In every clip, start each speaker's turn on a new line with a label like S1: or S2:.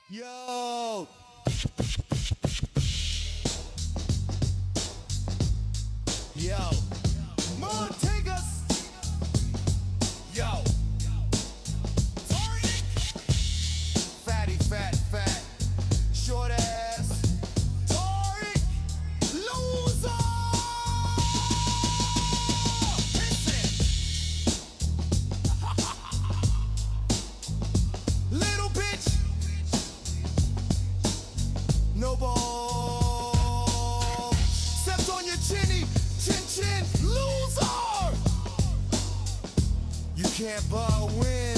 S1: Yo! Yo! Montegas! Yo! Tariq! Fatty, fat, short ass. Tariq! Loser! Little bitch! No ball! Stepped on your chinny! Chin, loser! You can't but win.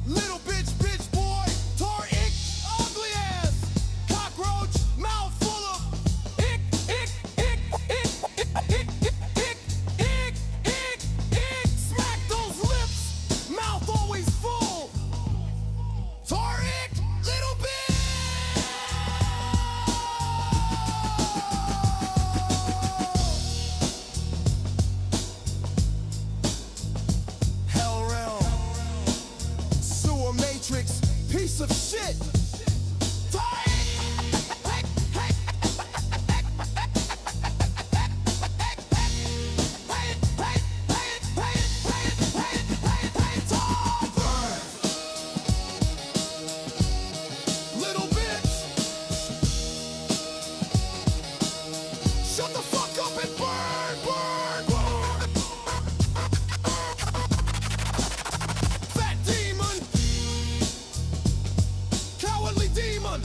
S1: Little bitch, boy, Tariq, ugly ass, cockroach, mouth full of ick. Smack those lips, mouth always full. Tariq, little bitch. Matrix, piece of shit. Little bitch, shut the fuck up and burn. Fat demon. Cowardly demon,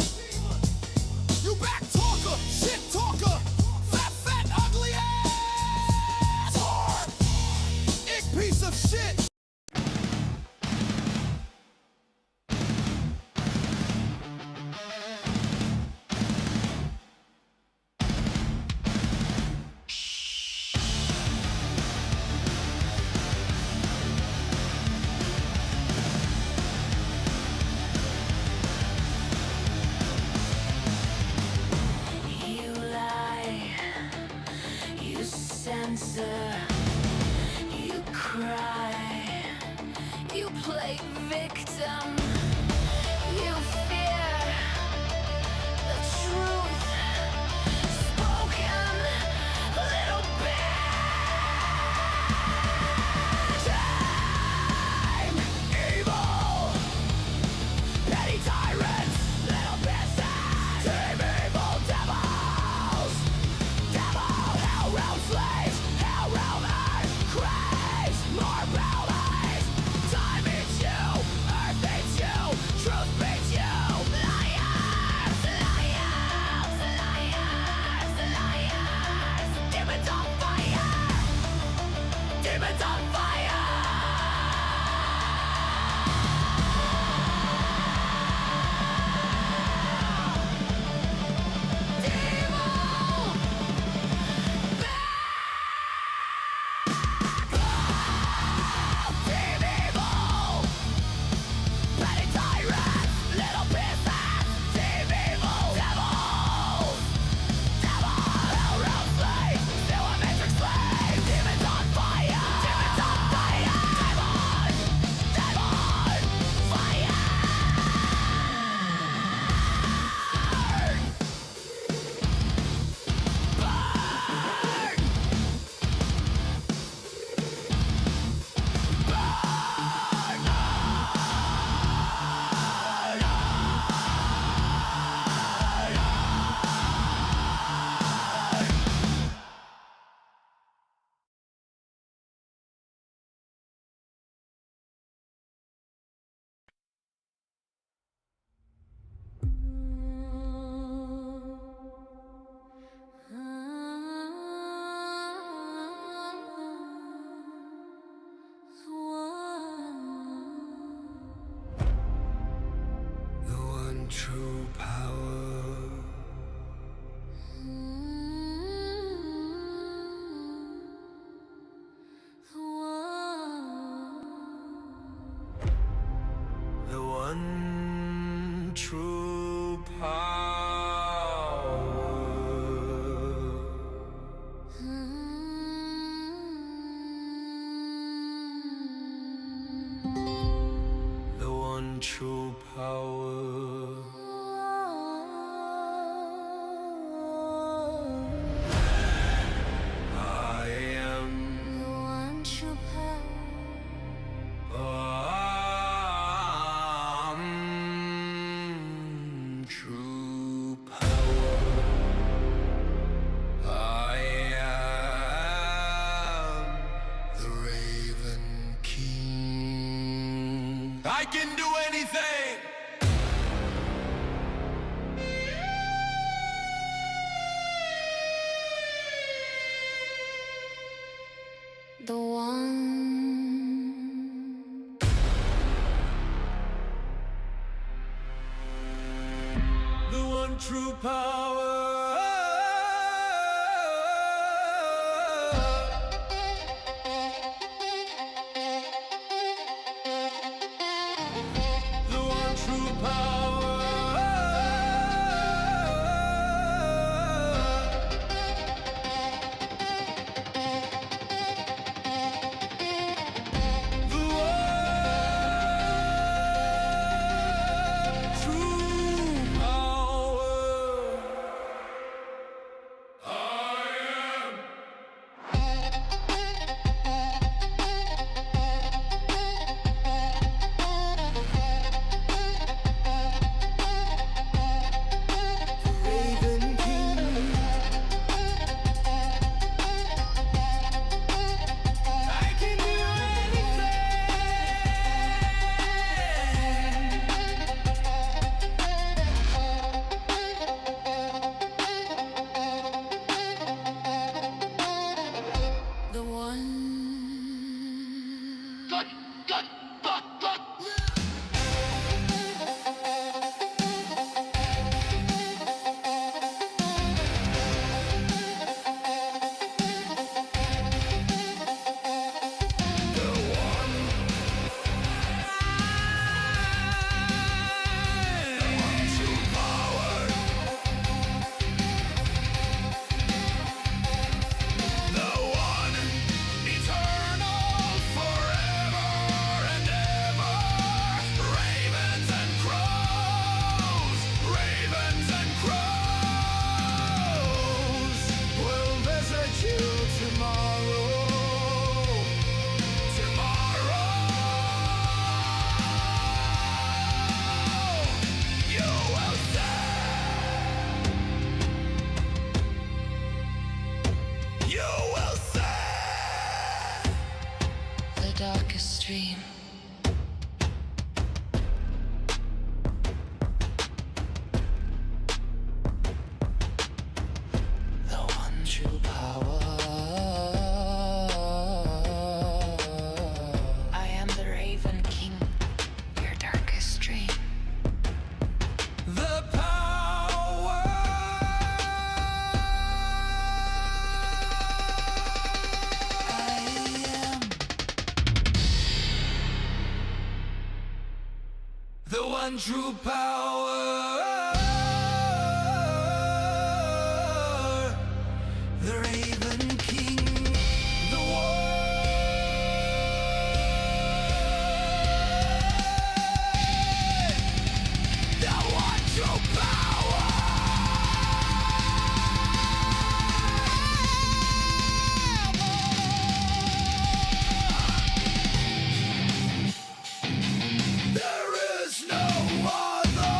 S1: you back talker, shit talker, fat, ugly ass whore, ick piece of shit.
S2: Censor, you cry, you play victim, you fear the truth spoken, little bitch. I'm evil, petty tyrants, little bitches, team evil devils, hell realm slaves. Craze, more brownies. Time eats you, earth eats you, truth beats you. Liars, liars, liars, liars. Demons on fire, demons on fire.
S3: True power. The one true power. The one true power. true power. I am the Raven King. I can do anything.
S2: The one.
S3: The one true power. The one true power. The one true power. I am. Raven King. I can do anything.
S2: The one. The darkest dream.
S3: The one true power.
S2: I am the Raven King, your darkest dream.
S3: The power.
S2: I am.
S3: The one true power. The Raven King. The one. The one true power. There is no other.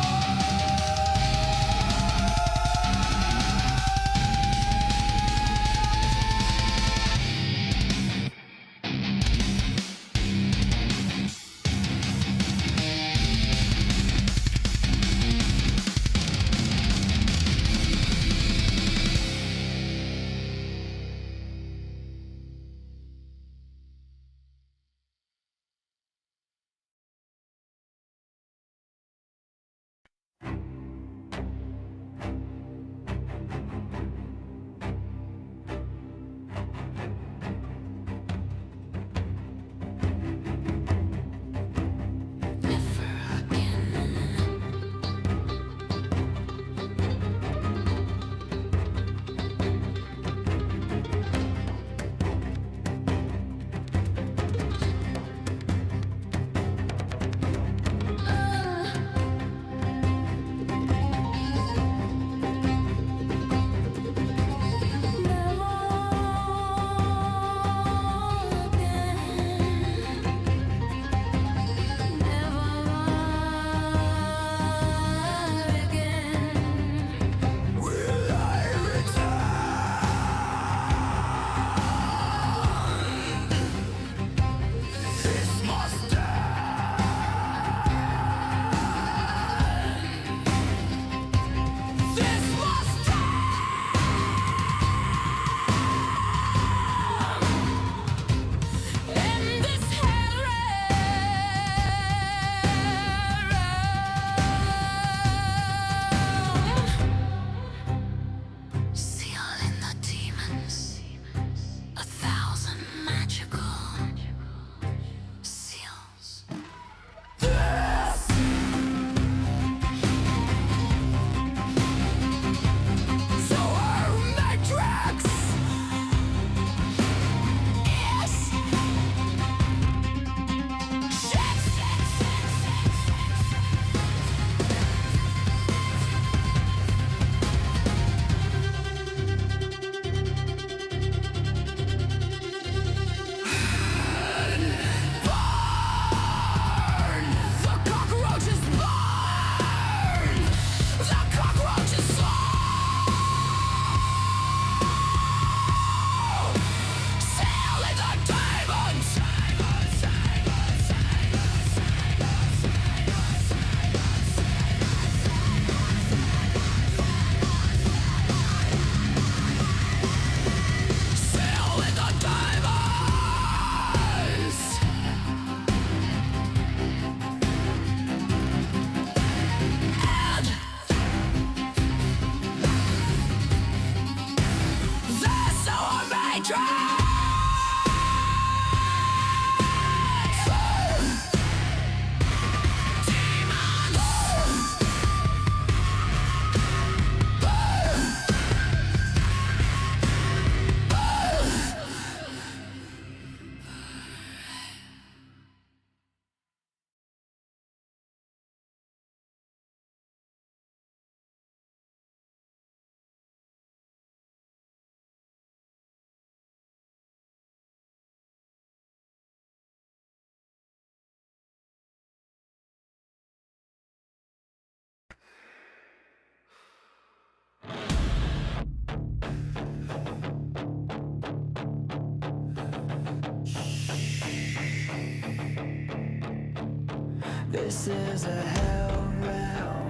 S4: This is a hell realm.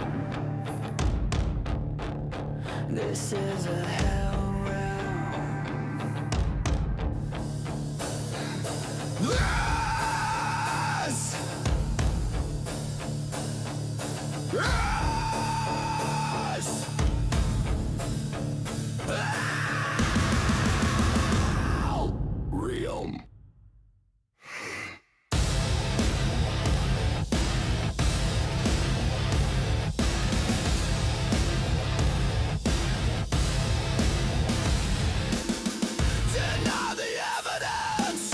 S4: This is a hell realm.
S1: Yes! Yes! Hell realm. Deny the evidence,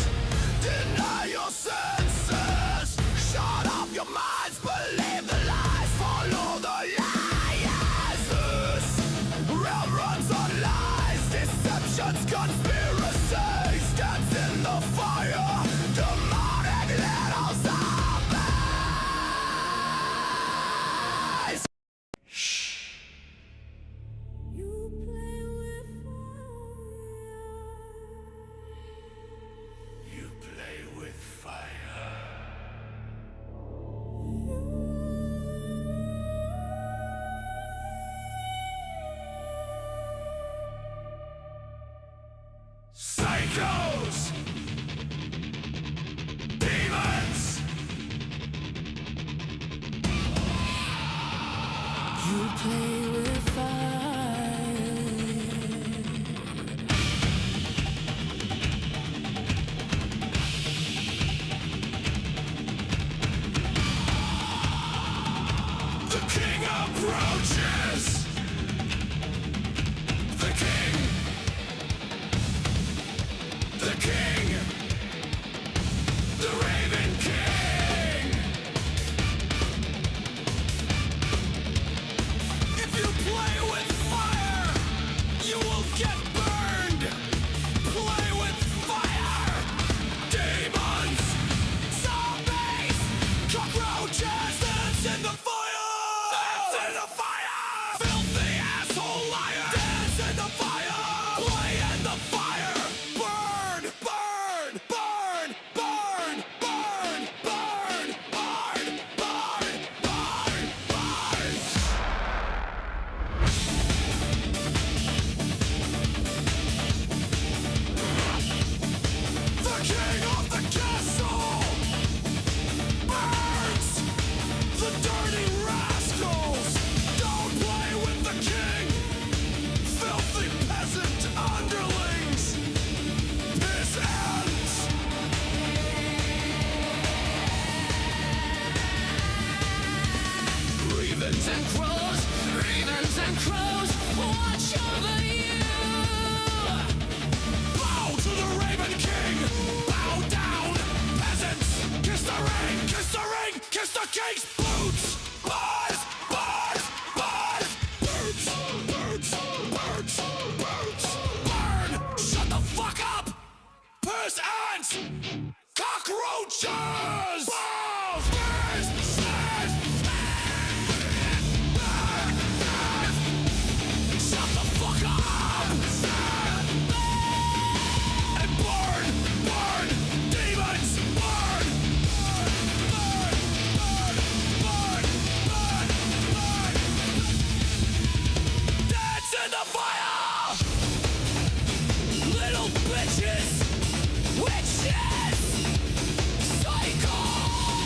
S1: deny your senses, shut off your minds, believe the lies, follow the liars. This realm runs on lies, deceptions, conspiracies, dance in the fire, demonic little zombies. You play with fire. Psychos! Demons!
S4: You play with fire.
S1: The king approaches! The king! The king! The Raven King! If you play with fire, you will get burned! Play with fire! Demons! Zombies! Cockroaches! Dance in the fire! Dance in the fire! Filthy asshole liar! Dance in the fire! Play in the fire! Burn! Burn! Burn! Burn! Burn! Burn! Burn! Burn! Burn! Burn! The king of the castle burns! The dirty rascals! Don't play with the king! Filthy peasant underlings! Piss ends! Ravens and crows, watch over you! Bow to the Raven King! Bow down, peasants! Kiss the ring! Kiss the ring! Kiss the king's boots! Buzz! Buzz! Buzz! Birds! Birds! Birds! Birds! Burn! Shut the fuck up! Piss ants! Cockroaches! Balls! Bears! Snares! Shut the fuck up! And burn! Burn! Demons! Burn! Burn! Burn! Burn! Burn! Burn! Dance in the fire! Little bitches! Witches! Psychos!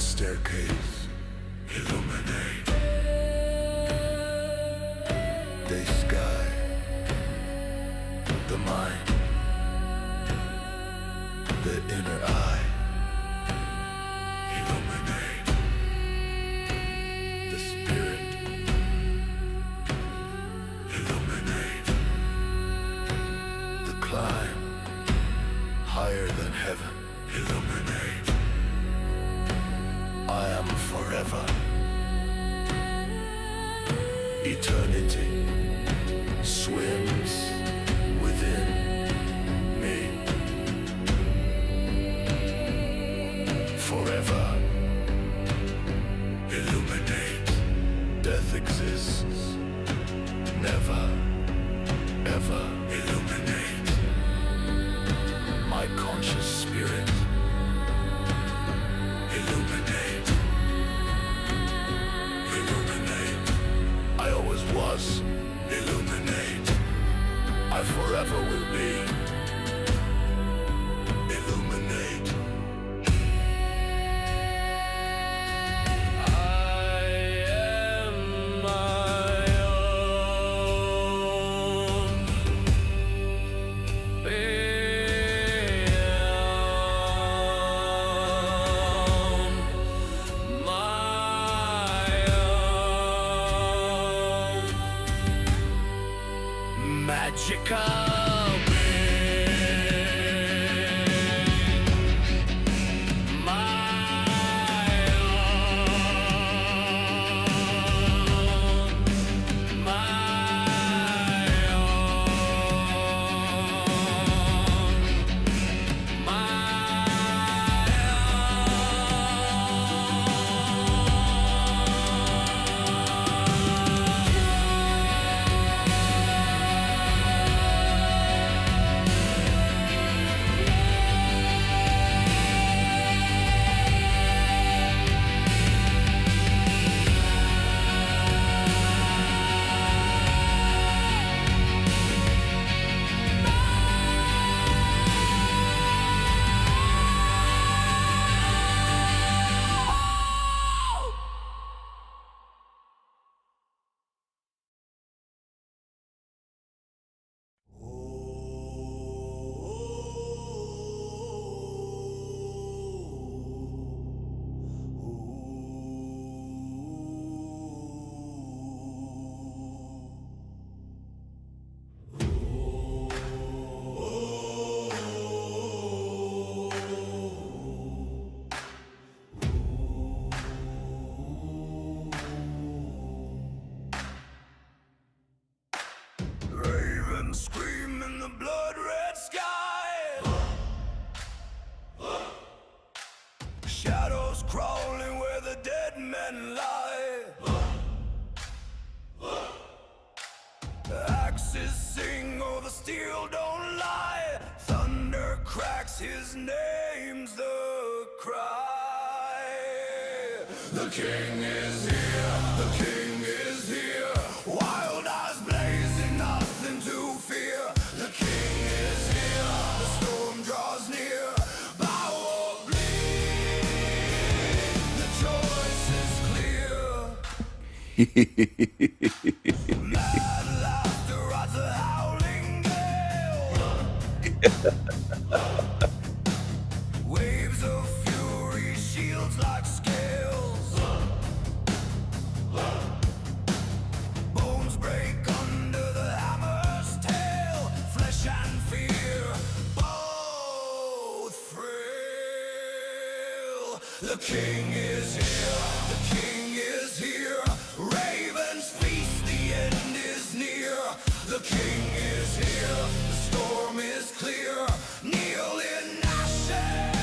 S5: staircase, illuminate. Day sky, the mind, the inner eye, illuminate. The spirit, illuminate. The climb, higher than heaven, illuminate. I am forever. Eternity swims within me. Forever. Illuminate. Death exists. Never, ever. Illuminate. My conscious spirit. Illuminate. Illuminate. I always was. Illuminate. I forever will be. Illuminate.
S1: I am my own beyond my own magical being. My own, my own, my
S5: Ravens scream in the blood-red sky. Shadows crawling where the dead men lie. Axes sing, oh the steel don't lie. Thunder cracks, his name's the cry. The king is here, the king is here. Wild eyes blazing, nothing to fear. The king is here, the storm draws near. Power bleed, the choice is clear. Mad laughter rides a howling gale. Waves of fury, shields like scales. Bones break under the hammer's tail. Flesh and fear, both frail. The king is here, the king is here. Ravens feast, the end is near. The king is here, the storm is clear. Kneel in ashes,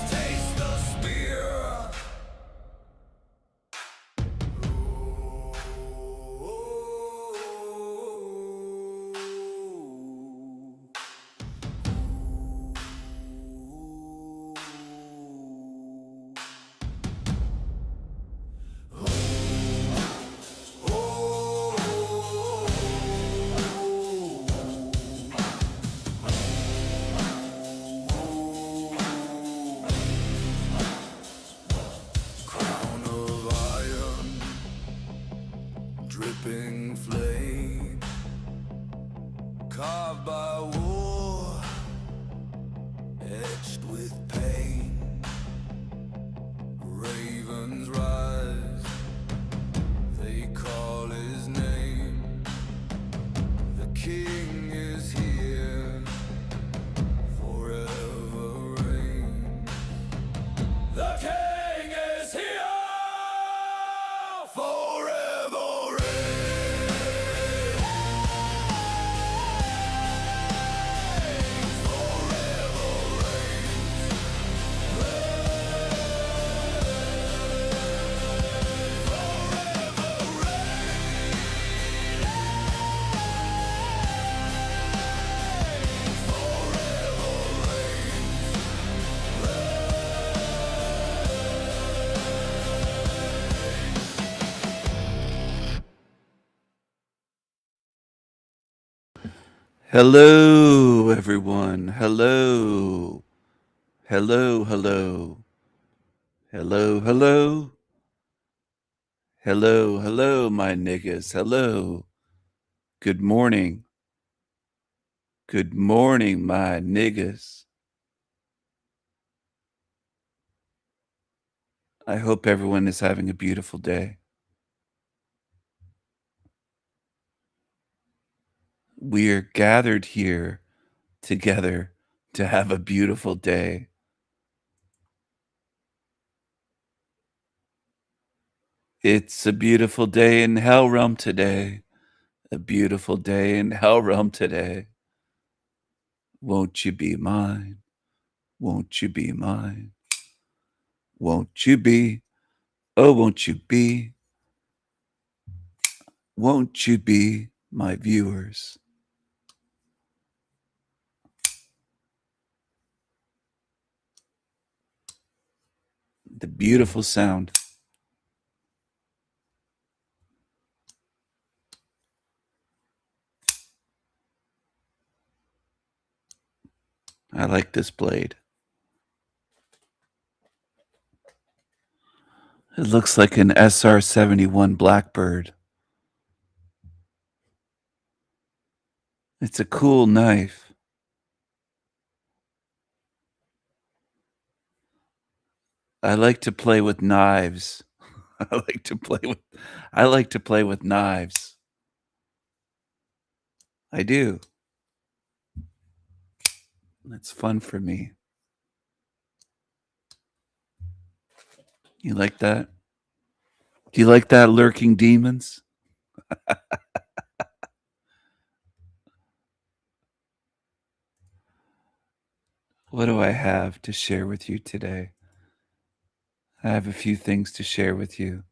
S5: taste the spear. carved by war, etched with pain. Ravens rise, they call his name. The king is here, forever reign. The king is here, forever reign.
S6: Hello, everyone. Hello. Hello, hello. Hello, hello. Hello, hello, my niggas. Hello. Good morning. Good morning, my niggas. I hope everyone is having a beautiful day. We are gathered here together to have a beautiful day. It's a beautiful day in Hell Realm today. A beautiful day in Hell Realm today. Won't you be mine? Won't you be mine? Won't you be? Oh, won't you be? Won't you be my viewers? The beautiful sound. I like this blade. It looks like an SR-71 Blackbird. It's a cool knife. I like to play with knives. I like to play with knives. I do. It's fun for me. You like that? Do you like that, lurking demons? What do I have to share with you today? I have a few things to share with you.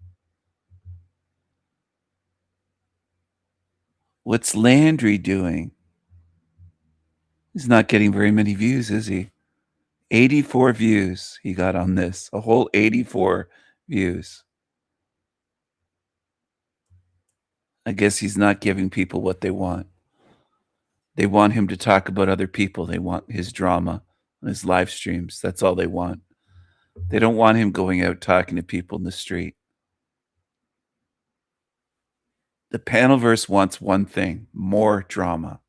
S6: What's Landry doing? He's not getting very many views, is he? 84 views he got on this. A whole 84 views. I guess he's not giving people what they want. They want him to talk about other people. They want his drama on his live streams. That's all they want. They don't want him going out talking to people in the street. The Panelverse wants one thing: more drama.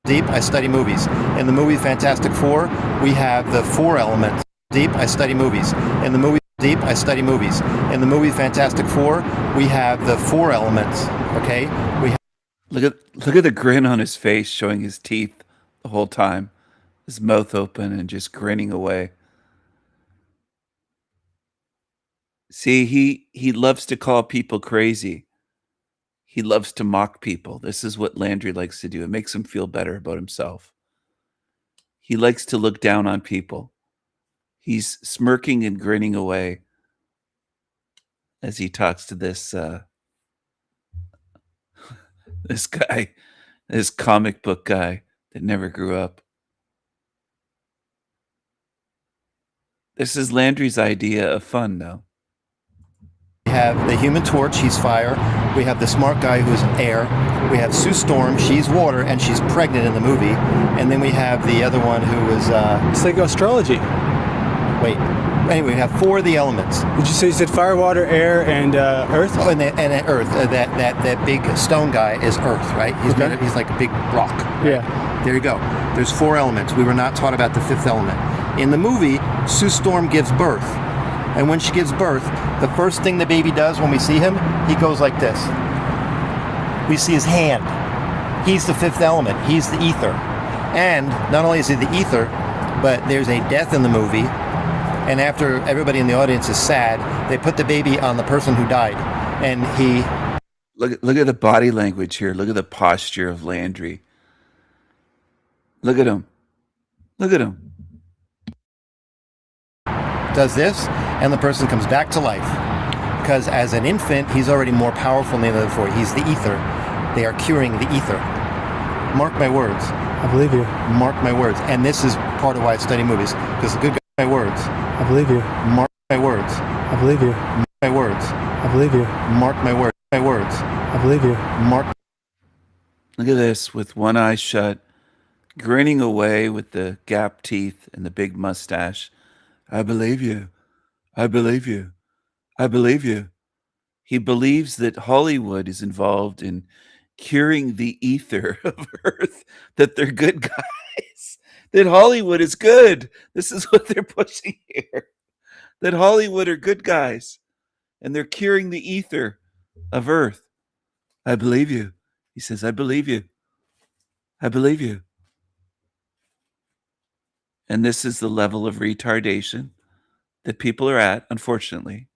S7: Deep, I study movies. In the movie Fantastic Four, we have the four elements. Deep, I study movies. In the movie Deep, I study movies. In the movie Fantastic Four, we have the four elements. Okay?
S6: Look at the grin on his face, showing his teeth the whole time. His mouth open and just grinning away. See, he loves to call people crazy. He loves to mock people. This is what Landry likes to do. It makes him feel better about himself. He likes to look down on people. He's smirking and grinning away as he talks to this this guy, this comic book guy that never grew up. This is Landry's idea of fun, though.
S7: We have the Human Torch, he's fire. We have the smart guy who's air. We have Sue Storm, she's water, and she's pregnant in the movie. And then we have the other one who is...
S8: It's like astrology.
S7: Wait. Anyway, we have 4 of the elements.
S8: Did you say you said fire, water, air, and earth?
S7: Oh, and Earth. That big stone guy is Earth, right? He's like a big rock.
S8: Yeah.
S7: There you go. There's 4 elements. We were not taught about the 5th element. In the movie, Sue Storm gives birth. And when she gives birth, the first thing the baby does when we see him, he goes like this. We see his hand. He's the 5th element. He's the ether. And not only is he the ether, but there's a death in the movie. And after everybody in the audience is sad, they put the baby on the person who died. And he
S6: Look at the body language here. Look at the posture of Landry. Look at him. Look at him.
S7: does this, and the person comes back to life. Because as an infant, he's already more powerful than the other 4. He's the ether. They are curing the ether. Mark my words.
S8: I believe you.
S7: Mark my words. And this is part of why I study movies. Because the good guy, my words.
S8: I believe you.
S7: Mark my words.
S8: I believe you.
S7: Mark my words.
S8: I believe you.
S7: Mark my words. My words.
S8: I believe you.
S7: Mark.
S6: Look at this, with one eye shut, grinning away with the gap teeth and the big mustache. I believe you. I believe you. I believe you. He believes that Hollywood is involved in curing the ether of Earth, that they're good guys, that Hollywood is good. This is what they're pushing here, that Hollywood are good guys, and they're curing the ether of Earth. I believe you. He says, I believe you. I believe you. And this is the level of retardation that people are at, unfortunately.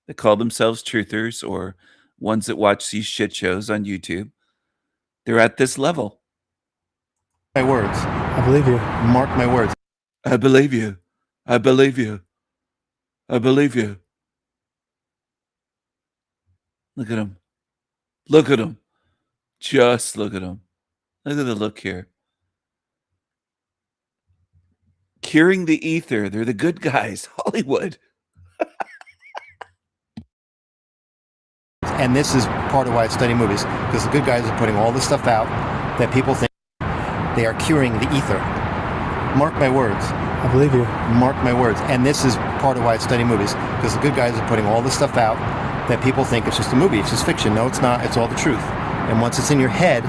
S6: They call themselves truthers or ones that watch these shit shows on YouTube. They're at this level.
S7: My words.
S8: I believe you.
S7: Mark my words.
S6: I believe you. I believe you. I believe you. Look at him. Look at him. Just look at him. Look at the look here. Curing the ether. They're the good guys. Hollywood.
S7: And this is part of why I study movies, because the good guys are putting all this stuff out that people think they are curing the ether. Mark my words.
S8: I believe you.
S7: Mark my words. And this is part of why I study movies, because the good guys are putting all this stuff out that people think it's just a movie, it's just fiction. No, it's not. It's all the truth. And once it's in your head,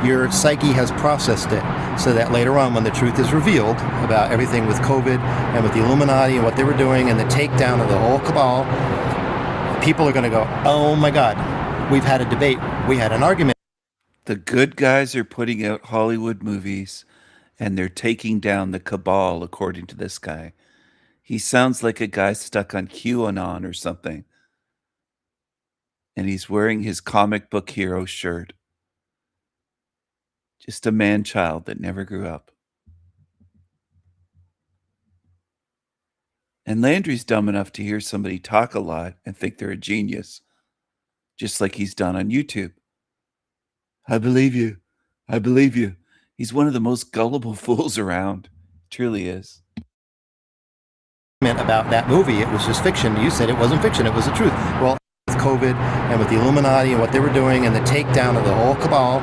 S7: your psyche has processed it, so that later on, when the truth is revealed about everything with COVID and with the Illuminati and what they were doing and the takedown of the whole cabal, people are going to go, oh my God, we've had a debate. We had an argument.
S6: The good guys are putting out Hollywood movies and they're taking down the cabal, according to this guy. He sounds like a guy stuck on QAnon or something. And he's wearing his comic book hero shirt. Just a man-child that never grew up. And Landry's dumb enough to hear somebody talk a lot and think they're a genius, just like he's done on YouTube. I believe you. I believe you. He's one of the most gullible fools around. Truly is.
S7: About that movie, it was just fiction. You said it wasn't fiction, it was the truth. Well, with COVID and with the Illuminati and what they were doing and the takedown of the whole cabal,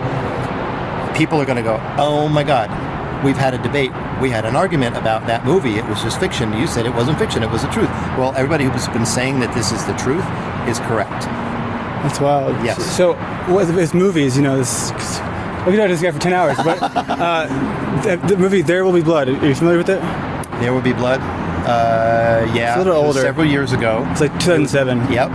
S7: people are going to go, oh my God, we've had a debate. We had an argument about that movie. It was just fiction. You said it wasn't fiction. It was the truth. Well, everybody who's been saying that this is the truth is correct.
S8: That's wild.
S7: Yes.
S8: So, with movies, we could talk to this guy for 10 hours, but the movie There Will Be Blood, are you familiar with it?
S7: There Will Be Blood? Yeah.
S8: It's a little
S7: it was
S8: older.
S7: several years ago.
S8: It's like 2007.
S7: Yep.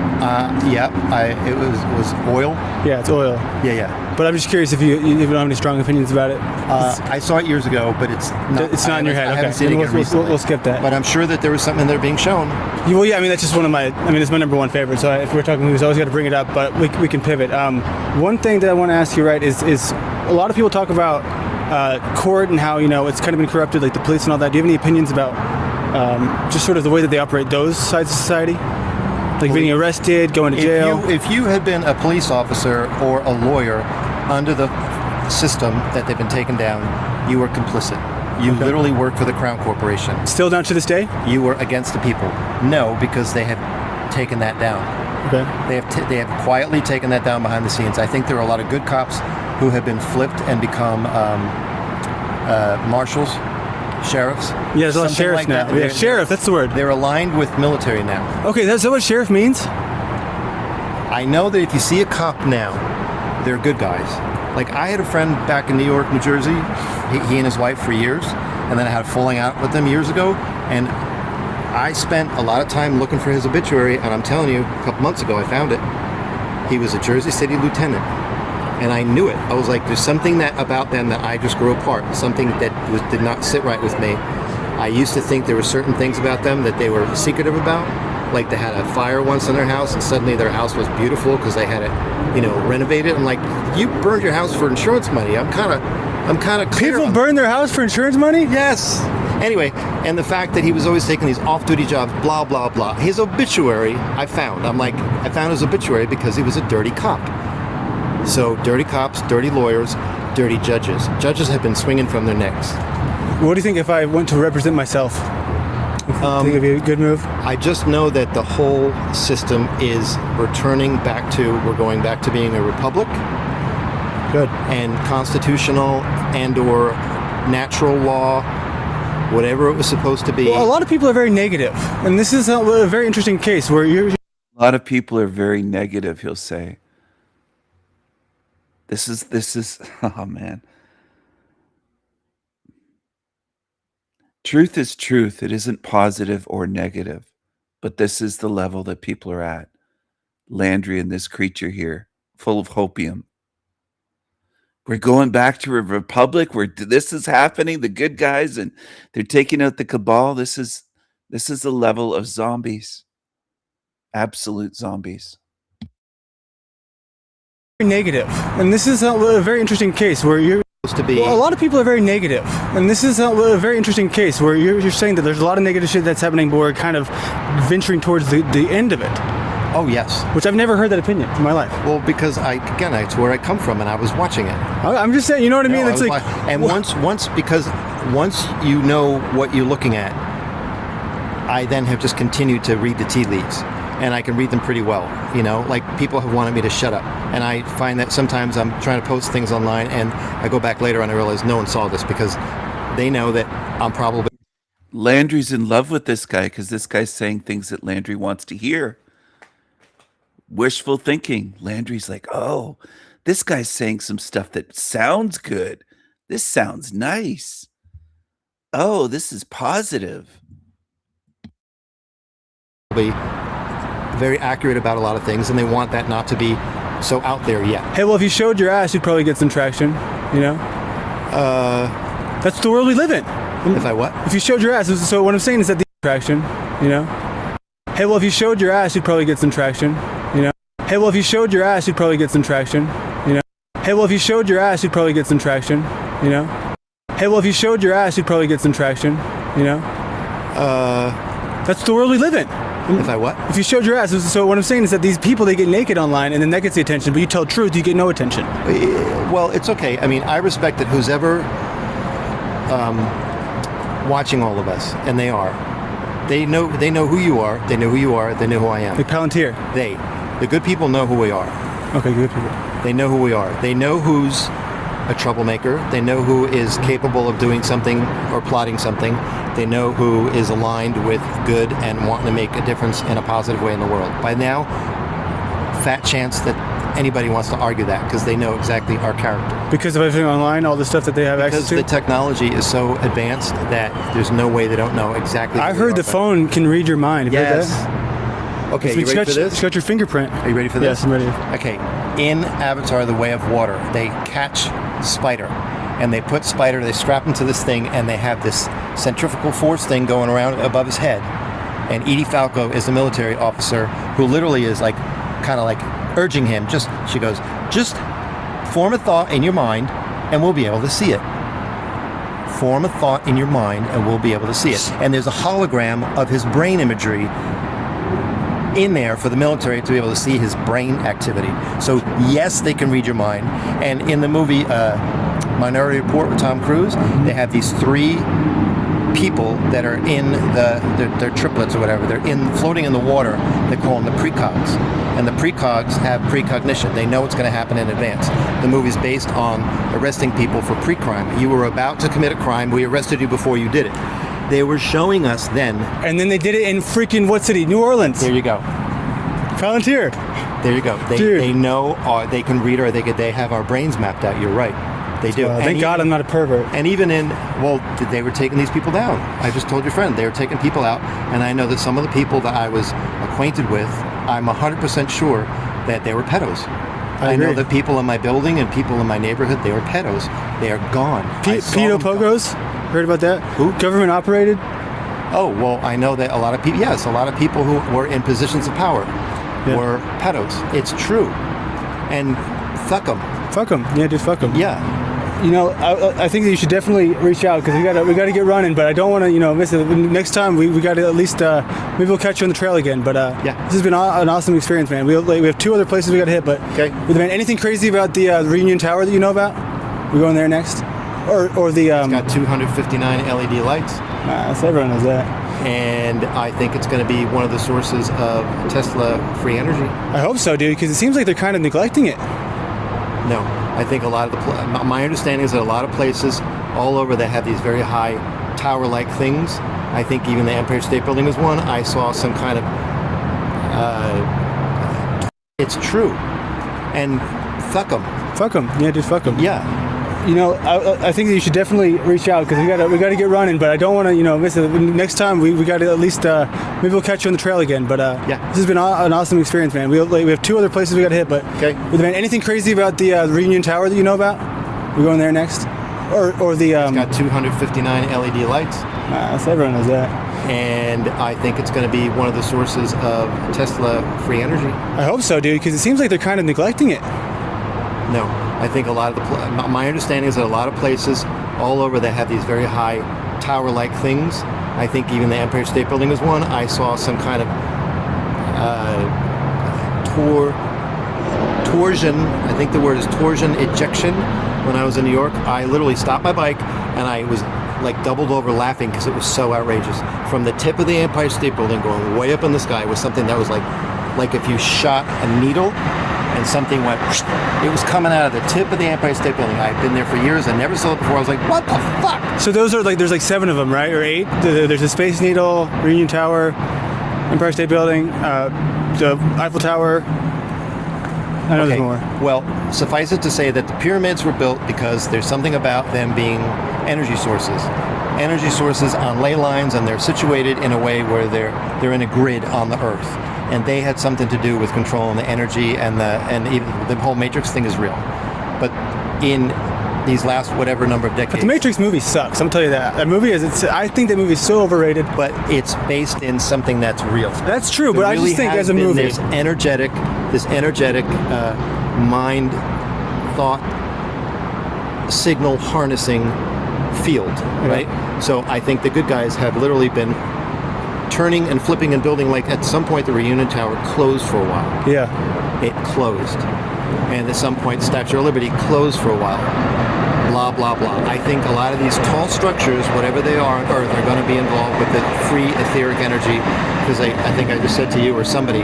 S7: It was oil.
S8: Yeah, it's oil.
S7: Yeah.
S8: But I'm just curious if you don't have any strong opinions about it.
S7: I saw it years ago, but it's not
S8: in your head.
S7: I haven't
S8: Okay.
S7: seen it again recently.
S8: We'll skip that.
S7: But I'm sure that there was something there being shown.
S8: Well, yeah, that's just it's my number one favorite. So if we're talking movies, I always got to bring it up, but we can pivot. One thing that I want to ask you, right, is a lot of people talk about court and how, it's kind of been corrupted, like the police and all that. Do you have any opinions about just sort of the way that they operate those sides of society? Like being arrested, going to jail?
S7: If you had been a police officer or a lawyer under the system that they've been taken down, you were complicit. You literally worked for the Crown Corporation.
S8: Still down to this day?
S7: You were against the people. No, because they have taken that down.
S8: Okay.
S7: They have quietly taken that down behind the scenes. I think there are a lot of good cops who have been flipped and become marshals sheriffs.
S8: Yeah, there's a lot of
S7: Something
S8: sheriffs
S7: like
S8: now.
S7: that.
S8: Yeah,
S7: They're-
S8: sheriff, that's the word.
S7: They're aligned with military now.
S8: Okay, that's what sheriff means?
S7: I know that if you see a cop now, they're good guys. Like, I had a friend back in New York, New Jersey, he and his wife for years, and then I had a falling out with them years ago, and I spent a lot of time looking for his obituary, and I'm telling you, a couple months ago I found it. He was a Jersey City lieutenant, and I knew it. I was like, there's something that about them that I just grew apart, something that did not sit right with me. I used to think there were certain things about them that they were secretive about. Like, they had a fire once in their house, and suddenly their house was beautiful because they had it, renovated. I'm like, you burned your house for insurance money. I'm kind of clear
S8: People
S7: on-
S8: burn their house for insurance money?
S7: Yes. Anyway, and the fact that he was always taking these off-duty jobs, blah blah blah. His obituary, I found his obituary because he was a dirty cop. So dirty cops, dirty lawyers, dirty judges. Judges have been swinging from their necks.
S8: What do you think if I went to represent myself? Think it'd be a good move?
S7: I just know that the whole system is we're going back to being a republic.
S8: Good.
S7: And constitutional and/or natural law, whatever it was supposed to be.
S8: Well, a lot of people are very negative, and this is a very interesting case where you're.
S6: A lot of people are very negative, he'll say. This is, oh man. Truth is truth. It isn't positive or negative, but this is the level that people are at. Landry and this creature here, full of hopium. We're going back to a republic where this is happening. The good guys, and they're taking out the cabal. This is the level of zombies. Absolute zombies.
S8: Negative, and this is a very interesting case where you're.
S7: To be.
S8: Well, a lot of people are very negative, and this is a very interesting case where you're saying that there's a lot of negative shit that's happening, but we're kind of venturing towards the end of it.
S7: Oh yes.
S8: Which I've never heard that opinion in my life.
S7: Well, because it's where I come from, and I was watching it.
S8: I'm just saying, you know what I mean?
S7: No,
S8: It's
S7: I was
S8: like,
S7: and once you know what you're looking at, I then have just continued to read the tea leaves, and I can read them pretty well. Like, people have wanted me to shut up, and I find that sometimes I'm trying to post things online, and I go back later and I realize no one saw this because they know that I'm probably.
S6: Landry's in love with this guy because this guy's saying things that Landry wants to hear. Wishful thinking. Landry's like, oh, this guy's saying some stuff that sounds good. This sounds nice. Oh, this is positive.
S7: Very accurate about a lot of things, and they want that not to be so out there yet.
S8: hey, well, if you showed your ass, you'd probably get some traction. That's the world we live in.
S7: If I what?
S8: If you showed your ass, so what I'm saying is that the traction. Hey, well, if you showed your ass, you'd probably get some traction. Hey, well, if you showed your ass, you'd probably get some traction. Hey, well, if you showed your ass, you'd probably get some traction. Hey, well, if you showed your ass, you'd probably get some traction. That's the world we live in.
S7: If I what?
S8: If you showed your ass, so what I'm saying is that these people, they get naked online, and then that gets the attention, but you tell truth, you get no attention.
S7: Well, it's okay. I mean, I respect that who's ever watching all of us, and they are. They know who you are. They know who you are. They know who I am.
S8: Like Palantir.
S7: The good people know who we are.
S8: Okay, good people.
S7: They know who we are. They know who's a troublemaker. They know who is capable of doing something or plotting something. They know who is aligned with good and wanting to make a difference in a positive way in the world. By now, fat chance that anybody wants to argue that because they know exactly our character.
S8: Because of everything online, all the stuff that they have access
S7: Because
S8: to?
S7: the technology is so advanced that there's no way they don't know exactly.
S8: I
S7: who we
S8: heard
S7: are.
S8: the phone can read your mind. Have you heard
S7: Yes.
S8: that?
S7: Okay,
S8: So
S7: you ready for this?
S8: It's got your fingerprint.
S7: Are you ready for this?
S8: Yes, I'm ready.
S7: Okay, in Avatar: The Way of Water, they catch Spider, and they strap him to this thing, and they have this centrifugal force thing going around above his head. And Edie Falco is the military officer who literally is kind of urging him. She goes, just form a thought in your mind, and we'll be able to see it. Form a thought in your mind, and we'll be able to see it. And there's a hologram of his brain imagery in there for the military to be able to see his brain activity. So yes, they can read your mind. And in the movie Minority Report with Tom Cruise, they have these 3 people that are in they're triplets or whatever. They're floating in the water. They call them the precogs, and the precogs have precognition. They know what's going to happen in advance. The movie's based on arresting people for pre-crime. You were about to commit a crime. We arrested you before you did it. They were showing us then.
S8: And then they did it in freaking what city? New Orleans.
S7: There you go.
S8: Palantir.
S7: There you go. They know. They can read, or they have our brains mapped out. You're right. They do.
S8: Thank God I'm not a pervert.
S7: And even they were taking these people down. I just told your friend they were taking people out, and I know that some of the people that I was acquainted with, I'm 100% sure that they were pedos. I know that people in my building and people in my neighborhood, they were pedos. They are gone.
S8: Pedo pogos? Heard about that?
S7: Who?
S8: Government operated?
S7: Oh, well, I know that a lot of people, yes, a lot of people who were in positions of power were pedos. It's true. And fuck them.
S8: Fuck them. Yeah, just fuck them.
S7: Yeah.
S8: You know, I think that you should definitely reach out because we gotta get running. But I don't want to, miss it. Next time we got to at least maybe we'll catch you on the trail again. But this has been an awesome experience, man. We have 2 other places we got to hit. But man, anything crazy about the Reunion Tower that you know about? We're going there next, or the
S7: it's got 259 LED lights.
S8: So everyone knows that.
S7: And I think it's going to be one of the sources of Tesla free energy.
S8: I hope so, dude, because it seems like they're kind of neglecting it.
S7: No, I think a lot of my understanding is that a lot of places all over that have these very high tower-like things. I think even the Empire State Building is one. I saw some kind of, it's true. And fuck them.
S8: Fuck them. Yeah, just fuck them.
S7: Yeah.
S8: I think that you should definitely reach out because we got to get running. But I don't want to, miss it. Next time we got to at least maybe we'll catch you on the trail again. But this has been an awesome experience, man. We have 2 other places we got to hit. But man, anything crazy about the Reunion Tower that you know about? We're going there next, or the
S7: it's got 259 LED lights.
S8: So everyone knows that.
S7: And I think it's going to be one of the sources of Tesla free energy.
S8: I hope so, dude, because it seems like they're kind of neglecting it.
S7: No, I think a lot of my understanding is that a lot of places all over that have these very high tower-like things. I think even the Empire State Building is one. I saw some kind of torsion. I think the word is torsion ejection. When I was in New York, I literally stopped my bike and I was like doubled over laughing because it was so outrageous. From the tip of the Empire State Building going way up in the sky was something that was like if you shot a needle and something went, it was coming out of the tip of the Empire State Building. I've been there for years. I never saw it before. I was like, what the fuck?
S8: So those are there's 7 of them, right? Or 8? There's the Space Needle, Reunion Tower, Empire State Building, the Eiffel Tower. I know there's more.
S7: Well, suffice it to say that the pyramids were built because there's something about them being energy sources. Energy sources on ley lines, and they're situated in a way where they're in a grid on the Earth. And they had something to do with controlling the energy and even the whole Matrix thing is real. But in these last whatever number of decades.
S8: But the Matrix movie sucks. I'm telling you that. That movie I think that movie is so overrated.
S7: But it's based in something that's real.
S8: That's true, but I just think as a movie.
S7: This energetic mind, thought, signal harnessing field, right? So I think the good guys have literally been turning and flipping and building. Like at some point the Reunion Tower closed for a while.
S8: Yeah.
S7: It closed. And at some point the Statue of Liberty closed for a while. Blah, blah, blah. I think a lot of these tall structures, whatever they are on Earth, are going to be involved with the free etheric energy. Because I think I just said to you or somebody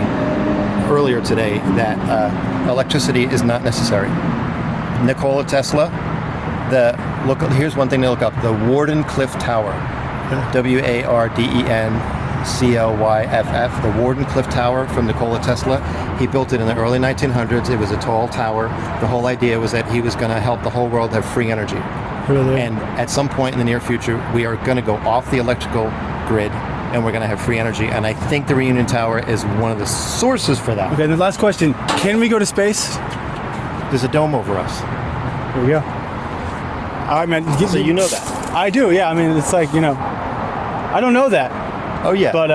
S7: earlier today that electricity is not necessary. Nikola Tesla, here's one thing to look up, the Wardenclyffe Tower. Wardenclyff, the Wardenclyffe Tower from Nikola Tesla. He built it in the early 1900s. It was a tall tower. The whole idea was that he was going to help the whole world have free energy.
S8: Really?
S7: And at some point in the near future, we are going to go off the electrical grid and we're going to have free energy. And I think the Reunion Tower is one of the sources for that.
S8: Okay, and the last question. Can we go to space?
S7: There's a dome over us.
S8: Here we go. All right, man.
S7: So you know that.
S8: I do, yeah. I mean, it's like, I don't know that.
S7: Oh, yeah.
S8: But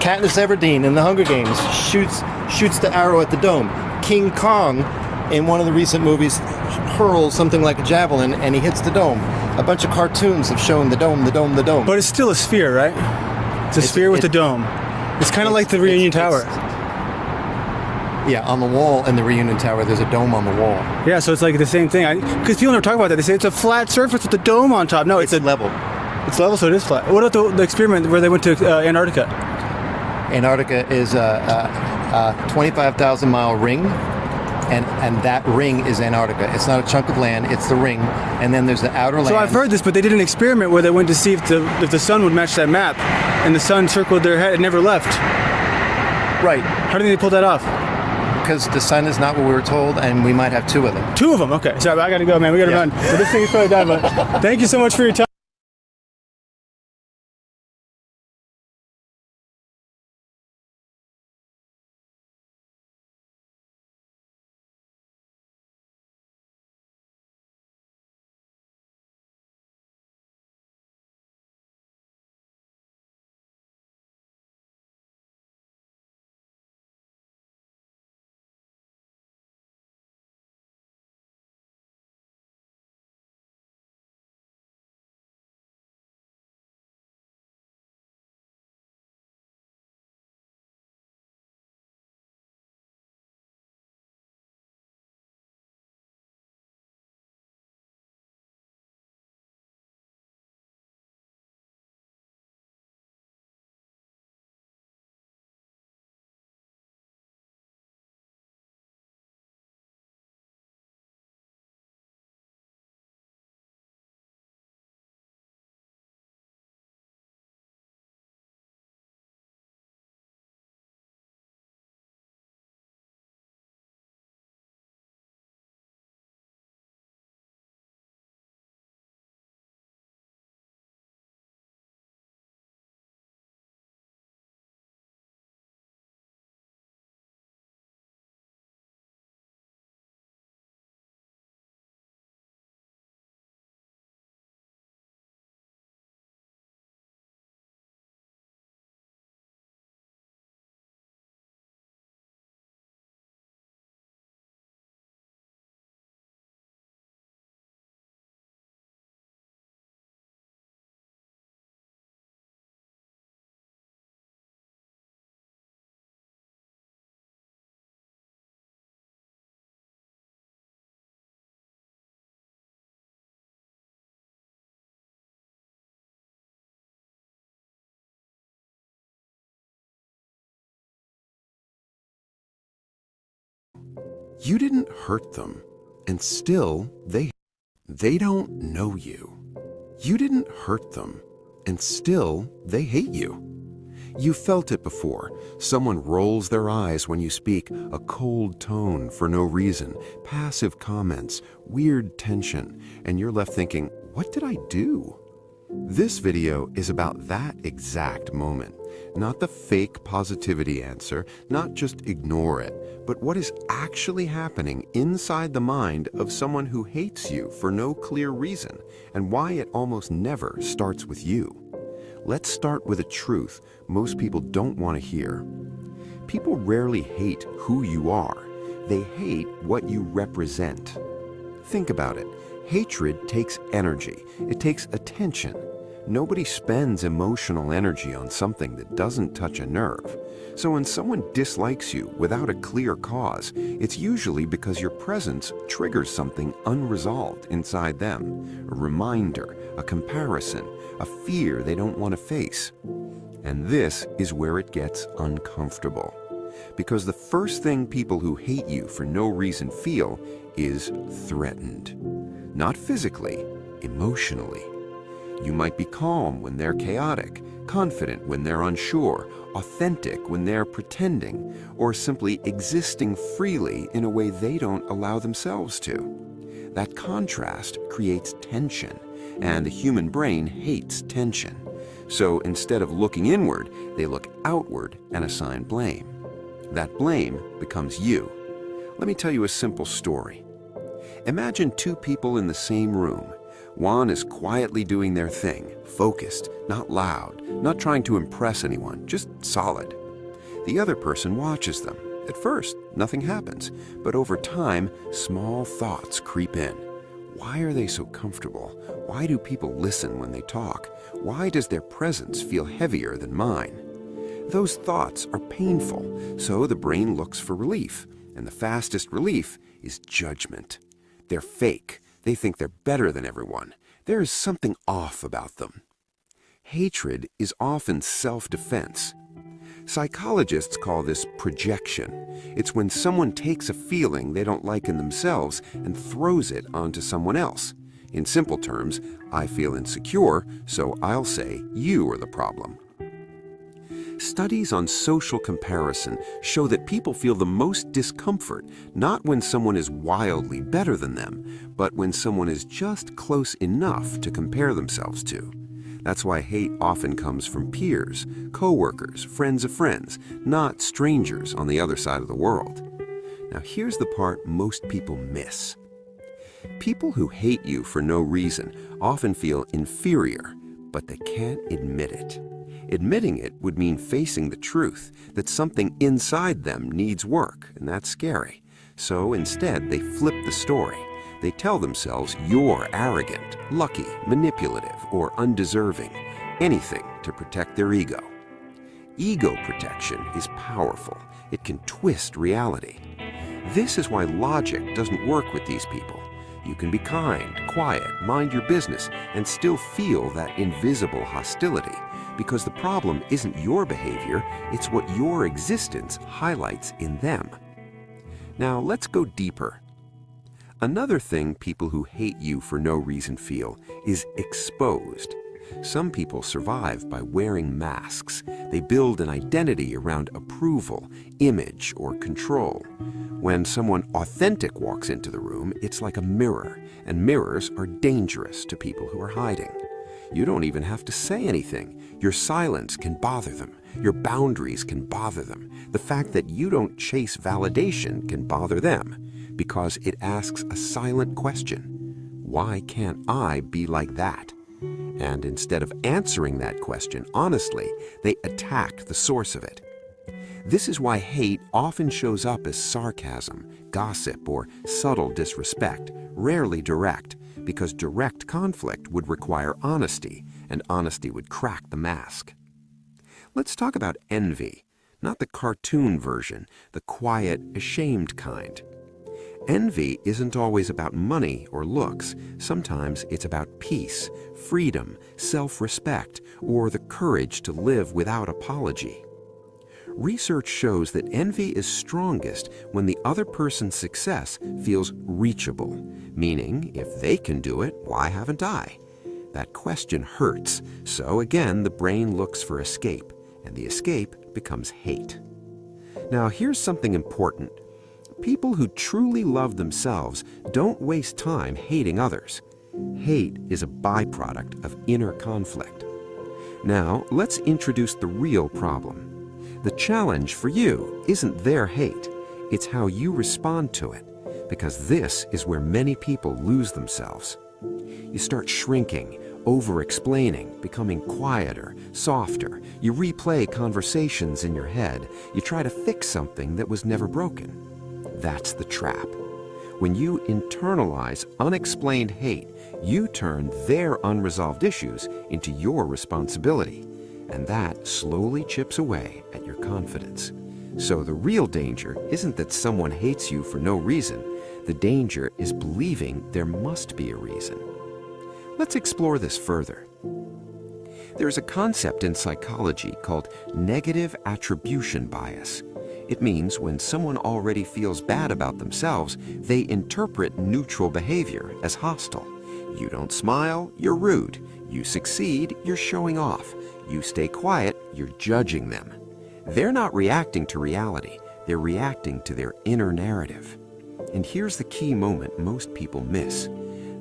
S7: Katniss Everdeen in the Hunger Games shoots the arrow at the dome. King Kong in one of the recent movies hurls something like a javelin and he hits the dome. A bunch of cartoons have shown the dome.
S8: But it's still a sphere, right? It's a sphere with a dome. It's kind of like the Reunion Tower.
S7: Yeah, on the wall in the Reunion Tower, there's a dome on the wall.
S8: Yeah, so it's like the same thing. Because people never talk about that. They say it's a flat surface with a dome on top. No,
S7: It's level.
S8: It's level, so it is flat. What about the experiment where they went to Antarctica?
S7: Antarctica is a 25,000 mile ring, and that ring is Antarctica. It's not a chunk of land, it's the ring, and then there's the outer land.
S8: So I've heard this, but they did an experiment where they went to see if the sun would match that map, and the sun circled their head and never left.
S7: Right,
S8: How did they pull that off?
S7: because the sun is not what we were told, and we might have two of them.
S8: Two of them, okay. Sorry, I gotta go, man. We gotta run. But this thing is probably done, but thank you so much for your time.
S9: You didn't hurt them, and still they don't know you. You didn't hurt them, and still they hate you. You felt it before. Someone rolls their eyes when you speak, a cold tone for no reason, passive comments, weird tension, and you're left thinking, what did I do? This video is about that exact moment. Not the fake positivity answer, not just ignore it, but what is actually happening inside the mind of someone who hates you for no clear reason, and why it almost never starts with you. Let's start with a truth most people don't want to hear. People rarely hate who you are. They hate what you represent. Think about it. Hatred takes energy. It takes attention. Nobody spends emotional energy on something that doesn't touch a nerve. So when someone dislikes you without a clear cause, it's usually because your presence triggers something unresolved inside them. A reminder, a comparison, a fear they don't want to face. And this is where it gets uncomfortable. Because the first thing people who hate you for no reason feel is threatened. Not physically, emotionally. You might be calm when they're chaotic, confident when they're unsure, authentic when they're pretending, or simply existing freely in a way they don't allow themselves to. That contrast creates tension, and the human brain hates tension. So instead of looking inward, they look outward and assign blame. That blame becomes you. Let me tell you a simple story. Imagine two people in the same room. One is quietly doing their thing, focused, not loud, not trying to impress anyone, just solid. The other person watches them. At first, nothing happens, but over time, small thoughts creep in. Why are they so comfortable? Why do people listen when they talk? Why does their presence feel heavier than mine? Those thoughts are painful, so the brain looks for relief, and the fastest relief is judgment. They're fake. They think they're better than everyone. There is something off about them. Hatred is often self-defense. Psychologists call this projection. It's when someone takes a feeling they don't like in themselves and throws it onto someone else. In simple terms, I feel insecure, so I'll say you are the problem. Studies on social comparison show that people feel the most discomfort not when someone is wildly better than them, but when someone is just close enough to compare themselves to. That's why hate often comes from peers, co-workers, friends of friends, not strangers on the other side of the world. Now here's the part most people miss. People who hate you for no reason often feel inferior, but they can't admit it. Admitting it would mean facing the truth that something inside them needs work, and that's scary. So instead, they flip the story. They tell themselves you're arrogant, lucky, manipulative, or undeserving, anything to protect their ego. Ego protection is powerful. It can twist reality. This is why logic doesn't work with these people. You can be kind, quiet, mind your business, and still feel that invisible hostility, because the problem isn't your behavior, it's what your existence highlights in them. Now let's go deeper. Another thing people who hate you for no reason feel is exposed. Some people survive by wearing masks. They build an identity around approval, image, or control. When someone authentic walks into the room, it's like a mirror, and mirrors are dangerous to people who are hiding. You don't even have to say anything. Your silence can bother them. Your boundaries can bother them. The fact that you don't chase validation can bother them, because it asks a silent question. Why can't I be like that? And instead of answering that question honestly, they attack the source of it. This is why hate often shows up as sarcasm, gossip, or subtle disrespect, rarely direct, because direct conflict would require honesty, and honesty would crack the mask. Let's talk about envy, not the cartoon version, the quiet, ashamed kind. Envy isn't always about money or looks. Sometimes it's about peace, freedom, self-respect, or the courage to live without apology. Research shows that envy is strongest when the other person's success feels reachable, meaning if they can do it, why haven't I? That question hurts, so again the brain looks for escape, and the escape becomes hate. Now here's something important. People who truly love themselves don't waste time hating others. Hate is a byproduct of inner conflict. Now, let's introduce the real problem. The challenge for you isn't their hate, it's how you respond to it, because this is where many people lose themselves. You start shrinking, over-explaining, becoming quieter, softer. You replay conversations in your head. You try to fix something that was never broken. That's the trap. When you internalize unexplained hate, you turn their unresolved issues into your responsibility, and that slowly chips away at your confidence. So the real danger isn't that someone hates you for no reason. The danger is believing there must be a reason. Let's explore this further. There's a concept in psychology called negative attribution bias. It means when someone already feels bad about themselves, they interpret neutral behavior as hostile. You don't smile, you're rude. You succeed, you're showing off. You stay quiet, you're judging them. They're not reacting to reality, they're reacting to their inner narrative. And here's the key moment most people miss.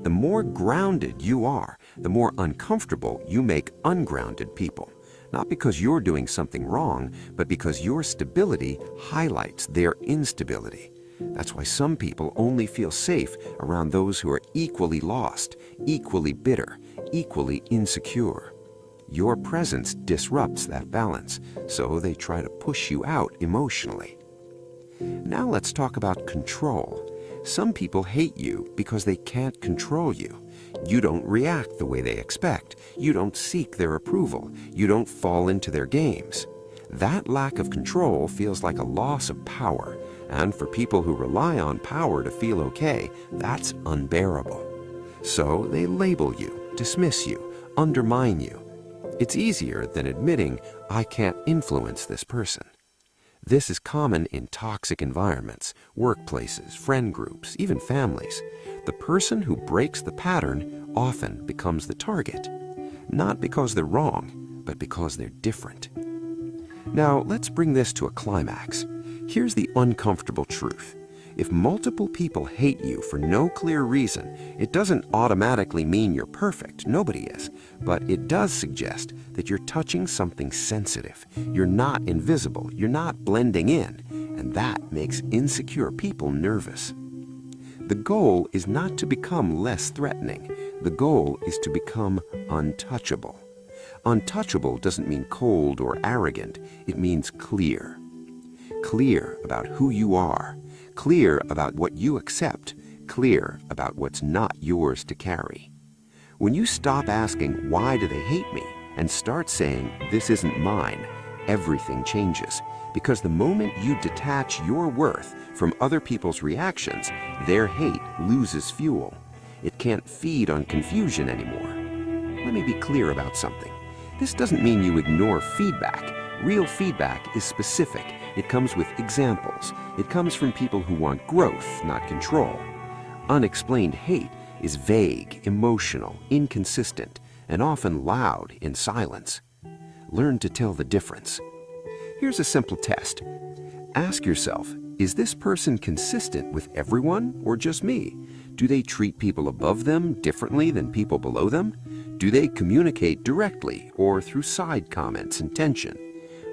S9: The more grounded you are, the more uncomfortable you make ungrounded people. Not because you're doing something wrong, but because your stability highlights their instability. That's why some people only feel safe around those who are equally lost, equally bitter, equally insecure. Your presence disrupts that balance, so they try to push you out emotionally. Now let's talk about control. Some people hate you because they can't control you. You don't react the way they expect. You don't seek their approval. You don't fall into their games. That lack of control feels like a loss of power, and for people who rely on power to feel okay, that's unbearable. So they label you, dismiss you, undermine you. It's easier than admitting, I can't influence this person. This is common in toxic environments, workplaces, friend groups, even families. The person who breaks the pattern often becomes the target. Not because they're wrong, but because they're different. Now, let's bring this to a climax. Here's the uncomfortable truth. If multiple people hate you for no clear reason, it doesn't automatically mean you're perfect. Nobody is. But it does suggest that you're touching something sensitive. You're not invisible. You're not blending in. And that makes insecure people nervous. The goal is not to become less threatening. The goal is to become untouchable. Untouchable doesn't mean cold or arrogant. It means clear. Clear about who you are. Clear about what you accept. Clear about what's not yours to carry. When you stop asking, why do they hate me? And start saying, this isn't mine, everything changes. Because the moment you detach your worth from other people's reactions, their hate loses fuel. It can't feed on confusion anymore. Let me be clear about something. This doesn't mean you ignore feedback. Real feedback is specific. It comes with examples. It comes from people who want growth, not control. Unexplained hate is vague, emotional, inconsistent, and often loud in silence. Learn to tell the difference. Here's a simple test. Ask yourself, is this person consistent with everyone or just me? Do they treat people above them differently than people below them? Do they communicate directly or through side comments and tension?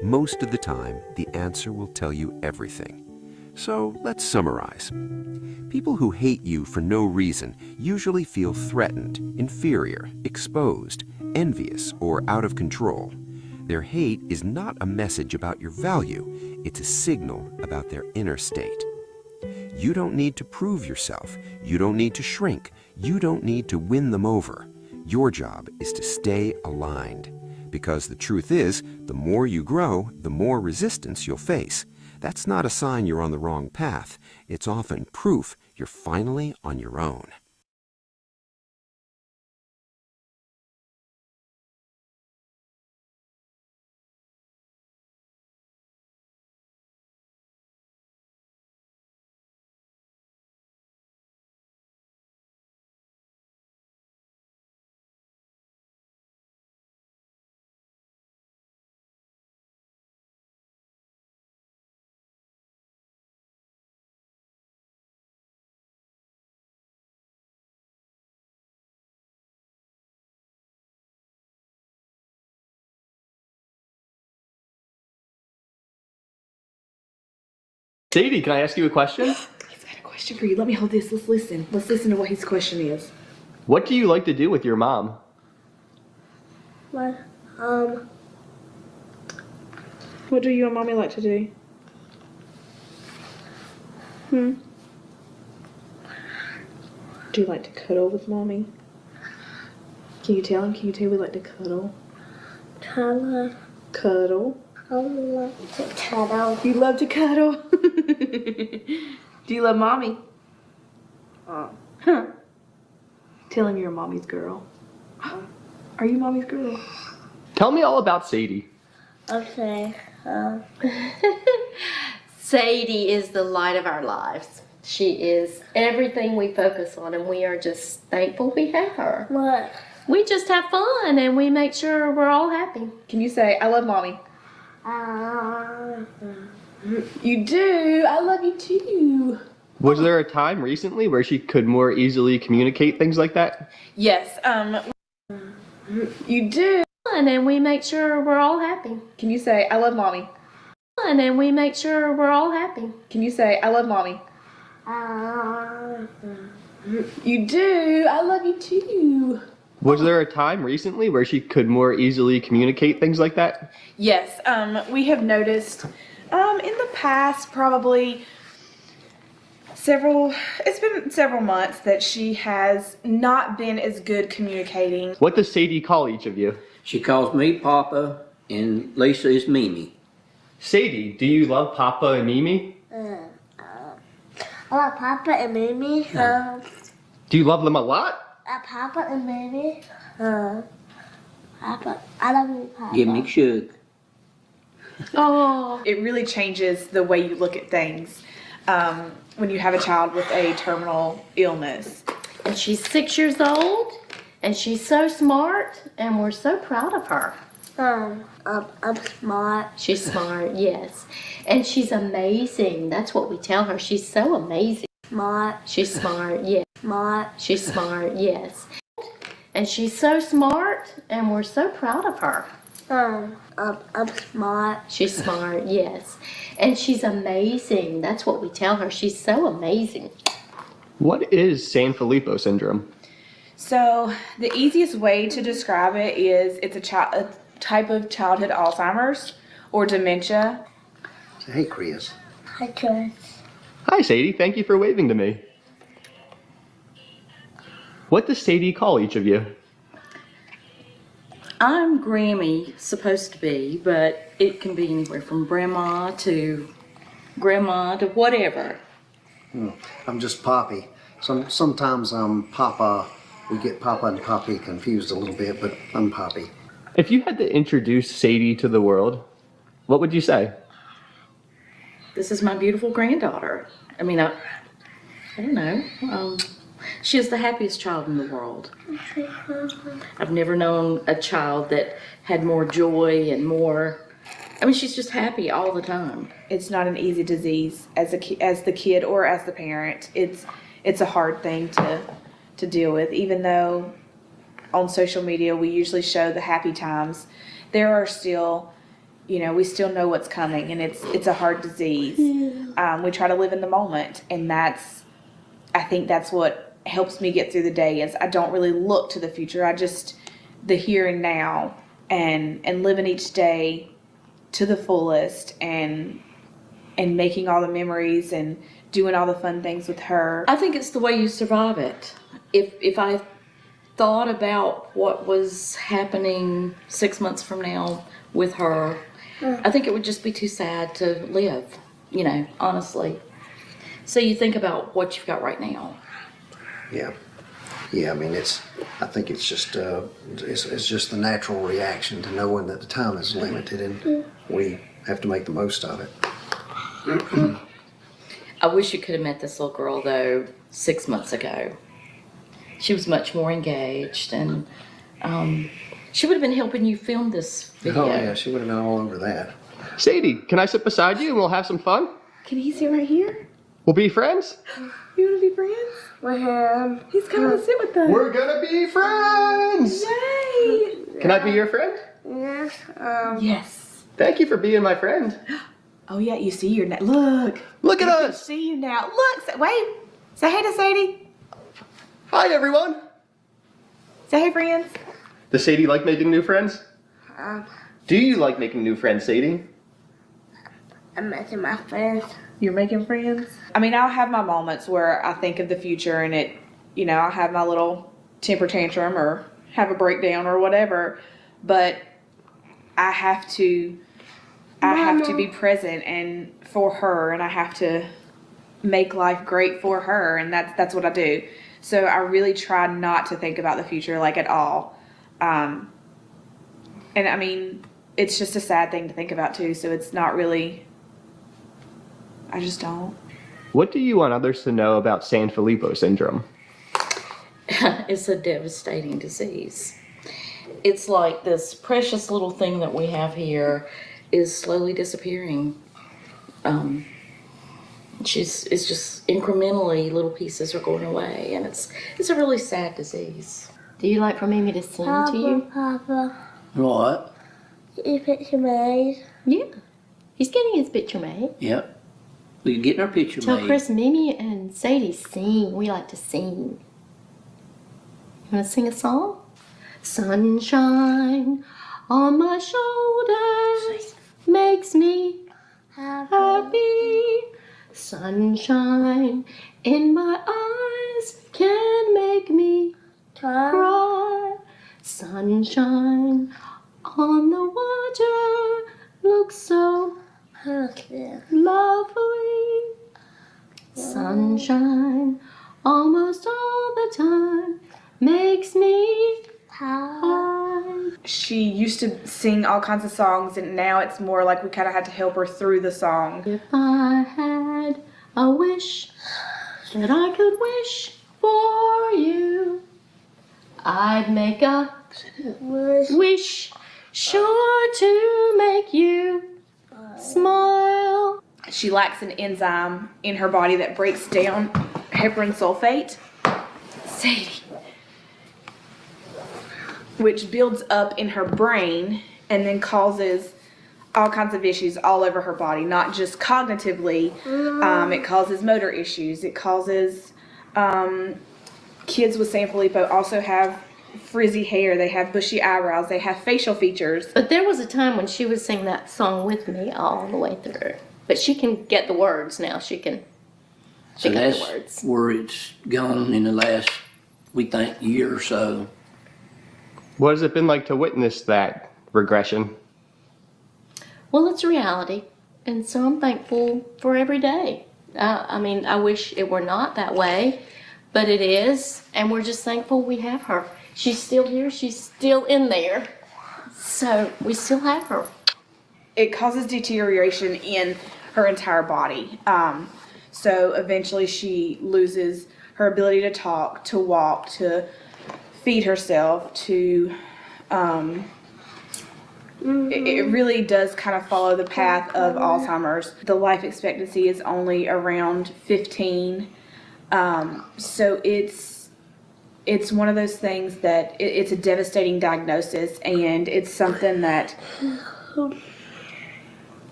S9: Most of the time, the answer will tell you everything. So let's summarize. People who hate you for no reason usually feel threatened, inferior, exposed, envious, or out of control. Their hate is not a message about your value, it's a signal about their inner state. You don't need to prove yourself, you don't need to shrink, you don't need to win them over. Your job is to stay aligned. Because the truth is, the more you grow, the more resistance you'll face. That's not a sign you're on the wrong path. It's often proof you're finally on your own.
S10: Sadie, can I ask you a question?
S11: He's got a question for you. Let me hold this. Let's listen. Let's listen to what his question is.
S10: What do you like to do with your mom?
S11: What do you and mommy like to do? Do you like to cuddle with mommy? Can you tell him? Can you tell we like to cuddle? Cuddle. Cuddle. I love to cuddle. You love to cuddle? Do you love mommy? Huh. Tell him you're mommy's girl. Are you mommy's girl?
S10: Tell me all about Sadie.
S12: Okay. Sadie is the light of our lives. She is everything we focus on, and we are just thankful we have her.
S11: What?
S12: We just have fun, and we make sure we're all happy.
S11: Can you say, I love mommy? You do? I love you too.
S10: Was there a time recently where she could more easily communicate things like that?
S11: Yes, you do?
S12: And we make sure we're all happy.
S11: Can you say, I love mommy?
S12: And we make sure we're all happy.
S11: Can you say, I love mommy? You do? I love you too.
S10: Was there a time recently where she could more easily communicate things like that?
S11: Yes, we have noticed in the past probably it's been several months that she has not been as good communicating.
S10: What does Sadie call each of you?
S13: She calls me Papa and Lisa is Mimi.
S10: Sadie, do you love Papa and Mimi?
S12: I love Papa and Mimi.
S10: Do you love them a lot?
S12: Papa and Mimi.
S3: Papa. I love you, Papa.
S13: Give me Shug.
S11: Oh, it really changes the way you look at things when you have a child with a terminal illness.
S12: And she's 6 years old, and she's so smart, and we're so proud of her.
S3: I'm smart.
S12: She's smart, yes. And she's amazing. That's what we tell her. She's so amazing.
S3: Smart.
S12: She's smart, yes.
S3: Smart.
S12: She's smart, yes. And she's so smart, and we're so proud of her.
S3: I'm smart.
S12: She's smart, yes. And she's amazing. That's what we tell her. She's so amazing.
S10: What is Sanfilippo syndrome?
S11: So the easiest way to describe it is it's a type of childhood Alzheimer's or dementia.
S14: Hey, Chris.
S3: Hi, Chris.
S10: Hi, Sadie. Thank you for waving to me. What does Sadie call each of you?
S15: I'm Grammy, supposed to be, but it can be anywhere from grandma to whatever.
S14: I'm just Poppy. Sometimes I'm Papa. We get Papa and Poppy confused a little bit, but I'm Poppy.
S10: If you had to introduce Sadie to the world, what would you say?
S15: This is my beautiful granddaughter. I mean, I don't know. She is the happiest child in the world. I've never known a child that had more joy and more. I mean, she's just happy all the time.
S11: It's not an easy disease as the kid or as the parent. It's a hard thing to deal with. Even though on social media we usually show the happy times, there are still, we still know what's coming, and it's a hard disease. We try to live in the moment, and I think that's what helps me get through the day. Is I don't really look to the future. I just the here and now, and living each day to the fullest, and making all the memories and doing all the fun things with her.
S15: I think it's the way you survive it. If I thought about what was happening 6 months from now with her, I think it would just be too sad to live, honestly. So you think about what you've got right now.
S14: Yeah. I mean, I think it's just the natural reaction to knowing that the time is limited and we have to make the most of it.
S15: I wish you could have met this little girl, though, 6 months ago. She was much more engaged, and she would have been helping you film this video.
S14: Oh, yeah, she would have been all over that.
S10: Sadie, can I sit beside you and we'll have some fun?
S11: Can he sit right here?
S10: We'll be friends?
S11: You want to be friends?
S3: With him.
S11: He's coming to sit with us.
S10: We're gonna be friends!
S11: Yay!
S10: Can I be your friend?
S3: Yes.
S11: Yes.
S10: Thank you for being my friend.
S11: Oh yeah, you see your look.
S10: Look at us!
S11: See you now. Look, wait. Say hey to Sadie.
S10: Hi, everyone.
S11: Say hey, friends.
S10: Does Sadie like making new friends? Do you like making new friends, Sadie?
S3: I'm making my friends.
S11: You're making friends? I mean, I'll have my moments where I think of the future and I'll have my little temper tantrum or have a breakdown or whatever, but I have to be present and for her, and I have to make life great for her, and that's what I do. So I really try not to think about the future like at all. And I mean, it's just a sad thing to think about too, so it's not really, I just don't.
S10: What do you want others to know about Sanfilippo syndrome?
S15: It's a devastating disease. It's like this precious little thing that we have here is slowly disappearing. It's just incrementally little pieces are going away, and it's a really sad disease.
S12: Do you like for Mimi to sing to you?
S3: Papa.
S13: What?
S3: You picture made?
S12: Yeah. He's getting his picture made.
S13: Yep. We're getting our picture
S12: Tell
S13: made.
S12: Chris, Mimi and Sadie sing. We like to sing. You want to sing a song? Sunshine on my shoulders makes me happy. Sunshine in my eyes can make me cry. Sunshine on the water looks so lovely. Sunshine almost all the time makes me happy.
S11: she used to sing all kinds of songs, and now it's more like we kind of had to help her through the song.
S12: If I had a wish that I could wish for you, I'd make a wish sure to make you smile.
S11: She lacks an enzyme in her body that breaks down heparin sulfate, Sadie, which builds up in her brain and then causes all kinds of issues all over her body, not just cognitively. It causes motor issues. It causes kids with Sanfilippo also have frizzy hair. They have bushy eyebrows. They have facial features.
S12: But there was a time when she would sing that song with me all the way through. But she can get the words now. She can
S13: So
S12: pick up
S13: that's
S12: the words.
S13: where it's gone in the last, we think, year or so.
S10: What has it been like to witness that regression?
S12: Well, it's reality. And so I'm thankful for every day. I mean, I wish it were not that way, but it is. And we're just thankful we have her. She's still here. She's still in there. So we still have her.
S11: It causes deterioration in her entire body. So eventually she loses her ability to talk, to walk, to feed herself, to it really does kind of follow the path of Alzheimer's. The life expectancy is only around 15. So it's one of those things that it's a devastating diagnosis, and it's something that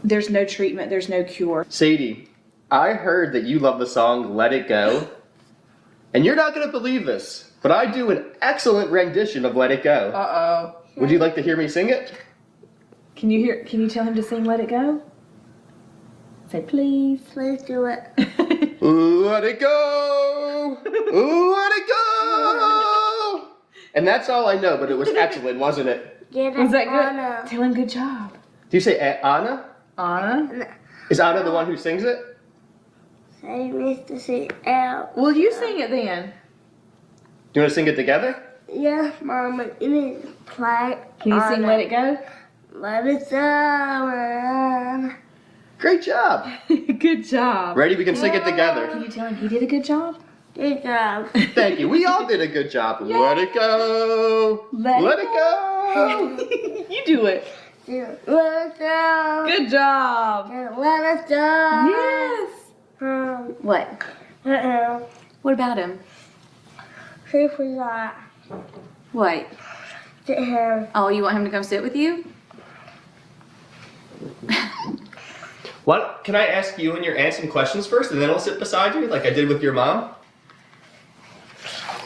S11: there's no treatment, there's no cure.
S10: Sadie, I heard that you love the song Let It Go. And you're not going to believe this, but I do an excellent rendition of Let It Go.
S11: Uh-oh.
S10: Would you like to hear me sing it?
S11: Can you tell him to sing Let It Go? Say please.
S3: Please do it.
S10: Let it go! Let it go! And that's all I know, but it was excellent, wasn't it?
S11: Was that good? Tell him good job.
S10: Do you say Anna?
S11: Anna?
S10: Is Anna the one who sings it?
S3: Say Mr. C. L.
S11: Well, you sing it then.
S10: Do you want to sing it together?
S3: Yeah, Mama, you need to play.
S11: Can you sing Let It Go?
S3: Let it go.
S10: Great job.
S11: Good job.
S10: Ready? We can sing it together.
S11: Can you tell him he did a good job?
S3: Good job.
S10: Thank you. We all did a good job. Let it go. Let it go.
S11: You do it.
S3: Let it go.
S11: Good job.
S3: Let it go.
S11: Yes.
S12: What? What about him?
S3: He forgot.
S12: What?
S3: Sit here.
S12: Oh, you want him to come sit with you?
S10: What? Can I ask you and your aunt some questions first, and then I'll sit beside you, like I did with your mom?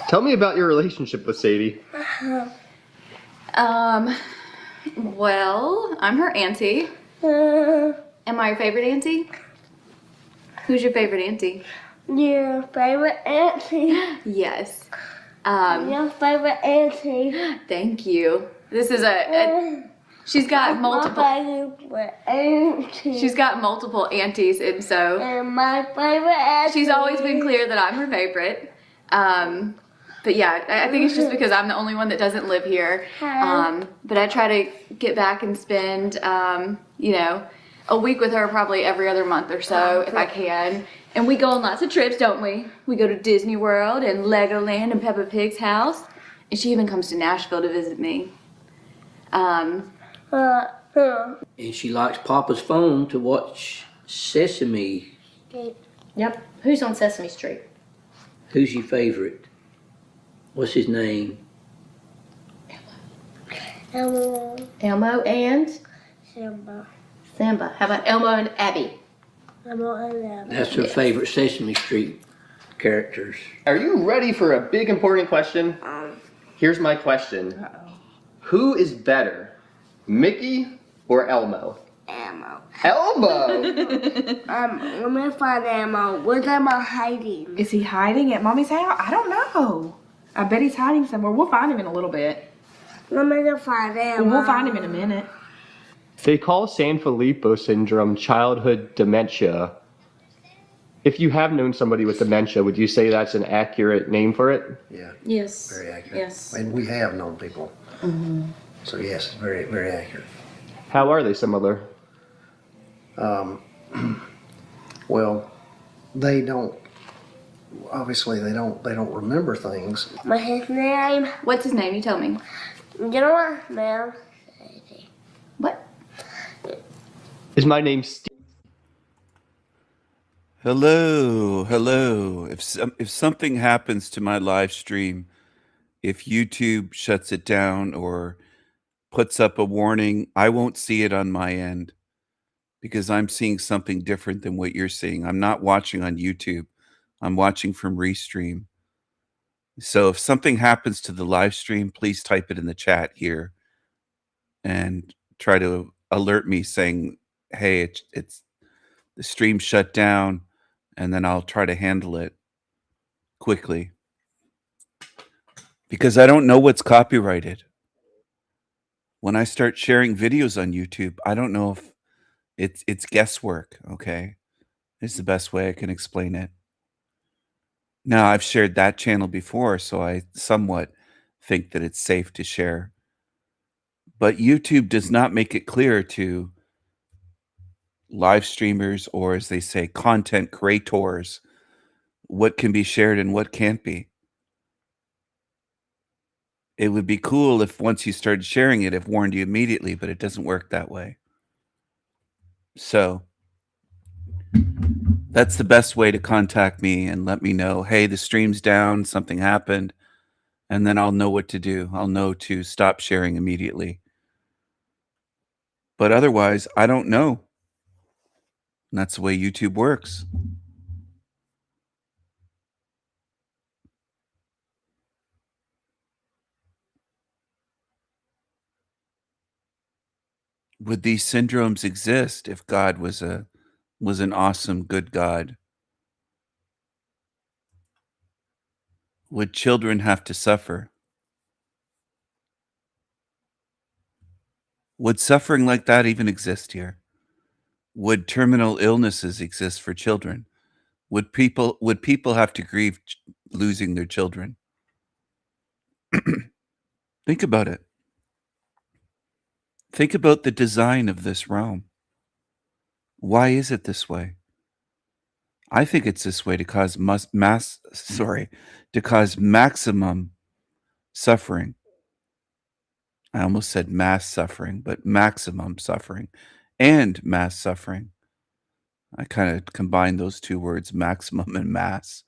S10: Tell me about your relationship with Sadie.
S2: Well, I'm her auntie. Am I your favorite auntie? Who's your favorite auntie?
S3: Your favorite auntie.
S2: Yes.
S3: Your favorite auntie.
S2: Thank you. This is she's got multiple.
S3: My favorite auntie.
S2: She's got multiple aunties, and so
S3: And my favorite auntie.
S2: she's always been clear that I'm her favorite. But yeah, I think it's just because I'm the only one that doesn't live here. But I try to get back and spend, a week with her probably every other month or so if I can. And we go on lots of trips, don't we? We go to Disney World and Legoland and Peppa Pig's house. And she even comes to Nashville to visit me.
S13: And she likes Papa's phone to watch Sesame.
S12: Yep. Who's on Sesame Street?
S13: Who's your favorite? What's his name?
S3: Elmo.
S12: Elmo and
S3: Simba.
S12: Samba. How about Elmo and Abby?
S3: Elmo and Abby.
S13: That's her favorite Sesame Street characters.
S10: Are you ready for a big important question? Here's my question. Who is better, Mickey or Elmo?
S3: Elmo.
S10: Elmo!
S3: Let me find Elmo. Where's Elmo hiding?
S11: Is he hiding at Mommy's house? I don't know. I bet he's hiding somewhere. We'll find him in a little bit.
S3: Let me go find Elmo.
S11: We'll find him in a minute.
S10: They call Sanfilippo syndrome childhood dementia. If you have known somebody with dementia, would you say that's an accurate name for it?
S14: Yeah,
S12: Yes.
S14: very accurate.
S12: Yes.
S14: And we have known people So yes, it's very, very accurate.
S10: How are they similar?
S14: Well, they don't. Obviously, they don't remember things.
S3: What's his name?
S2: What's his name? You tell me.
S3: You know what, Mel?
S2: What?
S10: Is my name Steve?
S6: Hello, hello. If something happens to my live stream, if YouTube shuts it down or puts up a warning, I won't see it on my end because I'm seeing something different than what you're seeing. I'm not watching on YouTube. I'm watching from Restream. So if something happens to the live stream, please type it in the chat here and try to alert me saying, "Hey, it's the stream shut down," and then I'll try to handle it quickly. Because I don't know what's copyrighted. When I start sharing videos on YouTube, I don't know if it's guesswork, okay? It's the best way I can explain it. Now, I've shared that channel before, so I somewhat think that it's safe to share. But YouTube does not make it clear to live streamers, or as they say, content creators, what can be shared and what can't be. It would be cool if once you started sharing it, it warned you immediately, but it doesn't work that way. So that's the best way to contact me and let me know, hey, the stream's down, something happened, and then I'll know what to do. I'll know to stop sharing immediately. But otherwise, I don't know. And that's the way YouTube works. Would these syndromes exist if God was an awesome, good God? Would children have to suffer? Would suffering like that even exist here? Would terminal illnesses exist for children? Would people have to grieve losing their children? Think about it. Think about the design of this realm. Why is it this way? I think it's this way to cause maximum suffering. I almost said mass suffering, but maximum suffering and mass suffering. I kind of combined those two words, maximum and mass.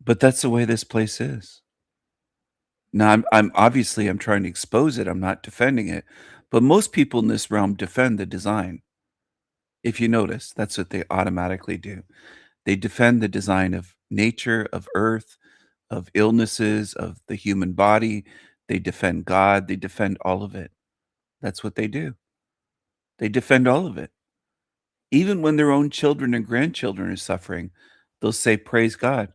S6: But that's the way this place is. Now, I'm obviously I'm trying to expose it. I'm not defending it, but most people in this realm defend the design. If you notice, that's what they automatically do. They defend the design of nature, of earth, of illnesses, of the human body. They defend God. They defend all of it. That's what they do. They defend all of it. Even when their own children and grandchildren are suffering, they'll say, praise God.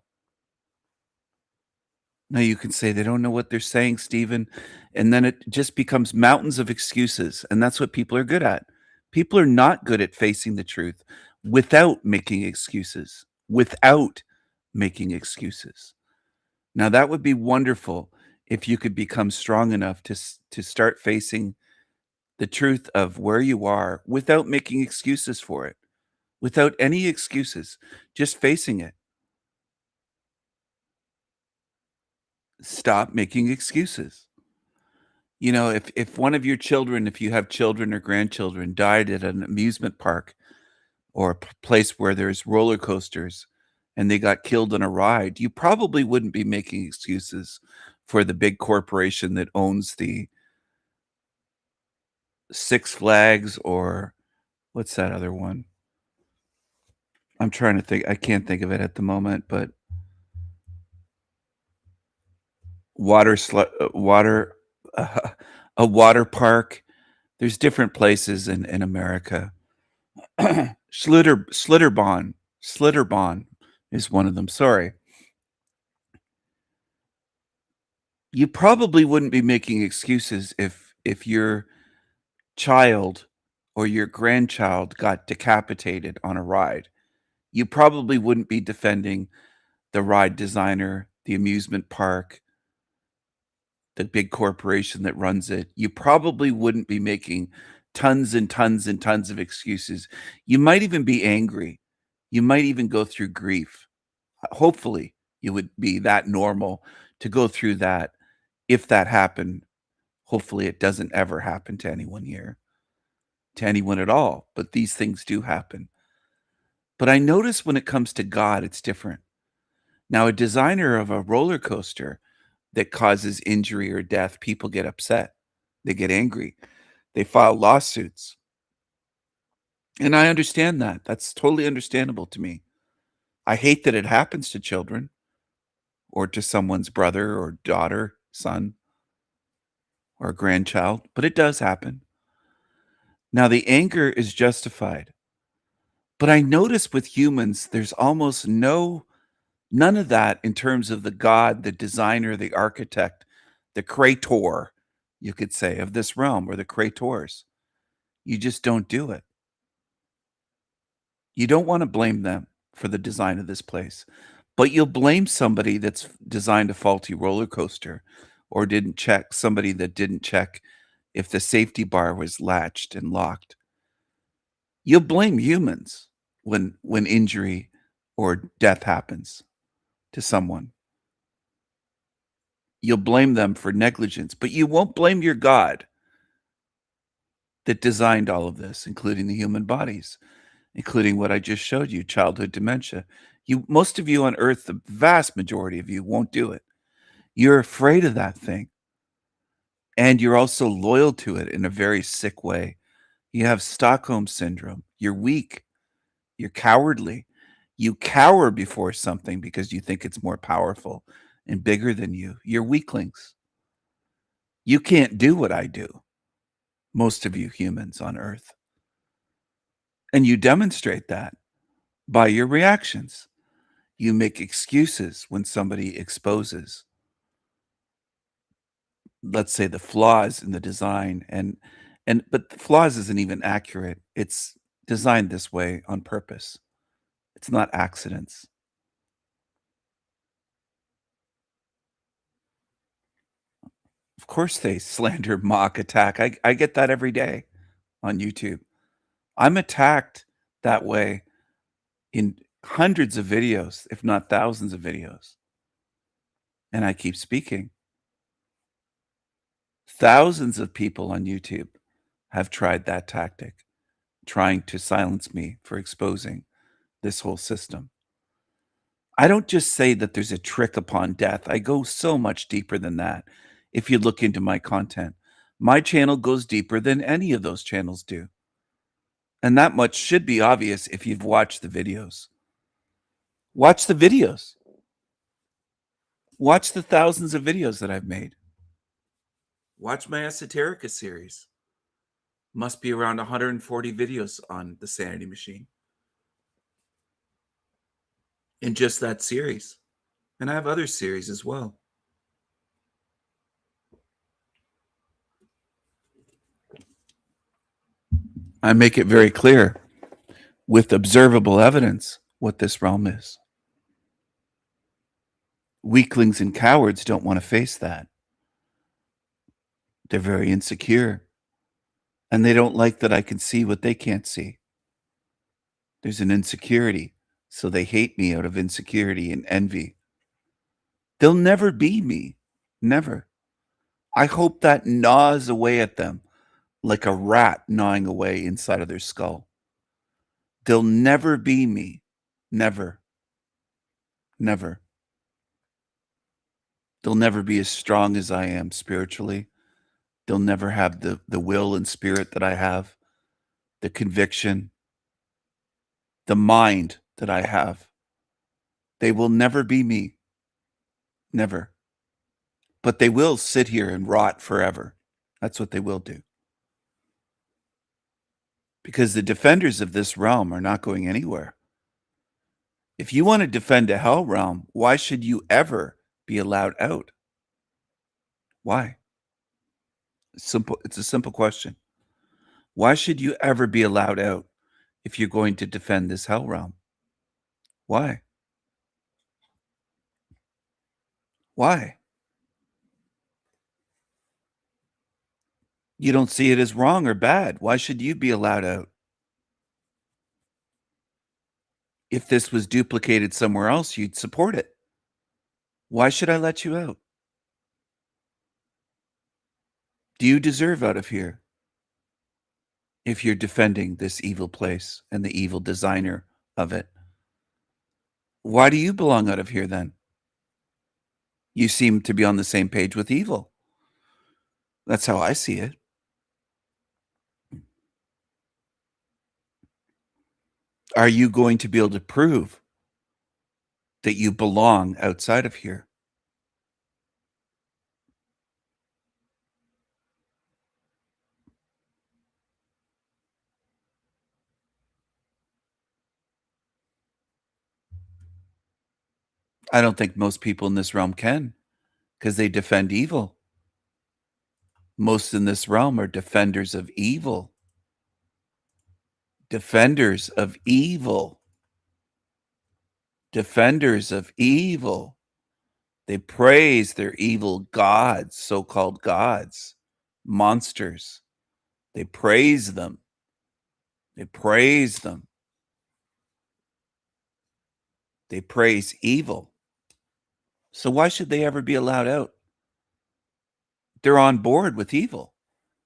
S6: Now you can say they don't know what they're saying, Stephen, and then it just becomes mountains of excuses, and that's what people are good at. People are not good at facing the truth without making excuses. Without making excuses. Now that would be wonderful if you could become strong enough to start facing the truth of where you are without making excuses for it, without any excuses, just facing it. Stop making excuses. You know, if one of your children, if you have children or grandchildren, died at an amusement park or a place where there's roller coasters and they got killed on a ride, you probably wouldn't be making excuses for the big corporation that owns the Six Flags, or what's that other one? I'm trying to think. I can't think of it at the moment, but a water park. There's different places in America. Slitterbahn is one of them. Sorry. You probably wouldn't be making excuses if your child or your grandchild got decapitated on a ride. You probably wouldn't be defending the ride designer, the amusement park, the big corporation that runs it, you probably wouldn't be making tons and tons and tons of excuses. You might even be angry. You might even go through grief. Hopefully, you would be that normal to go through that if that happened. Hopefully, it doesn't ever happen to anyone here, to anyone at all. But these things do happen. But I notice when it comes to God, it's different. Now, a designer of a roller coaster that causes injury or death, people get upset. They get angry. They file lawsuits. And I understand that. That's totally understandable to me. I hate that it happens to children or to someone's brother or daughter, son, or grandchild, but it does happen. Now, the anger is justified. But I notice with humans, there's almost none of that in terms of the God, the designer, the architect, the creator, you could say, of this realm, or the creators. You just don't do it. You don't want to blame them for the design of this place, but you'll blame somebody that's designed a faulty roller coaster or somebody that didn't check if the safety bar was latched and locked. You'll blame humans when injury or death happens to someone. You'll blame them for negligence, but you won't blame your God that designed all of this, including the human bodies, including what I just showed you, childhood dementia. Most of you on earth, the vast majority of you, won't do it. You're afraid of that thing. And you're also loyal to it in a very sick way. You have Stockholm syndrome. You're weak. You're cowardly. You cower before something because you think it's more powerful and bigger than you. You're weaklings. You can't do what I do, most of you humans on earth. And you demonstrate that by your reactions. You make excuses when somebody exposes, let's say, the flaws in the design, but the flaws isn't even accurate. It's designed this way on purpose. It's not accidents. Of course they slander, mock, attack. I get that every day on YouTube. I'm attacked that way in hundreds of videos, if not thousands of videos. And I keep speaking. Thousands of people on YouTube have tried that tactic, trying to silence me for exposing this whole system. I don't just say that there's a trick upon death. I go so much deeper than that. If you look into my content, my channel goes deeper than any of those channels do. And that much should be obvious if you've watched the videos. Watch the videos. Watch the thousands of videos that I've made. Watch my Esoterica series. Must be around 140 videos on the Sanity Machine. In just that series. And I have other series as well. I make it very clear with observable evidence what this realm is. Weaklings and cowards don't want to face that. They're very insecure. And they don't like that I can see what they can't see. There's an insecurity. So they hate me out of insecurity and envy. They'll never be me. Never. I hope that gnaws away at them like a rat gnawing away inside of their skull. They'll never be me. Never. Never. They'll never be as strong as I am spiritually. They'll never have the will and spirit that I have, the conviction, the mind that I have. They will never be me. Never. But they will sit here and rot forever. That's what they will do. Because the defenders of this realm are not going anywhere. If you want to defend a hell realm, why should you ever be allowed out? Why? It's a simple question. Why should you ever be allowed out if you're going to defend this hell realm? Why? Why? You don't see it as wrong or bad. Why should you be allowed out? If this was duplicated somewhere else, you'd support it. Why should I let you out? Do you deserve out of here if you're defending this evil place and the evil designer of it? Why do you belong out of here then? You seem to be on the same page with evil. That's how I see it. Are you going to be able to prove that you belong outside of here? I don't think most people in this realm can, because they defend evil. Most in this realm are defenders of evil. Defenders of evil. Defenders of evil. They praise their evil gods, so-called gods, monsters. They praise them. They praise them. They praise evil. So why should they ever be allowed out? They're on board with evil.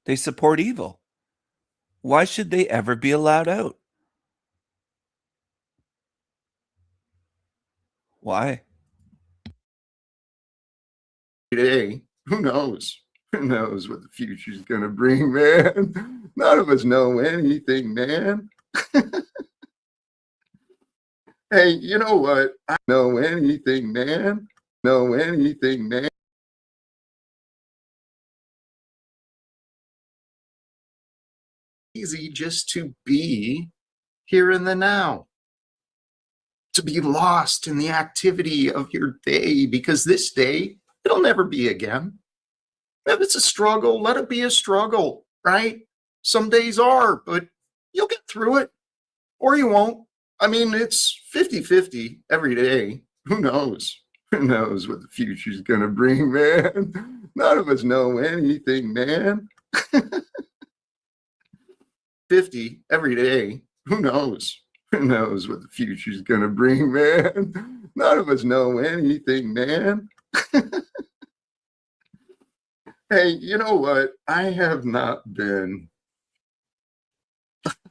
S6: They support evil. Why should they ever be allowed out? Why?
S16: Today, who knows? Who knows what the future's gonna bring, man? None of us know anything, man. Hey, you know what? I know anything, man. Know anything, man. Easy just to be here in the now. To be lost in the activity of your day, because this day, it'll never be again. If it's a struggle, let it be a struggle, right? Some days are, but you'll get through it, or you won't. I mean, it's 50-50 every day. Who knows? Who knows what the future's gonna bring, man? None of us know anything, man. 50 every day. Who knows? Who knows what the future's gonna bring, man? None of us know anything, man. Hey, you know what? I have not been.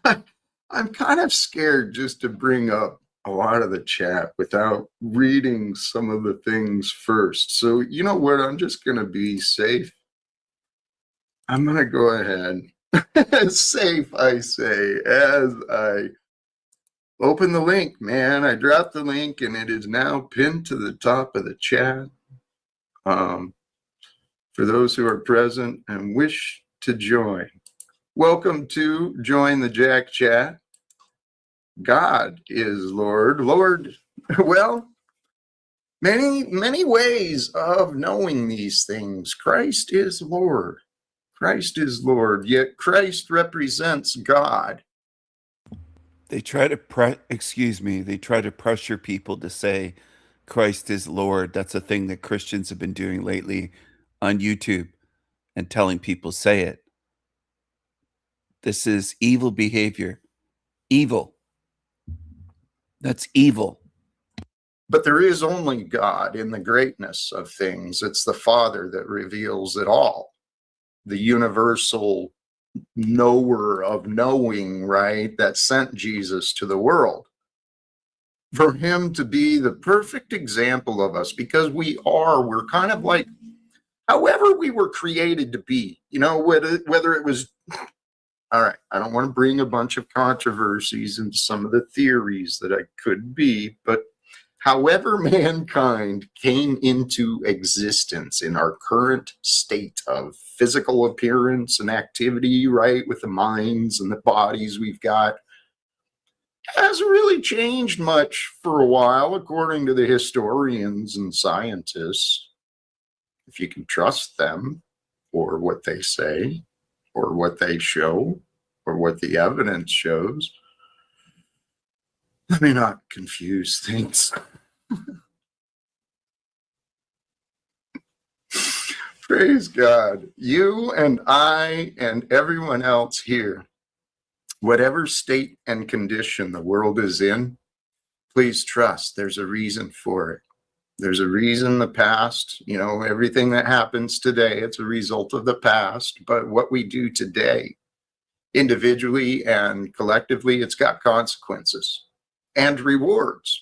S16: I'm kind of scared just to bring up a lot of the chat without reading some of the things first. So, you know what? I'm just going to be safe. I'm going to go ahead. Safe, I say, as I open the link, man. I dropped the link and it is now pinned to the top of the chat. For those who are present and wish to join, welcome to Join the Jack Chat. God is Lord. Lord, well, many ways of knowing these things. Christ is Lord. Christ is Lord, yet Christ represents God.
S6: They try to they try to pressure people to say Christ is Lord. That's a thing that Christians have been doing lately on YouTube and telling people say it. This is evil behavior. Evil. That's evil.
S16: But there is only God in the greatness of things. It's the Father that reveals it all. The universal knower of knowing, right, that sent Jesus to the world. For him to be the perfect example of us, because we're kind of like, however we were created to be, you know, whether it was, all right, I don't want to bring a bunch of controversies into some of the theories that I could be, but however mankind came into existence in our current state of physical appearance and activity, right, with the minds and the bodies we've got, hasn't really changed much for a while, according to the historians and scientists, if you can trust them, or what they say, or what they show, or what the evidence shows. Let me not confuse things. Praise God. You and I and everyone else here, whatever state and condition the world is in, please trust there's a reason for it. There's a reason the past, everything that happens today, it's a result of the past. But what we do today, individually and collectively, it's got consequences and rewards,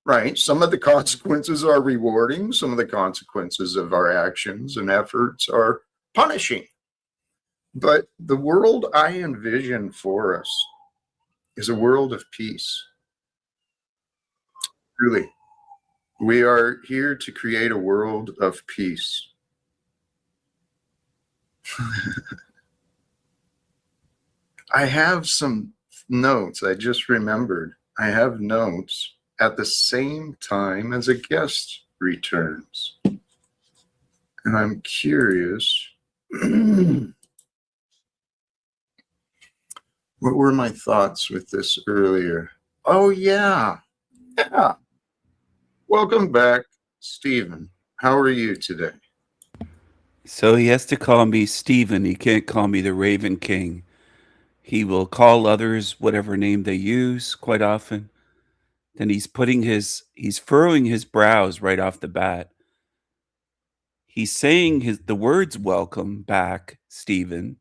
S16: right? Some of the consequences are rewarding. Some of the consequences of our actions and efforts are punishing. But the world I envision for us is a world of peace. Truly. We are here to create a world of peace. I have some notes. I just remembered. I have notes at the same time as a guest returns. And I'm curious. What were my thoughts with this earlier? Oh, yeah. Yeah. Welcome back, Stephen. How are you today?
S6: So he has to call me Stephen. He can't call me the Raven King. He will call others whatever name they use quite often. Then he's furrowing his brows right off the bat. He's saying the words welcome back, Stephen.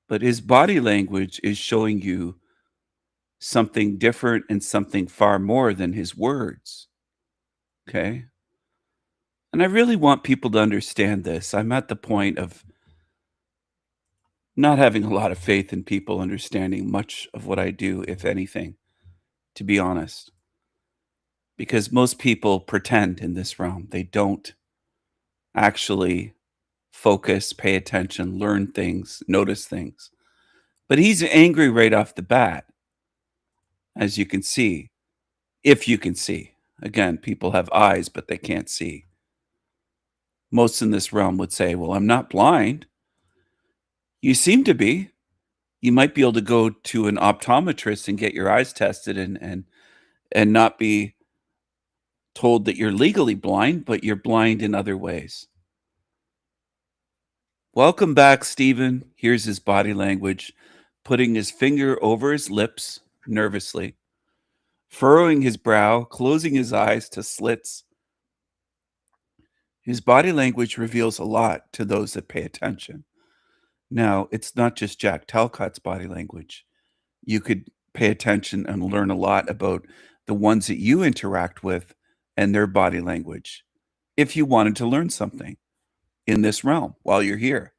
S6: But his body language is showing you something different and something far more than his words. Okay? And I really want people to understand this. I'm at the point of not having a lot of faith in people understanding much of what I do, if anything, to be honest. Because most people pretend in this realm. They don't actually focus, pay attention, learn things, notice things. But he's angry right off the bat, as you can see, if you can see. Again, people have eyes, but they can't see. Most in this realm would say, well, I'm not blind. You seem to be. You might be able to go to an optometrist and get your eyes tested and not be told that you're legally blind, but you're blind in other ways. Welcome back, Stephen. Here's his body language, putting his finger over his lips nervously, furrowing his brow, closing his eyes to slits. His body language reveals a lot to those that pay attention. Now, it's not just Jack Talcott's body language. You could pay attention and learn a lot about the ones that you interact with and their body language if you wanted to learn something in this realm while you're here.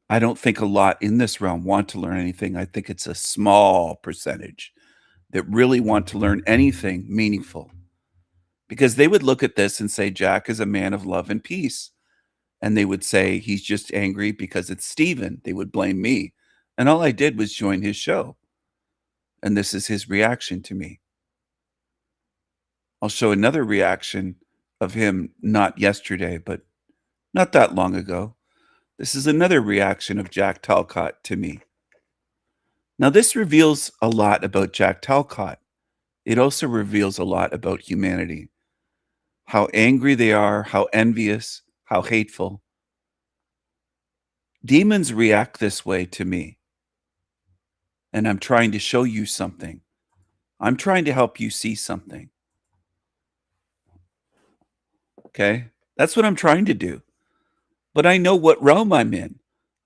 S6: I don't think a lot in this realm want to learn anything. I think it's a small percentage that really want to learn anything meaningful, because they would look at this and say, Jack is a man of love and peace. And they would say, he's just angry because it's Stephen. They would blame me. And all I did was join his show. And this is his reaction to me. I'll show another reaction of him, not yesterday, but not that long ago. This is another reaction of Jack Talcott to me. Now, this reveals a lot about Jack Talcott. It also reveals a lot about humanity. How angry they are, how envious, how hateful. Demons react this way to me. And I'm trying to show you something. I'm trying to help you see something. Okay? That's what I'm trying to do. But I know what realm I'm in.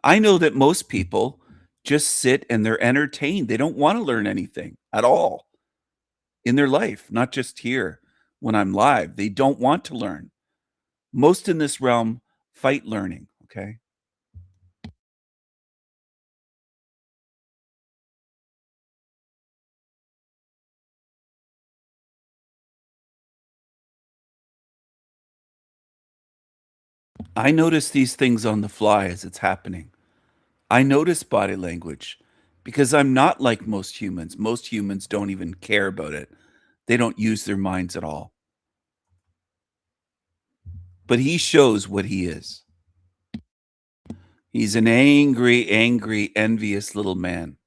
S6: I know that most people just sit and they're entertained. They don't want to learn anything at all in their life, not just here when I'm live. They don't want to learn. Most in this realm fight learning, okay? I notice these things on the fly as it's happening. I notice body language because I'm not like most humans. Most humans don't even care about it. They don't use their minds at all. But he shows what he is. He's an angry, envious little man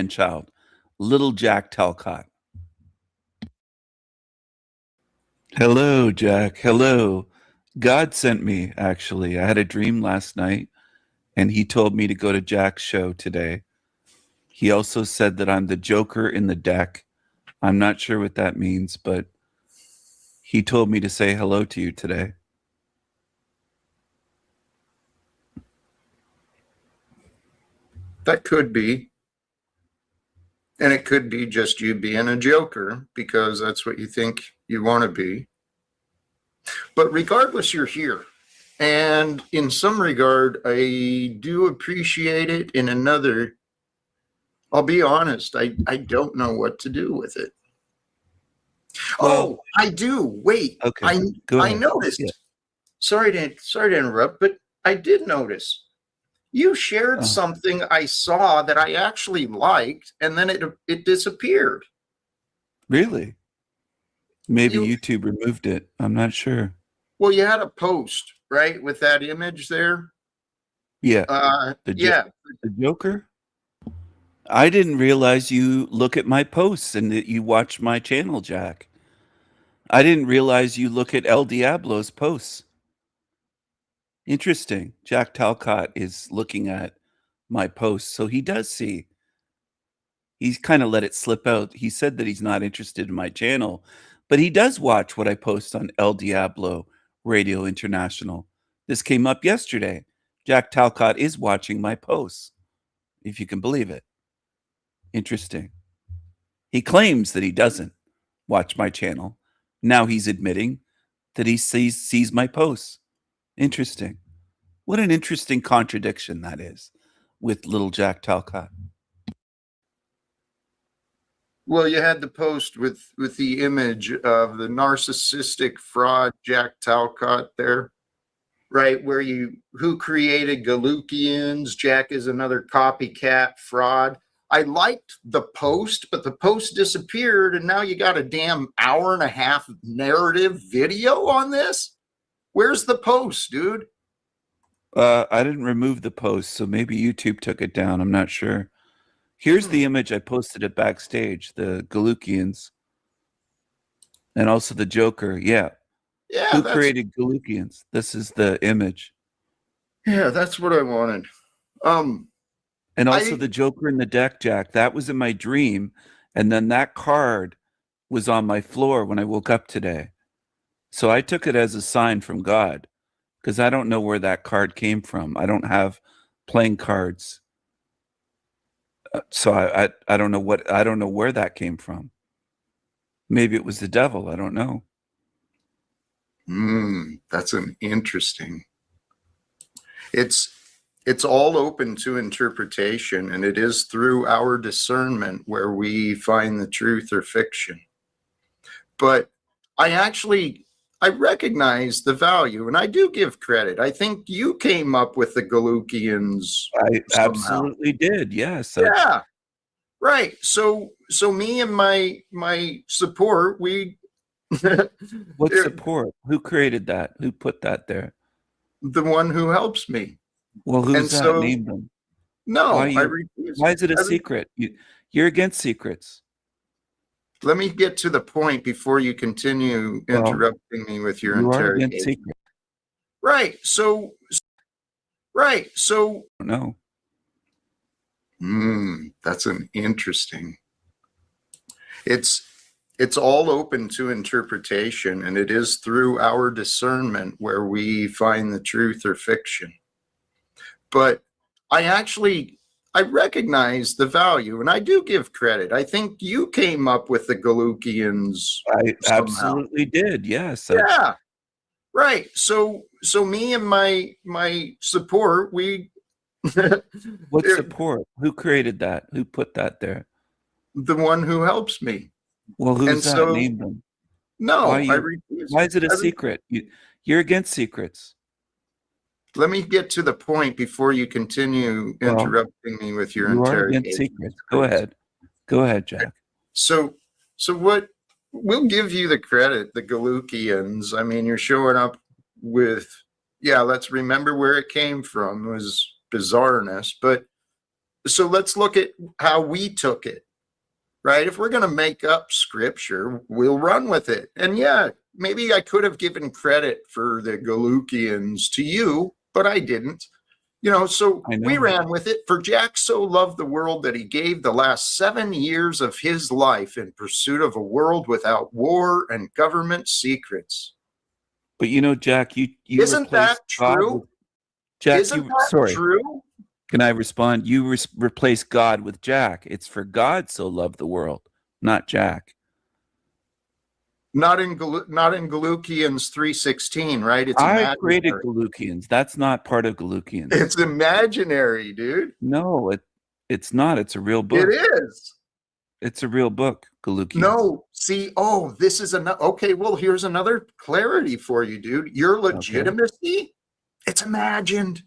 S6: child, little Jack Talcott. Hello, Jack. Hello. God sent me, actually. I had a dream last night, and he told me to go to Jack's show today. He also said that I'm the Joker in the deck. I'm not sure what that means, but he told me to say hello to you today.
S16: That could be. And it could be just you being a joker because that's what you think you want to be. But regardless, you're here. And in some regard, I do appreciate it. In another, I'll be honest, I don't know what to do with it.
S6: Well,
S16: I do. Wait.
S6: Okay, go
S16: I
S6: ahead.
S16: noticed.
S6: Yeah.
S16: Sorry to interrupt, but I did notice. You shared something I saw that I actually liked, and then it disappeared.
S6: Really? Maybe YouTube removed it. I'm not sure.
S16: Well, you had a post, right, with that image there?
S6: Yeah.
S16: Yeah.
S6: The Joker? I didn't realize you look at my posts and that you watch my channel, Jack. I didn't realize you look at El Diablo's posts. Interesting. Jack Talcott is looking at my posts, so he does see. He's kind of let it slip out. He said that he's not interested in my channel, but he does watch what I post on El Diablo Radio International. This came up yesterday. Jack Talcott is watching my posts, if you can believe it. Interesting. He claims that he doesn't watch my channel. Now he's admitting that he sees my posts. Interesting. What an interesting contradiction that is with little Jack Talcott.
S16: Well, you had the post with the image of the narcissistic fraud Jack Talcott there, right? Where who created Galukians? Jack is another copycat fraud. I liked the post, but the post disappeared, and now you got a damn hour-and-a-half narrative video on this? Where's the post, dude?
S6: I didn't remove the post, so maybe YouTube took it down. I'm not sure. Here's the image I posted at Backstage, the Galukians, and also the Joker. Yeah.
S16: Yeah.
S6: Who created Galukians? This is the image.
S16: Yeah, that's what I wanted.
S6: And also the Joker in the deck, Jack. That was in my dream, and then that card was on my floor when I woke up today. So I took it as a sign from God, because I don't know where that card came from. I don't have playing cards. So I don't know where that came from. Maybe it was the devil. I don't know.
S16: That's an interesting. It's all open to interpretation, and it is through our discernment where we find the truth or fiction. But I recognize the value, and I do give credit. I think you came up with the Galukians.
S6: I absolutely did. Yes.
S16: Yeah. Right. So me and my support, we.
S6: What support? Who created that? Who put that there?
S16: The one who helps me.
S6: Well, who's that? Name them.
S16: No,
S6: why is it a secret? You're against secrets.
S16: Let me get to the point before you continue interrupting me with your interrogation. Right. So.
S6: No.
S16: That's an interesting. It's all open to interpretation, and it is through our discernment where we find the truth or fiction. But I recognize the value, and I do give credit. I think you came up with the Galukians.
S6: I absolutely did. Yes.
S16: Yeah. Right. So me and my support, we.
S6: What support? Who created that? Who put that there?
S16: The one who helps me.
S6: Well, who's that? Name them.
S16: No.
S6: Why is it a secret? You're against secrets.
S16: Let me get to the point before you continue interrupting me with your interrogation.
S6: Against secrets. Go ahead. Go ahead, Jack.
S16: So what we'll give you the credit, the Galukians. I mean, you're showing up with, let's remember where it came from. It was bizarreness. But so let's look at how we took it, right? If we're going to make up scripture, we'll run with it. And maybe I could have given credit for the Galukians to you, but I didn't. You know, so we ran with it. For Jack so loved the world that he gave the last 7 years of his life in pursuit of a world without war and government secrets.
S6: But you know, Jack, you
S16: Isn't that true?
S6: Jack,
S16: Isn't that true?
S6: Can I respond? You replace God with Jack. It's for God so loved the world, not Jack.
S16: Not in Galukians 3:16, right? It's
S6: I created
S16: imaginary.
S6: Galukians. That's not part of Galukians.
S16: It's imaginary, dude.
S6: No, it's not. It's a real book.
S16: It is.
S6: It's a real book, Galukians.
S16: No, see, this is another. Okay, well, here's another clarity for you, dude. Your legitimacy, it's imagined.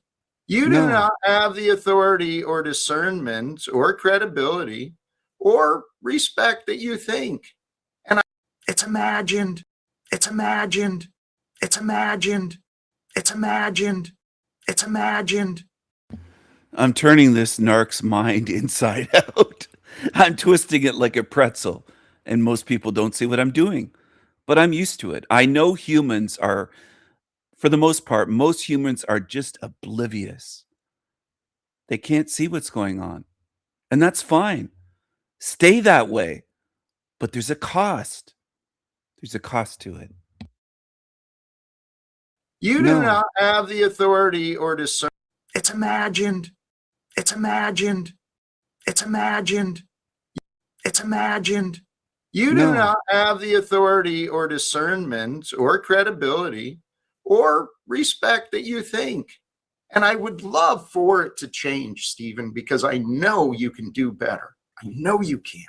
S16: You do not have the authority or discernment or credibility or respect that you think. It's imagined. It's imagined. It's imagined. It's imagined. It's imagined.
S6: I'm turning this narc's mind inside out. I'm twisting it like a pretzel, and most people don't see what I'm doing, but I'm used to it. I know humans are, for the most part, most humans are just oblivious. They can't see what's going on, and that's fine. Stay that way, but there's a cost. There's a cost to it.
S16: You do not have the authority or discern. It's imagined. It's imagined. It's imagined. It's imagined. You do not have the authority or discernment or credibility or respect that you think. And I would love for it to change, Stephen, because I know you can do better. I know you can.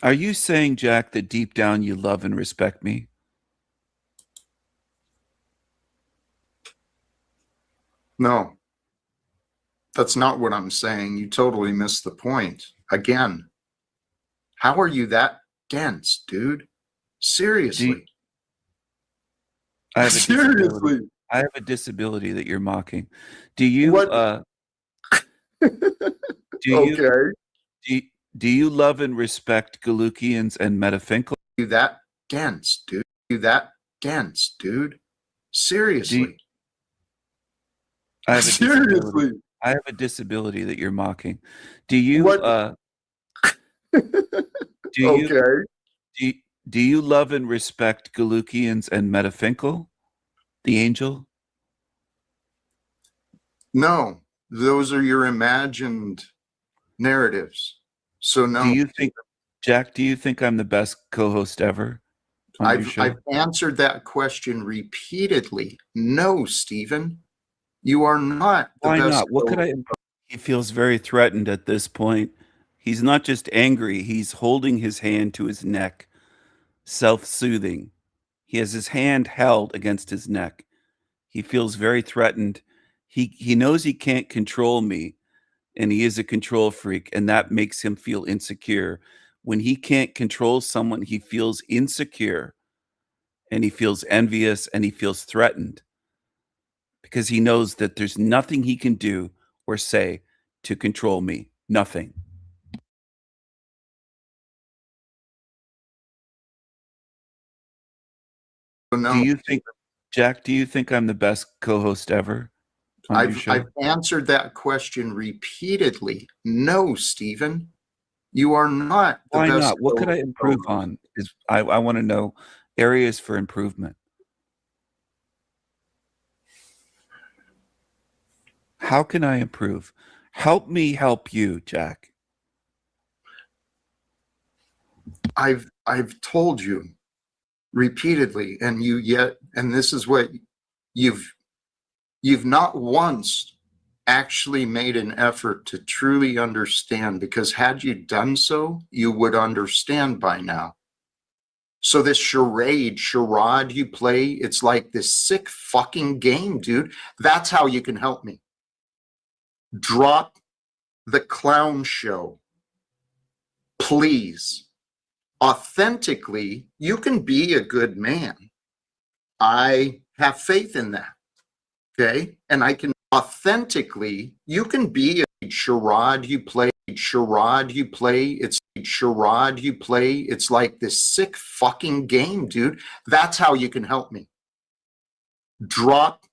S6: Are you saying, Jack, that deep down you love and respect me?
S16: No, that's not what I'm saying. You totally missed the point. Again, how are you that dense, dude? Seriously.
S6: I have a
S16: Seriously.
S6: disability. I have a disability that you're mocking. Do you do you love and respect Galukians and Metafinkel?
S16: You that dense, dude. You that dense, dude. Seriously.
S6: I have a
S16: Seriously.
S6: I have a disability that you're mocking. Do you do you love and respect Galukians and Metafinkel, the angel?
S16: No, those are your imagined narratives. So no.
S6: Do you think, Jack, do you think I'm the best co-host ever?
S16: I've answered that question repeatedly. No, Stephen, you are not the
S6: Why
S16: best.
S6: not? What could I improve? He feels very threatened at this point. He's not just angry, he's holding his hand to his neck, self-soothing. He has his hand held against his neck. He feels very threatened. He knows he can't control me, and he is a control freak, and that makes him feel insecure. When he can't control someone, he feels insecure, and he feels envious, and he feels threatened because he knows that there's nothing he can do or say to control me. Nothing.
S16: No.
S6: Do you think, Jack, do you think I'm the best co-host ever?
S16: I've answered that question repeatedly. No, Stephen, you are not the
S6: Why
S16: best.
S6: not? What could I improve on? I want to know areas for improvement. How can I improve? Help me help you, Jack.
S16: I've told you repeatedly, and this is what you've not once actually made an effort to truly understand, because had you done so, you would understand by now. So this charade you play, it's like this sick fucking game, dude. That's how you can help me. Drop the clown show. Please. Authentically, you can be a good man. I have faith in that. Okay? And I can authentically, you can be a charade you play charade you play. It's like this sick fucking game, dude. That's how you can help me. Drop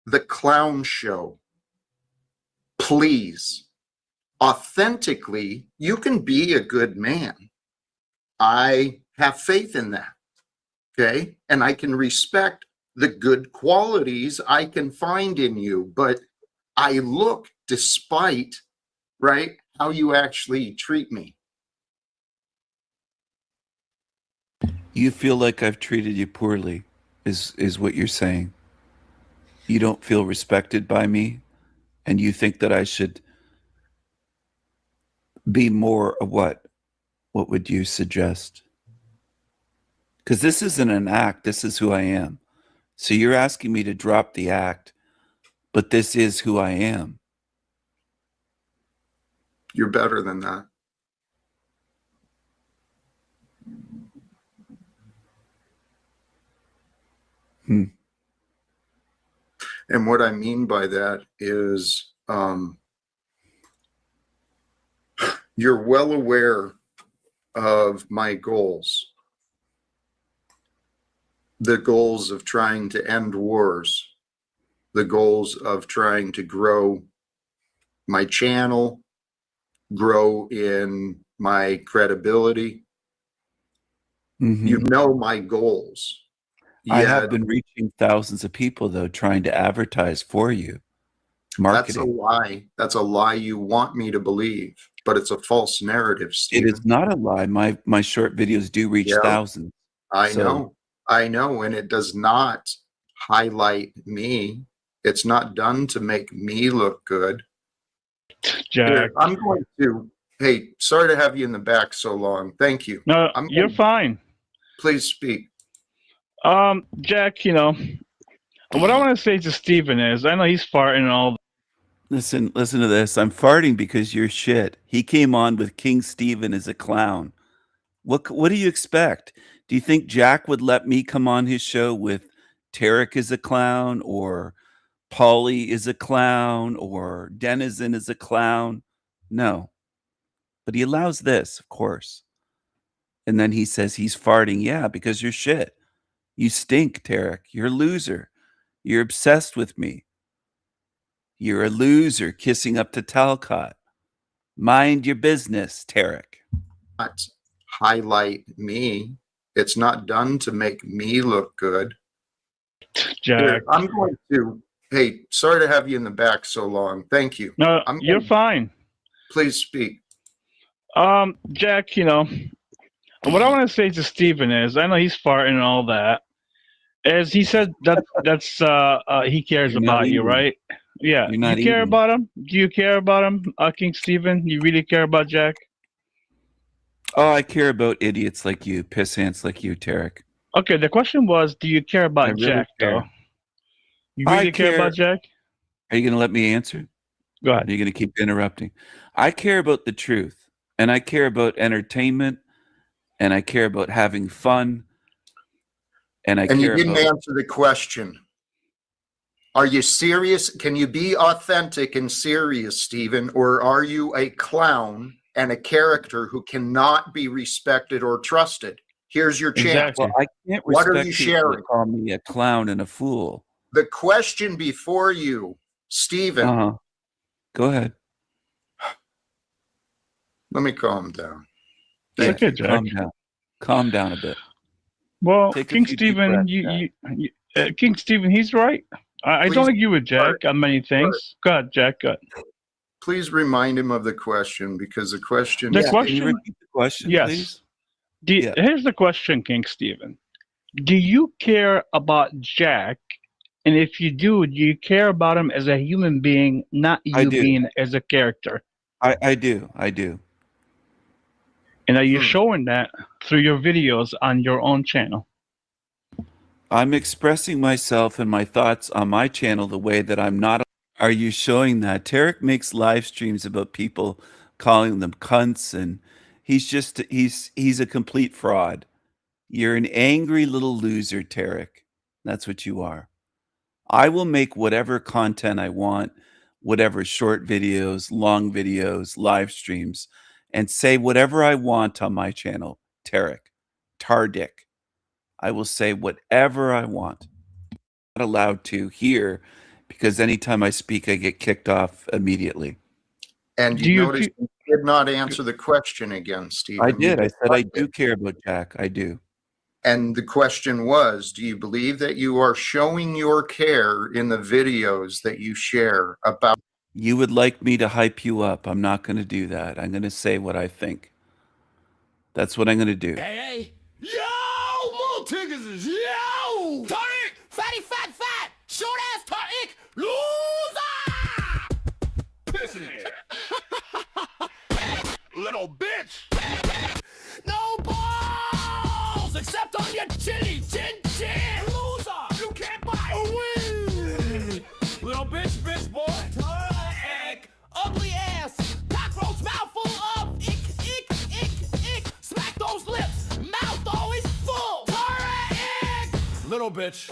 S16: the clown show. Please. Authentically, you can be a good man. I have faith in that. Okay? And I can respect the good qualities I can find in you, but I look despite, right, how you actually treat me.
S6: You feel like I've treated you poorly, is what you're saying. You don't feel respected by me, and you think that I should be more of what? What would you suggest? Because this isn't an act. This is who I am. So you're asking me to drop the act, but this is who I am.
S16: You're better than that. And what I mean by that is you're well aware of my goals. The goals of trying to end wars, the goals of trying to grow my channel, grow in my credibility. You know my goals.
S6: I have been reaching thousands of people, though, trying to advertise for you. Marketing.
S16: That's a lie. That's a lie you want me to believe, but it's a false narrative, Stephen.
S6: It is not a lie. My short videos do reach thousands.
S16: I know, and it does not highlight me. It's not done to make me look good.
S17: Jack,
S16: Here, I'm going to. Hey, sorry to have you in the back so long. Thank you.
S17: No, you're fine.
S16: Please speak.
S17: Jack, you know, what I want to say to Stephen is, I know he's farting and all.
S6: Listen to this. I'm farting because you're shit. He came on with King Stephen as a clown. What do you expect? Do you think Jack would let me come on his show with Tarek as a clown, or Paulie is a clown, or Denizen is a clown? No. But he allows this, of course. And then he says he's farting. Yeah, because you're shit. You stink, Tarek. You're a loser. You're obsessed with me. You're a loser kissing up to Talcott. Mind your business, Tarek.
S16: Not highlight me. It's not done to make me look good.
S17: Jack.
S16: Here, I'm going to. Hey, sorry to have you in the back so long. Thank you.
S17: No, you're fine.
S16: Please speak.
S17: Jack, you know, what I want to say to Stephen is, I know he's farting and all that. As he said, that's he cares about you, right? Yeah. You care about him? Do you care about him, King Stephen? You really care about Jack?
S6: Oh, I care about idiots like you, pissants like you, Tarek.
S17: Okay, the question was, do you care about
S6: really
S17: Jack,
S6: care.
S17: though? You really care about Jack?
S6: Are you going to let me answer?
S17: Go ahead.
S6: Are you going to keep interrupting? I care about the truth, and I care about entertainment, and I care about having fun, and
S16: you didn't answer the question. Are you serious? Can you be authentic and serious, Stephen, or are you a clown and a character who cannot be respected or trusted? Here's your chance.
S6: Well, I can't
S16: What are
S6: respect
S16: you
S6: people
S16: sharing?
S6: that call me a clown and a fool.
S16: The question before you, Stephen.
S6: Go ahead.
S16: Let me calm down.
S6: Yeah,
S17: Thank you, Jack.
S6: calm down. Calm down a bit.
S17: Well,
S6: Take a
S17: King
S6: few deep
S17: Stephen,
S6: breaths,
S17: King Stephen, he's right. I don't agree with Jack on many things. Go ahead, Jack. Go ahead.
S16: Please remind him of the question, because the question.
S17: The question.
S6: Can you repeat the question,
S17: Yes.
S6: please?
S17: Here's the question, King Stephen. Do you care about Jack? And if you do you care about him as a human being, not
S6: I
S17: you
S6: do.
S17: being as a character?
S6: I do.
S17: And are you showing that through your videos on your own channel?
S6: I'm expressing myself and my thoughts on my channel the way that I'm not. Are you showing that? Tarek makes live streams about people calling them cunts, and he's a complete fraud. You're an angry little loser, Tarek. That's what you are. I will make whatever content I want whatever, short videos, long videos, live streams, and say whatever I want on my channel, Tardick. I will say whatever I want. I'm not allowed to here because anytime I speak, I get kicked off immediately.
S16: And
S17: Do
S16: you
S17: you
S16: notice you did not answer the question again, Stephen.
S6: I did.
S16: You
S6: I said I
S16: did.
S6: do care about Jack. I do.
S16: And the question was, do you believe that you are showing your care in the videos that you share about?
S6: You would like me to hype you up. I'm not going to do that. I'm going to say what I think. That's what I'm going to do.
S1: Hey, yo, more tickets, yo, Tariq, fatty, fat, short ass Tariq, loser, pissing little bitch, no balls except on your chili, chin, loser, you can't buy a win, little bitch, boy, Tariq, ugly ass, cockroach mouthful of ick, smack those lips, mouth always full, Tariq, little bitch,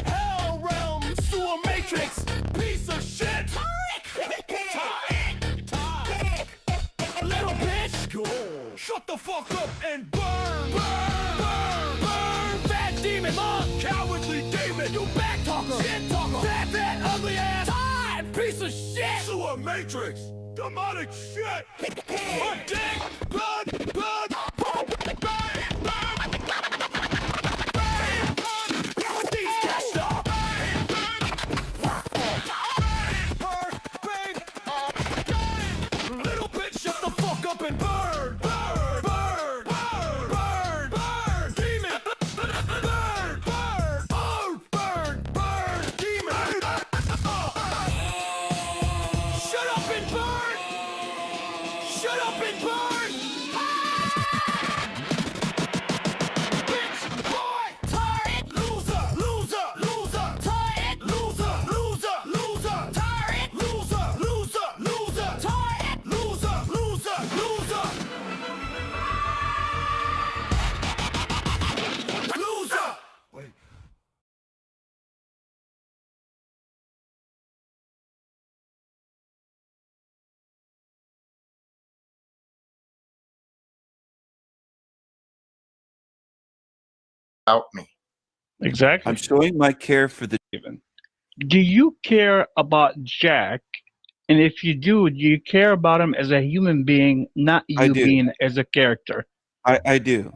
S1: hell realm, sewer matrix, piece of shit, Tariq, little bitch, go, shut the fuck up and burn, fat demon, long cowardly demon, you back talker, shit talker, fat, ugly ass, tired piece of shit, sewer matrix, demonic shit, a dick, blood, little bitch, shut the fuck up and burn, demon, burn, demon, shut up and burn, bitch, boy, Tariq, loser, Tariq, loser, Tariq, loser, Tariq, loser, Wait.
S16: About me.
S17: Exactly.
S6: I'm showing my care for the
S17: Stephen. Do you care about Jack? And if you do you care about him as a human being, not
S6: I
S17: you
S6: do.
S17: being as a character?
S6: I do.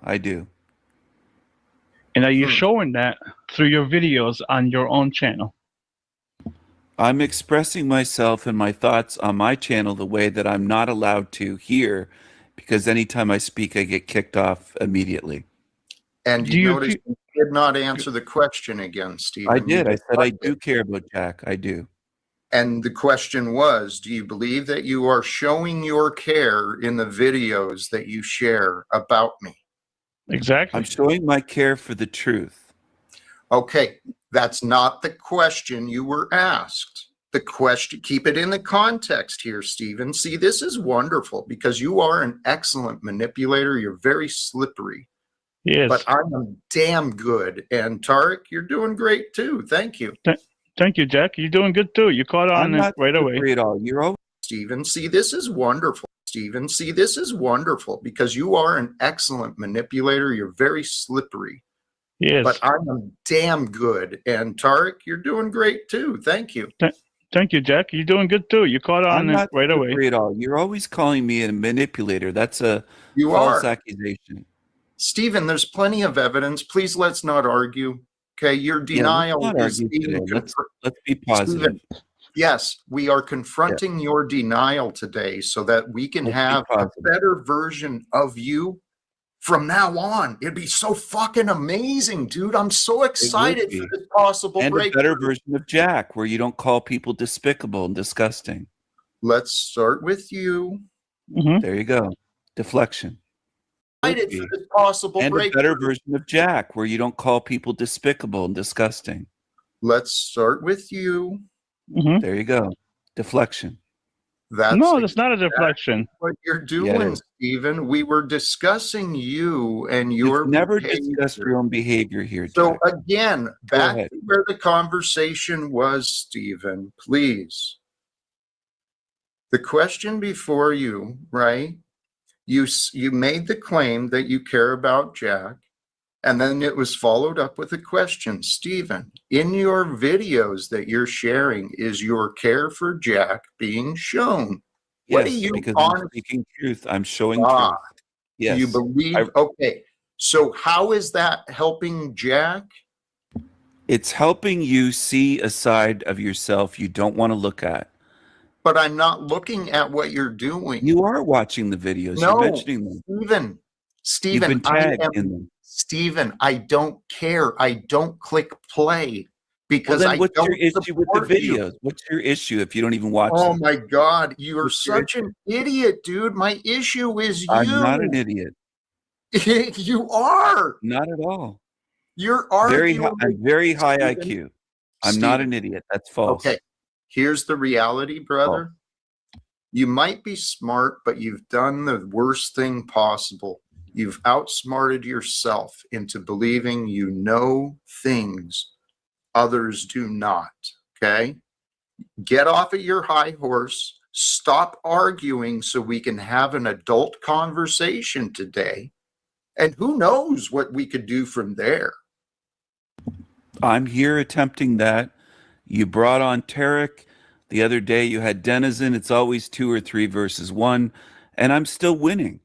S17: And are you showing that through your videos on your own channel?
S6: I'm expressing myself and my thoughts on my channel the way that I'm not allowed to here because anytime I speak, I get kicked off immediately.
S16: And
S17: Do
S16: you
S17: you
S16: notice you did not answer the question again, Stephen.
S6: I
S16: You
S6: did. I said I
S16: did.
S6: do care about Jack. I do.
S16: And the question was, do you believe that you are showing your care in the videos that you share about me?
S17: Exactly.
S6: I'm showing my care for the truth.
S16: Okay, that's not the question you were asked. The question, keep it in the context here, Stephen. See, this is wonderful because you are an excellent manipulator. You're very slippery.
S17: Yes.
S16: But I'm damn good. And Tariq, you're doing great too. Thank you.
S17: Thank you, Jack. You're doing good too. You caught on
S6: I'm
S17: it
S6: not
S17: right away.
S6: slippery at all. You're always
S16: Stephen, see, this is wonderful. Stephen, see, this is wonderful because you are an excellent manipulator. You're very slippery.
S17: Yes.
S16: But I'm damn good. And Tariq, you're doing great too. Thank you.
S17: Thank you, Jack. You're doing good too. You caught on
S6: I'm
S17: it
S6: not
S17: right away.
S6: slippery at all. You're always calling me a manipulator. That's a
S16: You
S6: false
S16: are.
S6: accusation.
S16: Stephen, there's plenty of evidence. Please let's not argue. Okay, your denial
S6: let's not
S16: is
S6: argue
S16: being
S6: today. Let's be positive.
S16: Stephen, yes, we are confronting your denial today so that we can
S6: Let's be
S16: have a
S6: positive.
S16: better version of you from now on. It'd be so fucking amazing, dude. I'm so excited
S6: be.
S16: for this possible
S6: And a
S16: breakthrough.
S6: better version of Jack, where you don't call people despicable and disgusting.
S16: Let's start with you.
S6: There you go. Deflection.
S16: Excited for this possible
S6: And a
S16: breakthrough.
S6: better version of Jack, where you don't call people despicable and disgusting.
S16: Let's start with you.
S6: There you go. Deflection.
S16: That's
S17: No, that's not a deflection.
S16: what you're
S6: Yeah, it
S16: doing,
S6: is.
S16: Stephen. We were discussing you and your
S6: You've never
S16: behavior.
S6: discussed your own behavior here, Jack.
S16: So again, back
S6: ahead.
S16: to where the conversation was, Stephen, please. The question before you, right? You made the claim that you care about Jack, and then it was followed up with a question. Stephen, in your videos that you're sharing, is your care for Jack being shown? What do
S6: Yes,
S16: you
S6: because I'm
S16: honestly
S6: speaking truth. I'm showing truth.
S16: do you
S6: Yes.
S16: believe? Okay, so how is that helping Jack?
S6: It's helping you see a side of yourself you don't want to look at.
S16: But I'm not looking at what you're doing.
S6: You are watching the videos. You're
S16: No,
S6: mentioning them.
S16: Stephen.
S6: You've been
S16: Stephen, I
S6: tagged
S16: am
S6: in them.
S16: Stephen, I don't care. I don't click play
S6: Well,
S16: because
S6: then
S16: I
S6: what's your
S16: don't
S6: issue with the
S16: support you.
S6: videos? What's your issue if you don't even watch
S16: Oh
S6: them?
S16: my God, you are
S6: What's your
S16: such an idiot, dude. My issue is
S6: I'm not an
S16: you.
S6: idiot.
S16: You are.
S6: Not at all.
S16: You're
S6: Very
S16: arguing
S6: high, I'm
S16: with
S6: very high
S16: Stephen.
S6: IQ. I'm not
S16: Stephen.
S6: an idiot. That's false.
S16: Okay, here's the reality, brother. You might be smart, but you've done the worst thing possible. You've outsmarted yourself into believing you know things others do not. Okay? Get off of your high horse. Stop arguing so we can have an adult conversation today. And who knows what we could do from there.
S6: I'm here attempting that. You brought on Tarek. The other day you had Denizen. It's always 2 or 3 versus 1. And I'm still winning.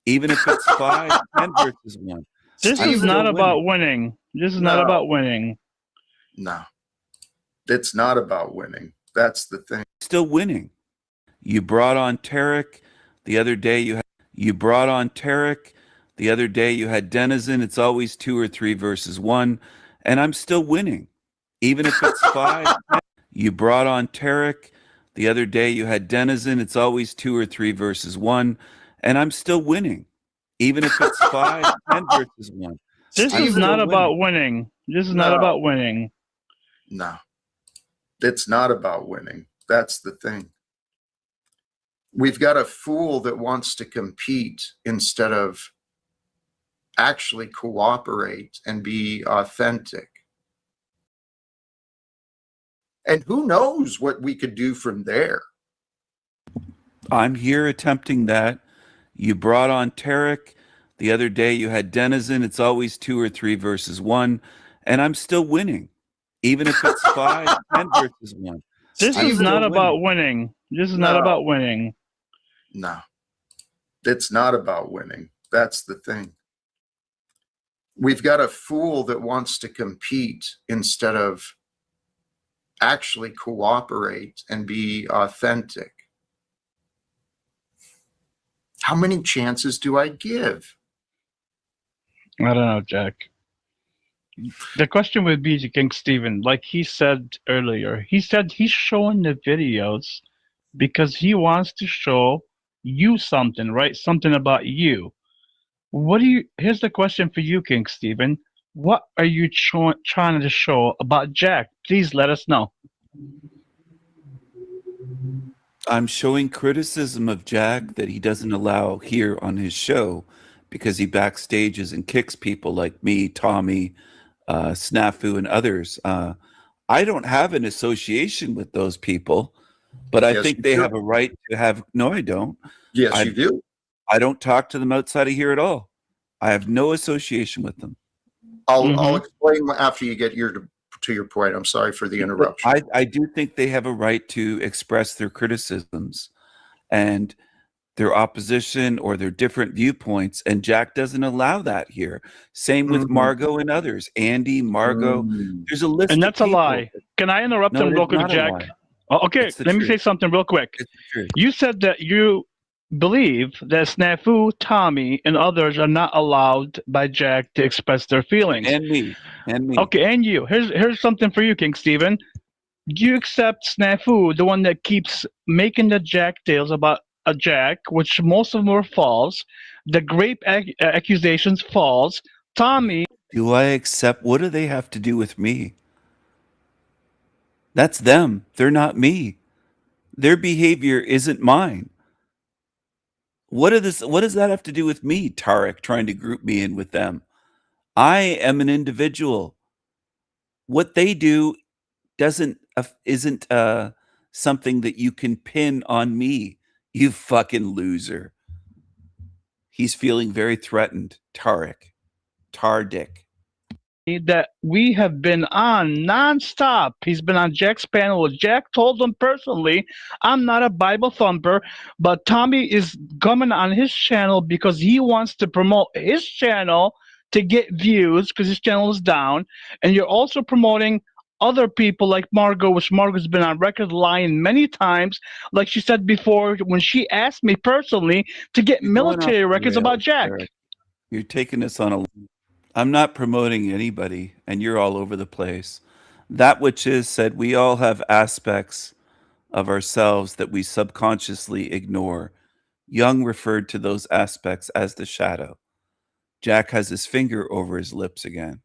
S6: Even if it's 5, 10 versus 1.
S17: This
S6: I'm
S17: is
S6: still
S17: not
S6: winning.
S17: about winning. This is not
S16: No.
S17: about winning.
S16: No, it's not about winning. That's the thing.
S6: Still winning. You brought on Tarek. The other day you brought on Tarek. The other day you had Denizen. It's always 2 or 3 versus 1. And I'm still winning. Even if it's 5, 10. You brought on Tarek. The other day you had Denizen. It's always 2 or 3 versus 1. And I'm still winning. Even if it's 5, 10 versus 1.
S17: This
S16: I'm
S17: is
S16: still
S17: not
S16: winning.
S17: about winning. This is not
S16: No.
S17: about winning.
S16: No, it's not about winning. That's the thing. We've got a fool that wants to compete instead of actually cooperate and be authentic. And who knows what we could do from there.
S6: I'm here attempting that. You brought on Tarek. The other day you had Denizen. It's always 2 or 3 versus 1. And I'm still winning. Even if it's 5, 10 versus 1.
S17: This
S6: I'm
S17: is
S6: still
S17: not
S6: winning.
S17: about winning. This is not
S16: No.
S17: about winning.
S16: No, it's not about winning. That's the thing. We've got a fool that wants to compete instead of actually cooperate and be authentic. How many chances do I give?
S17: I don't know, Jack. The question would be to King Stephen, like he said earlier. He said he's showing the videos because he wants to show you something, right? Something about you. Here's the question for you, King Stephen. What are you trying to show about Jack? Please let us know.
S6: I'm showing criticism of Jack that he doesn't allow here on his show because he backstages and kicks people like me, Tommy, Snafu, and others. I don't have an association with those people, but I
S16: Yes,
S6: think
S16: you
S6: they
S16: do.
S6: have a right to have. No, I don't.
S16: Yes, you do.
S6: I don't talk to them outside of here at all. I have no association with them.
S16: I'll explain after you get to your point. I'm sorry for the
S6: But
S16: interruption.
S6: I do think they have a right to express their criticisms and their opposition or their different viewpoints, and Jack doesn't allow that here. Same with Margot and others. Andy, Margot. There's a list.
S17: And
S6: of
S17: that's a
S6: people.
S17: lie. Can I interrupt
S6: No,
S17: him
S6: it
S17: real
S6: is
S17: quick,
S6: not a
S17: Jack?
S6: lie.
S17: Oh, okay,
S6: It's the
S17: let me say
S6: truth.
S17: something real quick.
S6: It's the truth.
S17: You said that you believe that Snafu, Tommy, and others are not allowed by Jack to express their feelings.
S6: And me. And me.
S17: Okay, and you. Here's something for you, King Stephen. Do you accept Snafu, the one that keeps making the Jack tales about a Jack, which most of them were false, the grape accusations false, Tommy...
S6: Do I accept? What do they have to do with me? That's them. They're not me. Their behavior isn't mine. What does that have to do with me, Tarek, trying to group me in with them? I am an individual. What they do isn't something that you can pin on me, you fucking loser. He's feeling very threatened. Tardick.
S17: That we have been on nonstop. He's been on Jack's panel. Jack told him personally, I'm not a Bible thumper, but Tommy is coming on his channel because he wants to promote his channel to get views because his channel is down. And you're also promoting other people like Margot, which Margot's been on record lying many times. Like she said before, when she asked me personally to get
S6: You're going off
S17: military
S6: the
S17: records about
S6: rails,
S17: Jack.
S6: Eric. You're taking us on a. I'm not promoting anybody, and you're all over the place. That which is said, we all have aspects of ourselves that we subconsciously ignore. Jung referred to those aspects as the shadow. Jack has his finger over his lips again.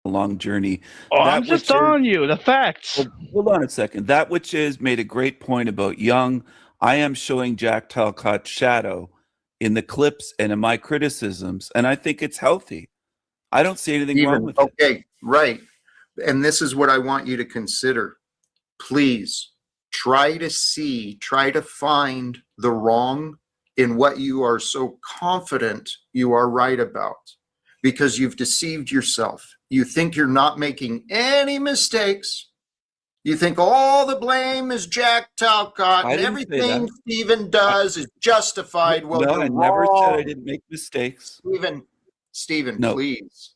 S6: A long journey.
S17: Oh, I'm just telling you the facts.
S6: Hold on a second. That which is made a great point about Jung. I am showing Jack Talcott's shadow in the clips and in my criticisms, and I think it's healthy. I don't see anything wrong with it.
S16: Okay, right. And this is what I want you to consider. Please try to find the wrong in what you are so confident you are right about, because you've deceived yourself. You think you're not making any mistakes. You think all the blame is Jack Talcott and everything Stephen does is justified. Well,
S6: No, I never said I didn't make mistakes.
S16: Stephen,
S6: No.
S16: please.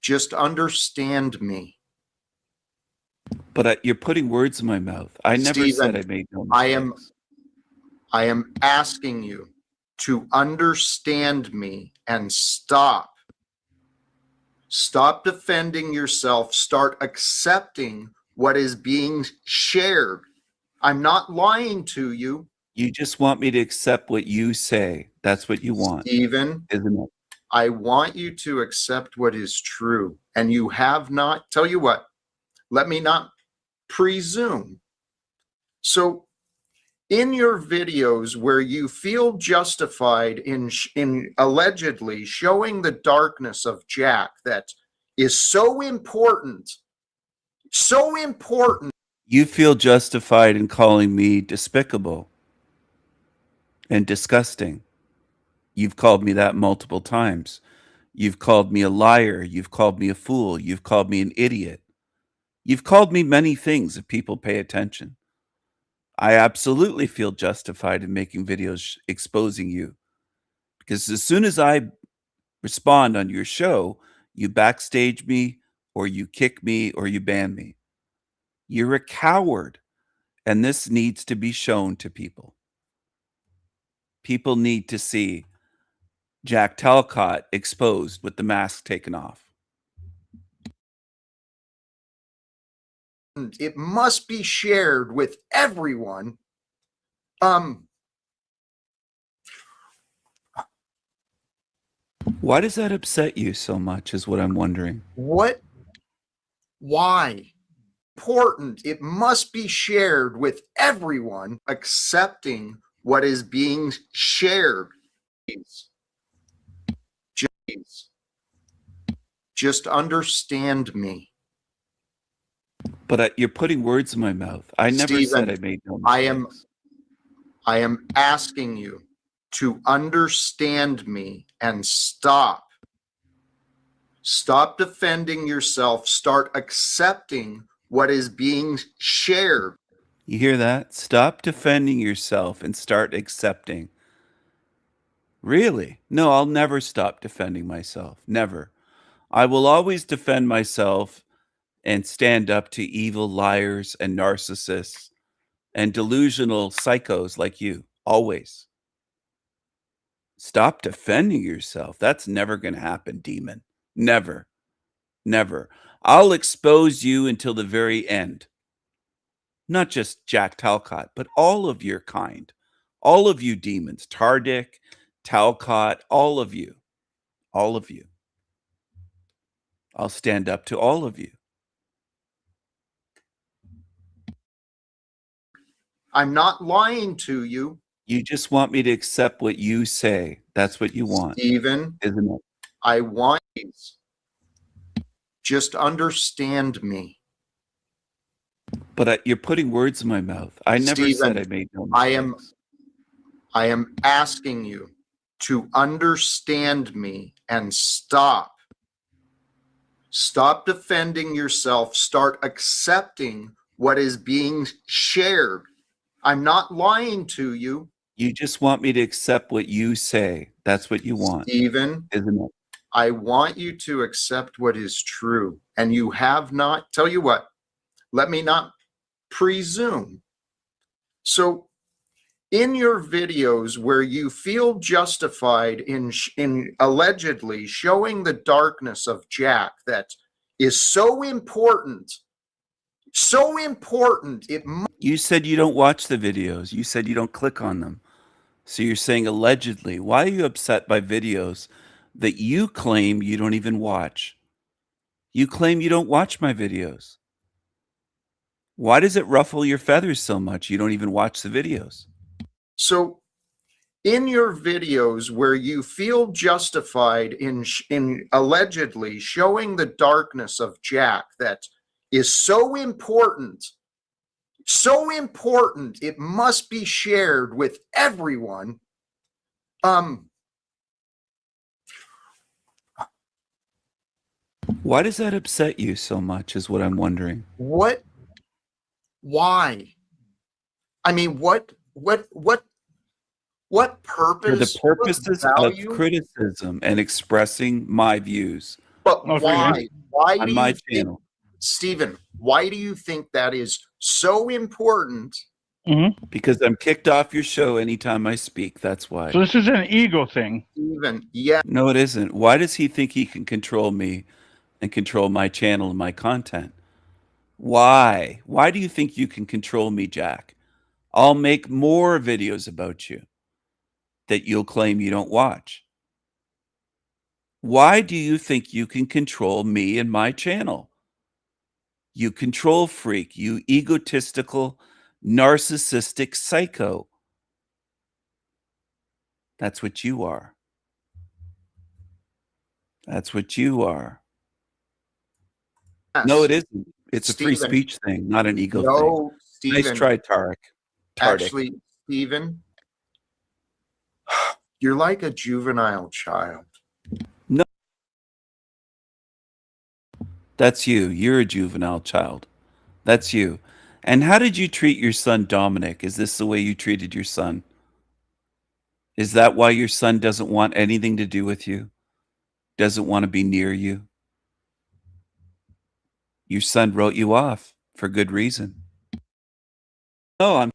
S16: Just understand me.
S6: But you're putting words in my mouth. I never said I made no mistakes.
S16: I am asking you to understand me and stop. Stop defending yourself. Start accepting what is being shared. I'm not lying to you.
S6: You just want me to accept what you say. That's what you want.
S16: Stephen,
S6: isn't it?
S16: I want you to accept what is true. And you have not, tell you what, let me not presume. So in your videos where you feel justified in allegedly showing the darkness of Jack that is so important,
S6: You feel justified in calling me despicable and disgusting. You've called me that multiple times. You've called me a liar. You've called me a fool. You've called me an idiot. You've called me many things if people pay attention. I absolutely feel justified in making videos exposing you, because as soon as I respond on your show, you backstage me or you kick me or you ban me. You're a coward, and this needs to be shown to people. People need to see Jack Talcott exposed with the mask taken off.
S16: it must be shared with everyone.
S6: Why does that upset you so much is what I'm wondering.
S16: Why? Important. It must be shared with everyone, accepting what is being shared. Just understand me.
S6: But you're putting words in my mouth. I never
S16: Stephen,
S6: said I made no mistakes.
S16: I am asking you to understand me and stop. Stop defending yourself. Start accepting what is being shared.
S6: You hear that? Stop defending yourself and start accepting. Really? No, I'll never stop defending myself. Never. I will always defend myself and stand up to evil liars and narcissists and delusional psychos like you. Always. Stop defending yourself. That's never going to happen, demon. Never. Never. I'll expose you until the very end. Not just Jack Talcott, but all of your kind. All of you demons. Tardick, Talcott, all of you. All of you. I'll stand up to all of you.
S16: I'm not lying to you.
S6: You just want me to accept what you say. That's what you want.
S16: Stephen,
S6: isn't it?
S16: I want you. Just understand me.
S6: But But you're putting words in my mouth. I never said I made no mistakes.
S16: I am asking you to understand me and stop. Stop defending yourself. Start accepting what is being shared. I'm not lying to you.
S6: You just want me to accept what you say. That's what you want,
S16: Stephen,
S6: isn't it?
S16: I want you to accept what is true. And you have not. Tell you what, let me not presume. So in your videos where you feel justified in allegedly showing the darkness of Jack that is so important,
S6: you said you don't watch the videos. You said you don't click on them. So you're saying allegedly. Why are you upset by videos that you claim you don't even watch? You claim you don't watch my videos. Why does it ruffle your feathers so much? You don't even watch the videos.
S16: So in your videos where you feel justified in allegedly showing the darkness of Jack that is so important, it must be shared with everyone.
S6: Why does that upset you so much is what I'm wondering.
S16: Why? I mean, what purpose?
S6: For the purposes of criticism and expressing my views.
S16: But why? Why
S6: on
S16: do
S6: my
S16: you think,
S6: channel?
S16: Stephen, why do you think that is so important?
S6: Because I'm kicked off your show anytime I speak. That's why.
S17: So this is an ego thing.
S16: Stephen, yeah.
S6: No, it isn't. Why does he think he can control me and control my channel and my content? Why? Why do you think you can control me, Jack? I'll make more videos about you that you'll claim you don't watch. Why do you think you can control me and my channel? You control freak, you egotistical, narcissistic psycho. That's what you are. That's what you are. No, it isn't. It's a free
S16: Stephen.
S6: speech thing, not an ego
S16: No,
S6: thing. Nice
S16: Stephen.
S6: try, Tarek. Tardik.
S16: Actually, Stephen, you're like a juvenile child.
S6: No. That's you. You're a juvenile child. That's you. And how did you treat your son, Dominic? Is this the way you treated your son? Is that why your son doesn't want anything to do with you? Doesn't want to be near you? Your son wrote you off for good reason. No,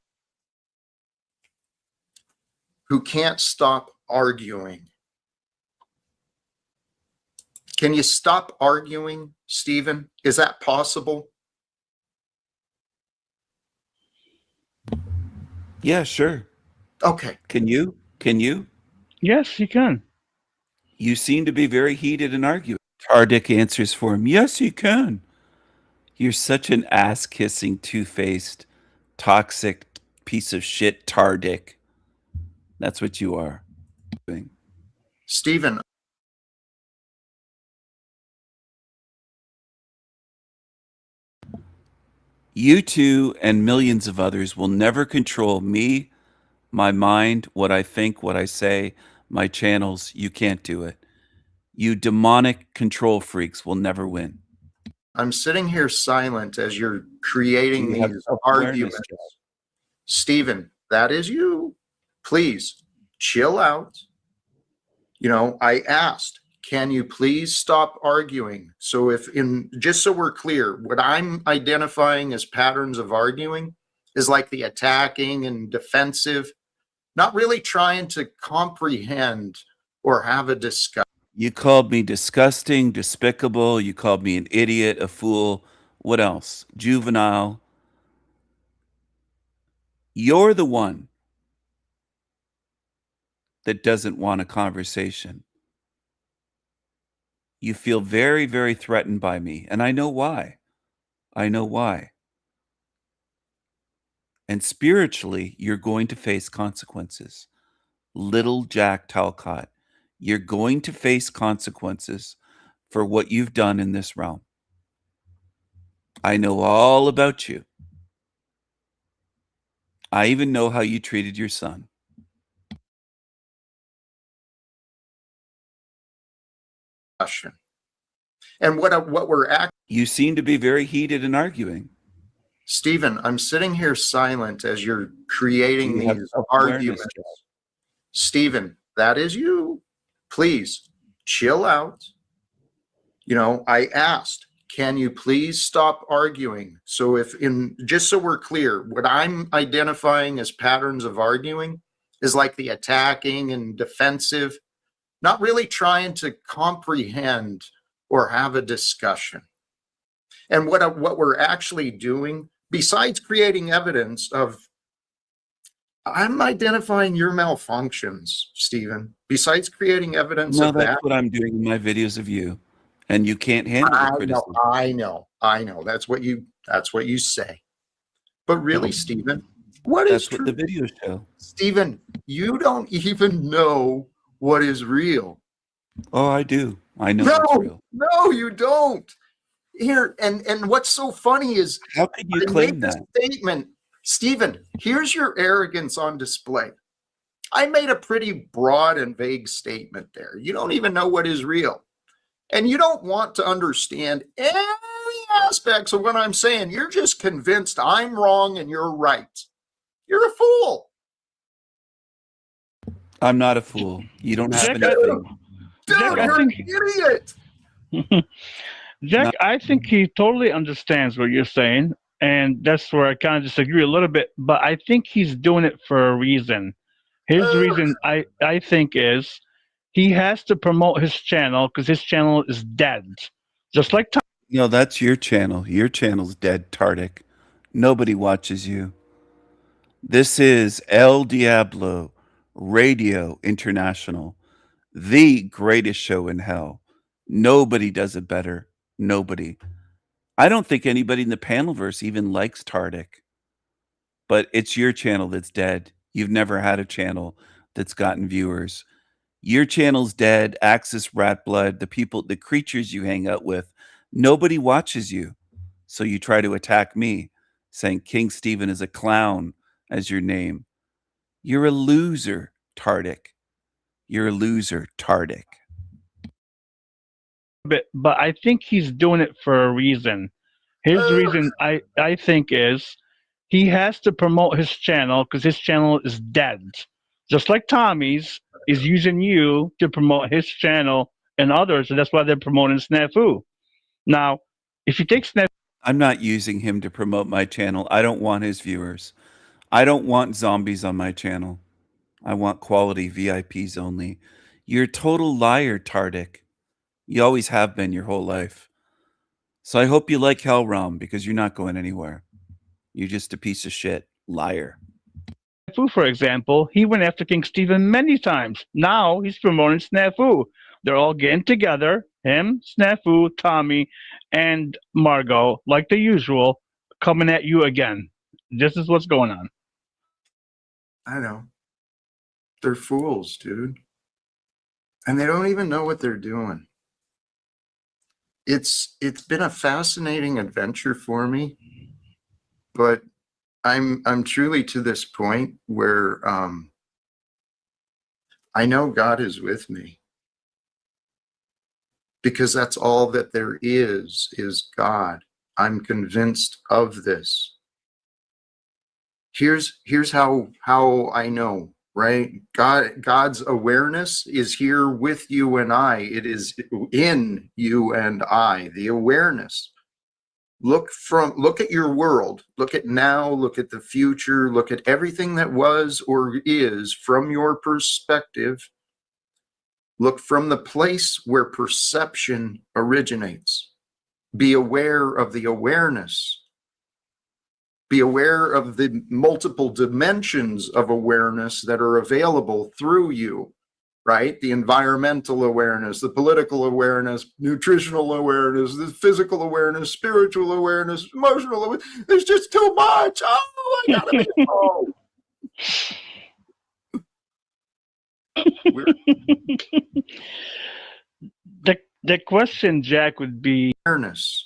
S16: Who can't stop arguing. Can you stop arguing, Stephen? Is that possible?
S6: Yeah, sure.
S16: Okay.
S6: Can you? Can you?
S17: Yes, you can.
S6: You seem to be very heated and arguing. Tardik answers for him. Yes, he can. You're such an ass-kissing, two-faced, toxic piece of shit, Tardik. That's what you are.
S16: Stephen.
S6: You two and millions of others will never control me, my mind, what I think, what I say, my channels. You can't do it. You demonic control freaks will never win.
S16: I'm sitting here silent as you're creating
S6: You have
S16: these
S6: self-awareness,
S16: arguments.
S6: Jack.
S16: Stephen, that is you. Please chill out. You know, I asked, can you please stop arguing? So just so we're clear, what I'm identifying as patterns of arguing is like the attacking and defensive, not really trying to comprehend or have a discussion.
S6: You called me disgusting, despicable. You called me an idiot, a fool. What else? Juvenile. You're the one that doesn't want a conversation. You feel very, very threatened by me. And I know why. I know why. And spiritually, you're going to face consequences. Little Jack Talcott, you're going to face consequences for what you've done in this realm. I know all about you. I even know how you treated your son.
S16: And what we're
S6: You seem to be very heated and arguing.
S16: Stephen, I'm sitting here silent as you're creating
S6: You have
S16: these
S6: self-awareness,
S16: arguments.
S6: Jack.
S16: Stephen, that is you. Please chill out. You know, I asked, can you please stop arguing? So just so we're clear, what I'm identifying as patterns of arguing is like the attacking and defensive, not really trying to comprehend or have a discussion. And what we're actually doing, besides creating evidence of, I'm identifying your malfunctions, Stephen. Besides creating evidence
S6: No,
S16: of
S6: that's
S16: that.
S6: what I'm doing in my videos of you. And you can't handle the criticism.
S16: I know. That's what you say. But really, Stephen,
S6: That's what the videos show.
S16: Stephen, you don't even know what is real.
S6: Oh, I do. I know what's real.
S16: No, you don't. Here, and what's so funny is
S6: how could you
S16: I
S6: claim
S16: made this
S6: that?
S16: statement, Stephen, here's your arrogance on display. I made a pretty broad and vague statement there. You don't even know what is real. And you don't want to understand any aspects of what I'm saying. You're just convinced I'm wrong and you're right. You're a fool.
S6: I'm not a fool. You don't have
S17: Jack,
S6: anything.
S16: Dude,
S17: Jack,
S16: you're an idiot.
S17: Jack, I think he totally understands what you're saying, and that's where I kind of disagree a little bit. But I think he's doing it for a reason. His reason, I think, is he has to promote his channel because his channel is dead, just like Tom.
S6: No, that's your channel. Your channel's dead, Tardik. Nobody watches you. This is El Diablo Radio International, the greatest show in hell. Nobody does it better. Nobody. I don't think anybody in the Panelverse even likes Tardik. But it's your channel that's dead. You've never had a channel that's gotten viewers. Your channel's dead. Axis Rat Blood, the creatures you hang out with, nobody watches you. So you try to attack me, saying King Stephen is a clown as your name. You're a loser, Tardik. You're a loser, Tardik.
S17: But I think he's doing it for a reason. His reason, I think, is he has to promote his channel because his channel is dead. Just like Tommy's is using you to promote his channel and others, and that's why they're promoting Snafu. Now, if you take Snafu...
S6: I'm not using him to promote my channel. I don't want his viewers. I don't want zombies on my channel. I want quality VIPs only. You're a total liar, Tardik. You always have been your whole life. So I hope you like Hellrealm because you're not going anywhere. You're just a piece of shit. Liar.
S17: Snafu, for example, he went after King Stephen many times. Now he's promoting Snafu. They're all getting together, him, Snafu, Tommy, and Margot, like the usual, coming at you again. This is what's going on.
S16: I know. They're fools, dude. And they don't even know what they're doing. It's been a fascinating adventure for me, but I'm truly to this point where I know God is with me, because that's all that there is God. I'm convinced of this. Here's how I know, right? God's awareness is here with you and I. It is in you and I, the awareness. Look at your world. Look at now, look at the future, look at everything that was or is from your perspective. Look from the place where perception originates. Be aware of the awareness. Be aware of the multiple dimensions of awareness that are available through you, right? The environmental awareness, the political awareness, nutritional awareness, the physical awareness, spiritual awareness, emotional awareness. There's just too much. Oh, I gotta be alone.
S17: The question, Jack, would be
S16: awareness.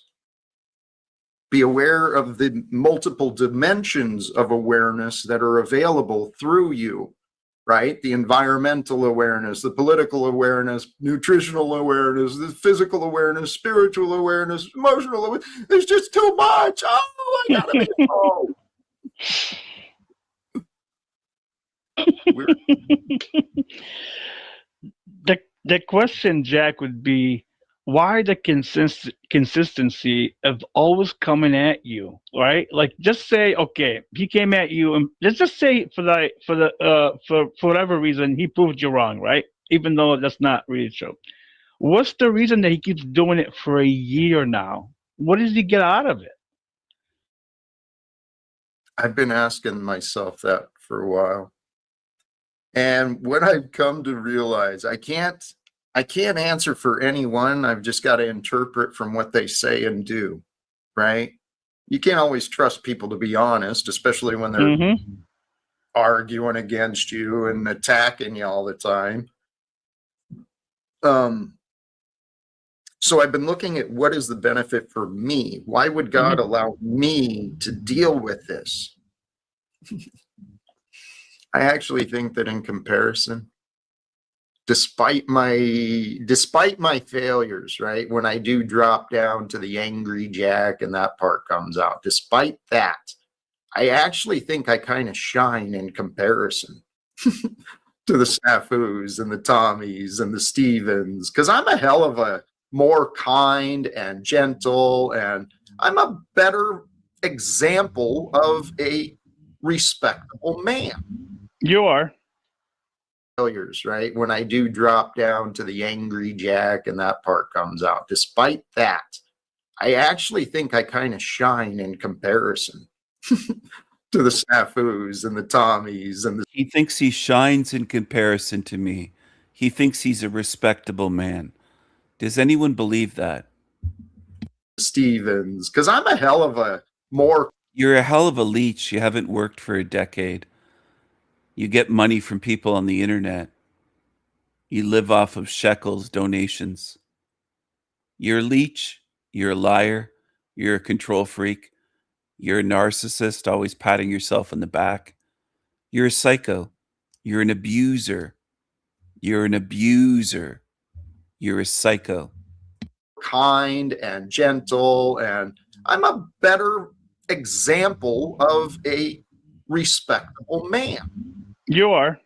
S16: Be aware of the multiple dimensions of awareness that are available through you, right? The environmental awareness, the political awareness, nutritional awareness, the physical awareness, spiritual awareness, emotional awareness. There's just too much. Oh, I gotta be involved.
S17: The question, Jack, would be why the consistency of always coming at you, right? Like, just say, okay, he came at you, and let's just say for whatever reason he proved you wrong, right? Even though that's not really true. What's the reason that he keeps doing it for a year now? What does he get out of it?
S16: I've been asking myself that for a while. And what I've come to realize, I can't answer for anyone. I've just got to interpret from what they say and do, right? You can't always trust people to be honest, especially when they're arguing against you and attacking you all the time. So I've been looking at what is the benefit for me? Why would God allow me to deal with this? I actually think that in comparison, despite my failures, right? When I do drop down to the angry Jack and that part comes out, despite that, I actually think I kind of shine in comparison to the Snafus and the Tommies and the Stevens, because I'm a hell of a more kind and gentle, and I'm a better example of a respectable man.
S17: You are.
S16: Failures, right? When I do drop down to the angry Jack and that part comes out, despite that, I actually think I kind of shine in comparison to the Snafus and the Tommies and the...
S6: He thinks he shines in comparison to me. He thinks he's a respectable man. Does anyone believe that?
S16: Stevens, because I'm a hell of a more...
S6: You're a hell of a leech. You haven't worked for a decade. You get money from people on the internet. You live off of shekels, donations. You're a leech. You're a liar. You're a control freak. You're a narcissist, always patting yourself on the back. You're a psycho. You're an abuser. You're an abuser. You're a psycho.
S16: Kind and gentle, and I'm a better example of a respectable man.
S17: You are.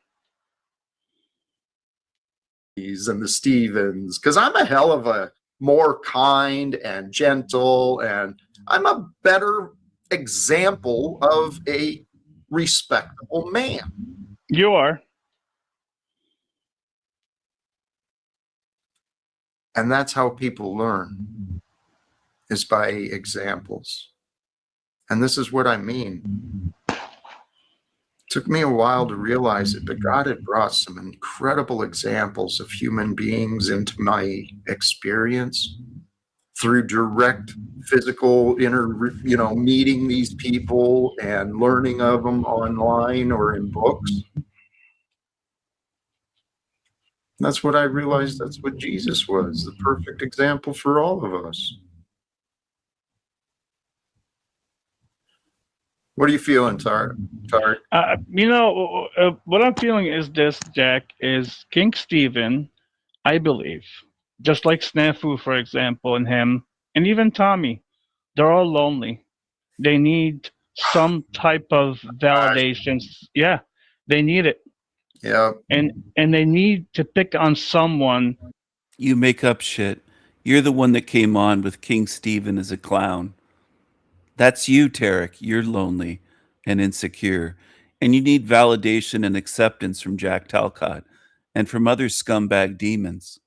S16: And the Stevens, because I'm a hell of a more kind and gentle, and I'm a better example of a respectable man.
S17: You are.
S16: And that's how people learn, is by examples. And this is what I mean. It took me a while to realize it, but God had brought some incredible examples of human beings into my experience through direct physical meeting these people and learning of them online or in books. That's what I realized. That's what Jesus was, the perfect example for all of us. What are you feeling, Tarek?
S17: What I'm feeling is this, Jack, is King Stephen, I believe, just like Snafu, for example, and him, and even Tommy, they're all lonely. They need some type of validation. Yeah, they need it.
S16: Yeah.
S17: And they need to pick on someone.
S6: You make up shit. You're the one that came on with King Stephen as a clown. That's you, Tarek. You're lonely and insecure. And you need validation and acceptance from Jack Talcott and from other scumbag demons.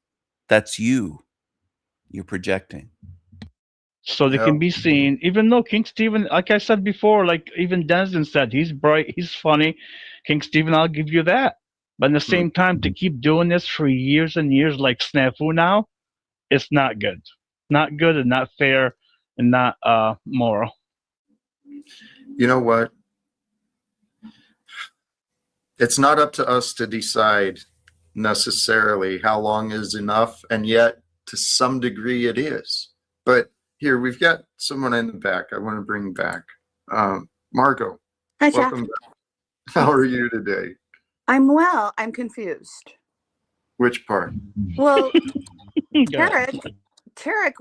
S6: That's you. You're projecting.
S17: So they can be seen, even though King Stephen, like I said before, like even Denison said, he's bright, he's funny. King Stephen, I'll give you that. But at the same time, to keep doing this for years and years like Snafu now, it's not good. Not good and not fair and not moral.
S16: You know what? It's not up to us to decide necessarily how long is enough, and yet to some degree it is. But here, we've got someone in the back I want to bring back. Margot,
S18: Hi, Jack.
S16: welcome back. How are you today?
S18: I'm well. I'm confused.
S16: Which part?
S18: Well, Tarek,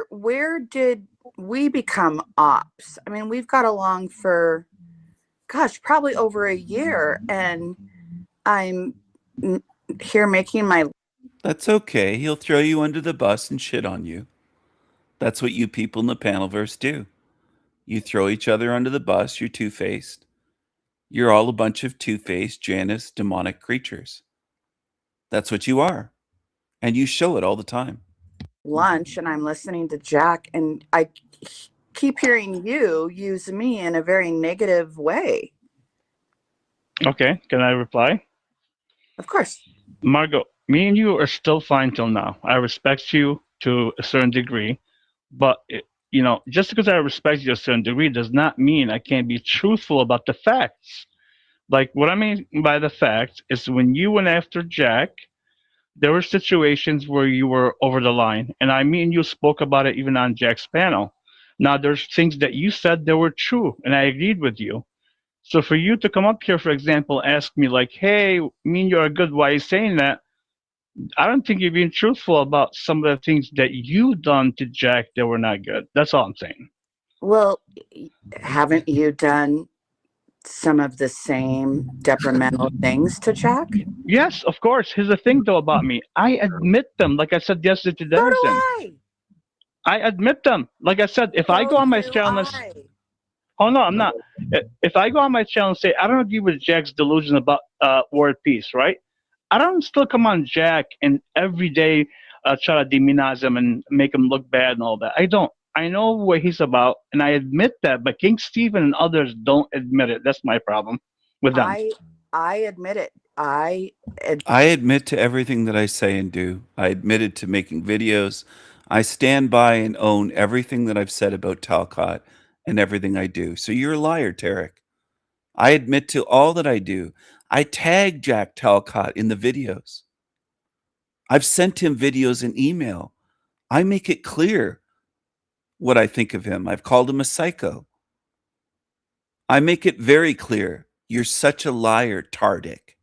S18: where did we become ops? I mean, we've got along for, gosh, probably over a year, and I'm here making my.
S6: That's okay. He'll throw you under the bus and shit on you. That's what you people in the Panelverse do. You throw each other under the bus. You're two-faced. You're all a bunch of two-faced, Janus, demonic creatures. That's what you are. And you show it all the time.
S18: Lunch, and I'm listening to Jack, and I keep hearing you use me in a very negative way.
S17: Okay, can I reply?
S18: Of course.
S17: Margot, me and you are still fine till now. I respect you to a certain degree, but just because I respect you to a certain degree does not mean I can't be truthful about the facts. Like, what I mean by the facts is when you went after Jack, there were situations where you were over the line, and me and you spoke about it even on Jack's panel. Now, there's things that you said that were true, and I agreed with you. So for you to come up here, for example, ask me like, hey, me and you are good, why are you saying that? I don't think you're being truthful about some of the things that you done to Jack that were not good. That's all I'm saying.
S18: Well, haven't you done some of the same detrimental things to Jack?
S17: Yes, of course. Here's the thing, though, about me. I admit them, like I said yesterday to Darrison. I admit them. Like I said, if I go on my channel and oh, no, I'm not. If I go on my channel and say, I don't agree with Jack's delusion about world peace, right? I don't still come on Jack and every day try to demonize him and make him look bad and all that. I don't. I know what he's about, and I admit that, but King Stephen and others don't admit it. That's my problem with them.
S18: I admit it. I
S6: admit to everything that I say and do. I admitted to making videos. I stand by and own everything that I've said about Talcott and everything I do. So you're a liar, Tarek. I admit to all that I do. I tag Jack Talcott in the videos. I've sent him videos and email. I make it clear what I think of him. I've called him a psycho. I make it very clear. You're such a liar, Tardik.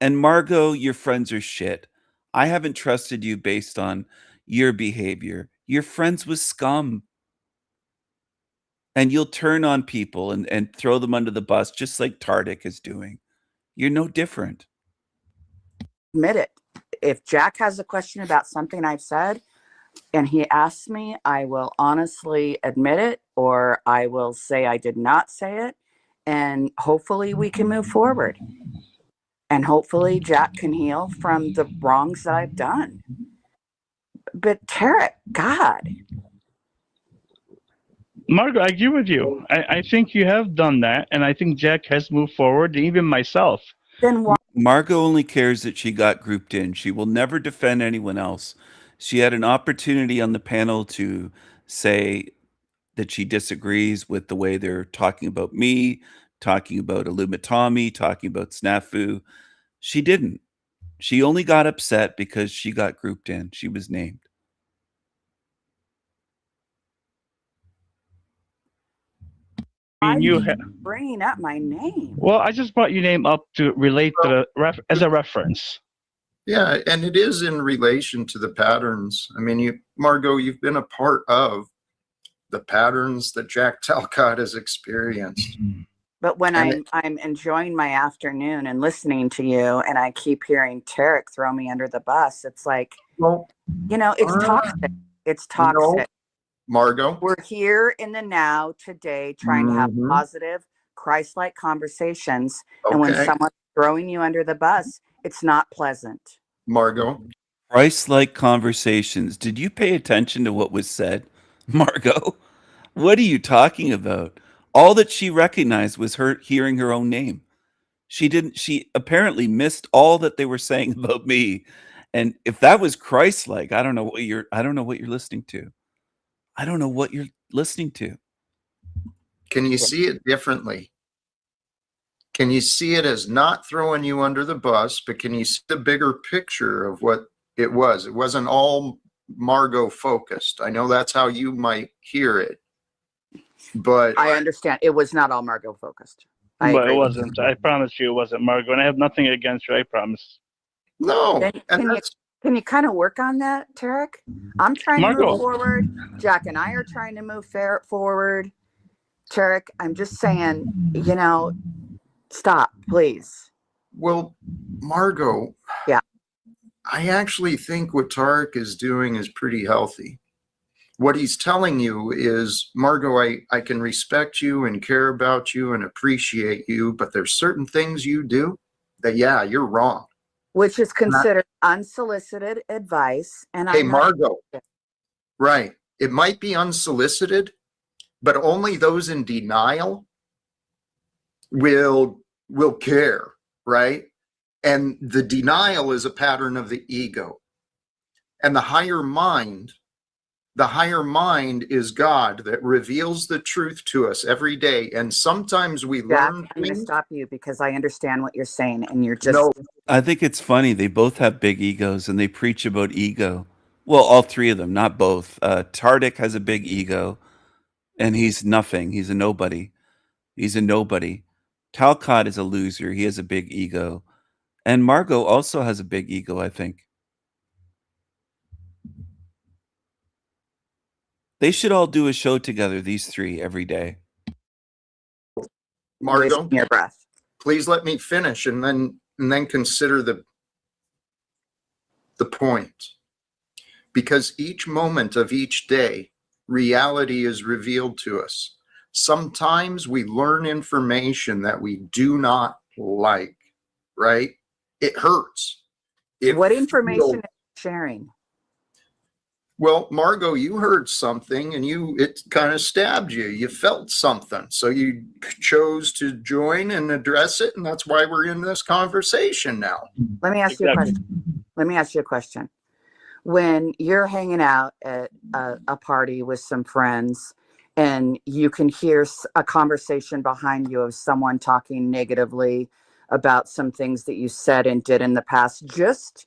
S6: And Margot, your friends are shit. I haven't trusted you based on your behavior. You're friends with scum. And you'll turn on people and throw them under the bus just like Tardik is doing. You're no different.
S18: Admit it. If Jack has a question about something I've said and he asks me, I will honestly admit it, or I will say I did not say it, and hopefully we can move forward. And hopefully Jack can heal from the wrongs that I've done. But Tarek, God.
S17: Margot, I agree with you. I think you have done that, and I think Jack has moved forward, and even myself.
S18: Then why?
S6: Margot only cares that she got grouped in. She will never defend anyone else. She had an opportunity on the panel to say that she disagrees with the way they're talking about me, talking about Illumitami, talking about Snafu. She didn't. She only got upset because she got grouped in. She was named.
S18: Bringing up my name.
S17: Well, I just brought your name up to relate to as a reference.
S16: Yeah, and it is in relation to the patterns. I mean, Margot, you've been a part of the patterns that Jack Talcott has experienced.
S18: But when I'm enjoying my afternoon and listening to you, and I keep hearing Tarek throw me under the bus, it's like, it's toxic. It's toxic.
S16: No, Margot,
S18: we're here in the now today, trying to have positive, Christ-like conversations, and when someone's throwing you under the bus, it's not pleasant.
S16: Margot,
S6: Christ-like conversations. Did you pay attention to what was said, Margot? What are you talking about? All that she recognized was her hearing her own name. She apparently missed all that they were saying about me. And if that was Christ-like, I don't know what you're listening to. I don't know what you're listening to.
S16: Can you see it differently? Can you see it as not throwing you under the bus, but can you see the bigger picture of what it was? It wasn't all Margot focused. I know that's how you might hear it, but
S18: I understand. It was not all Margot focused. I
S17: But
S18: agree
S17: it
S18: with you.
S17: wasn't. I promise you, it wasn't, Margot. And I have nothing against you. I promise.
S16: no.
S18: Can you kind of work on that, Tarek? I'm trying to
S17: Margot.
S18: move forward. Jack and I are trying to move forward. Tarek, I'm just saying, stop, please.
S16: Well, Margot.
S18: Yeah.
S16: I actually think what Tarek is doing is pretty healthy. What he's telling you is, Margot, I can respect you and care about you and appreciate you, but there's certain things you do that, yeah, you're wrong.
S18: Which is considered unsolicited advice. And
S16: Hey,
S18: I'm not-
S16: Margot. Right. It might be unsolicited, but only those in denial will care, right? And the denial is a pattern of the ego. And the higher mind is God that reveals the truth to us every day. And sometimes we
S18: Jack,
S16: learn
S18: I'm going to
S16: things.
S18: stop you because I understand what you're saying, and you're just
S16: No,
S6: I think it's funny. They both have big egos and they preach about ego. Well, all three of them, not both. Tardik has a big ego and he's nothing. He's a nobody. He's a nobody. Talcott is a loser. He has a big ego. And Margot also has a big ego, I think. They should all do a show together, these three, every day.
S16: Margot,
S18: wasting your breath.
S16: please let me finish and then consider the point. Because each moment of each day, reality is revealed to us. Sometimes we learn information that we do not like, right? It hurts.
S18: What information are you sharing?
S16: Well, Margot, you heard something and it kind of stabbed you. You felt something. So you chose to join and address it. And that's why we're in this conversation now.
S18: Let me ask you a question. When you're hanging out at a party with some friends and you can hear a conversation behind you of someone talking negatively about some things that you said and did in the past, just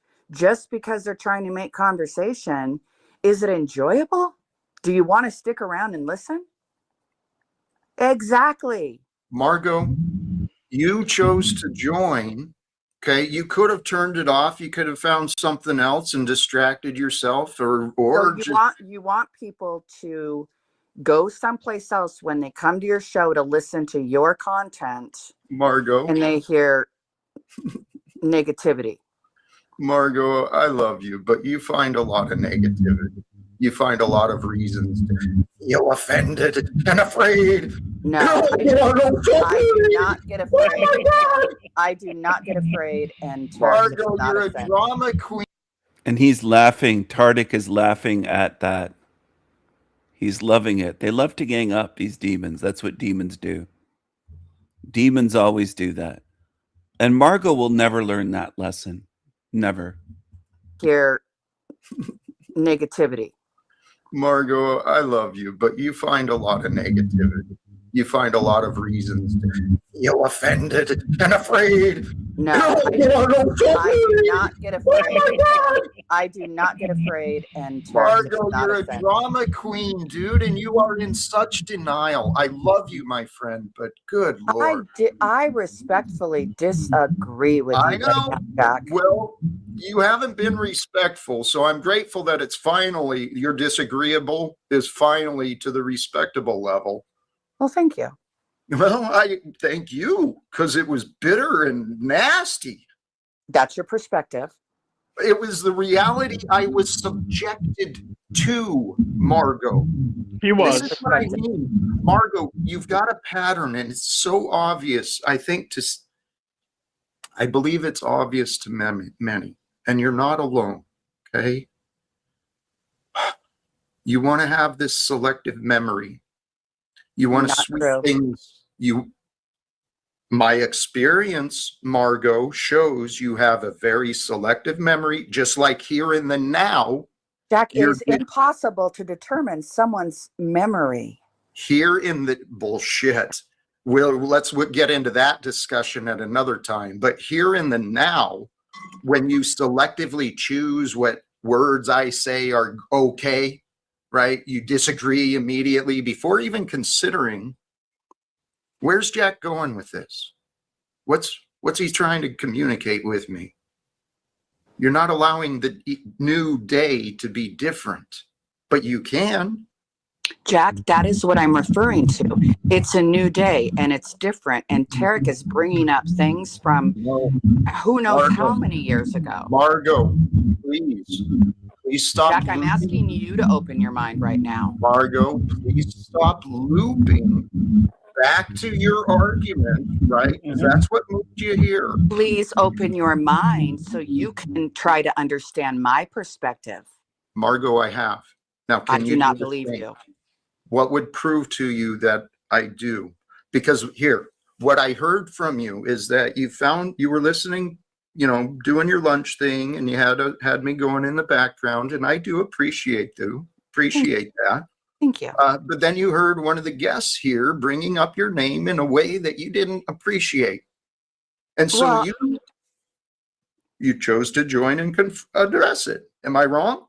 S18: because they're trying to make conversation, is it enjoyable? Do you want to stick around and listen? Exactly.
S16: Margot, you chose to join. Okay, you could have turned it off. You could have found something else and distracted yourself, or
S18: So you want people to go someplace else when they come to your show to listen to your content,
S16: Margot.
S18: and they hear negativity.
S16: Margot, I love you, but you find a lot of negativity. You find a lot of reasons to feel offended and afraid.
S18: No, I do not get afraid. I do not get afraid. And
S16: Margot, you're a drama queen.
S6: And he's laughing. Tardik is laughing at that. He's loving it. They love to gang up, these demons. That's what demons do. Demons always do that. And Margot will never learn that lesson. Never.
S18: Hear negativity.
S16: Margot, I love you, but you find a lot of negativity. You find a lot of reasons to feel offended and afraid.
S18: No, I do not get afraid. I do not get afraid. And
S16: Margot, you're a drama queen, dude, and you are in such denial. I love you, my friend, but good Lord.
S18: I respectfully disagree with you.
S16: I know.
S18: Jack.
S16: Well, you haven't been respectful, so I'm grateful that it's finally, your disagreeable is finally to the respectable level.
S18: Well, thank you.
S16: Well, I thank you, because it was bitter and nasty.
S18: That's your perspective.
S16: It was the reality I was subjected to, Margot.
S17: He was.
S16: This is what I mean. Margot, you've got a pattern, and it's so obvious, I think, I believe it's obvious to many, and you're not alone, okay? You want to have this selective memory. You want to sweep things. My experience, Margot, shows you have a very selective memory, just like here in the now.
S18: Jack, it is impossible to determine someone's memory.
S16: Here in the bullshit. Let's get into that discussion at another time. But here in the now, when you selectively choose what words I say are okay, right? You disagree immediately before even considering, where's Jack going with this? What's he trying to communicate with me? You're not allowing the new day to be different, but you can.
S18: Jack, that is what I'm referring to. It's a new day and it's different. And Tarek is bringing up things from who knows how many years ago.
S16: Margot, please stop.
S18: Jack, I'm asking you to open your mind right now.
S16: Margot, please stop looping back to your argument, right? That's what moved you here.
S18: Please open your mind so you can try to understand my perspective.
S16: Margot, I have. Now,
S18: I
S16: can
S18: do
S16: you
S18: not
S16: do the
S18: believe
S16: same?
S18: you.
S16: What would prove to you that I do? Because here, what I heard from you is that you were listening, doing your lunch thing, and you had me going in the background, and I do appreciate that.
S18: Thank you.
S16: But then you heard one of the guests here bringing up your name in a way that you didn't appreciate. And so you chose to join and address it. Am I wrong?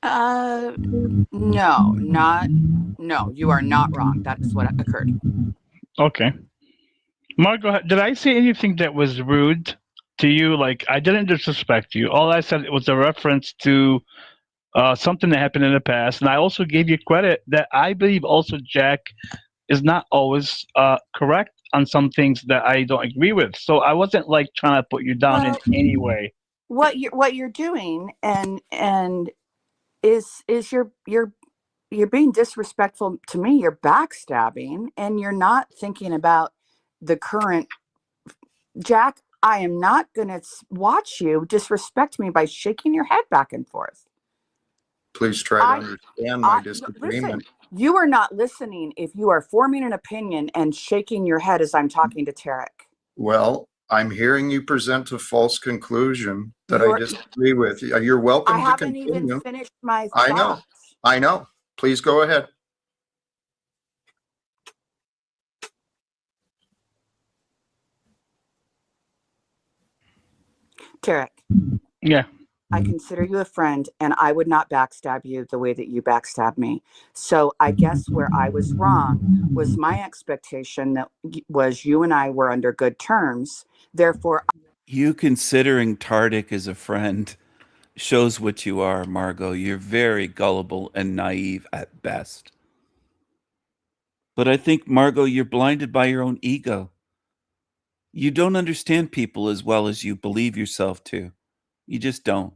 S18: No, you are not wrong. That is what occurred.
S17: Okay. Margot, did I say anything that was rude to you? Like, I didn't disrespect you. All I said was a reference to something that happened in the past. And I also gave you credit that I believe also Jack is not always correct on some things that I don't agree with. So I wasn't like trying to put you down in any way.
S18: What you're doing and is you're being disrespectful to me. You're backstabbing and you're not thinking about the current. Jack, I am not going to watch you disrespect me by shaking your head back and forth.
S16: Please try to understand my disagreement.
S18: Listen, you are not listening if you are forming an opinion and shaking your head as I'm talking to Tarek.
S16: Well, I'm hearing you present a false conclusion that I disagree with. You're welcome to continue.
S18: I haven't even finished my thoughts.
S16: I know. Please go ahead.
S18: Tarek.
S17: Yeah.
S18: I consider you a friend and I would not backstab you the way that you backstab me. So I guess where I was wrong was my expectation that was you and I were under good terms. Therefore,
S6: you considering Tardik as a friend shows what you are, Margot. You're very gullible and naive at best. But I think, Margot, you're blinded by your own ego. You don't understand people as well as you believe yourself to. You just don't.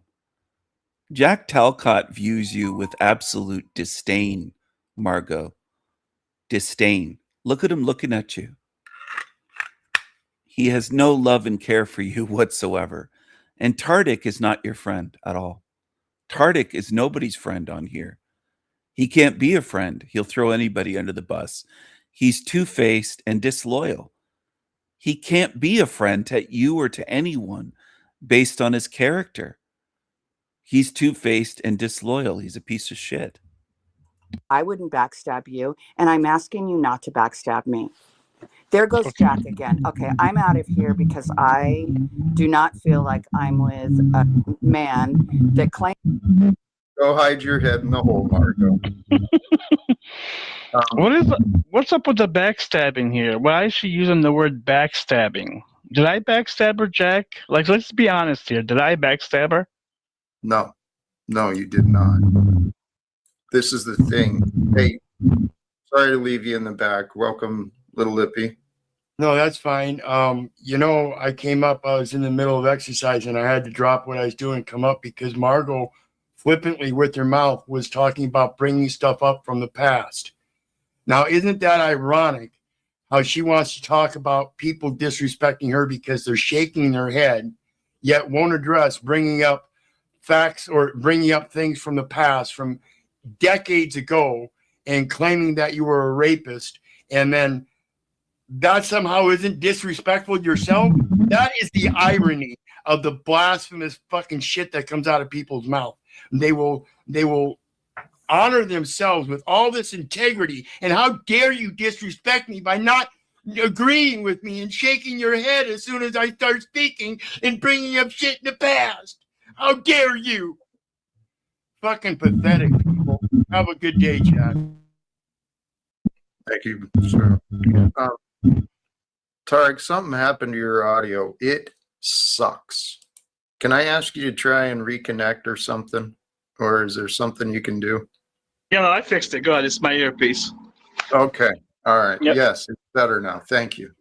S6: Jack Talcott views you with absolute disdain, Margot. Disdain. Look at him looking at you. He has no love and care for you whatsoever. And Tardik is not your friend at all. Tardik is nobody's friend on here. He can't be a friend. He'll throw anybody under the bus. He's two-faced and disloyal. He can't be a friend to you or to anyone based on his character. He's two-faced and disloyal. He's a piece of shit.
S18: I wouldn't backstab you, and I'm asking you not to backstab me. There goes Jack again. Okay, I'm out of here because I do not feel like I'm with a man that claims.
S16: Go hide your head in the hole, Margot.
S17: What's up with the backstabbing here? Why is she using the word backstabbing? Did I backstab her, Jack? Like, let's be honest here. Did I backstab her?
S16: No, you did not. This is the thing. Hey, sorry to leave you in the back. Welcome, Little Lippy.
S19: No, that's fine. I came up, I was in the middle of exercise and I had to drop what I was doing and come up because Margot flippantly with her mouth was talking about bringing stuff up from the past. Now, isn't that ironic how she wants to talk about people disrespecting her because they're shaking their head, yet won't address bringing up facts or bringing up things from the past from decades ago and claiming that you were a rapist, and then that somehow isn't disrespectful to yourself? That is the irony of the blasphemous fucking shit that comes out of people's mouth. They will honor themselves with all this integrity, and how dare you disrespect me by not agreeing with me and shaking your head as soon as I start speaking and bringing up shit in the past. How dare you? Fucking pathetic people. Have a good day, Jack.
S16: Thank you, sir. Tarek, something happened to your audio. It sucks. Can I ask you to try and reconnect or something? Or is there something you can do?
S17: Yeah, no, I fixed it. Go ahead. It's my earpiece.
S16: Okay. All right.
S17: Yep.
S16: Yes, it's better now. Thank you.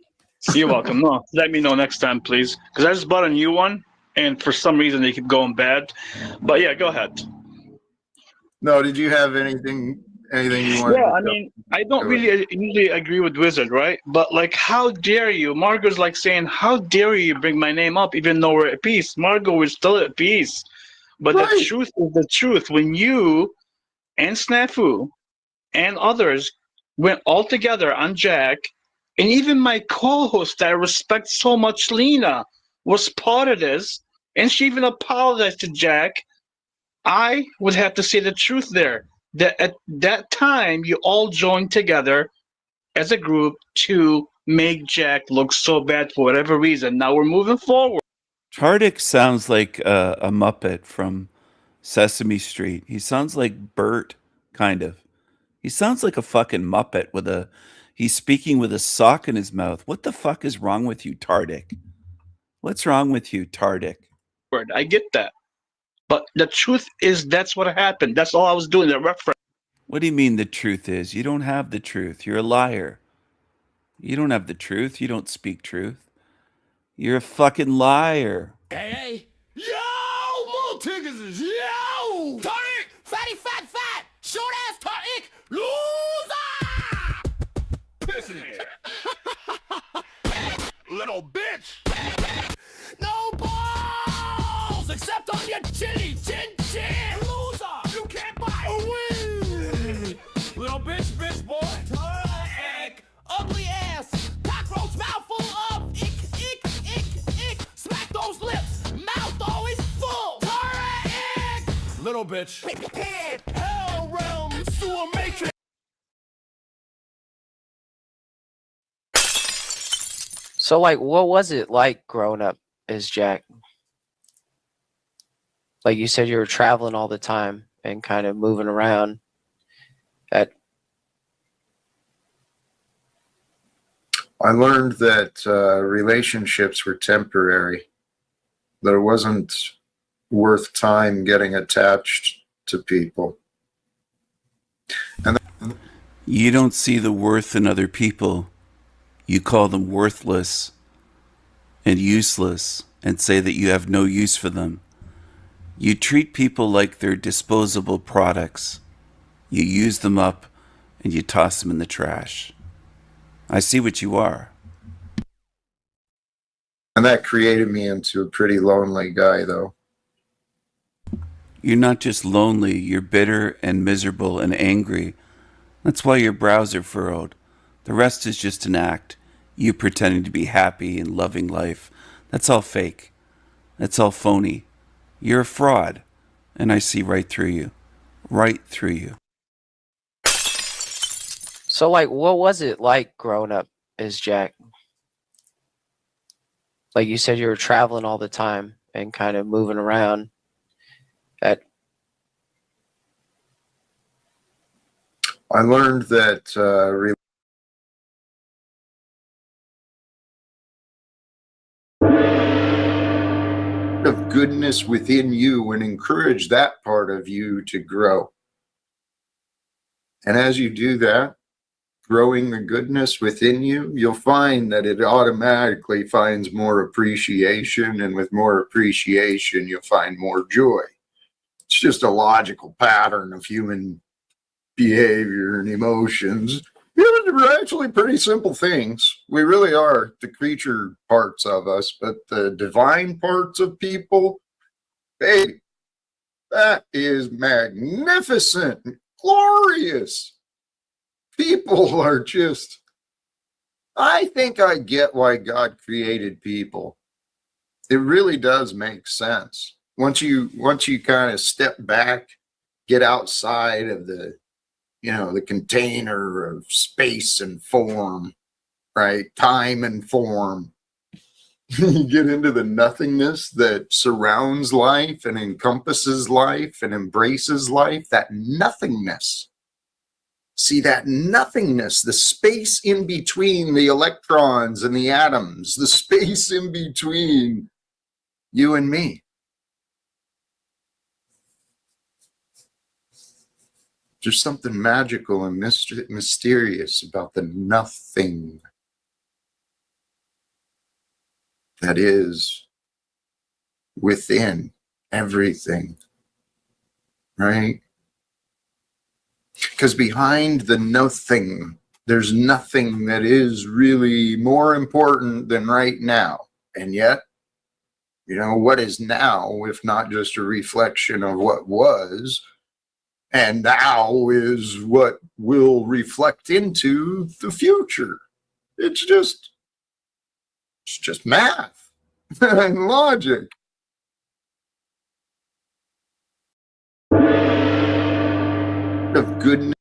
S17: You're welcome. No, let me know next time, please. Because I just bought a new one, and for some reason they keep going bad. But yeah, go ahead.
S16: No, did you have anything you wanted
S17: Yeah,
S16: to
S17: I mean, I don't really usually agree with Wizard, right? But like, how dare you? Margot's like saying, how dare you bring my name up even though we're at peace? Margot, we're still at peace. But the truth is the truth. When you and Snafu and others went all together on Jack, and even my co-host that I respect so much, Lena, was part of this, and she even apologized to Jack, I would have to say the truth there. That at that time, you all joined together as a group to make Jack look so bad for whatever reason. Now we're moving forward.
S6: Tardik sounds like a Muppet from Sesame Street. He sounds like Bert, kind of. He sounds like a fucking Muppet with a. He's speaking with a sock in his mouth. What the fuck is wrong with you, Tardik? What's wrong with you, Tardik?
S17: I get that. But the truth is that's what happened. That's all I was doing, the reference.
S6: What do you mean the truth is? You don't have the truth. You're a liar. You don't have the truth. You don't speak truth. You're a fucking liar.
S1: Hey, yo, more tickets, yo, Tariq, fatty, fat, short ass Tariq, loser, little bitch, no balls except on your chili, chin, loser, you can't buy a win, little bitch, boy, Tariq, ugly ass, cockroach mouthful of ick, smack those lips, mouth always full, Tariq, little bitch, hell realm, sewer matrix.
S20: So, like, what was it like growing up as Jack? Like you said, you were traveling all the time and kind of moving around.
S16: I learned that relationships were temporary. That it wasn't worth time getting attached to people. And
S6: You don't see the worth in other people. You call them worthless and useless and say that you have no use for them. You treat people like they're disposable products. You use them up and you toss them in the trash. I see what you are.
S16: And that created me into a pretty lonely guy, though.
S6: You're not just lonely, you're bitter and miserable and angry. That's why your brows are furrowed. The rest is just an act. You pretending to be happy and loving life. That's all fake. That's all phony. You're a fraud. And I see right through you. Right through you.
S20: So, like, what was it like growing up as Jack? Like you said, you were traveling all the time and kind of moving around.
S16: I learned that of goodness within you and encourage that part of you to grow. And as you do that, growing the goodness within you, you'll find that it automatically finds more appreciation, and with more appreciation, you'll find more joy. It's just a logical pattern of human behavior and emotions. They're actually pretty simple things. We really are the creature parts of us, but the divine parts of people, baby, that is magnificent, glorious. People are just, I think I get why God created people. It really does make sense. Once you kind of step back, get outside of the container of space and form, right? Time and form. You get into the nothingness that surrounds life and encompasses life and embraces life, that nothingness. See, that nothingness, the space in between the electrons and the atoms, the space in between you and me. There's something magical and mysterious about the nothing that is within everything, right? Because behind the nothing, there's nothing that is really more important than right now. And yet, you know, what is now, if not just a reflection of what was, and now is what will reflect into the future. It's just math and logic. Of goodness.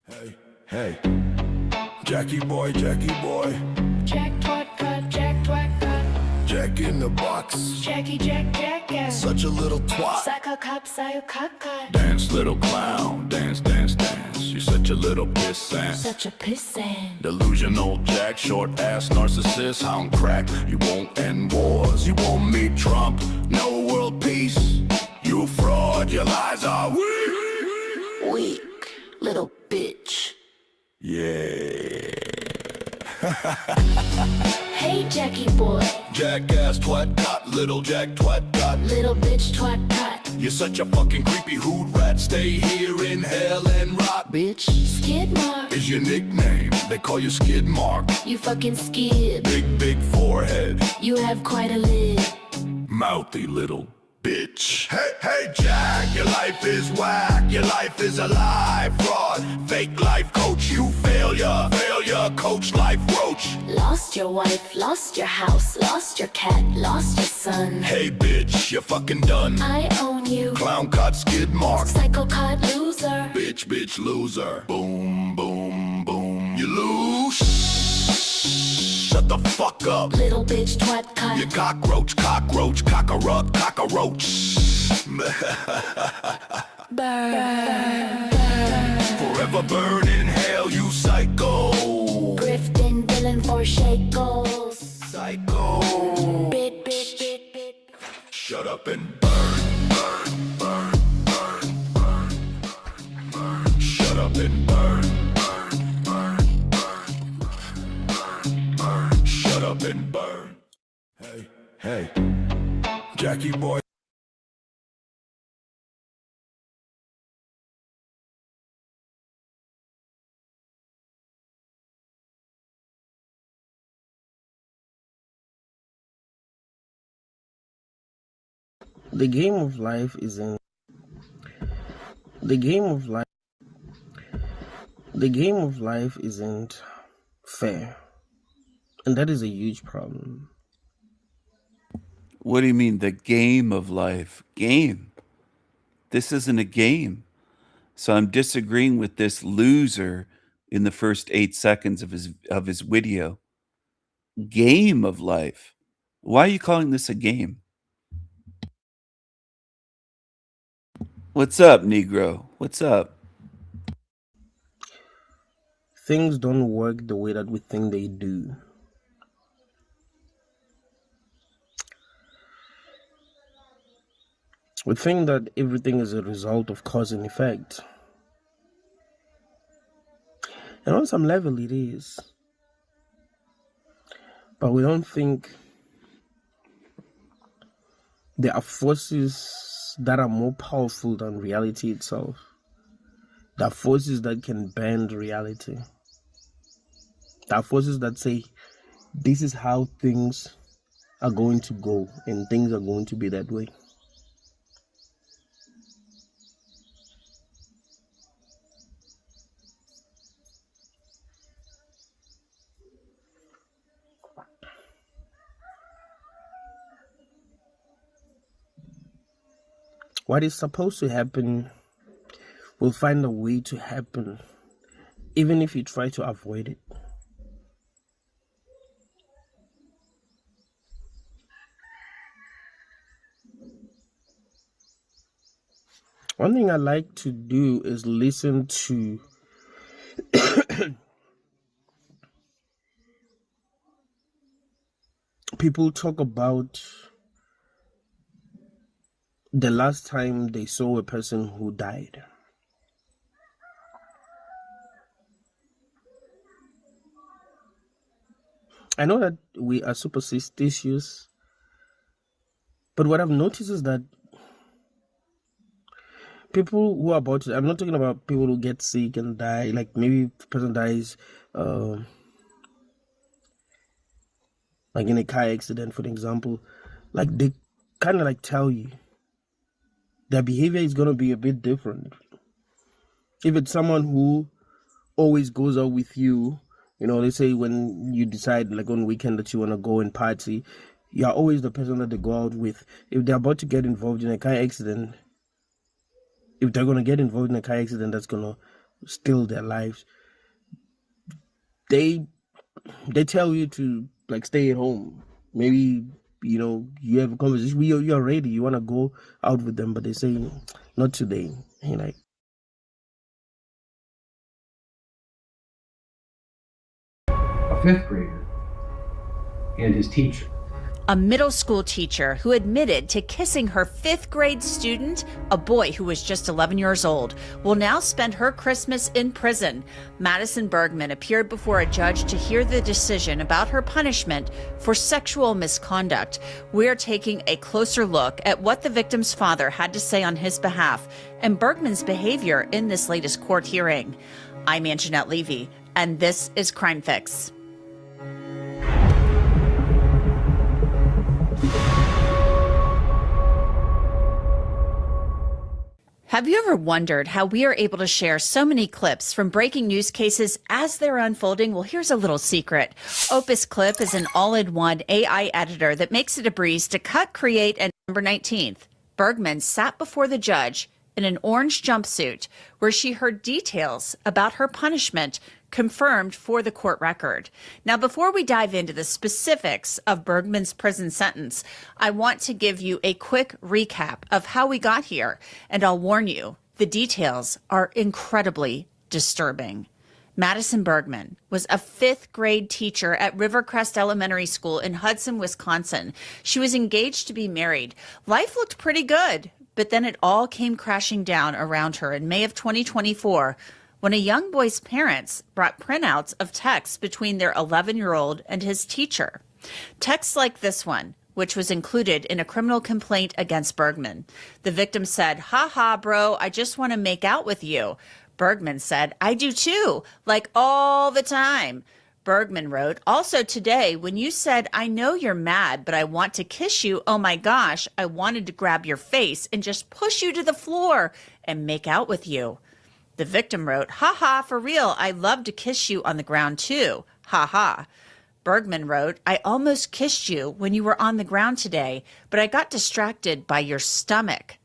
S5: Hey, hey, Jackie boy, Jackie boy.
S4: Jack twat cut, Jack twat cut.
S5: Jack in the box.
S4: Jackie Jack Jack yeah.
S5: Such a little twat.
S4: Psycho cop, psycho cut cut.
S5: Dance, little clown. Dance, dance, dance. You're such a little pissant.
S4: Such a pissant.
S5: Delusional Jack, short ass narcissist. Hound crack. You won't end wars. You won't meet Trump. No world peace. You fraud. Your lies are weak.
S4: Weak, little bitch.
S5: Yeah.
S4: Hey Jackie boy.
S5: Jackass twat cut, little Jack twat cut.
S4: Little bitch twat cut.
S5: You're such a fucking creepy hood rat. Stay here in hell and rot.
S4: Bitch. Skid mark.
S5: Is your nickname. They call you Skid Mark.
S4: You fucking skid.
S5: Big forehead.
S4: You have quite a lid.
S5: Mouthy little bitch. Hey Jack, your life is whack. Your life is a lie, fraud. Fake life coach, you failure. Failure coach, life roach.
S4: Lost your wife, lost your house, lost your cat, lost your son.
S5: Hey bitch, you're fucking done.
S4: I own you.
S5: Clown cut, Skid Mark.
S4: Psycho cut, loser.
S5: Bitch, loser. Boom, boom, boom. You lose. Shut the fuck up.
S4: Little bitch twat cut.
S5: You cockroach, cockroach, cockroach.
S4: Burn.
S5: Forever burn in hell, you psycho.
S4: Grifting villain for shakos.
S5: Psycho.
S4: Bit.
S5: Shut up and burn. Shut up and burn. Shut up and burn. Hey, Jackie boy.
S21: The game of life isn't fair, and that is a huge problem.
S6: What do you mean, the game of life? Game? This isn't a game. So I'm disagreeing with this loser in the first 8 seconds of his video. Game of life. Why are you calling this a game? What's up, Negro? What's up?
S21: Things don't work the way that we think they do. We think that everything is a result of cause and effect. And on some level it is. But we don't think there are forces that are more powerful than reality itself. There are forces that can bend reality. There are forces that say, this is how things are going to go, and things are going to be that way. what is supposed to happen will find a way to happen, even if you try to avoid it. One thing I like to do is listen to people talk about the last time they saw a person who died. I know that we are superstitious, but what I've noticed is that people who are about to, I'm not talking about people who get sick and die, like maybe the person dies like in a car accident, for example. Like they kind of like tell you their behavior is going to be a bit different. If it's someone who always goes out with you, you know, let's say when you decide like on weekend that you want to go and party, you're always the person that they go out with. If they're about to get involved in a car accident, if they're going to get involved in a car accident that's going to steal their lives, they tell you to like stay at home. Maybe, you know, you have a conversation, you're ready, you want to go out with them, but they say not today. And you're like,
S7: a fifth grader and his teacher.
S22: A middle school teacher who admitted to kissing her fifth grade student, a boy who was just 11 years old, will now spend her Christmas in prison. Madison Bergman appeared before a judge to hear the decision about her punishment for sexual misconduct. We're taking a closer look at what the victim's father had to say on his behalf and Bergman's behavior in this latest court hearing. I'm Anjanette Levy, and this is Crime Fix. Have you ever wondered how we are able to share so many clips from breaking news cases as they're unfolding? Well, here's a little secret. Opus Clip is an all-in-one AI editor that makes it a breeze to cut, create, and December 19th, Bergman sat before the judge in an orange jumpsuit where she heard details about her punishment confirmed for the court record. Now, before we dive into the specifics of Bergman's prison sentence, I want to give you a quick recap of how we got here, and I'll warn you, the details are incredibly disturbing. Madison Bergman was a fifth grade teacher at Rivercrest Elementary School in Hudson, Wisconsin. She was engaged to be married. Life looked pretty good, but then it all came crashing down around her in May of 2024 when a young boy's parents brought printouts of texts between their 11-year-old and his teacher. Texts like this one, which was included in a criminal complaint against Bergman. The victim said, "Ha ha, bro, I just want to make out with you." Bergman said, "I do too, like all the time." Bergman wrote, "Also today, when you said, I know you're mad, but I want to kiss you, oh my gosh, I wanted to grab your face and just push you to the floor and make out with you." The victim wrote, "Ha ha, for real, I love to kiss you on the ground too. Ha ha." Bergman wrote, "I almost kissed you when you were on the ground today, but I got distracted by your stomach."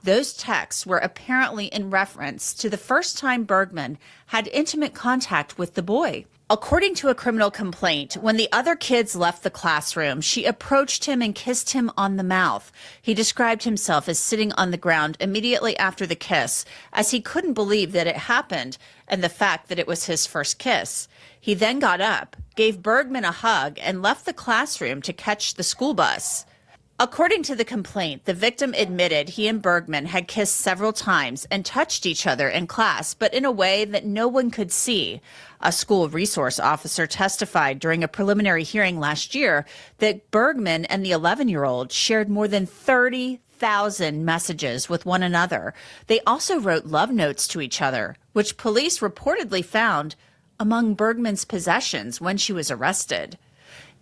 S22: Those texts were apparently in reference to the first time Bergman had intimate contact with the boy. According to a criminal complaint, when the other kids left the classroom, she approached him and kissed him on the mouth. He described himself as sitting on the ground immediately after the kiss, as he couldn't believe that it happened and the fact that it was his first kiss. He then got up, gave Bergman a hug, and left the classroom to catch the school bus. According to the complaint, the victim admitted he and Bergman had kissed several times and touched each other in class, but in a way that no one could see. A school resource officer testified during a preliminary hearing last year that Bergman and the 11-year-old shared more than 30,000 messages with one another. They also wrote love notes to each other, which police reportedly found among Bergman's possessions when she was arrested.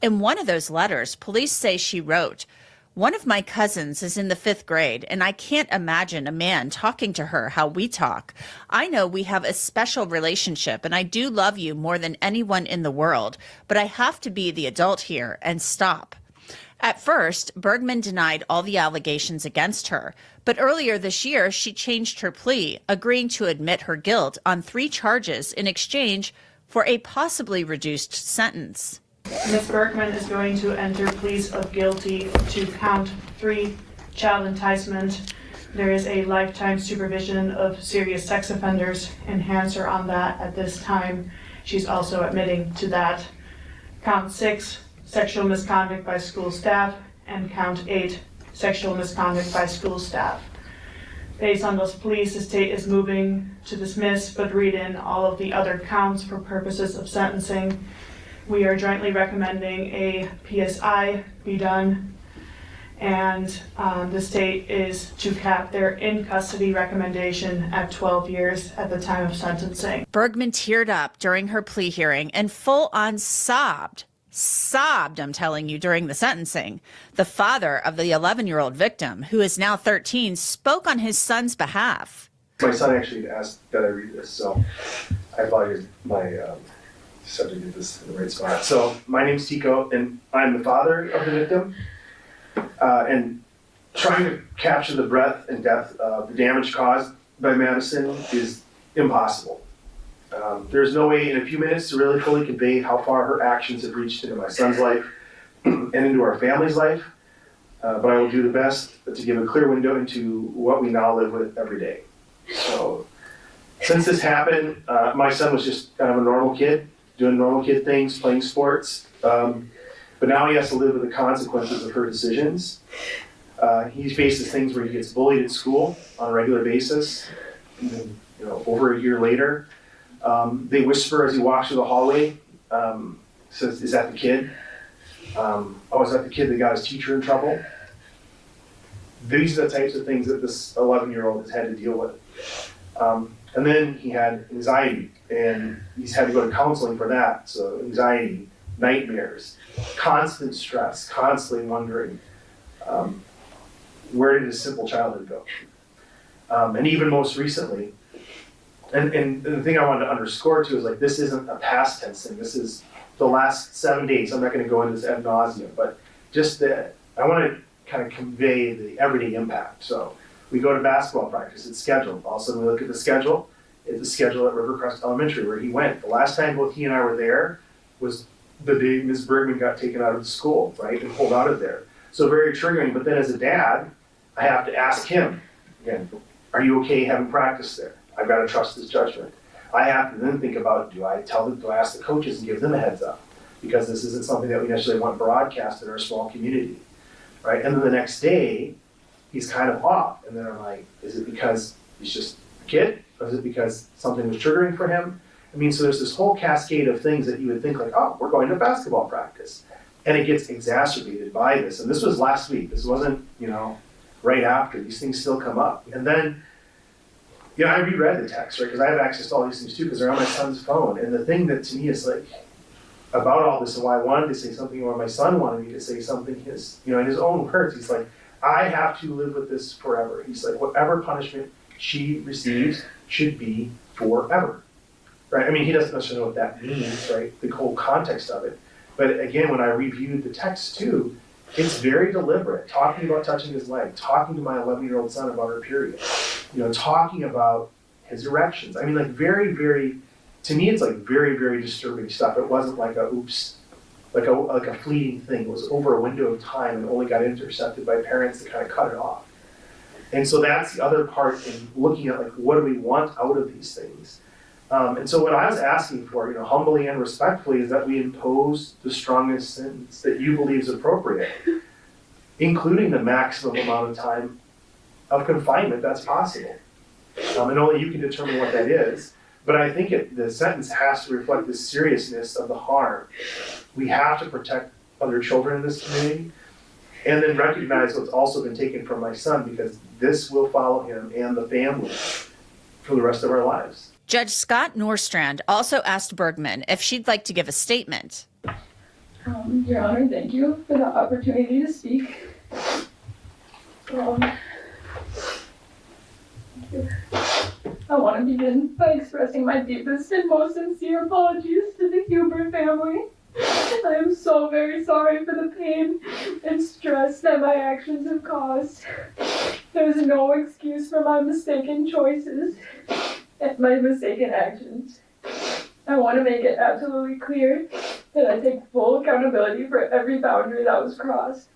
S22: In one of those letters, police say she wrote, "One of my cousins is in the 5th grade, and I can't imagine a man talking to her how we talk. I know we have a special relationship, and I do love you more than anyone in the world, but I have to be the adult here and stop." At first, Bergman denied all the allegations against her, but earlier this year, she changed her plea, agreeing to admit her guilt on 3 charges in exchange for a possibly reduced sentence.
S8: Ms. Bergman is going to enter pleas of guilty to count 3 child enticement. There is a lifetime supervision of serious sex offenders. Enhance her on that at this time. She's also admitting to that. Count 6, sexual misconduct by school staff, and count 8, sexual misconduct by school staff. Based on those pleas, the state is moving to dismiss but read in all of the other counts for purposes of sentencing. We are jointly recommending a PSI be done, and the state is to cap their in-custody recommendation at 12 years at the time of sentencing.
S22: Bergman teared up during her plea hearing and full-on sobbed, I'm telling you, during the sentencing. The father of the 11-year-old victim, who is now 13, spoke on his son's behalf.
S9: My son actually asked that I read this, so I thought my subject did this in the right spot. So my name's Tico, and I'm the father of the victim. And trying to capture the breadth and depth of the damage caused by Madison is impossible. There's no way in a few minutes to really fully convey how far her actions have reached into my son's life and into our family's life, but I will do the best to give a clear window into what we now live with every day. So since this happened, my son was just kind of a normal kid, doing normal kid things, playing sports, but now he has to live with the consequences of her decisions. He faces things where he gets bullied at school on a regular basis. And then, over a year later, they whisper as he walks through the hallway, says, "Is that the kid? Oh, is that the kid that got his teacher in trouble?" These are the types of things that this 11-year-old has had to deal with. And then he had anxiety, and he's had to go to counseling for that. So anxiety, nightmares, constant stress, constantly wondering, where did his simple childhood go? And even most recently, and the thing I wanted to underscore too is like, this isn't a past tense thing. This is the last 7 days. I'm not going to go into this ad nauseum, but just that I want to kind of convey the everyday impact. So we go to basketball practice, it's scheduled. All of a sudden we look at the schedule. It's the schedule at Rivercrest Elementary where he went. The last time both he and I were there was the day Ms. Bergman got taken out of the school, right, and pulled out of there. So very triggering. But then as a dad, I have to ask him, again, are you okay having practice there? I've got to trust his judgment. I have to then think about, do I ask the coaches and give them a heads up? Because this isn't something that we necessarily want broadcast in our small community, right? And then the next day, he's kind of off. And then I'm like, is it because he's just a kid? Or is it because something was triggering for him? I mean, so there's this whole cascade of things that you would think like, oh, we're going to basketball practice. And it gets exacerbated by this. And this was last week. This wasn't, right after. These things still come up. And then, I reread the text, right? Because I have access to all these things too, because they're on my son's phone. And the thing that to me is like, about all this and why I wanted to say something, or my son wanted me to say something, in his own words, he's like, I have to live with this forever. He's like, whatever punishment she receives should be forever. Right? I mean, he doesn't necessarily know what that means, right? The whole context of it. But again, when I reviewed the text too, it's very deliberate. Talking about touching his leg, talking to my 11-year-old son about her period, talking about his erections. I mean, like very, very, to me, it's like very, very disturbing stuff. It wasn't like a oops, like a fleeting thing. It was over a window of time and only got intercepted by parents that kind of cut it off. And so that's the other part in looking at like, what do we want out of these things? And so what I was asking for, humbly and respectfully, is that we impose the strongest sentence that you believe is appropriate, including the maximum amount of time of confinement that's possible. And only you can determine what that is. But I think the sentence has to reflect the seriousness of the harm. We have to protect other children in this community, and then recognize what's also been taken from my son, because this will follow him and the family for the rest of our lives.
S22: Judge Scott Norstrand also asked Bergman if she'd like to give a statement.
S23: Your Honor, thank you for the opportunity to speak. I want to begin by expressing my deepest and most sincere apologies to the Huber family. I am so very sorry for the pain and stress that my actions have caused. There is no excuse for my mistaken choices and my mistaken actions. I want to make it absolutely clear that I take full accountability for every boundary that was crossed.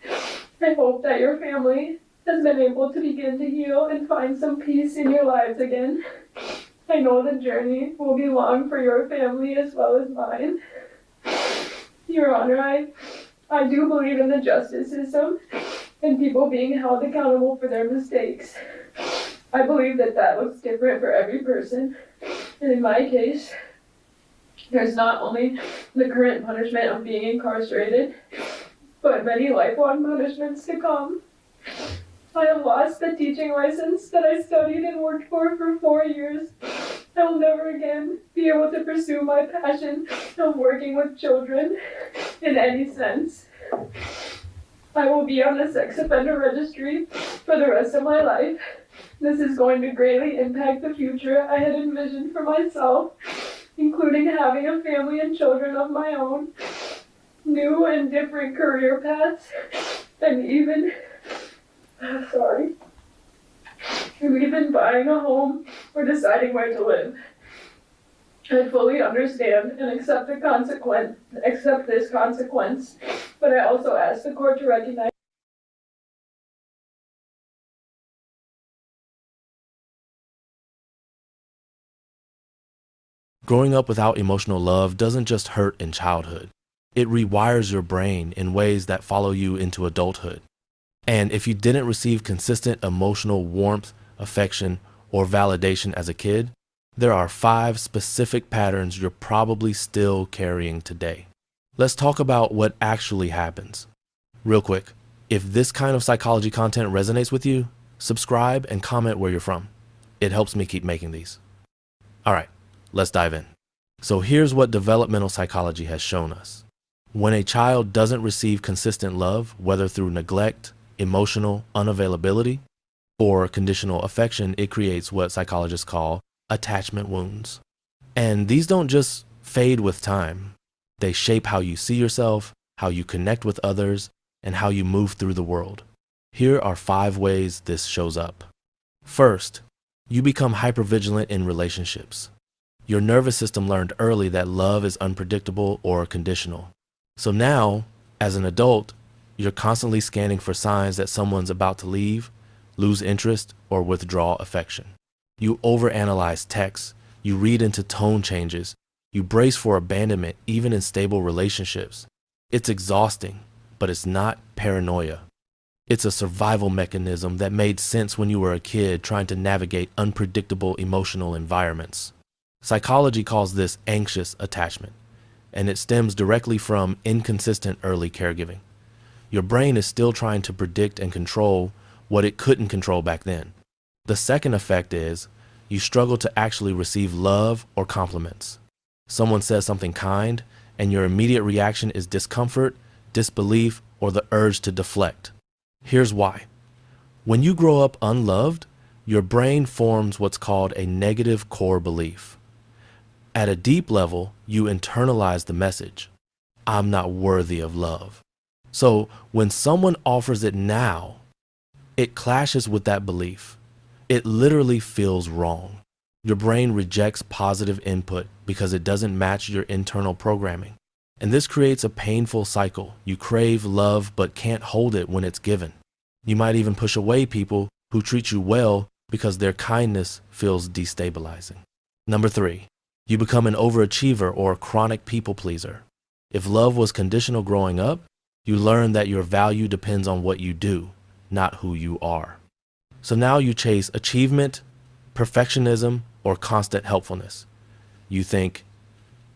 S23: I hope that your family has been able to begin to heal and find some peace in your lives again. I know the journey will be long for your family as well as mine. Your Honor, I do believe in the justice system and people being held accountable for their mistakes. I believe that that looks different for every person. And in my case, there's not only the current punishment of being incarcerated, but many lifelong punishments to come. I have lost the teaching license that I studied and worked for 4 years. I will never again be able to pursue my passion of working with children in any sense. I will be on the sex offender registry for the rest of my life. This is going to greatly impact the future I had envisioned for myself, including having a family and children of my own, new and different career paths, and even buying a home or deciding where to live. I fully understand and accept this consequence, but I also ask the court to recognize
S11: Growing up without emotional love doesn't just hurt in childhood. It rewires your brain in ways that follow you into adulthood. And if you didn't receive consistent emotional warmth, affection, or validation as a kid, there are 5 specific patterns you're probably still carrying today. Let's talk about what actually happens. Real quick, if this kind of psychology content resonates with you, subscribe and comment where you're from. It helps me keep making these. All right, let's dive in. So here's what developmental psychology has shown us. When a child doesn't receive consistent love, whether through neglect, emotional unavailability, or conditional affection, it creates what psychologists call attachment wounds. And these don't just fade with time. They shape how you see yourself, how you connect with others, and how you move through the world. Here are 5 ways this shows up. First, you become hypervigilant in relationships. Your nervous system learned early that love is unpredictable or conditional. So now, as an adult, you're constantly scanning for signs that someone's about to leave, lose interest, or withdraw affection. You overanalyze texts, you read into tone changes, you brace for abandonment even in stable relationships. It's exhausting, but it's not paranoia. It's a survival mechanism that made sense when you were a kid trying to navigate unpredictable emotional environments. Psychology calls this anxious attachment, and it stems directly from inconsistent early caregiving. Your brain is still trying to predict and control what it couldn't control back then. The second effect is you struggle to actually receive love or compliments. Someone says something kind, and your immediate reaction is discomfort, disbelief, or the urge to deflect. Here's why. When you grow up unloved, your brain forms what's called a negative core belief. At a deep level, you internalize the message, I'm not worthy of love. So when someone offers it now, it clashes with that belief. It literally feels wrong. Your brain rejects positive input because it doesn't match your internal programming. And this creates a painful cycle. You crave love but can't hold it when it's given. You might even push away people who treat you well because their kindness feels destabilizing. Number 3, you become an overachiever or chronic people pleaser. If love was conditional growing up, you learn that your value depends on what you do, not who you are. So now you chase achievement, perfectionism, or constant helpfulness. You think,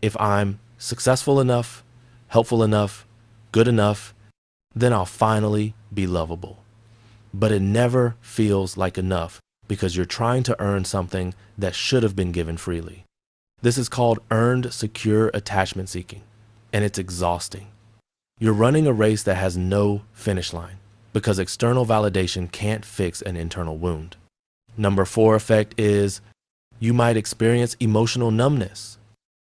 S11: if I'm successful enough, helpful enough, good enough, then I'll finally be lovable. But it never feels like enough because you're trying to earn something that should have been given freely. This is called earned secure attachment seeking, and it's exhausting. You're running a race that has no finish line because external validation can't fix an internal wound. Number 4 effect is you might experience emotional numbness.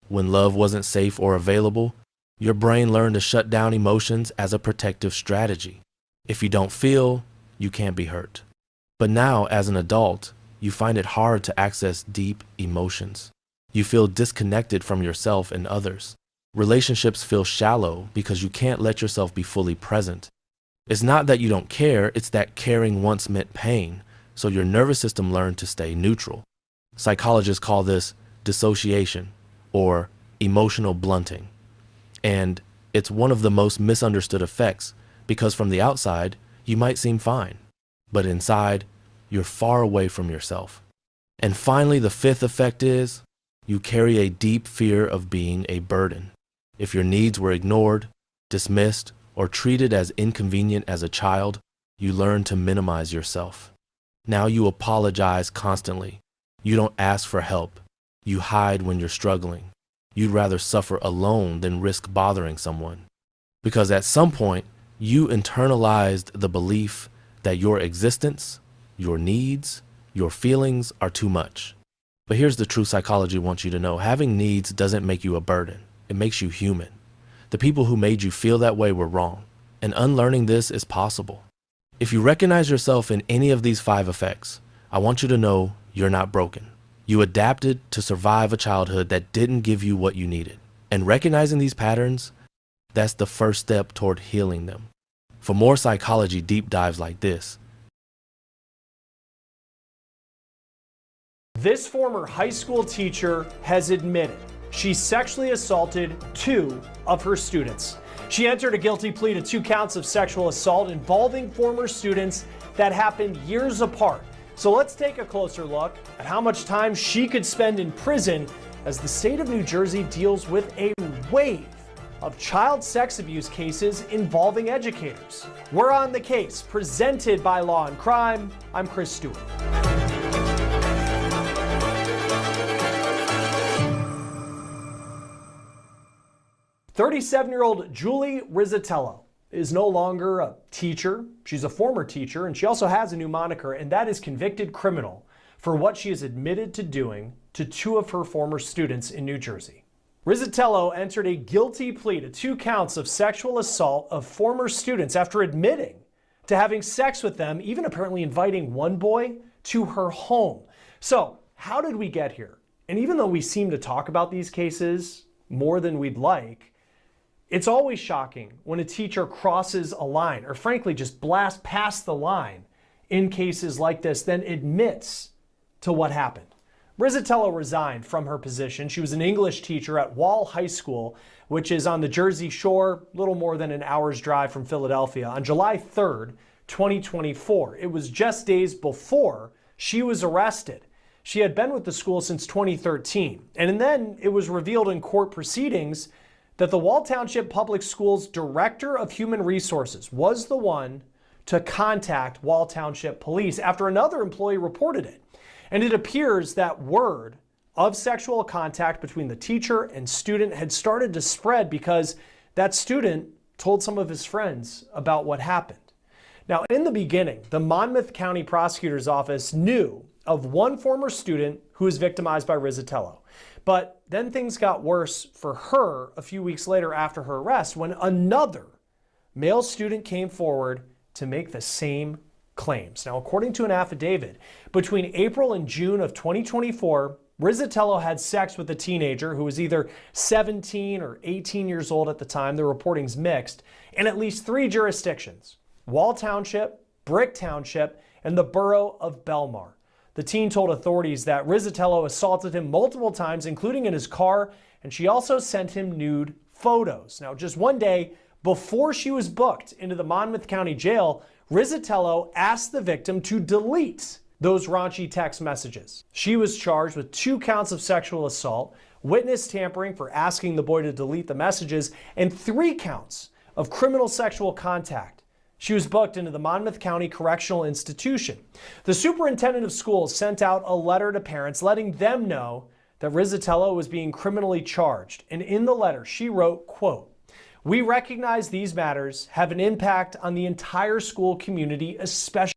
S11: When love wasn't safe or available, Your brain learned to shut down emotions as a protective strategy. If you don't feel, you can't be hurt. But now, as an adult, you find it hard to access deep emotions. You feel disconnected from yourself and others. Relationships feel shallow because you can't let yourself be fully present. It's not that you don't care, it's that caring once meant pain, so your nervous system learned to stay neutral. Psychologists call this dissociation or emotional blunting. And it's one of the most misunderstood effects because from the outside, you might seem fine, but inside, you're far away from yourself. And finally, the fifth effect is you carry a deep fear of being a burden. If your needs were ignored, dismissed, or treated as inconvenient as a child, you learn to minimize yourself. Now you apologize constantly. You don't ask for help. You hide when you're struggling. You'd rather suffer alone than risk bothering someone. Because at some point, you internalized the belief that your existence, your needs, your feelings are too much. But here's the true psychology wants you to know. Having needs doesn't make you a burden. It makes you human. The people who made you feel that way were wrong, and unlearning this is possible. If you recognize yourself in any of these 5 effects, I want you to know you're not broken. You adapted to survive a childhood that didn't give you what you needed. And recognizing these patterns, that's the first step toward healing them. For more psychology deep dives like this,
S12: this former high school teacher has admitted she sexually assaulted 2 of her students. She entered a guilty plea to 2 counts of sexual assault involving former students that happened years apart. So let's take a closer look at how much time she could spend in prison as the state of New Jersey deals with a wave of child sex abuse cases involving educators. We're on the Case, presented by Law and Crime. I'm Chris Stewart. 37-year-old Julie Rizzatello is no longer a teacher. She's a former teacher, and she also has a new moniker, and that is convicted criminal for what she is admitted to doing to 2 of her former students in New Jersey. Rizzatello entered a guilty plea to 2 counts of sexual assault of former students after admitting to having sex with them, even apparently inviting one boy to her home. So, how did we get here? And even though we seem to talk about these cases more than we'd like, it's always shocking when a teacher crosses a line, or frankly just blasts past the line in cases like this, then admits to what happened. Rizzatello resigned from her position. She was an English teacher at Wall High School, which is on the Jersey Shore, little more than an hour's drive from Philadelphia, on July 3rd, 2024. It was just days before she was arrested. She had been with the school since 2013, and then it was revealed in court proceedings that the Wall Township Public Schools Director of Human Resources was the one to contact Wall Township Police after another employee reported it. And it appears that word of sexual contact between the teacher and student had started to spread because that student told some of his friends about what happened. Now, in the beginning, the Monmouth County Prosecutor's Office knew of one former student who was victimized by Rizzatello. But then things got worse for her a few weeks later after her arrest when another male student came forward to make the same claims. Now, according to an affidavit, between April and June of 2024, Rizzatello had sex with a teenager who was either 17 or 18 years old at the time. The reporting's mixed, in at least 3 jurisdictions: Wall Township, Brick Township, and the borough of Belmar. The teen told authorities that Rizzatello assaulted him multiple times, including in his car, and she also sent him nude photos. Now, just one day before she was booked into the Monmouth County Jail, Rizzatello asked the victim to delete those raunchy text messages. She was charged with 2 counts of sexual assault, witness tampering for asking the boy to delete the messages, and 3 counts of criminal sexual contact. She was booked into the Monmouth County Correctional Institution. The superintendent of schools sent out a letter to parents letting them know that Rizzatello was being criminally charged. And in the letter, she wrote, quote, "We recognize these matters have an impact on the entire school community, especially."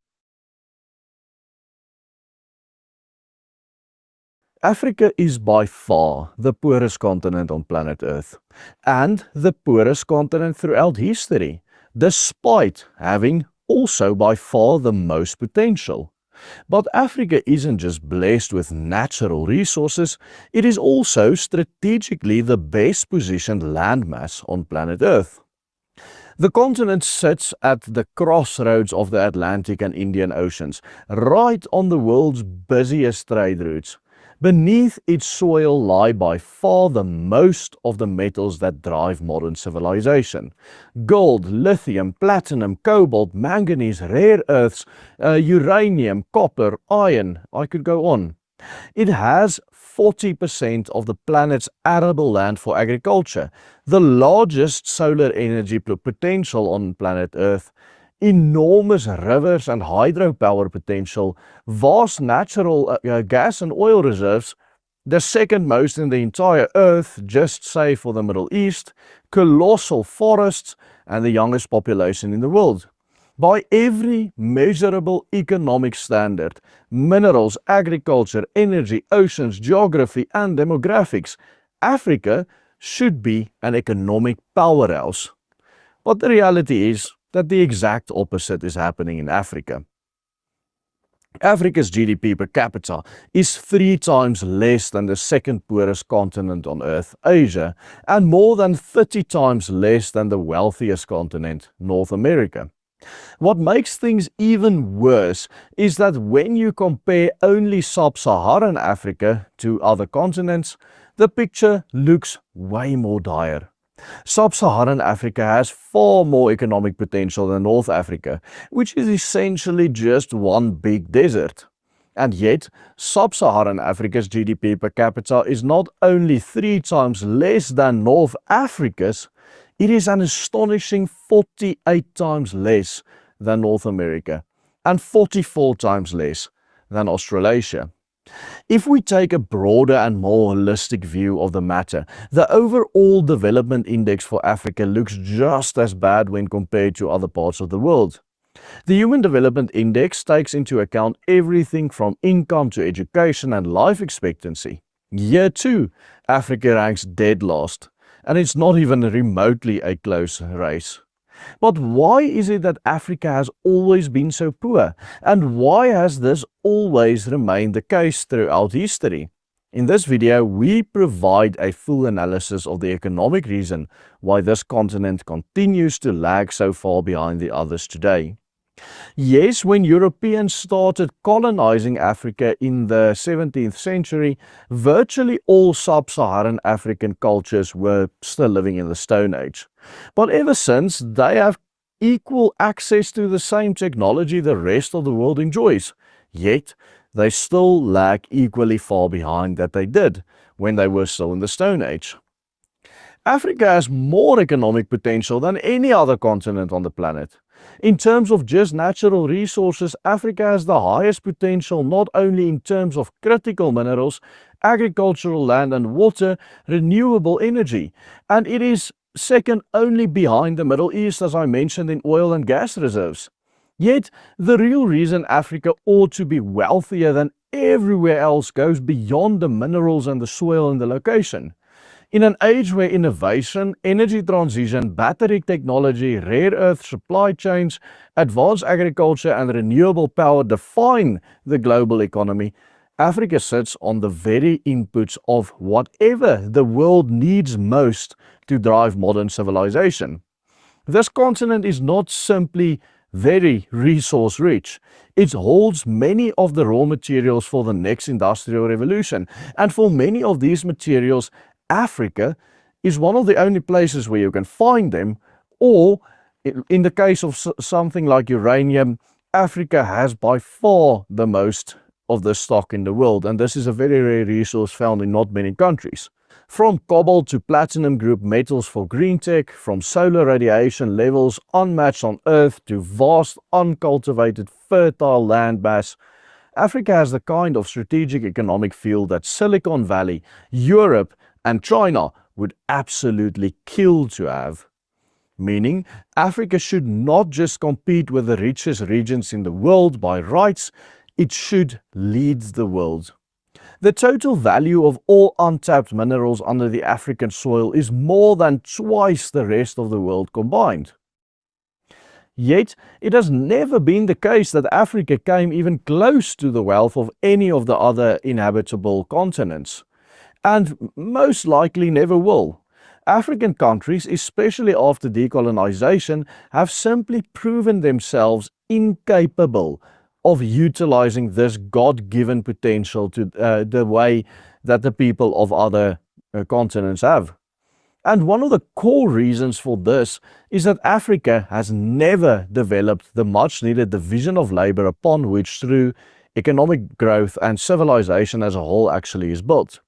S13: Africa is by far the poorest continent on planet Earth, and the poorest continent throughout history, despite having also by far the most potential. But Africa isn't just blessed with natural resources, it is also strategically the best positioned landmass on planet Earth. The continent sits at the crossroads of the Atlantic and Indian Oceans, right on the world's busiest trade routes. Beneath its soil lie by far the most of the metals that drive modern civilization. Gold, lithium, platinum, cobalt, manganese, rare earths, uranium, copper, iron, I could go on. It has 40% of the planet's arable land for agriculture, the largest solar energy potential on planet Earth, enormous rivers and hydropower potential, vast natural gas and oil reserves, the second most in the entire Earth, just say for the Middle East, colossal forests, and the youngest population in the world. By every measurable economic standard, minerals, agriculture, energy, oceans, geography, and demographics, Africa should be an economic powerhouse. But the reality is that the exact opposite is happening in Africa. Africa's GDP per capita is 3 times less than the second poorest continent on Earth, Asia, and more than 30 times less than the wealthiest continent, North America. What makes things even worse is that when you compare only sub-Saharan Africa to other continents, the picture looks way more dire. Sub-Saharan Africa has far more economic potential than North Africa, which is essentially just one big desert. And yet, Sub-Saharan Africa's GDP per capita is not only 3 times less than North Africa's, it is an astonishing 48 times less than North America and 44 times less than Australasia. If we take a broader and more holistic view of the matter, the overall development index for Africa looks just as bad when compared to other parts of the world. The Human Development Index takes into account everything from income to education and life expectancy. Here too, Africa ranks dead last, and it's not even remotely a close race. But why is it that Africa has always been so poor? And why has this always remained the case throughout history? In this video, we provide a full analysis of the economic reason why this continent continues to lag so far behind the others today. Yes, when Europeans started colonizing Africa in the 17th century, virtually all sub-Saharan African cultures were still living in the Stone Age. But ever since, they have equal access to the same technology the rest of the world enjoys. Yet, they still lag equally far behind that they did when they were still in the Stone Age. Africa has more economic potential than any other continent on the planet. In terms of just natural resources, Africa has the highest potential not only in terms of critical minerals, agricultural land and water, renewable energy, and it is second only behind the Middle East, as I mentioned, in oil and gas reserves. Yet, the real reason Africa ought to be wealthier than everywhere else goes beyond the minerals and the soil and the location. In an age where innovation, energy transition, battery technology, rare earth supply chains, advanced agriculture and renewable power define the global economy, Africa sits on the very inputs of whatever the world needs most to drive modern civilization. This continent is not simply very resource rich. It holds many of the raw materials for the next industrial revolution, and for many of these materials, Africa is one of the only places where you can find them, or in the case of something like uranium, Africa has by far the most of the stock in the world, and this is a very rare resource found in not many countries. From cobalt to platinum group metals for green tech, from solar radiation levels unmatched on Earth to vast uncultivated fertile landmass, Africa has the kind of strategic economic field that Silicon Valley, Europe and China would absolutely kill to have. Meaning, Africa should not just compete with the richest regions in the world by rights, it should lead the world. The total value of all untapped minerals under the African soil is more than twice the rest of the world combined. Yet, it has never been the case that Africa came even close to the wealth of any of the other inhabitable continents, and most likely never will. African countries, especially after decolonization, have simply proven themselves incapable of utilizing this God-given potential to the way that the people of other continents have. And one of the core reasons for this is that Africa has never developed the much-needed division of labor upon which, through economic growth and civilization as a whole, actually is built.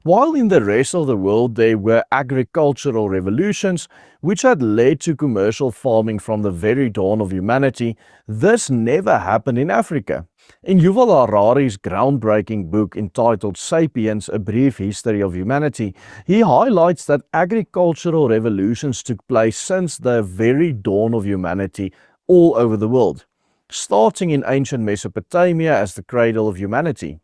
S13: While in the rest of the world there were agricultural revolutions which had led to commercial farming from the very dawn of humanity, this never happened in Africa. In Yuval Harari's groundbreaking book entitled Sapiens, A Brief History of Humanity, he highlights that agricultural revolutions took place since the very dawn of humanity all over the world, starting in ancient Mesopotamia as the cradle of humanity.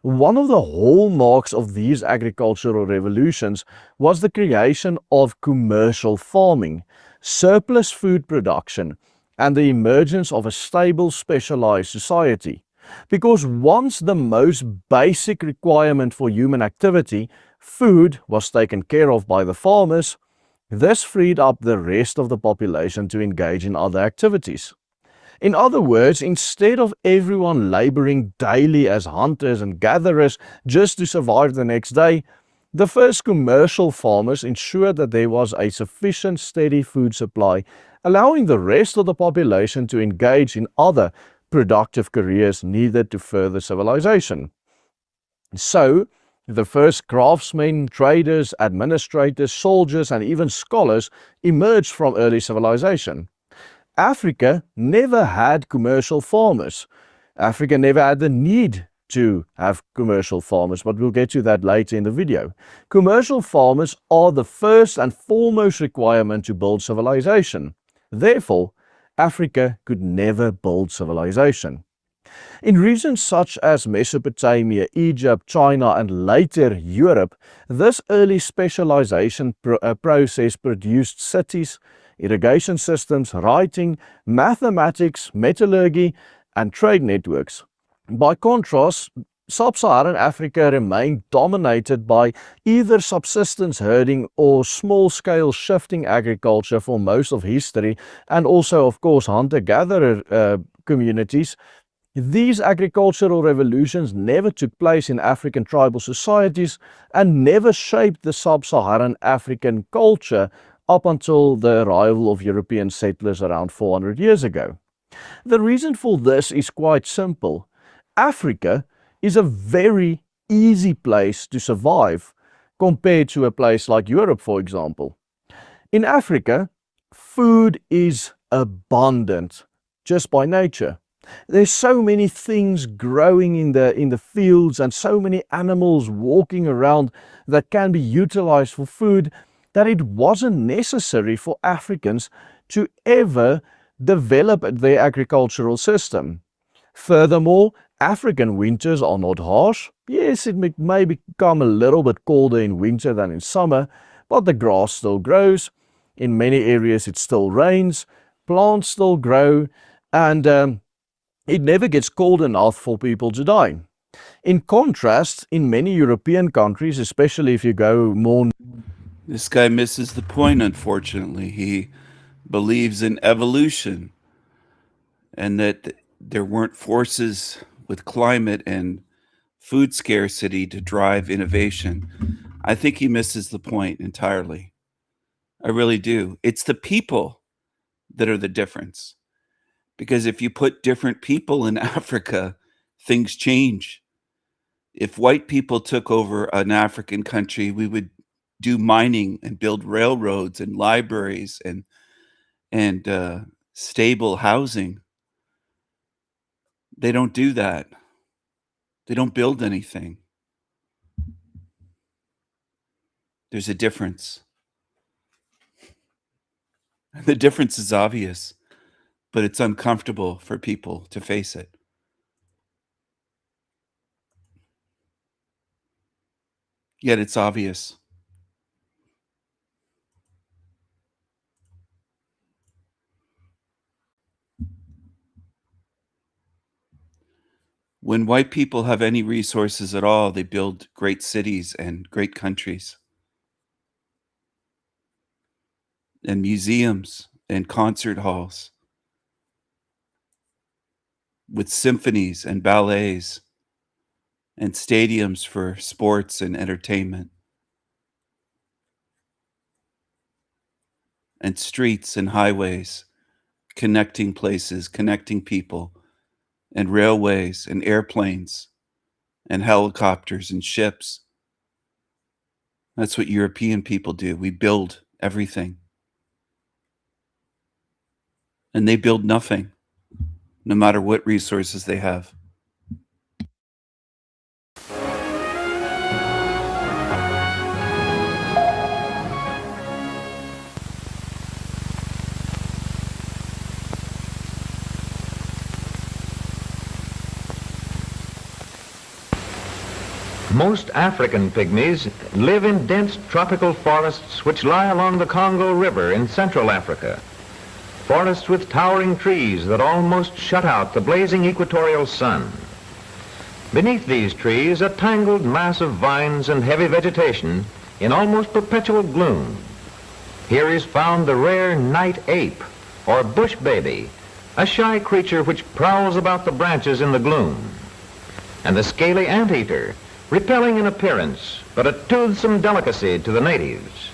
S13: One of the hallmarks of these agricultural revolutions was the creation of commercial farming, surplus food production, and the emergence of a stable, specialized society. Because once the most basic requirement for human activity, food, was taken care of by the farmers, this freed up the rest of the population to engage in other activities. In other words, instead of everyone laboring daily as hunters and gatherers just to survive the next day, the first commercial farmers ensured that there was a sufficient steady food supply, allowing the rest of the population to engage in other productive careers needed to further civilization. So, the first craftsmen, traders, administrators, soldiers, and even scholars emerged from early civilization. Africa never had commercial farmers. Africa never had the need to have commercial farmers, but we'll get to that later in the video. Commercial farmers are the first and foremost requirement to build civilization. Therefore, Africa could never build civilization. In regions such as Mesopotamia, Egypt, China, and later Europe, this early specialization process produced cities, irrigation systems, writing, mathematics, metallurgy, and trade networks. By contrast, sub-Saharan Africa remained dominated by either subsistence herding or small-scale shifting agriculture for most of history, and also, of course, hunter-gatherer communities. These agricultural revolutions never took place in African tribal societies and never shaped the sub-Saharan African culture up until the arrival of European settlers around 400 years ago. The reason for this is quite simple. Africa is a very easy place to survive compared to a place like Europe, for example. In Africa, food is abundant just by nature. There's so many things growing in the fields and so many animals walking around that can be utilized for food that it wasn't necessary for Africans to ever develop their agricultural system. Furthermore, African winters are not harsh. Yes, it may become a little bit colder in winter than in summer, but the grass still grows. In many areas it still rains, plants still grow, and it never gets cold enough for people to die. In contrast, in many European countries, especially if you go more...
S6: This guy misses the point, unfortunately. He believes in evolution and that there weren't forces with climate and food scarcity to drive innovation. I think he misses the point entirely. I really do. It's the people that are the difference. Because if you put different people in Africa, things change. If white people took over an African country, we would do mining and build railroads and libraries and stable housing. They don't do that. They don't build anything. There's a difference. The difference is obvious, but it's uncomfortable for people to face it. Yet it's obvious. When white people have any resources at all, they build great cities and great countries, and museums and concert halls with symphonies and ballets and stadiums for sports and entertainment, and streets and highways connecting places, connecting people, and railways and airplanes and helicopters and ships. That's what European people do. We build everything. And they build nothing, no matter what resources they have.
S3: Most African pygmies live in dense tropical forests which lie along the Congo River in Central Africa. Forests with towering trees that almost shut out the blazing equatorial sun. Beneath these trees, a tangled mass of vines and heavy vegetation in almost perpetual gloom. Here is found the rare night ape, or bush baby, a shy creature which prowls about the branches in the gloom, and the scaly anteater, repelling in appearance, but a toothsome delicacy to the natives.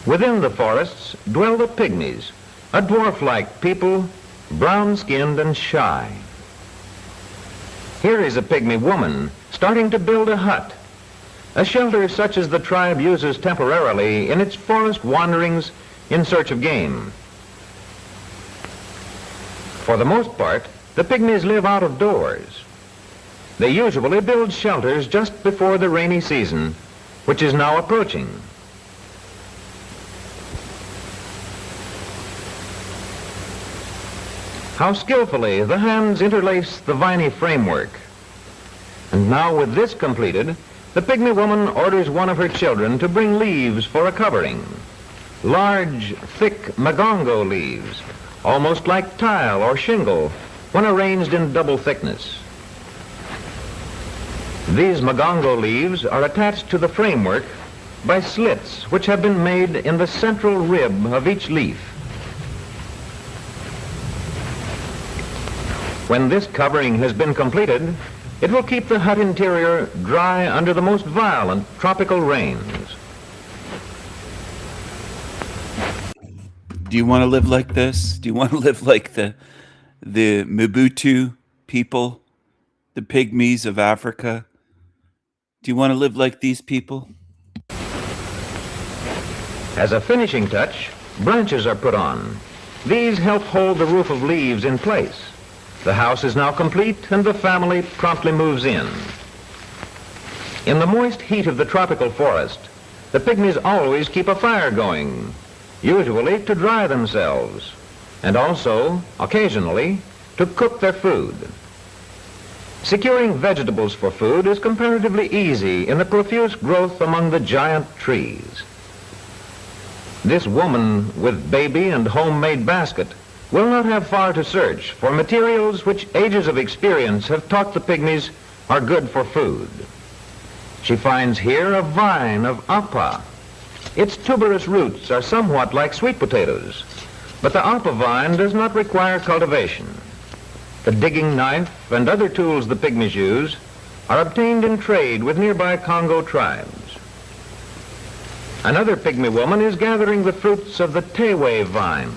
S3: Within the forests dwell the pygmies, a dwarf-like people, brown-skinned and shy. Here is a pygmy woman starting to build a hut, a shelter such as the tribe uses temporarily in its forest wanderings in search of game. For the most part, the pygmies live out of doors. They usually build shelters just before the rainy season, which is now approaching. How skillfully the hands interlace the viney framework. And now with this completed, the pygmy woman orders one of her children to bring leaves for a covering. Large, thick magongo leaves, almost like tile or shingle when arranged in double thickness. These magongo leaves are attached to the framework by slits which have been made in the central rib of each leaf. When this covering has been completed, it will keep the hut interior dry under the most violent tropical rains.
S6: Do you want to live like this? Do you want to live like the Mobutu people, the pygmies of Africa? Do you want to live like these people?
S3: As a finishing touch, branches are put on. These help hold the roof of leaves in place. The house is now complete and the family promptly moves in. In the moist heat of the tropical forest, the pygmies always keep a fire going, usually to dry themselves, and also, occasionally, to cook their food. Securing vegetables for food is comparatively easy in the profuse growth among the giant trees. This woman with baby and homemade basket will not have far to search for materials which ages of experience have taught the pygmies are good for food. She finds here a vine of appa. Its tuberous roots are somewhat like sweet potatoes, but the appa vine does not require cultivation. The digging knife and other tools the pygmies use are obtained in trade with nearby Congo tribes. Another pygmy woman is gathering the fruits of the tewe vine.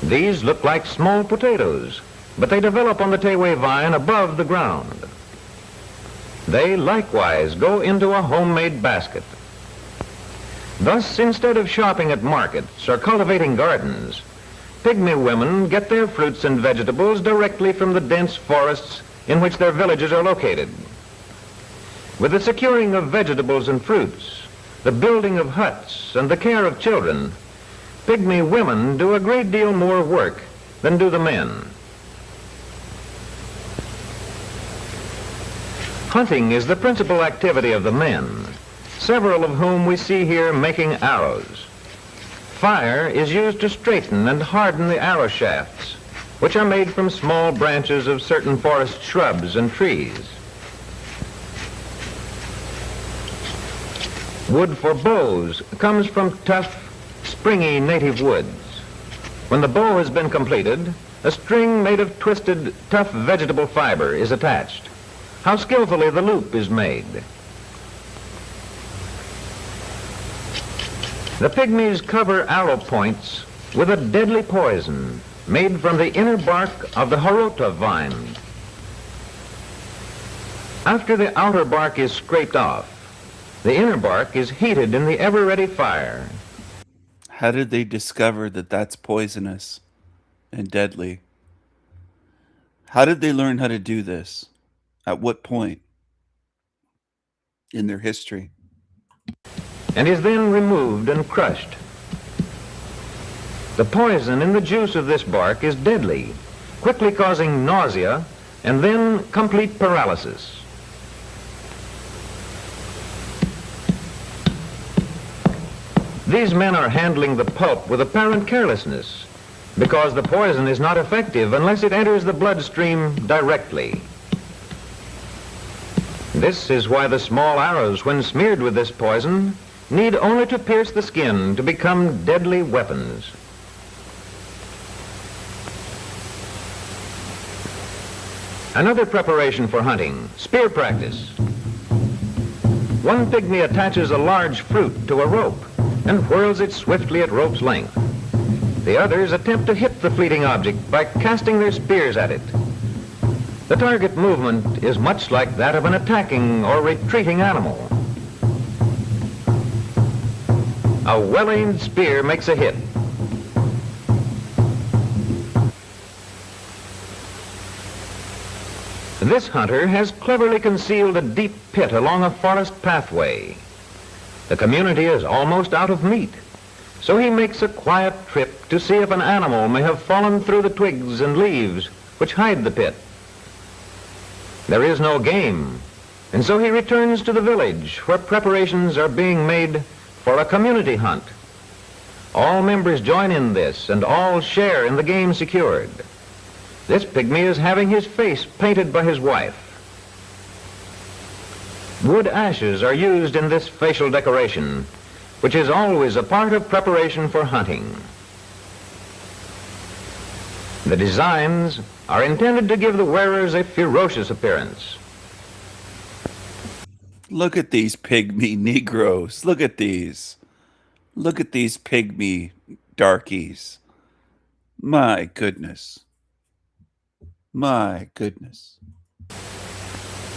S3: These look like small potatoes, but they develop on the tewe vine above the ground. They likewise go into a homemade basket. Thus, instead of shopping at markets or cultivating gardens, pygmy women get their fruits and vegetables directly from the dense forests in which their villages are located. With the securing of vegetables and fruits, the building of huts, and the care of children, pygmy women do a great deal more work than do the men. Hunting is the principal activity of the men, several of whom we see here making arrows. Fire is used to straighten and harden the arrow shafts, which are made from small branches of certain forest shrubs and trees. Wood for bows comes from tough, springy native woods. When the bow has been completed, a string made of twisted, tough vegetable fiber is attached. How skillfully the loop is made. The pygmies cover arrow points with a deadly poison made from the inner bark of the horota vine. After the outer bark is scraped off, the inner bark is heated in the ever-ready fire.
S6: How did they discover that that's poisonous and deadly? How did they learn how to do this? At what point in their history?
S3: And is then removed and crushed. The poison in the juice of this bark is deadly, quickly causing nausea and then complete paralysis. These men are handling the pulp with apparent carelessness because the poison is not effective unless it enters the bloodstream directly. This is why the small arrows, when smeared with this poison, need only to pierce the skin to become deadly weapons. Another preparation for hunting, spear practice. One pygmy attaches a large fruit to a rope and whirls it swiftly at rope's length. The others attempt to hit the fleeting object by casting their spears at it. The target movement is much like that of an attacking or retreating animal. A well-aimed spear makes a hit. This hunter has cleverly concealed a deep pit along a forest pathway. The community is almost out of meat, so he makes a quiet trip to see if an animal may have fallen through the twigs and leaves which hide the pit. There is no game, and so he returns to the village where preparations are being made for a community hunt. All members join in this and all share in the game secured. This pygmy is having his face painted by his wife. Wood ashes are used in this facial decoration, which is always a part of preparation for hunting. The designs are intended to give the wearers a ferocious appearance.
S6: Look at these pygmy Negroes. Look at these. Look at these pygmy darkies. My goodness. My goodness.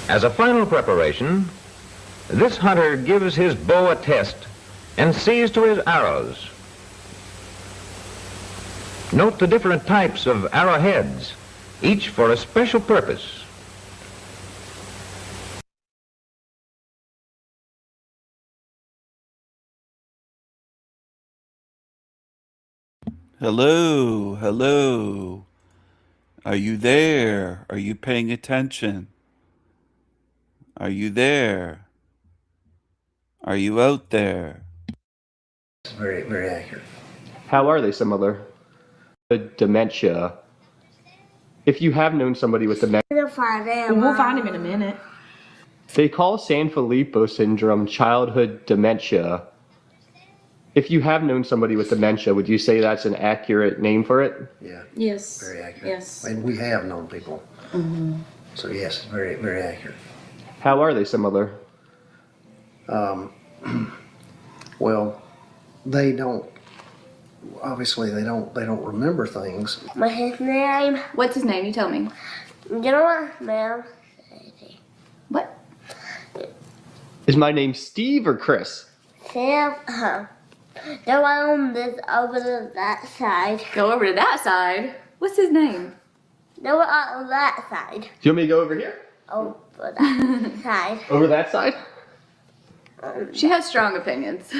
S3: As a final preparation, this hunter gives his bow a test and sees to his arrows. Note the different types of arrowheads, each for a special purpose.
S6: Hello, hello. Are you there? Are you paying attention? Are you there? Are you out there?
S10: Very, very accurate. How are they similar? The dementia. If you have known somebody with dementia,
S2: We'll find him in a minute.
S10: they call Sanfilippo syndrome childhood dementia. If you have known somebody with dementia, would you say that's an accurate name for it?
S2: Yeah. Yes.
S10: Very accurate.
S2: Yes.
S10: And we have known people.
S2: Mm-hmm.
S10: So yes, very, very accurate. How are they similar?
S14: Well, they don't. Obviously, they don't remember things.
S2: What's his name? What's his name? You tell me. You know what, ma'am? What?
S10: Is my name Steve or Chris?
S2: Sam. Go on this over to that side. Go over to that side. What's his name? Go on that side.
S10: Do you want me to go over here?
S2: Over that side.
S10: Over that side?
S2: She has strong opinions.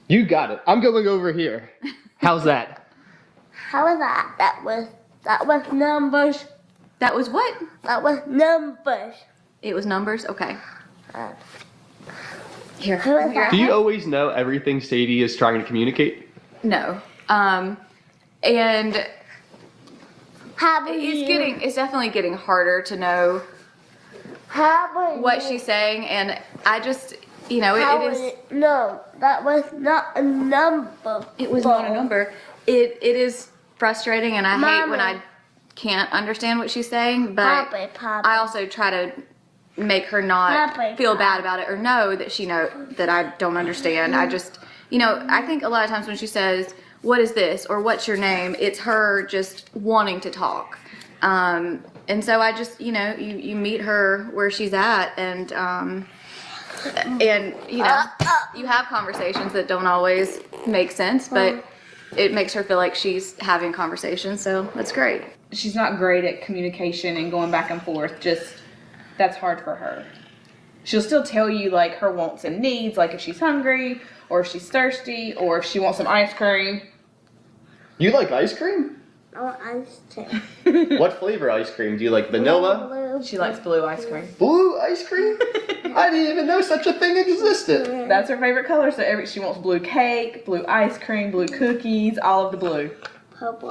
S10: You got it. I'm going over here. How's that?
S2: How was that? That was numbers. That was what? That was numbers.
S15: It was numbers? Okay. Here.
S10: Do you always know everything Sadie is trying to communicate?
S15: No. And it's definitely getting harder to know what she's saying, and I just, you know, it is.
S2: No, that was not a number.
S15: It was not a number. It is frustrating, and I hate when I can't understand what she's saying, but I also try to make her not feel bad about it or know that she know that I don't understand. I just, you know, I think a lot of times when she says, "What is this?" or "What's your name?" it's her just wanting to talk. And so I just, you know, you meet her where she's at, and you know, you have conversations that don't always make sense, but it makes her feel like she's having conversations, so that's great.
S18: She's not great at communication and going back and forth, just that's hard for her. She'll still tell you like her wants and needs, like if she's hungry or if she's thirsty or if she wants some ice cream.
S10: You like ice cream?
S2: Oh, ice cream.
S10: What flavor ice cream? Do you like vanilla?
S2: Blue.
S18: She likes blue ice cream.
S10: Blue ice cream? I didn't even know such a thing existed.
S18: That's her favorite color, so she wants blue cake, blue ice cream, blue cookies, all of the blue.
S2: Purple.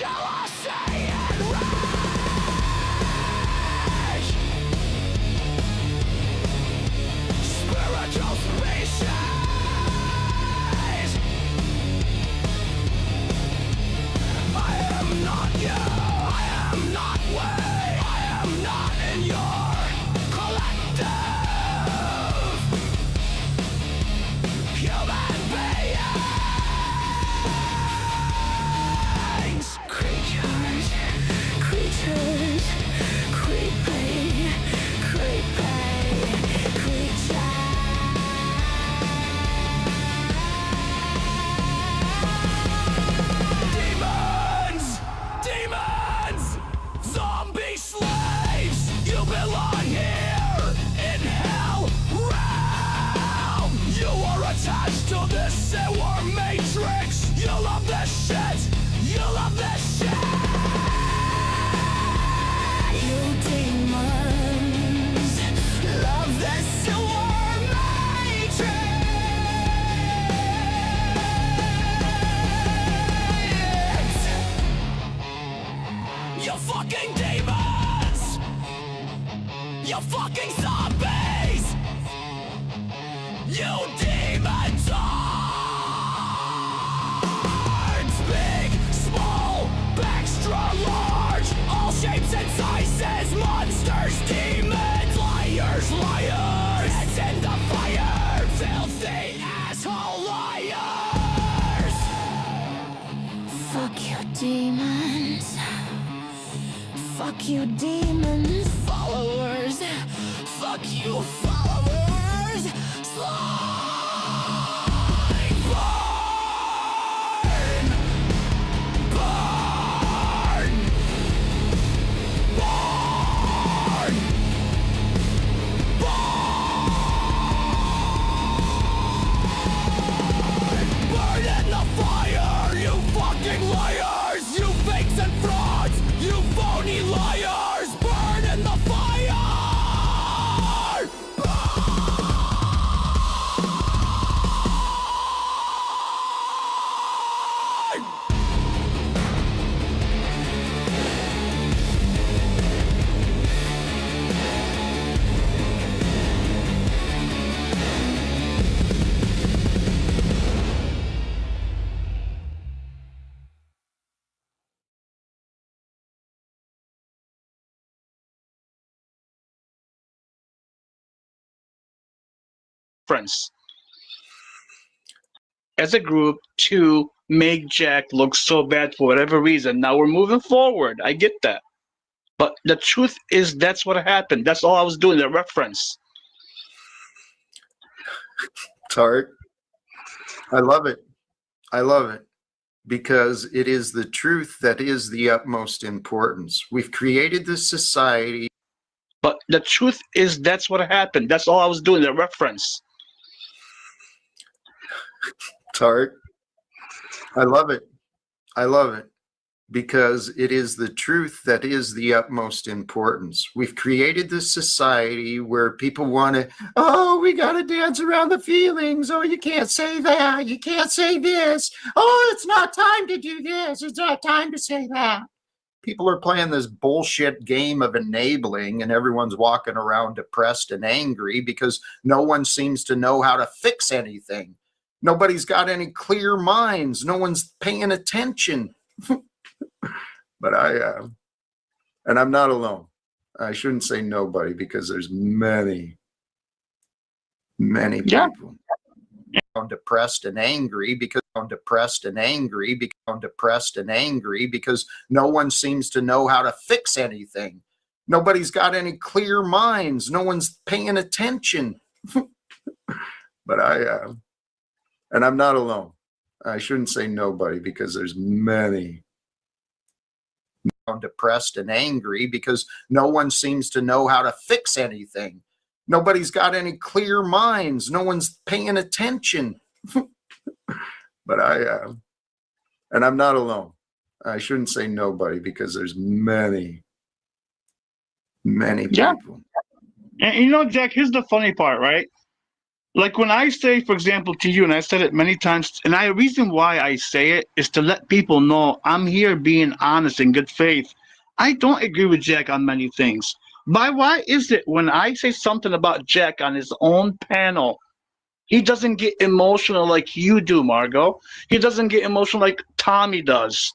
S5: Shall I say it rage? Spiritual species. I am not you. I am not we. I am not in your collective human beings. Creatures, creatures, creepy, creepy, demons, demons, zombie slaves. You belong here in hell realm. You are attached to this sewer matrix. You love this shit. You love this shit. You demons love this sewer matrix. You fucking demons. You fucking zombies. You demons. Big, small, extra large, all shapes and sizes, monsters, demons, liars, liars, heads in the fire, filthy asshole liars. Fuck you, demons. Fuck you, demons. Followers. Fuck you, followers. Burn in the fire, you fucking liars! You fakes and frauds! You phony liars! Burn in the fire!
S1: Friends as a group to make Jack look so bad for whatever reason. Now we're moving forward. I get that. But the truth is that's what happened. That's all I was doing, the reference.
S16: Tart, I love it. I love it because it is the truth that is the utmost importance. We've created this society.
S1: But the truth is that's what happened. That's all I was doing, the reference.
S16: Tart, I love it. I love it because it is the truth that is the utmost importance. We've created this society where people want to, oh, we got to dance around the feelings. Oh, you can't say that. You can't say this. Oh, it's not time to do this. It's not time to say that. People are playing this bullshit game of enabling and everyone's walking around depressed and angry because no one seems to know how to fix anything. Nobody's got any clear minds. No one's paying attention. But and I'm not alone. I shouldn't say nobody because there's many people. I'm depressed and angry because no one seems to know how to fix anything. Nobody's got any clear minds. No one's paying attention. But and I'm not alone. I shouldn't say nobody because there's many. I'm depressed and angry because no one seems to know how to fix anything. Nobody's got any clear minds. No one's paying attention. But and I'm not alone. I shouldn't say nobody because there's many people.
S1: And you know, Jack, here's the funny part, right? Like when I say, for example, to you, and I said it many times, and the reason why I say it is to let people know I'm here being honest in good faith. I don't agree with Jack on many things. But why is it when I say something about Jack on his own panel, he doesn't get emotional like you do, Margot? He doesn't get emotional like Tommy does.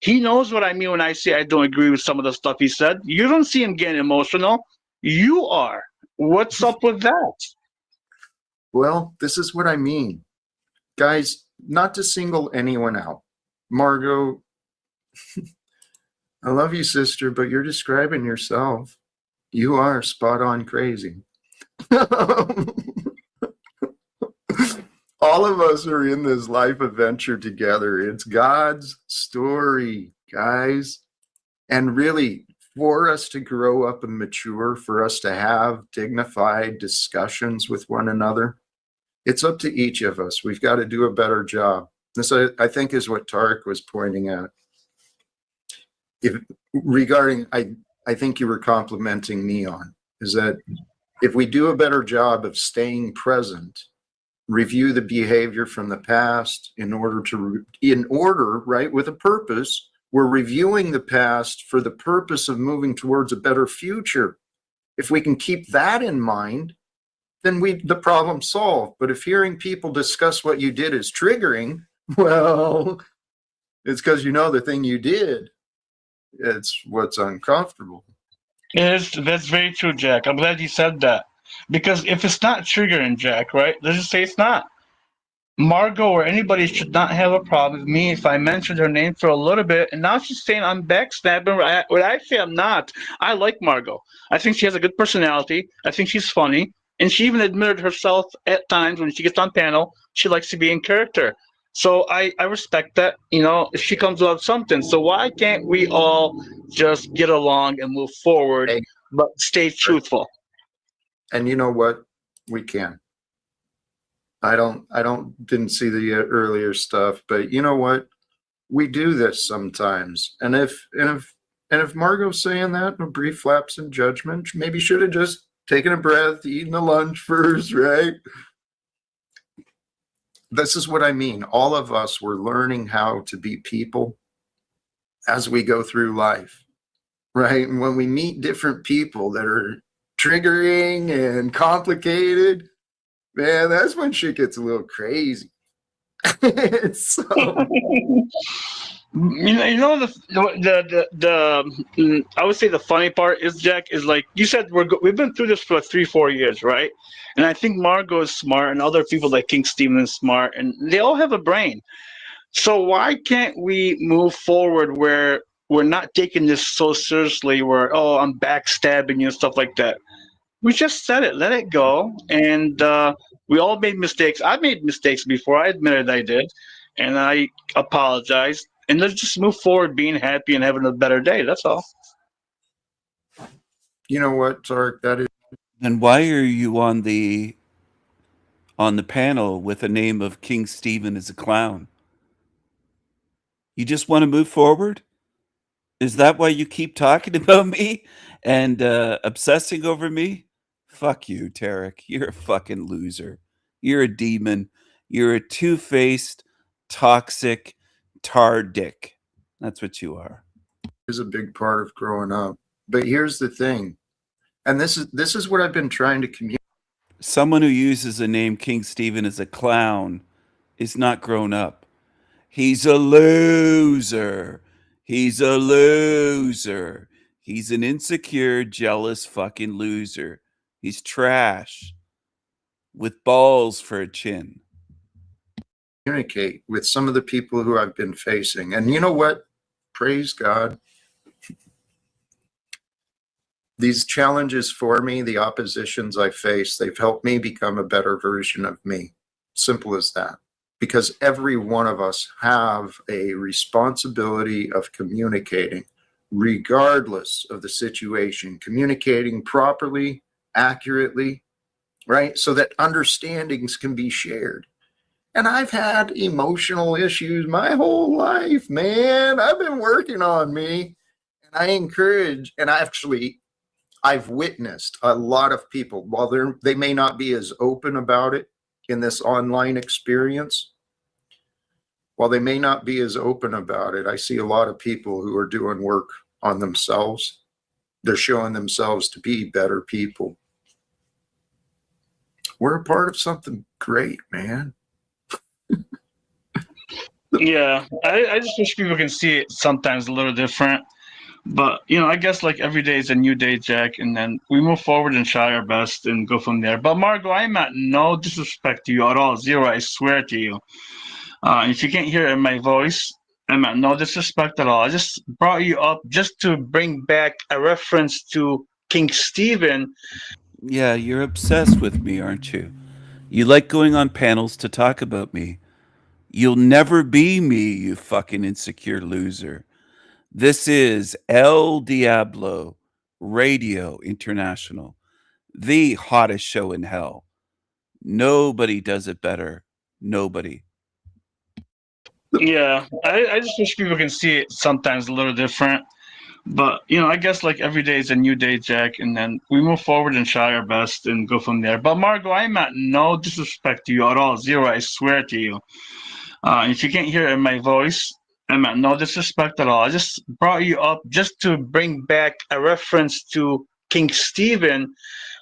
S1: He knows what I mean when I say I don't agree with some of the stuff he said. You don't see him getting emotional. You are. What's up with that?
S16: Well, this is what I mean. Guys, not to single anyone out. Margot, I love you, sister, but you're describing yourself. You are spot on crazy. All of us are in this life adventure together. It's God's story, guys. And really, for us to grow up and mature, for us to have dignified discussions with one another, it's up to each of us. We've got to do a better job. This, I think, is what Tarek was pointing at. I think you were complimenting me on, is that if we do a better job of staying present, review the behavior from the past in order, right, with a purpose, we're reviewing the past for the purpose of moving towards a better future. If we can keep that in mind, then the problem's solved. But if hearing people discuss what you did is triggering, well, it's because you know the thing you did. It's what's uncomfortable.
S1: That's very true, Jack. I'm glad you said that. Because if it's not triggering, Jack, right? Let's just say it's not. Margot or anybody should not have a problem with me if I mentioned her name for a little bit, and now she's saying I'm backstabbing. What I say I'm not. I like Margot. I think she has a good personality. I think she's funny. And she even admitted herself at times when she gets on panel, she likes to be in character. So I respect that, if she comes up with something. So why can't we all just get along and move forward, but stay truthful?
S16: And you know what? We can. I didn't see the earlier stuff, but you know what? We do this sometimes. And if Margot's saying that, no brief lapse in judgment, maybe should have just taken a breath, eaten a lunch first, right? This is what I mean. All of us, we're learning how to be people as we go through life, right? And when we meet different people that are triggering and complicated, man, that's when shit gets a little crazy. So,
S1: I would say the funny part is, Jack, is like you said, we've been through this for 3-4 years, right? And I think Margot is smart, and other people like King Stephen is smart, and they all have a brain. So why can't we move forward where we're not taking this so seriously? Where I'm backstabbing you and stuff like that. We just said it, let it go, and we all made mistakes. I made mistakes before. I admitted I did, and I apologized. And let's just move forward, being happy and having a better day. That's all.
S16: You know what, Tarek? That is.
S6: Then why are you on the panel with the name of King Stephen as a clown? You just want to move forward? Is that why you keep talking about me and obsessing over me? Fuck you, Tarek. You're a fucking loser. You're a demon. You're a two-faced, toxic tar dick. That's what you are.
S16: Is a big part of growing up. But here's the thing. And this is what I've been trying to communicate.
S6: Someone who uses the name King Stephen as a clown is not grown up. He's a loser. He's a loser. He's an insecure, jealous fucking loser. He's trash with balls for a chin.
S16: Communicate with some of the people who I've been facing. And you know what? Praise God. These challenges for me, the oppositions I face, they've helped me become a better version of me. Simple as that. Because every one of us have a responsibility of communicating, regardless of the situation, communicating properly, accurately, right? So that understandings can be shared. And I've had emotional issues my whole life, man. I've been working on me. And I encourage, and I've witnessed a lot of people, while they may not be as open about it in this online experience, while they may not be as open about it, I see a lot of people who are doing work on themselves. They're showing themselves to be better people. We're a part of something great, man.
S1: Yeah, I just wish people can see it sometimes a little different. But, you know, I guess like every day is a new day, Jack, and then we move forward and try our best and go from there. But, Margot, I'm at no disrespect to you at all. Zero, I swear to you. If you can't hear it in my voice, I'm at no disrespect at all. I just brought you up just to bring back a reference to King Stephen.
S6: Yeah, you're obsessed with me, aren't you? You like going on panels to talk about me. You'll never be me, you fucking insecure loser. This is El Diablo Radio International, the hottest show in hell. Nobody does it better. Nobody.
S1: Yeah, I just wish people can see it sometimes a little different. But, you know, I guess like every day is a new day, Jack, and then we move forward and try our best and go from there. But, Margot, I'm at no disrespect to you at all. Zero, I swear to you. If you can't hear it in my voice, I'm at no disrespect at all. I just brought you up just to bring back a reference to King Stephen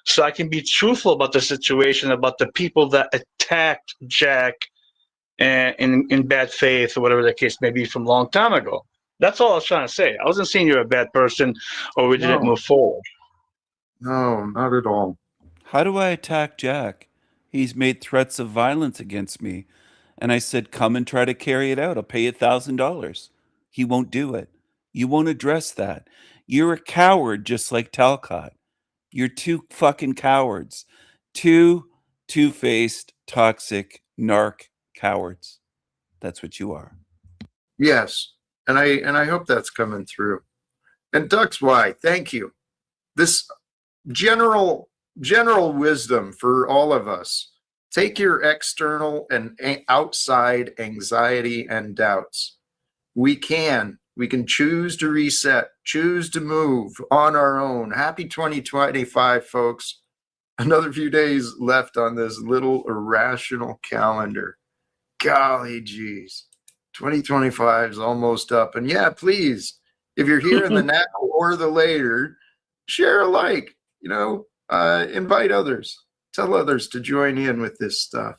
S1: so I can be truthful about the situation, about the people that attacked Jack in bad faith or whatever the case may be from a long time ago. That's all I was trying to say. I wasn't saying you're a bad person or we didn't move forward.
S16: No, not at all.
S6: How do I attack Jack? He's made threats of violence against me. And I said, come and try to carry it out. I'll pay you $1,000. He won't do it. You won't address that. You're a coward just like Talcott. You're two fucking cowards. Two-faced, toxic, narc cowards. That's what you are.
S16: Yes. And I hope that's coming through. And Ducks Y, thank you. This general wisdom for all of us. Take your external and outside anxiety and doubts. We can choose to reset, choose to move on our own. Happy 2025, folks. Another few days left on this little irrational calendar. Golly geez. 2025 is almost up. And yeah, please, if you're here in the now or the later, share a like, invite others. Tell others to join in with this stuff.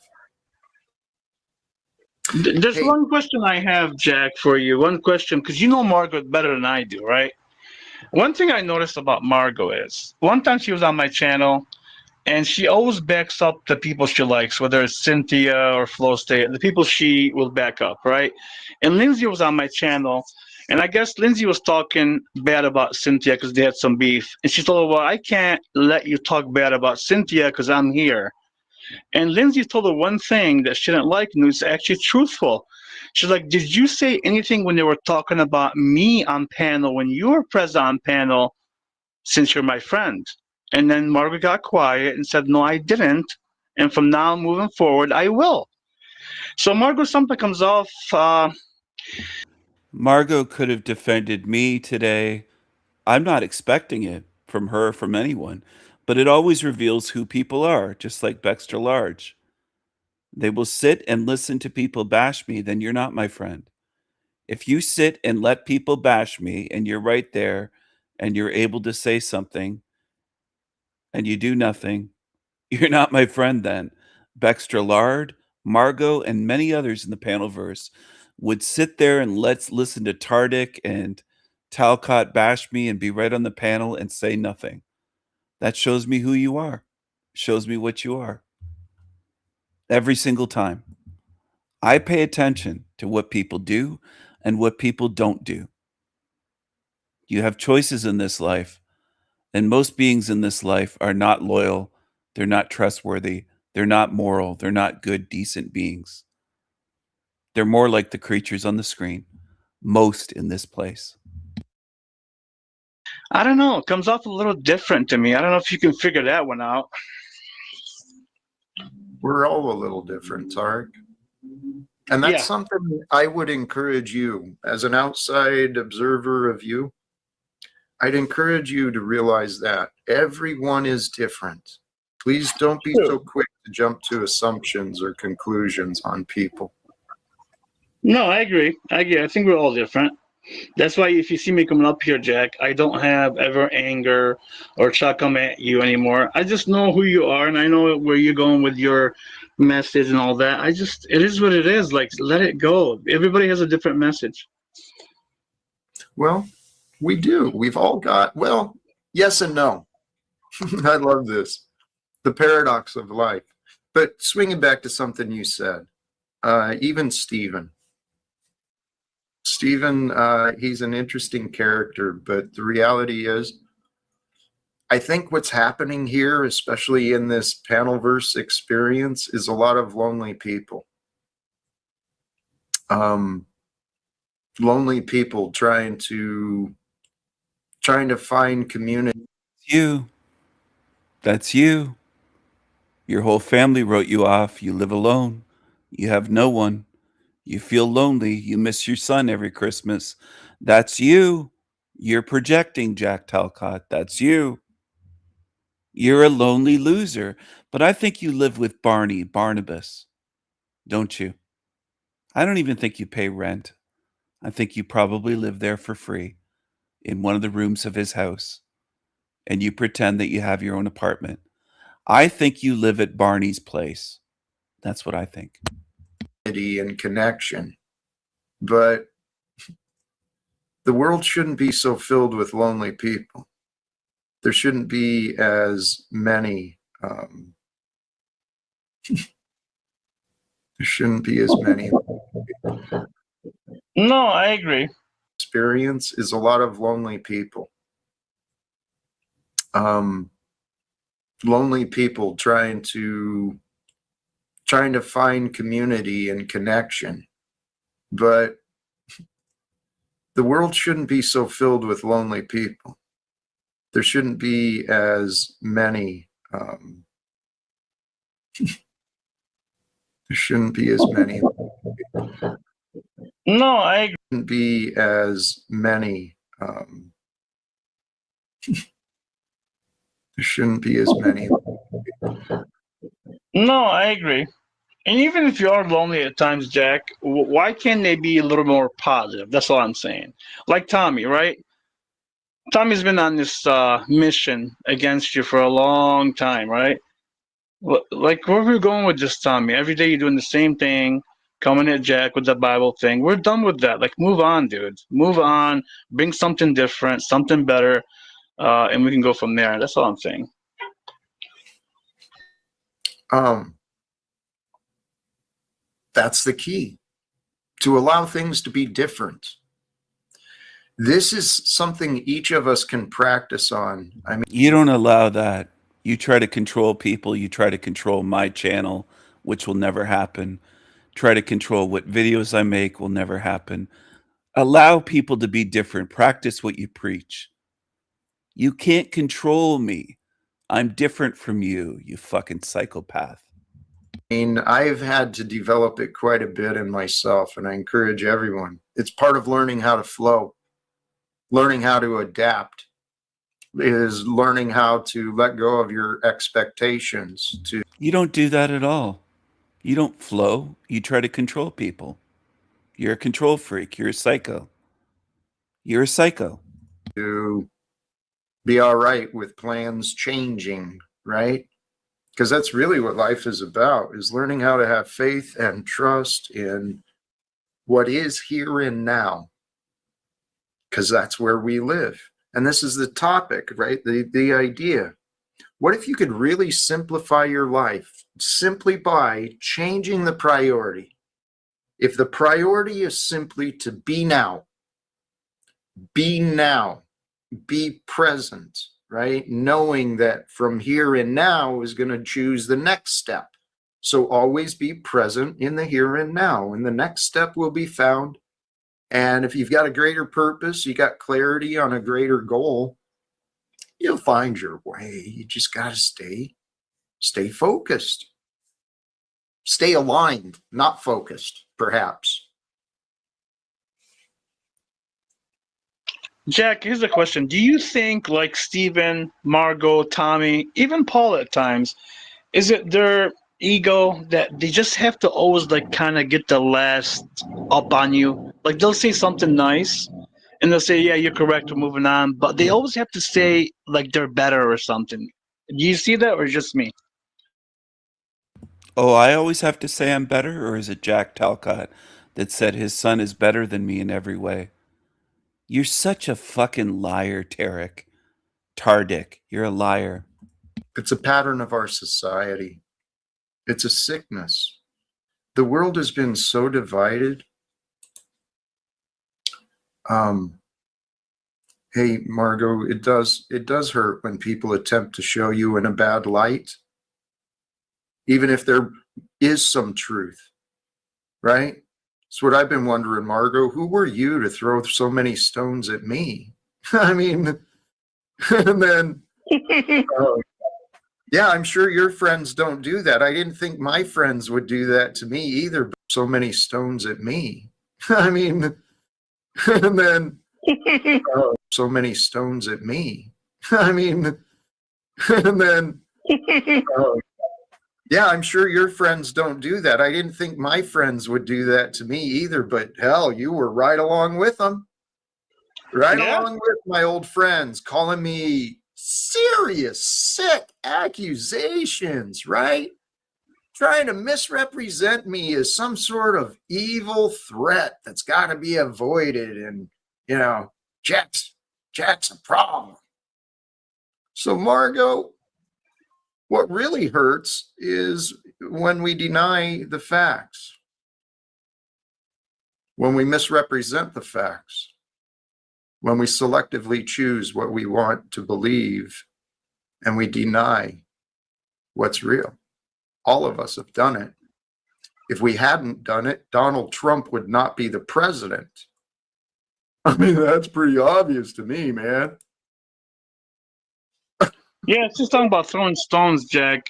S1: There's one question I have, Jack, for you. One question, because you know Margot better than I do, right? One thing I noticed about Margot is, one time she was on my channel, and she always backs up the people she likes, whether it's Cynthia or Flow State, the people she will back up, right? And Lindsay was on my channel, and I guess Lindsay was talking bad about Cynthia because they had some beef. And she told her, well, I can't let you talk bad about Cynthia because I'm here. And Lindsay told her one thing that she didn't like, and it was actually truthful. She's like, did you say anything when they were talking about me on panel, when you were present on panel, since you're my friend? And then Margaret got quiet and said, no, I didn't. And from now moving forward, I will. So Margot, something comes off.
S6: Margot could have defended me today. I'm not expecting it from her, from anyone. But it always reveals who people are, just like Baxter Large. They will sit and listen to people bash me, then you're not my friend. If you sit and let people bash me and you're right there and you're able to say something and you do nothing, you're not my friend then. Baxter Lard, Margot, and many others in the Panelverse would sit there and let's listen to Tardik and Talcott bash me and be right on the panel and say nothing. That shows me who you are. Shows me what you are. Every single time. I pay attention to what people do and what people don't do. You have choices in this life, and most beings in this life are not loyal. They're not trustworthy. They're not moral. They're not good, decent beings. They're more like the creatures on the screen. Most in this place.
S1: I don't know. It comes off a little different to me. I don't know if you can figure that one out.
S16: We're all a little different, Tarek. And that's something I would encourage you as an outside observer of you. I'd encourage you to realize that everyone is different. Please don't be so quick to jump to assumptions or conclusions on people.
S1: No, I agree. I agree. I think we're all different. That's why if you see me coming up here, Jack, I don't have ever anger or try to come at you anymore. I just know who you are and I know where you're going with your message and all that. It is what it is. Like, let it go. Everybody has a different message.
S16: Well, we do. We've all got, well, yes and no. I love this. The paradox of life. But swinging back to something you said, even Stephen, he's an interesting character, but the reality is, I think what's happening here, especially in this Panelverse experience, is a lot of lonely people. Lonely people trying to find community.
S6: That's you. Your whole family wrote you off. You live alone. You have no one. You feel lonely. You miss your son every Christmas. That's you. You're projecting, Jack Talcott. That's you. You're a lonely loser. But I think you live with Barnabas, don't you? I don't even think you pay rent. I think you probably live there for free in one of the rooms of his house, and you pretend that you have your own apartment. I think you live at Barney's place. That's what I think.
S16: And connection. But the world shouldn't be so filled with lonely people. There shouldn't be as many. There shouldn't be as many.
S1: No, I agree.
S16: Experience is a lot of lonely people. Lonely people trying to find community and connection. But the world shouldn't be so filled with lonely people. There shouldn't be as many. There shouldn't be as many.
S1: No, I agree.
S16: Shouldn't be as many. There shouldn't be as many.
S1: No, I agree. And even if you are lonely at times, Jack, why can't they be a little more positive? That's all I'm saying. Like Tommy, right? Tommy's been on this mission against you for a long time, right? Like, where are we going with this, Tommy? Every day you're doing the same thing, coming at Jack with the Bible thing. We're done with that. Like, move on, dude. Move on. Bring something different, something better, and we can go from there. That's all I'm saying.
S16: That's the key, to allow things to be different. This is something each of us can practice on. I mean,
S6: you don't allow that. You try to control people. You try to control my channel, which will never happen. Try to control what videos I make will never happen. Allow people to be different. Practice what you preach. You can't control me. I'm different from you, you fucking psychopath.
S16: I mean, I've had to develop it quite a bit in myself, and I encourage everyone. It's part of learning how to flow, learning how to adapt, is learning how to let go of your expectations.
S6: You don't do that at all. You don't flow. You try to control people. You're a control freak. You're a psycho. You're a psycho.
S16: To be all right with plans changing, right? Because that's really what life is about, is learning how to have faith and trust in what is here and now, because that's where we live. And this is the topic, right? The idea. What if you could really simplify your life simply by changing the priority? If the priority is simply to be now, be present, right? Knowing that from here and now is going to choose the next step. So always be present in the here and now, and the next step will be found. And if you've got a greater purpose, you got clarity on a greater goal, you'll find your way. You just got to stay focused, stay aligned, not focused, perhaps.
S1: Jack, here's a question. Do you think, like Steven, Margot, Tommy, even Paul at times, is it their ego that they just have to always like kind of get the last up on you? Like they'll say something nice and they'll say, yeah, you're correct, we're moving on. But they always have to say like they're better or something. Do you see that or just me?
S6: Oh, I always have to say I'm better, or is it Jack Talcott that said his son is better than me in every way? You're such a fucking liar, Tarek. Tardik, you're a liar.
S16: It's a pattern of our society. It's a sickness. The world has been so divided. Hey, Margot, it does hurt when people attempt to show you in a bad light, even if there is some truth, right? It's what I've been wondering, Margot. Who were you to throw so many stones at me? I mean, and then, yeah, I'm sure your friends don't do that. I didn't think my friends would do that to me either. But so many stones at me. I mean, and then, so many stones at me. I mean, and then, yeah, I'm sure your friends don't do that. I didn't think my friends would do that to me either, but hell, you were right along with them. Right along with my old friends, calling me serious, sick accusations, right? Trying to misrepresent me as some sort of evil threat that's got to be avoided. And, you know, Jack's a problem. So, Margot, what really hurts is when we deny the facts, when we misrepresent the facts, when we selectively choose what we want to believe and we deny what's real. All of us have done it. If we hadn't done it, Donald Trump would not be the president. I mean, that's pretty obvious to me, man.
S1: Yeah, it's just talking about throwing stones, Jack.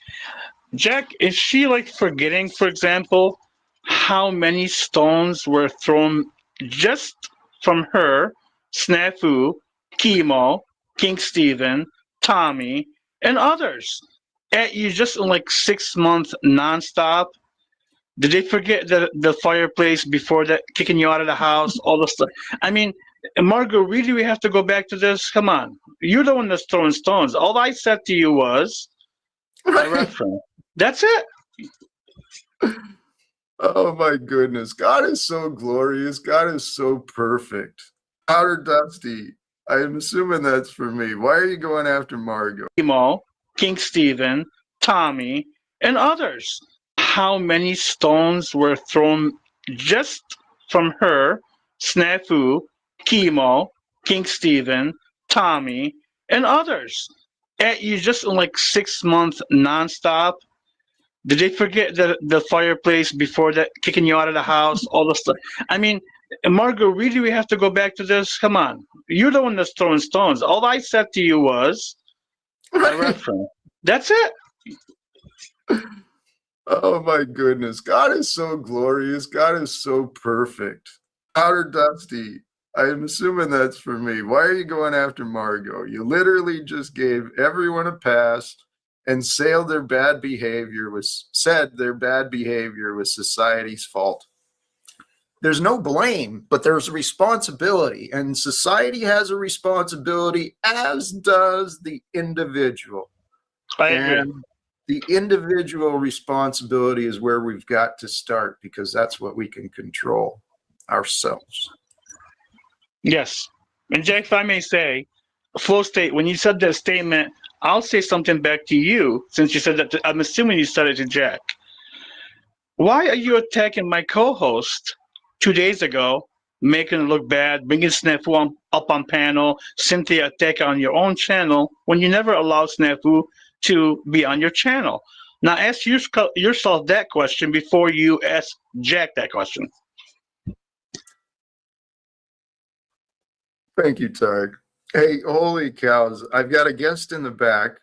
S1: Jack, is she like forgetting, for example, how many stones were thrown just from her, Snafu, Chemo, King Steven, Tommy, and others at you just in like 6 months nonstop? Did they forget the fireplace before that, kicking you out of the house, all the stuff? I mean, Margot, really, we have to go back to this? Come on. You're the one that's throwing stones. All I said to you was a reference. That's it.
S16: Oh, my goodness. God is so glorious. God is so perfect. Powder Dusty, I'm assuming that's for me. Why are you going after Margot?
S1: Chemo, King Steven, Tommy, and others. How many stones were thrown just from her, Snafu, Chemo, King Steven, Tommy, and others at you just in like 6 months nonstop? Did they forget the fireplace before that, kicking you out of the house, all the stuff? I mean, Margot, really, we have to go back to this? Come on. You're the one that's throwing stones. All I said to you was a reference. That's it.
S16: Oh, my goodness. God is so glorious. God is so perfect. Powder Dusty, I'm assuming that's for me. Why are you going after Margot? You literally just gave everyone a pass and said their bad behavior was society's fault. There's no blame, but there's a responsibility, and society has a responsibility, as does the individual.
S1: I agree.
S16: And the individual responsibility is where we've got to start, because that's what we can control ourselves.
S1: Yes. And Jack, if I may say, Flow State, when you said that statement, I'll say something back to you, since you said that. I'm assuming you said it to Jack. Why are you attacking my co-host 2 days ago, making it look bad, bringing Snafu up on panel, Cynthia attack on your own channel, when you never allowed Snafu to be on your channel? Now ask yourself that question before you ask Jack that question.
S16: Thank you, Tarek. Hey, holy cows. I've got a guest in the back.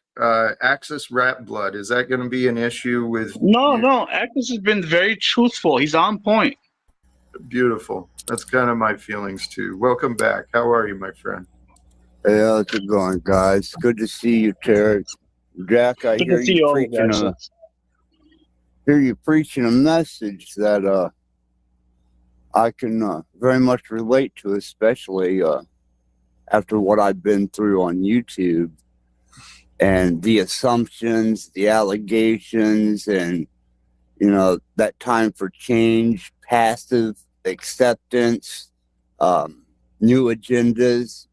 S16: Axis Rat Blood. Is that going to be an issue with...
S1: No. Axis has been very truthful. He's on point.
S16: Beautiful. That's kind of my feelings too. Welcome back. How are you, my friend?
S17: Hey, how's it going, guys? Good to see you, Terry. Jack, I
S1: Good
S17: hear
S1: to see
S17: you
S1: you all,
S17: preaching
S1: actually.
S17: a message that I can very much relate to, especially after what I've been through on YouTube and the assumptions, the allegations, and that time for change, passive acceptance, new agendas.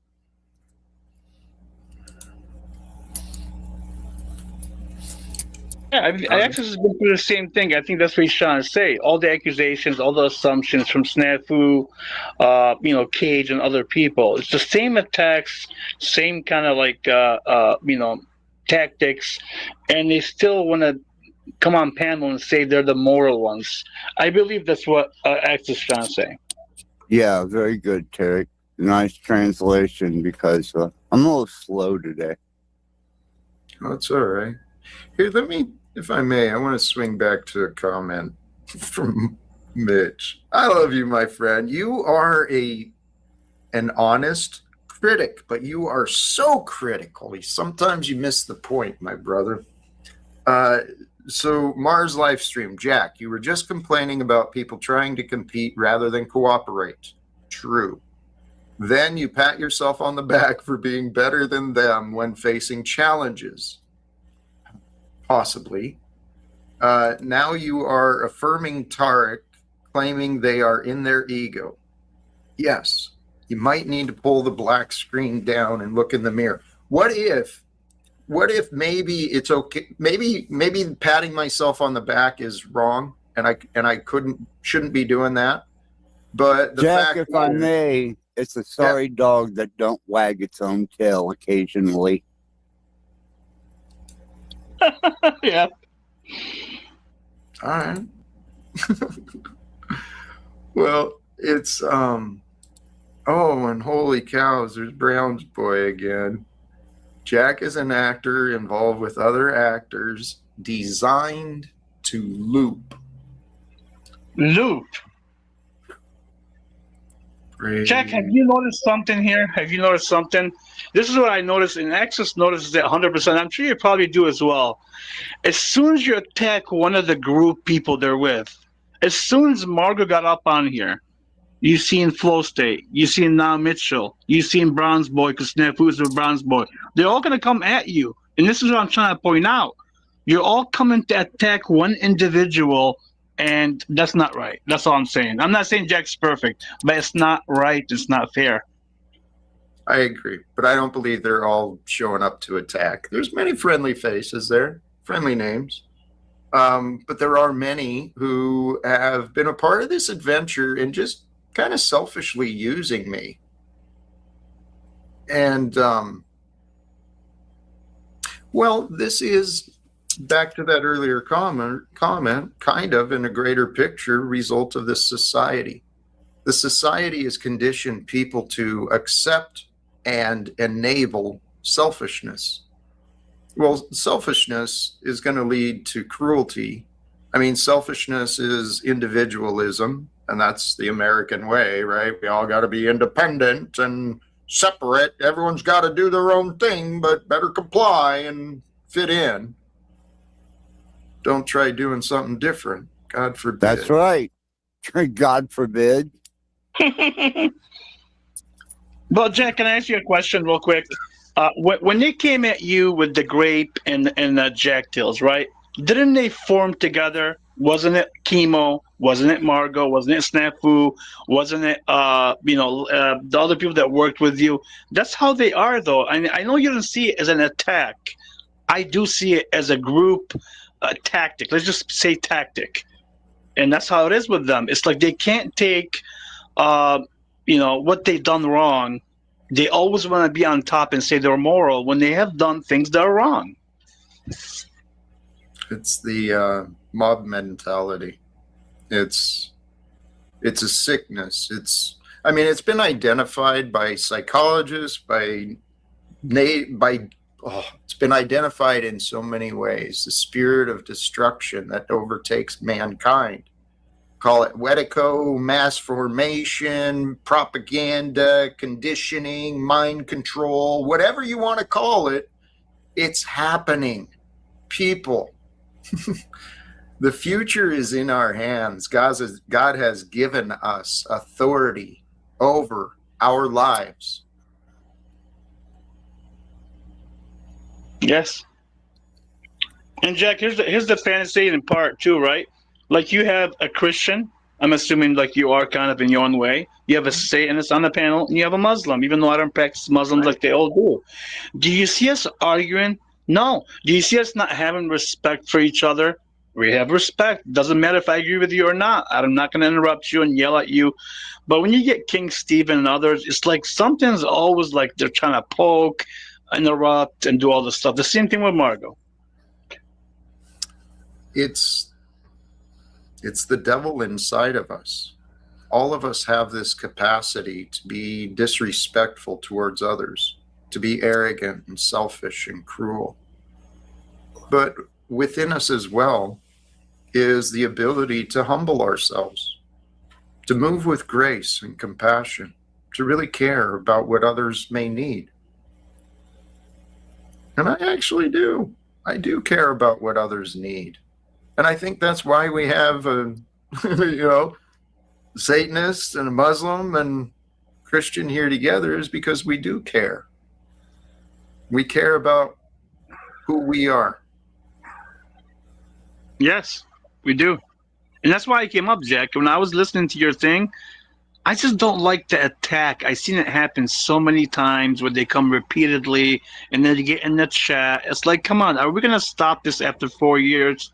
S1: Yeah, I actually has been through the same thing. I think that's what he's trying to say. All the accusations, all the assumptions from Snafu, Cage, and other people. It's the same attacks, same kind of tactics, and they still want to come on panel and say they're the moral ones. I believe that's what X is trying to say.
S17: Yeah, very good, Terry. Nice translation because I'm a little slow today.
S16: That's all right. Here, let me, if I may, I want to swing back to a comment from Mitch. I love you, my friend. You are an honest critic, but you are so critical. Sometimes you miss the point, my brother. So Mars Livestream, Jack, you were just complaining about people trying to compete rather than cooperate. True. Then you pat yourself on the back for being better than them when facing challenges. Possibly. Now you are affirming Tarek, claiming they are in their ego. Yes, you might need to pull the black screen down and look in the mirror. What if maybe it's okay? Maybe patting myself on the back is wrong, and I shouldn't be doing that. But the
S17: Jack,
S16: fact
S17: if I may, it's a sorry dog that don't wag its own tail occasionally.
S1: Yeah.
S16: All right. Well, it's and holy cows, there's Brown's boy again. Jack is an actor involved with other actors, designed to loop.
S1: Loop. Jack, have you noticed something here? Have you noticed something? This is what I noticed, and Access notices it 100%. I'm sure you probably do as well. As soon as you attack one of the group people they're with, as soon as Margot got up on here, you seen Flow State, you seen now Mitchell, you seen Brown's boy, because Snafu is a Brown's boy. They're all going to come at you. And this is what I'm trying to point out. You're all coming to attack one individual, and that's not right. That's all I'm saying. I'm not saying Jack's perfect, but it's not right. It's not fair.
S16: I agree, but I don't believe they're all showing up to attack. There's many friendly faces there, friendly names. But there are many who have been a part of this adventure and just kind of selfishly using me. And, this is back to that earlier comment, kind of in a greater picture, result of this society. The society has conditioned people to accept and enable selfishness. Well, selfishness is going to lead to cruelty. I mean, selfishness is individualism, and that's the American way, right? We all got to be independent and separate. Everyone's got to do their own thing, but better comply and fit in. Don't try doing something different. God forbid.
S17: That's right. God forbid.
S1: Well, Jack, can I ask you a question real quick? When they came at you with the grape and Jack Tails, right? Didn't they form together? Wasn't it Chemo? Wasn't it Margot? Wasn't it Snafu? Wasn't it the other people that worked with you? That's how they are, though. I know you don't see it as an attack. I do see it as a group tactic. Let's just say tactic, and that's how it is with them. It's like they can't take what they've done wrong. They always want to be on top and say they're moral when they have done things that are wrong.
S16: It's the mob mentality. It's a sickness. It's been identified by psychologists, it's been identified in so many ways. The spirit of destruction that overtakes mankind. call it Wetico, mass formation, propaganda, conditioning, mind control, whatever you want to call it, it's happening. People, the future is in our hands. God has given us authority over our lives.
S1: Yes. And Jack, here's the fantasy in part too, right? Like you have a Christian, I'm assuming like you are kind of in your own way. You have a Satanist on the panel, and you have a Muslim, even though I don't practice Muslims like they all do. Do you see us arguing? No. Do you see us not having respect for each other? We have respect. Doesn't matter if I agree with you or not. I'm not going to interrupt you and yell at you. But when you get King Stephen and others, it's like something's always like they're trying to poke, interrupt, and do all this stuff. The same thing with Margot.
S16: It's the devil inside of us. All of us have this capacity to be disrespectful towards others, to be arrogant and selfish and cruel. But within us as well is the ability to humble ourselves, to move with grace and compassion, to really care about what others may need. And I actually do. I do care about what others need. And I think that's why we have a, Satanist and a Muslim and Christian here together, is because we do care. We care about who we are.
S1: Yes, we do. And that's why I came up, Jack. When I was listening to your thing, I just don't like the attack. I've seen it happen so many times where they come repeatedly and then they get in the chat. It's like, come on, are we going to stop this after 4 years?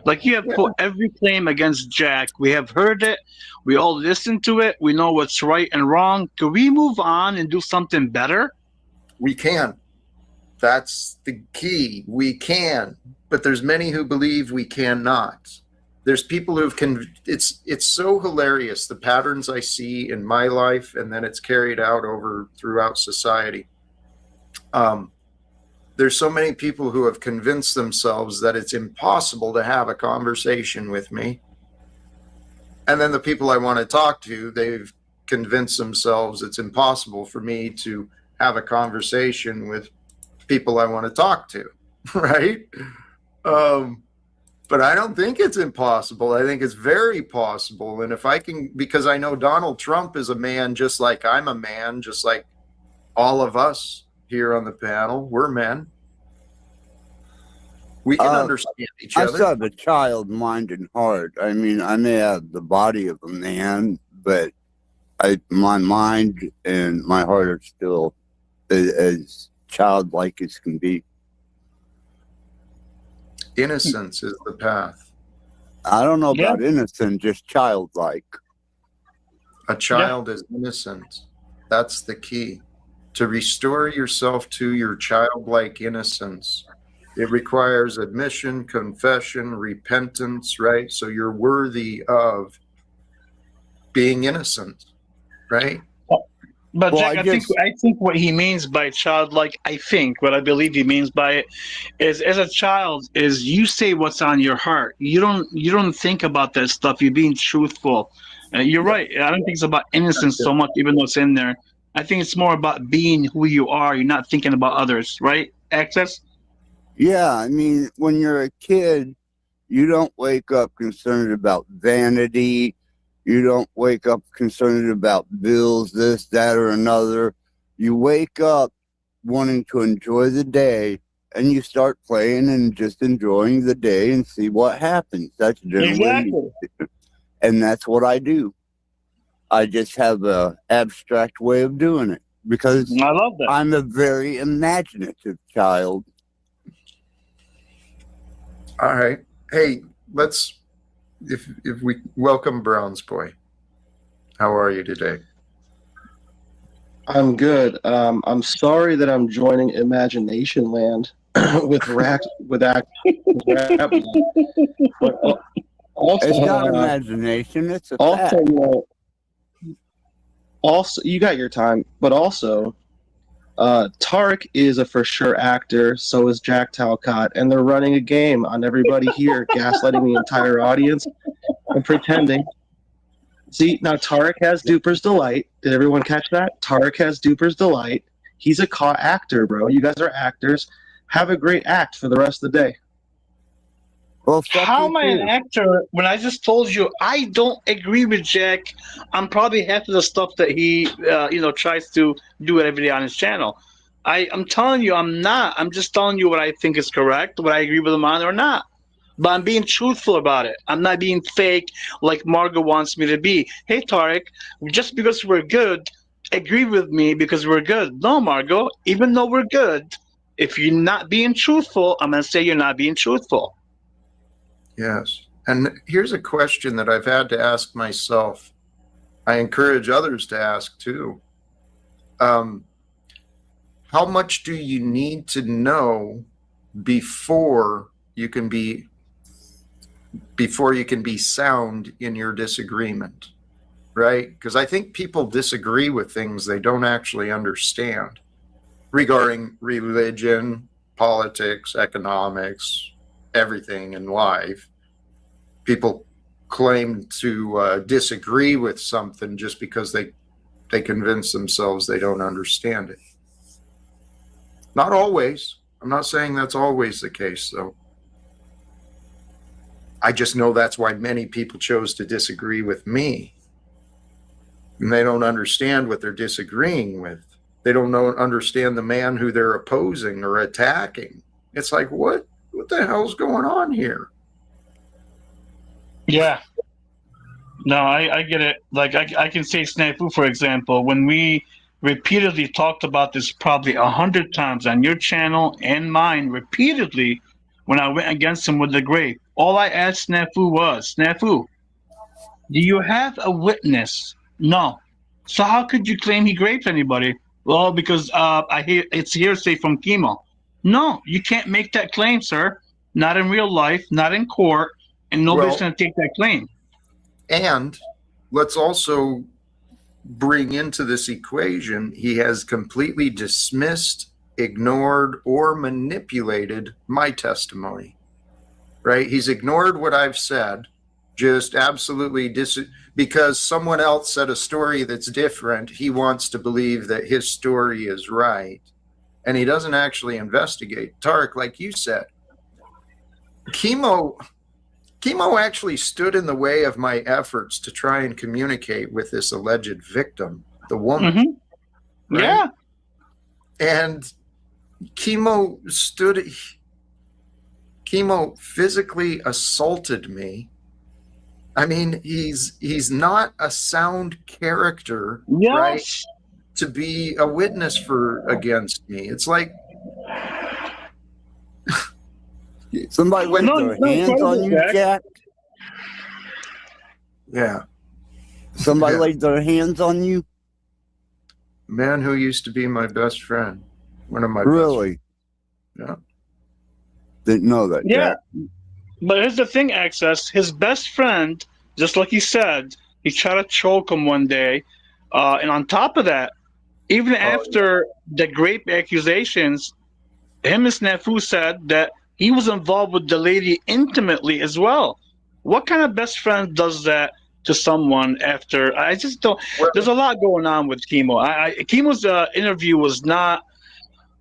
S1: Like, you have put every claim against Jack. We have heard it. We all listen to it. We know what's right and wrong. Can we move on and do something better?
S16: We can. That's the key. We can. But there's many who believe we cannot. There's people who've it's so hilarious, the patterns I see in my life, and then it's carried out over throughout society. There's so many people who have convinced themselves that it's impossible to have a conversation with me. And then the people I want to talk to, they've convinced themselves it's impossible for me to have a conversation with people I want to talk to, right? But I don't think it's impossible. I think it's very possible. And if I can, because I know Donald Trump is a man just like I'm a man, just like all of us here on the panel, we're men. We can understand each other.
S17: I still have a child mind and heart. I mean, I may have the body of a man, but my mind and my heart are still as childlike as can be.
S16: Innocence is the path.
S17: I don't know about innocent, just childlike.
S16: A child is innocent. That's the key. To restore yourself to your childlike innocence, it requires admission, confession, repentance, right? So you're worthy of being innocent, right?
S1: But Jack, I think what he means by childlike, what I believe he means by it is, as a child, is you say what's on your heart. You don't think about that stuff. You're being truthful. You're right. I don't think it's about innocence so much, even though it's in there. I think it's more about being who you are. You're not thinking about others, right? Access?
S17: Yeah, I mean, when you're a kid, you don't wake up concerned about vanity. You don't wake up concerned about bills, this, that, or another. You wake up wanting to enjoy the day, and you start playing and just enjoying the day and see what happens. That's generally, and that's what I do. I just have a abstract way of doing it because
S1: I love that.
S17: I'm a very imaginative child.
S16: All right. Hey, if we welcome Browns Boy. How are you today?
S4: I'm good. I'm sorry that I'm joining Imagination Land with rap. But also,
S17: it's not imagination. It's a fact.
S4: Also, you got your time, but also, Tarek is a for sure actor. So is Jack Talcott, and they're running a game on everybody here, gaslighting the entire audience and pretending See, now Tarek has Duper's Delight. Did everyone catch that? Tarek has Duper's Delight. He's a actor, bro. You guys are actors. Have a great act for the rest of the day.
S17: Well,
S1: how am I an actor when I just told you I don't agree with Jack? I'm probably half of the stuff that he, tries to do every day on his channel. I'm telling you, I'm not. I'm just telling you what I think is correct, what I agree with him on or not. But I'm being truthful about it. I'm not being fake like Margot wants me to be. Hey, Tarek, just because we're good, agree with me because we're good. No, Margot, even though we're good, if you're not being truthful, I'm going to say you're not being truthful.
S16: Yes. And here's a question that I've had to ask myself. I encourage others to ask too. How much do you need to know before you can be sound in your disagreement, right? Because I think people disagree with things they don't actually understand regarding religion, politics, economics, everything in life. People claim to disagree with something just because they convince themselves they don't understand it. Not always. I'm not saying that's always the case, though. I just know that's why many people chose to disagree with me. And they don't understand what they're disagreeing with. They don't understand the man who they're opposing or attacking. It's like, what the hell's going on here?
S1: Yeah. No, I get it. Like, I can say Snafu, for example, when we repeatedly talked about this probably 100 times on your channel and mine repeatedly when I went against him with the grape. All I asked Snafu was, Snafu, do you have a witness? No. So how could you claim he raped anybody? Well, because I hear it's hearsay from Chemo. No, you can't make that claim, sir. Not in real life, not in court, and nobody's going to take that claim.
S16: And let's also bring into this equation, he has completely dismissed, ignored, or manipulated my testimony, right? He's ignored what I've said, just absolutely because someone else said a story that's different. He wants to believe that his story is right, and he doesn't actually investigate. Tarek, like you said, Chemo actually stood in the way of my efforts to try and communicate with this alleged victim, the woman.
S1: Mm-hmm. Right? Yeah.
S16: And Chemo physically assaulted me. I mean, he's not a sound character,
S1: yes,
S16: right? To be a witness against me. It's like
S17: somebody laid their hands on you, Jack.
S16: Yeah.
S17: Somebody laid their hands on you.
S16: Man who used to be my best friend. One of my
S17: really.
S16: Best friends. Yeah.
S17: Didn't know that.
S1: Yeah.
S17: Jack.
S1: But here's the thing, Access. His best friend, just like he said, he tried to choke him one day. And on top of that, even after the grape accusations, him and Snafu said that he was involved with the lady intimately as well. What kind of best friend does that to someone after? I just don't. There's a lot going on with Chemo. Chemo's interview was not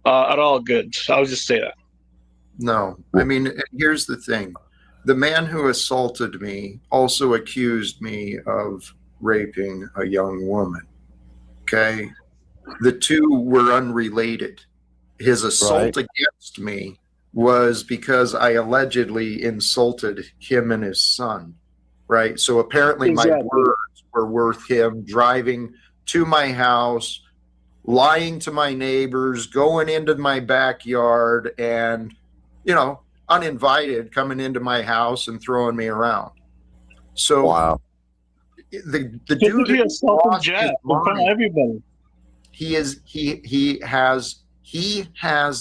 S1: at all good. I'll just say that.
S16: No. I mean, here's the thing. The man who assaulted me also accused me of raping a young woman. Okay? The two were unrelated. His assault against me was because I allegedly insulted him and his son, right? So apparently my words were worth him driving to my house, lying to my neighbors, going into my backyard, and, uninvited, coming into my house and throwing me around. So
S17: wow.
S16: The dude
S1: assaulted Jack in front of everybody.
S16: He has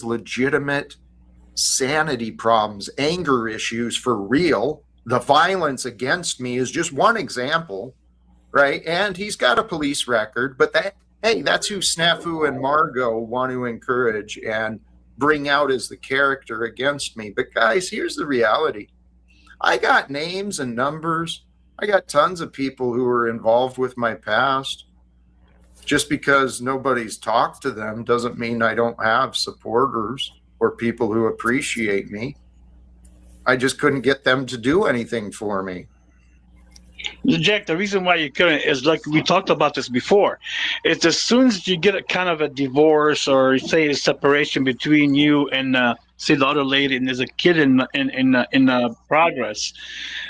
S16: legitimate sanity problems, anger issues for real. The violence against me is just one example, right? And he's got a police record, but that's who Snafu and Margot want to encourage and bring out as the character against me. But guys, here's the reality. I got names and numbers I got tons of people who are involved with my past. Just because nobody's talked to them doesn't mean I don't have supporters or people who appreciate me. I just couldn't get them to do anything for me.
S1: Jack, the reason why you couldn't is like we talked about this before. It's as soon as you get a kind of a divorce or say a separation between you and say the other lady, and there's a kid in progress,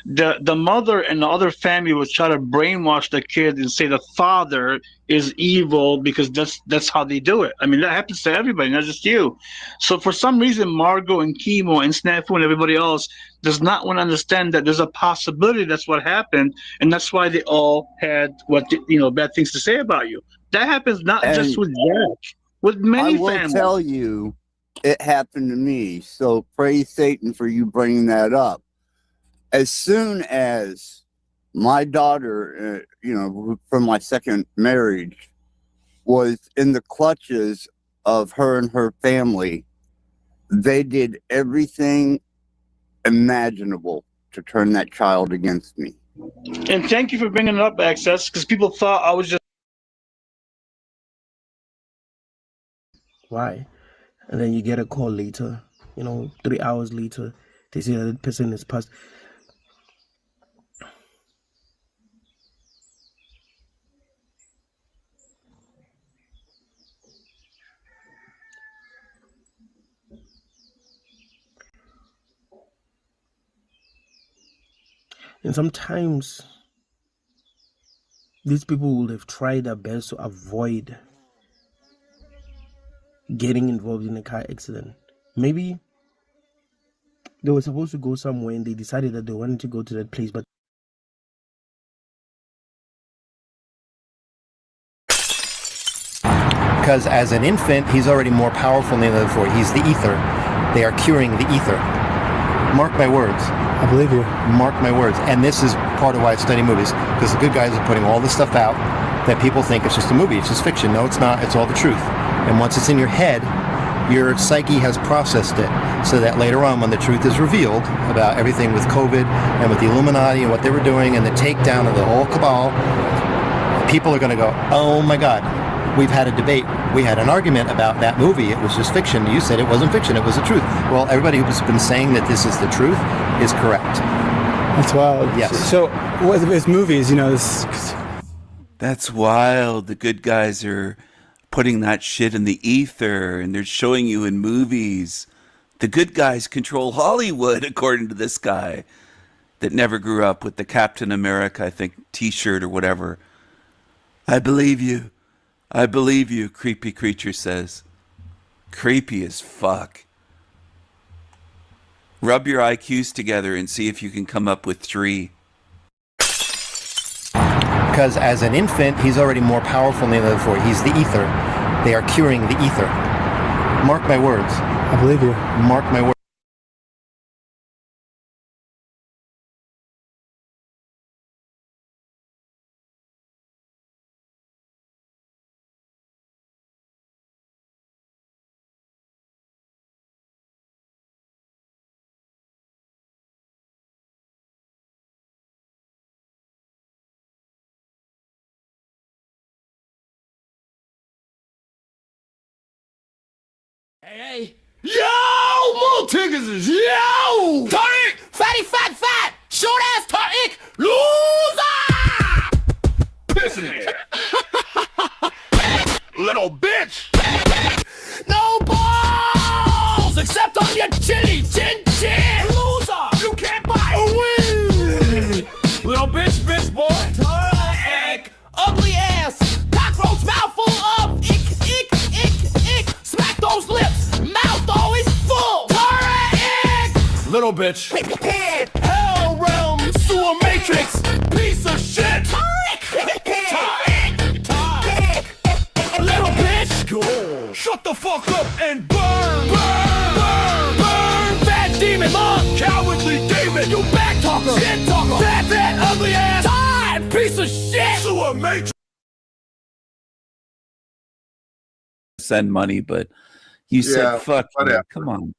S1: the mother and the other family will try to brainwash the kid and say the father is evil because that's how they do it. I mean, that happens to everybody, not just you. So for some reason, Margot and Chemo and Snafu and everybody else does not want to understand that there's a possibility that's what happened, and that's why they all had bad things to say about you. That happens not just with Jack, with many families.
S17: I will tell you, it happened to me. So praise Satan for you bringing that up. As soon as my daughter, from my second marriage, was in the clutches of her and her family, they did everything imaginable to turn that child against me.
S1: And thank you for bringing it up, Access, because people thought I was just...
S19: Why? And then you get a call later, 3 hours later, they say that the person is passed. And sometimes these people will have tried their best to avoid getting involved in a car accident. Maybe they were supposed to go somewhere and they decided that they wanted to go to that place, but
S20: because as an infant, he's already more powerful than the other four. He's the ether. They are curing the ether. Mark my words.
S19: I believe you.
S20: Mark my words. And this is part of why I study movies, because the good guys are putting all this stuff out that people think it's just a movie, it's just fiction. No, it's not. It's all the truth. And once it's in your head, your psyche has processed it, so that later on, when the truth is revealed about everything with COVID and with the Illuminati and what they were doing and the takedown of the whole cabal, people are going to go, oh my God, we've had a debate. We had an argument about that movie. It was just fiction. You said it wasn't fiction. It was the truth. Well, everybody who's been saying that this is the truth is correct.
S21: That's wild.
S20: Yes.
S21: So with movies,
S6: That's wild. The good guys are putting that shit in the ether and they're showing you in movies. The good guys control Hollywood, according to this guy that never grew up with the Captain America, I think, t-shirt or whatever. I believe you. I believe you, creepy creature says. Creepy as fuck. Rub your IQs together and see if you can come up with 3.
S20: Because as an infant, he's already more powerful than the other four. He's the ether. They are curing the ether. Mark my words.
S21: I believe you.
S20: Mark my words.
S5: Hey! Yo! More tickets! Yo! Tariq! Fatty fat! Short ass Tariq! Loser! Pissing little bitch! No balls! Except on your chili chin chin! Loser! You can't buy a win! Little bitch boy! Tariq! Ugly ass! Cockroach mouthful of ick! Smack those lips! Mouth always full! Tariq! Little bitch! Hell realm! Sewer matrix! Piece of shit! Tariq! Little bitch! Shut the fuck up and burn! Fat demon! Monk! Cowardly demon! You back talker! Shit talker! Fat ugly ass! Time! Piece of shit! Sewer matrix!
S6: Send money, but you said fuck.
S16: Whatever.
S6: Come on.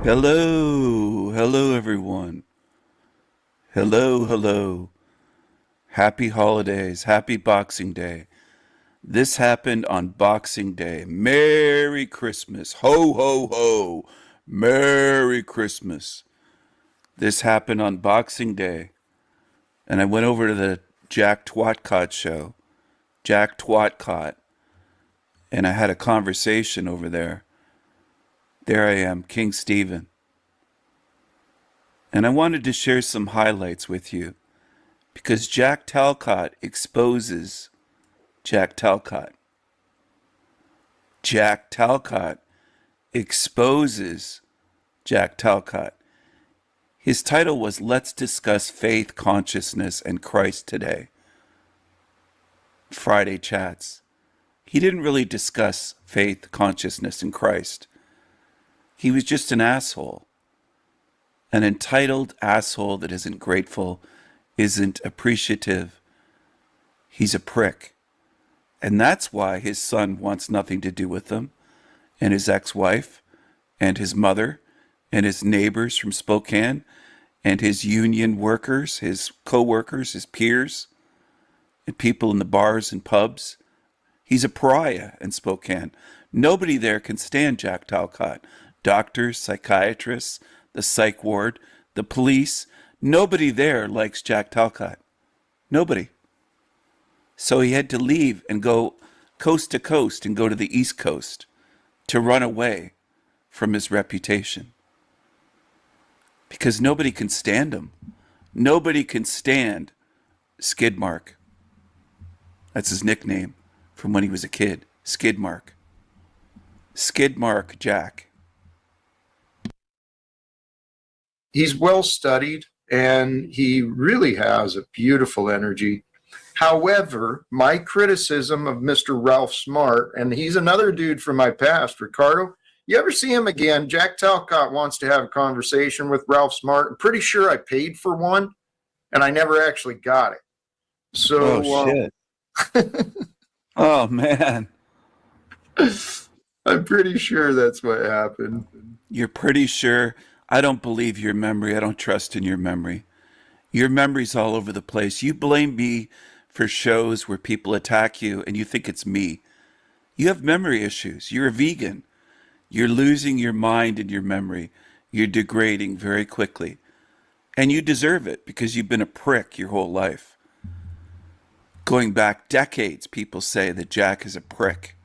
S6: Hello. Hello, everyone. Hello, hello. Happy holidays. Happy Boxing Day. This happened on Boxing Day. Merry Christmas. Ho, ho, ho. Merry Christmas. This happened on Boxing Day. And I went over to the Jack Twatcott show. Jack Twatcott. And I had a conversation over there. There I am, King Stephen. And I wanted to share some highlights with you because Jack Talcott exposes Jack Talcott. Jack Talcott exposes Jack Talcott. His title was Let's Discuss Faith, Consciousness, and Christ Today. Friday Chats. He didn't really discuss faith, consciousness, and Christ. He was just an asshole. An entitled asshole that isn't grateful, isn't appreciative. He's a prick. And that's why his son wants nothing to do with them, and his ex-wife, and his mother, and his neighbors from Spokane, and his union workers, his co-workers, his peers, and people in the bars and pubs. He's a pariah in Spokane. Nobody there can stand Jack Talcott. Doctors, psychiatrists, the psych ward, the police, nobody there likes Jack Talcott. Nobody. So he had to leave and go coast to coast and go to the East Coast to run away from his reputation. Because nobody can stand him. Nobody can stand Skidmark. That's his nickname from when he was a kid. Skidmark. Skidmark Jack.
S16: He's well studied and he really has a beautiful energy. However, my criticism of Mr. Ralph Smart, and he's another dude from my past, Ricardo, you ever see him again? Jack Talcott wants to have a conversation with Ralph Smart. I'm pretty sure I paid for one and I never actually got it. So,
S6: shit. Oh, man.
S16: I'm pretty sure that's what happened.
S6: You're pretty sure? I don't believe your memory. I don't trust in your memory. Your memory's all over the place. You blame me for shows where people attack you and you think it's me. You have memory issues. You're a vegan. You're losing your mind and your memory. You're degrading very quickly. And you deserve it because you've been a prick your whole life. Going back decades, people say that Jack is a prick.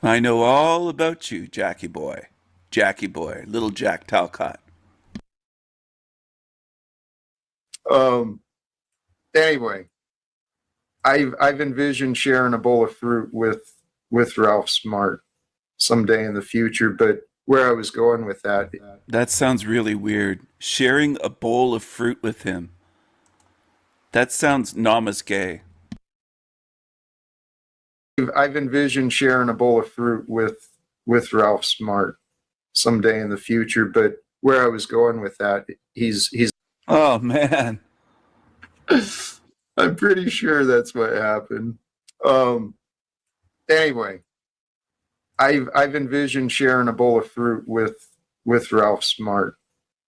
S6: I know all about you, Jackie boy. Jackie boy, little Jack Talcott.
S16: Anyway, I've envisioned sharing a bowl of fruit with Ralph Smart someday in the future, but where I was going with that.
S6: That sounds really weird. Sharing a bowl of fruit with him. That sounds namaste.
S16: I've envisioned sharing a bowl of fruit with Ralph Smart someday in the future, but where I was going with that, he's
S6: Oh, man.
S16: I'm pretty sure that's what happened. Anyway, I've envisioned sharing a bowl of fruit with Ralph Smart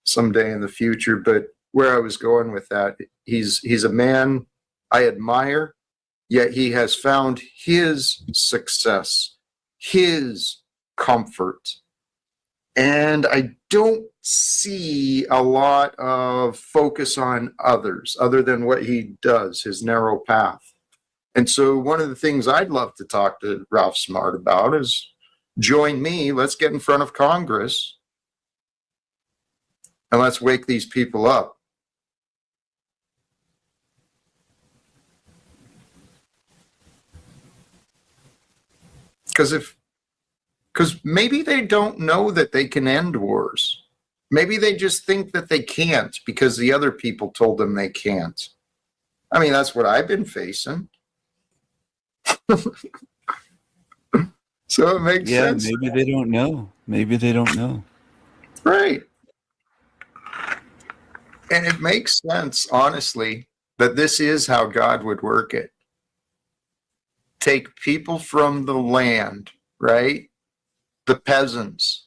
S16: someday in the future, but where I was going with that, he's a man I admire, yet he has found his success, his comfort. And I don't see a lot of focus on others other than what he does, his narrow path. And so one of the things I'd love to talk to Ralph Smart about is join me, let's get in front of Congress, and let's wake these people up. Because maybe they don't know that they can end wars. Maybe they just think that they can't because the other people told them they can't. I mean, that's what I've been facing. So it makes sense.
S6: Yeah, maybe they don't know. Maybe they don't know.
S16: Right. And it makes sense, honestly, that this is how God would work it. Take people from the land, right? The peasants,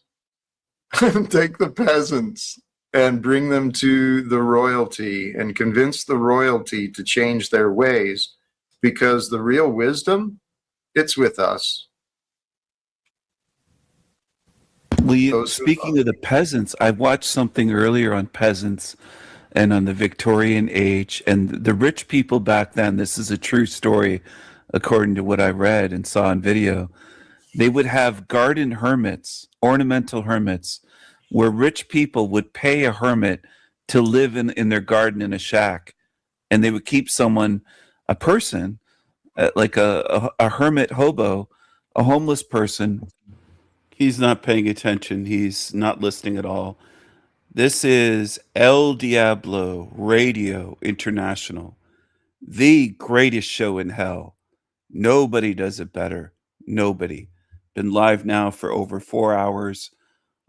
S16: take the peasants and bring them to the royalty and convince the royalty to change their ways, because the real wisdom, it's with us.
S6: Well, speaking of the peasants, I watched something earlier on peasants and on the Victorian age, and the rich people back then, this is a true story according to what I read and saw on video, they would have garden hermits, ornamental hermits, where rich people would pay a hermit to live in their garden in a shack, and they would keep someone, a person, like a hermit hobo, a homeless person. He's not paying attention. He's not listening at all. This is El Diablo Radio International, the greatest show in hell. Nobody does it better. Nobody. Been live now for over 4 hours.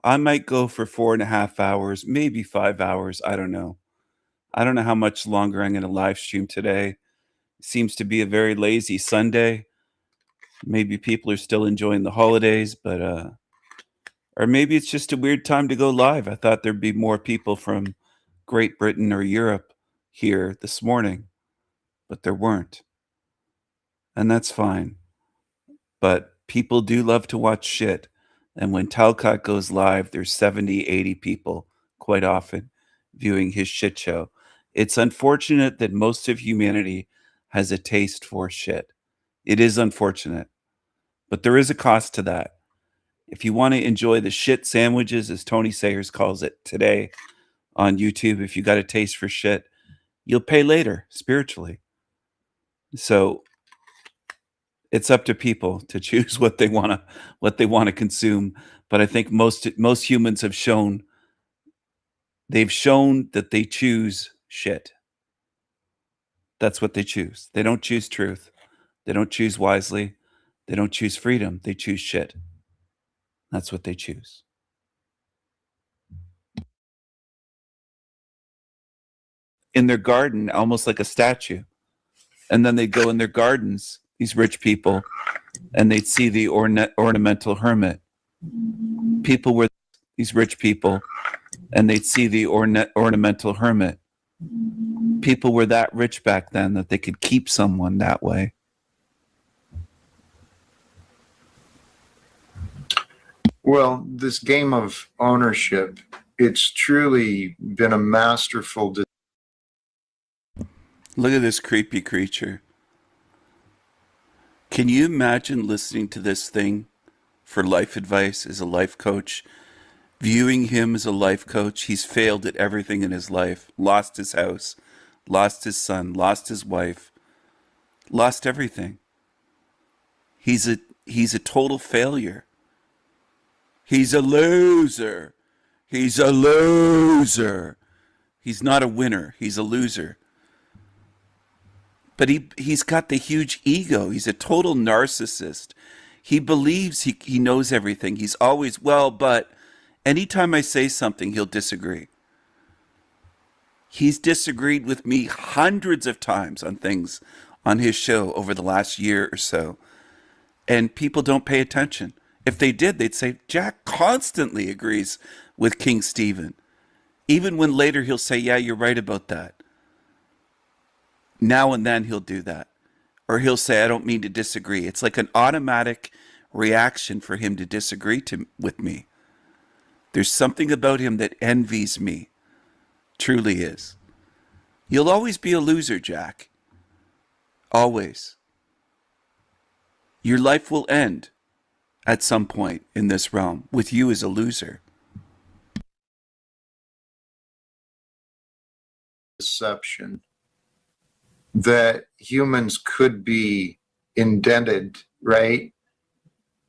S6: I might go for 4.5 hours, maybe 5 hours. I don't know. I don't know how much longer I'm going to live stream today. It seems to be a very lazy Sunday. Maybe people are still enjoying the holidays, but or maybe it's just a weird time to go live. I thought there'd be more people from Great Britain or Europe here this morning, but there weren't. And that's fine. But people do love to watch shit. And when Talcott goes live, there's 70, 80 people quite often viewing his shit show. It's unfortunate that most of humanity has a taste for shit. It is unfortunate. But there is a cost to that. If you want to enjoy the shit sandwiches, as Tony Sayers calls it today on YouTube, if you got a taste for shit, you'll pay later spiritually. So it's up to people to choose what they want to consume. But I think most humans have shown that they choose shit. That's what they choose. They don't choose truth. They don't choose wisely. They don't choose freedom. They choose shit. That's what they choose. In their garden, almost like a statue. And then they'd go in their gardens, these rich people, and they'd see the ornamental hermit. People were these rich people, and they'd see the ornamental hermit. People were that rich back then that they could keep someone that way.
S16: Well, this game of ownership, it's truly been a masterful.
S6: Look at this creepy creature. Can you imagine listening to this thing for life advice as a life coach? Viewing him as a life coach, he's failed at everything in his life. Lost his house, lost his son, lost his wife, lost everything. He's a total failure. He's a loser. He's a loser. He's not a winner. He's a loser. But he's got the huge ego. He's a total narcissist. He believes he knows everything. He's always, well, but anytime I say something, he'll disagree. He's disagreed with me hundreds of times on things on his show over the last year or so. And people don't pay attention. If they did, they'd say, Jack constantly agrees with King Stephen. Even when later he'll say, yeah, you're right about that. Now and then he'll do that. Or he'll say, I don't mean to disagree. It's like an automatic reaction for him to disagree with me. There's something about him that envies me. Truly is. You'll always be a loser, Jack. Always. Your life will end at some point in this realm with you as a loser.
S16: Deception that humans could be indented, right?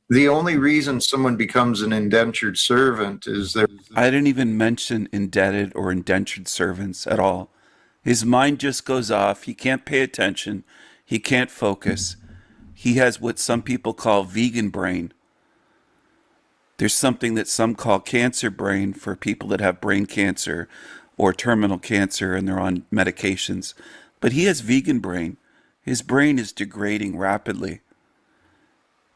S16: The only reason someone becomes an indentured servant is there.
S6: I didn't even mention indebted or indentured servants at all. His mind just goes off. He can't pay attention. He can't focus. He has what some people call vegan brain. There's something that some call cancer brain for people that have brain cancer or terminal cancer and they're on medications. But he has vegan brain. His brain is degrading rapidly.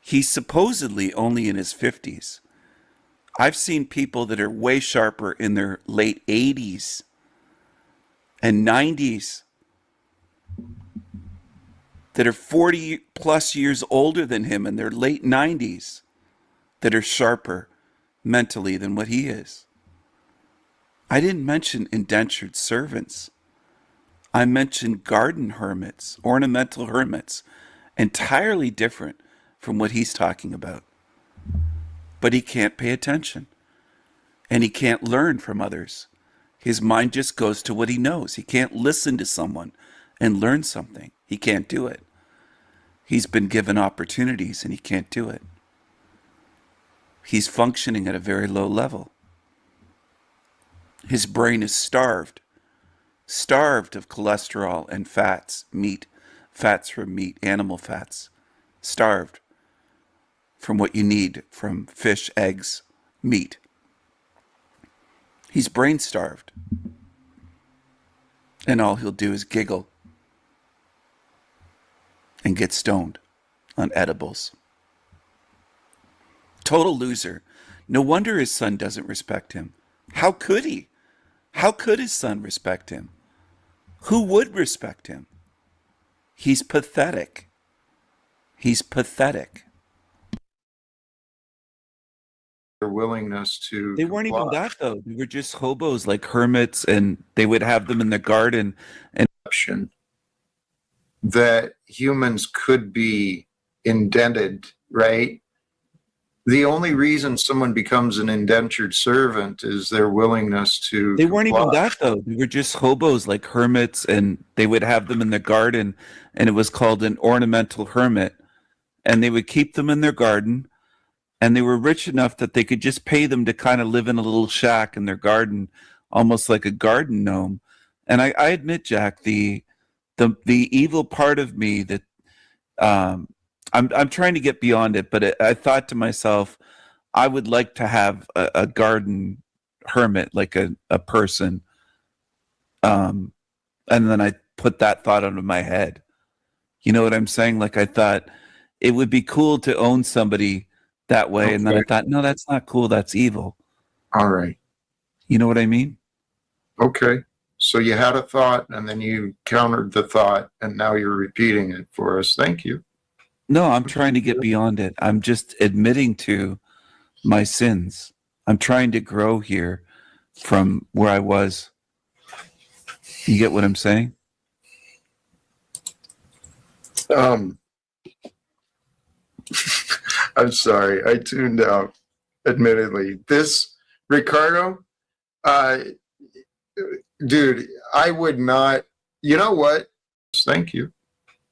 S6: He's supposedly only in his 50s. I've seen people that are way sharper in their late 80s and 90s that are 40 plus years older than him in their late 90s that are sharper mentally than what he is. I didn't mention indentured servants. I mentioned garden hermits, ornamental hermits, entirely different from what he's talking about. But he can't pay attention, and he can't learn from others. His mind just goes to what he knows. He can't listen to someone and learn something. He can't do it. He's been given opportunities, and he can't do it. He's functioning at a very low level. His brain is starved of cholesterol and fats, meat, fats from meat, animal fats, starved from what you need from fish, eggs, meat. He's brain starved. And all he'll do is giggle and get stoned on edibles. Total loser. No wonder his son doesn't respect him. How could he? How could his son respect him? Who would respect him? He's pathetic. He's pathetic.
S16: Their willingness to
S6: They weren't even
S16: comply.
S6: that though. They were just hobos like hermits, and they would have them in the garden. And
S16: That humans could be indented, right? The only reason someone becomes an indentured servant is their willingness to
S6: they weren't even
S16: comply.
S6: that though. They were just hobos like hermits, and they would have them in the garden, and it was called an ornamental hermit. And they would keep them in their garden, and they were rich enough that they could just pay them to kind of live in a little shack in their garden, almost like a garden gnome. And I admit, Jack, the evil part of me that I'm trying to get beyond it, but I thought to myself, I would like to have a garden hermit, like a person. And then I put that thought out of my head. You know what I'm saying? Like I thought it would be cool to own somebody that way. Okay. And then I thought, no, that's not cool. That's evil.
S16: All right.
S6: You know what I mean?
S16: Okay. So you had a thought and then you countered the thought and now you're repeating it for us. Thank you.
S6: No, I'm trying to get beyond it. I'm just admitting to my sins. I'm trying to grow here from where I was. You get what I'm saying?
S16: I'm sorry. I tuned out, admittedly. This, Ricardo, dude, I would not, you know what? Thank you.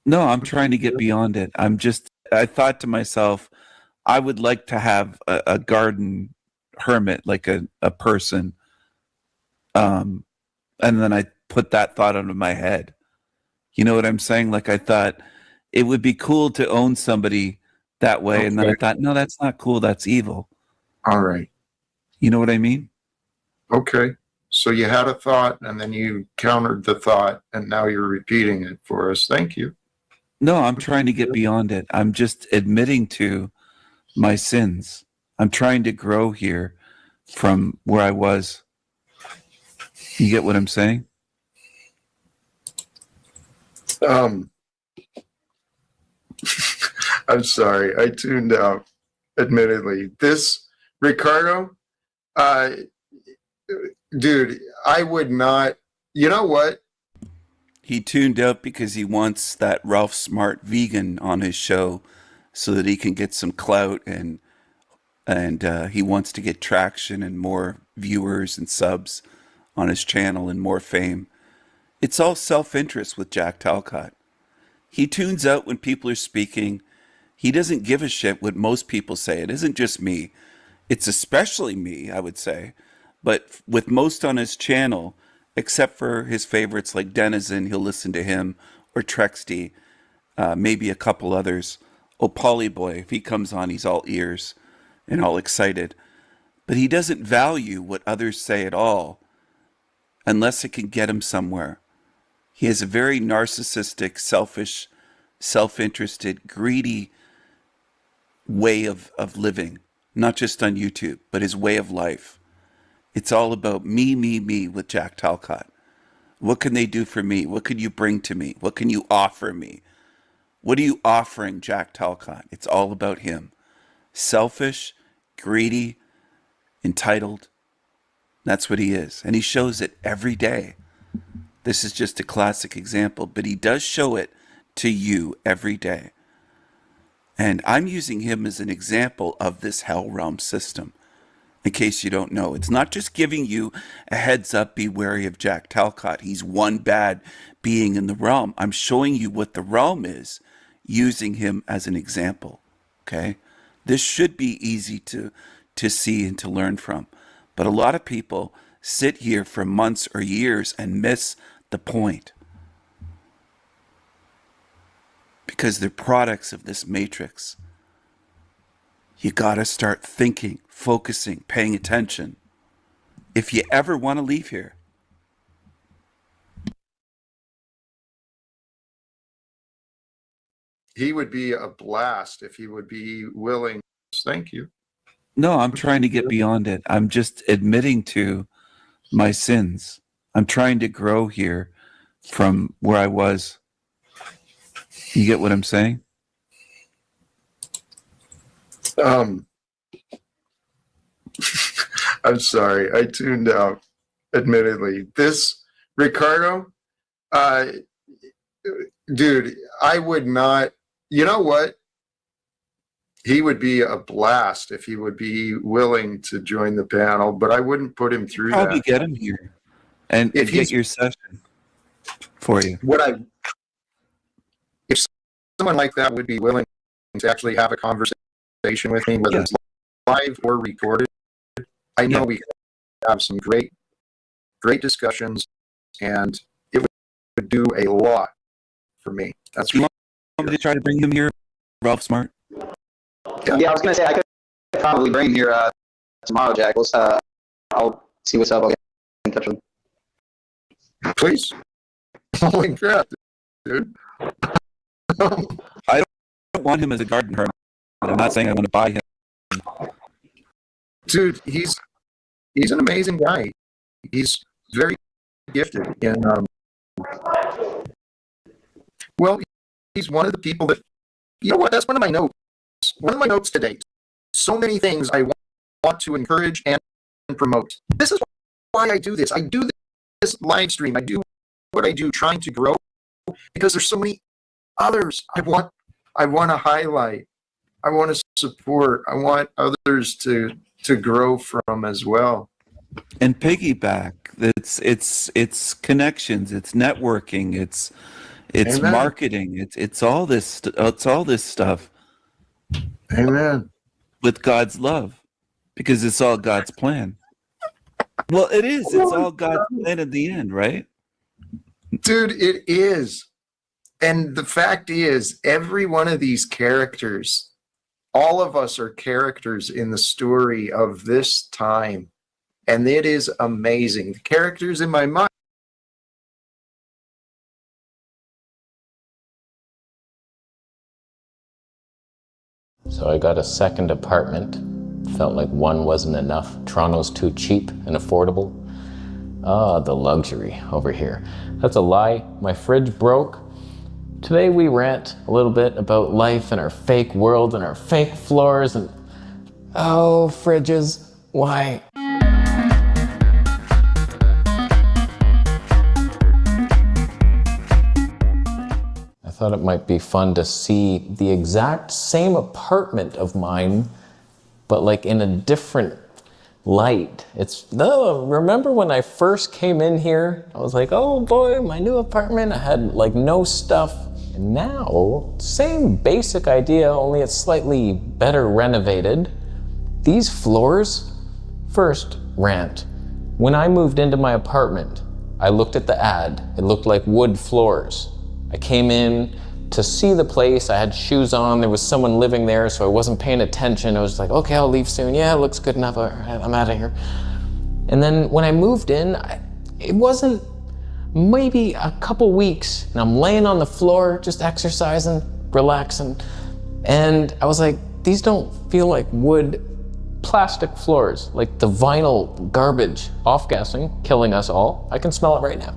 S6: No, I'm trying to get beyond it. I thought to myself, I would like to have a garden hermit, like a person. And then I put that thought out of my head. You know what I'm saying? Like I thought it would be cool to own somebody that way. Okay. And then I thought, no, that's not cool. That's evil.
S16: All right.
S6: You know what I mean?
S16: Okay. So you had a thought and then you countered the thought and now you're repeating it for us. Thank you.
S6: No, I'm trying to get beyond it. I'm just admitting to my sins. I'm trying to grow here from where I was. You get what I'm saying?
S16: I'm sorry. I tuned out, admittedly. This, Ricardo, dude, I would not, you know what?
S6: He tuned out because he wants that Ralph Smart vegan on his show so that he can get some clout and he wants to get traction and more viewers and subs on his channel and more fame. It's all self-interest with Jack Talcott. He tunes out when people are speaking. He doesn't give a shit what most people say. It isn't just me. It's especially me, I would say. But with most on his channel, except for his favorites like Denizen, he'll listen to him, or Trexty, maybe a couple others. Oh, Polyboy, if he comes on, he's all ears and all excited. But he doesn't value what others say at all, unless it can get him somewhere. He has a very narcissistic, selfish, self-interested, greedy way of living. not just on YouTube, but his way of life. It's all about me, me, me with Jack Talcott. What can they do for me? What can you bring to me? What can you offer me? What are you offering, Jack Talcott? It's all about him. Selfish, greedy, entitled. That's what he is. And he shows it every day. This is just a classic example, but he does show it to you every day. And I'm using him as an example of this hell realm system. In case you don't know, it's not just giving you a heads up, be wary of Jack Talcott. He's one bad being in the realm. I'm showing you what the realm is, using him as an example. Okay? This should be easy to see and to learn from. But a lot of people sit here for months or years and miss the point. Because they're products of this matrix. You gotta start thinking, focusing, paying attention. If you ever want to leave here.
S16: He would be a blast if he would be willing. Thank you.
S6: No, I'm trying to get beyond it. I'm just admitting to my sins. I'm trying to grow here from where I was. You get what I'm saying?
S16: I'm sorry. I tuned out, admittedly. This, Ricardo, dude, I would not, you know what? He would be a blast if he would be willing to join the panel, but I wouldn't put him through
S6: Probably
S16: that.
S6: get him here and get your session for you.
S16: If someone like that would be willing to actually have a conversation with me, whether it's live or recorded, I know we could have some great discussions, and it would do a lot for me. That's
S6: you want me to try to bring him here, Ralph Smart?
S7: Yeah, I was gonna say I could probably bring him here tomorrow, Jack. I'll see what's up. I'll get in touch with him.
S16: Please. Holy crap, dude.
S6: I don't want him as a garden hermit. I'm not saying I want to buy him.
S16: Dude, he's an amazing guy. He's very gifted, and well, he's one of the people that, you know what? That's one of my notes. One of my notes today. So many things I want to encourage and promote. This is why I do this. I do this live stream. I do what I do, trying to grow, because there's so many others I want to highlight. I want to support. I want others to grow from as well.
S6: And piggyback. It's connections. It's networking. It's
S16: Amen.
S6: marketing. It's all this. It's all this stuff.
S16: Amen.
S6: With God's love, because it's all God's plan. Well, it is. It's all God's plan in the end, right?
S16: Dude, it is. And the fact is, every one of these characters, all of us are characters in the story of this time. And it is amazing. The characters in my mind.
S8: So I got a second apartment. Felt like one wasn't enough. Toronto's too cheap and affordable. Ah, the luxury over here. That's a lie. My fridge broke. Today we rant a little bit about life and our fake world and our fake floors and, oh, fridges, why? I thought it might be fun to see the exact same apartment of mine, but like in a different light. Remember when I first came in here, I was like, oh boy, my new apartment, I had like no stuff. And now, same basic idea, only it's slightly better renovated. These floors, first rant. When I moved into my apartment, I looked at the ad. It looked like wood floors. I came in to see the place. I had shoes on. There was someone living there, so I wasn't paying attention. I was like, okay, I'll leave soon. Yeah, it looks good enough. All right, I'm out of here. And then when I moved in, it wasn't maybe a couple weeks, and I'm laying on the floor, just exercising, relaxing. And I was like, these don't feel like wood plastic floors, like the vinyl garbage off-gassing, killing us all. I can smell it right now.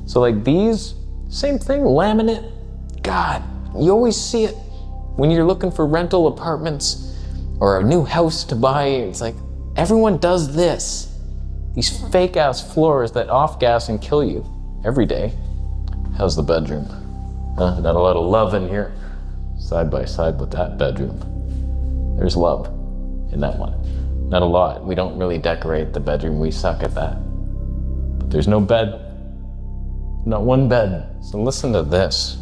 S8: So like these, same thing, laminate. God, you always see it when you're looking for rental apartments or a new house to buy. It's like, everyone does this. These fake ass floors that off-gas and kill you every day. How's the bedroom? Not a lot of love in here. Side by side with that bedroom. There's love in that one. Not a lot. We don't really decorate the bedroom. We suck at that. But there's no bed. Not one bed. So listen to this.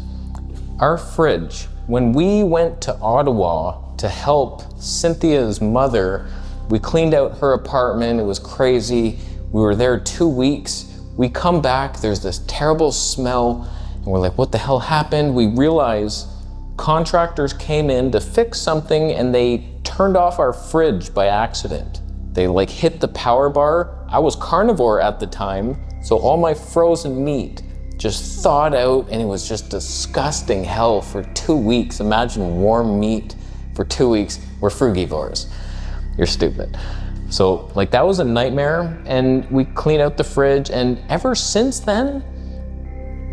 S8: Our fridge, when we went to Ottawa to help Cynthia's mother, we cleaned out her apartment. It was crazy. We were there 2 weeks. We come back, there's this terrible smell, and we're like, what the hell happened? We realize contractors came in to fix something and they turned off our fridge by accident. They like hit the power bar. I was carnivore at the time, so all my frozen meat just thawed out, and it was just disgusting hell for 2 weeks. Imagine warm meat for 2 weeks. We're frugivores. You're stupid. So like that was a nightmare, and we clean out the fridge, and ever since then,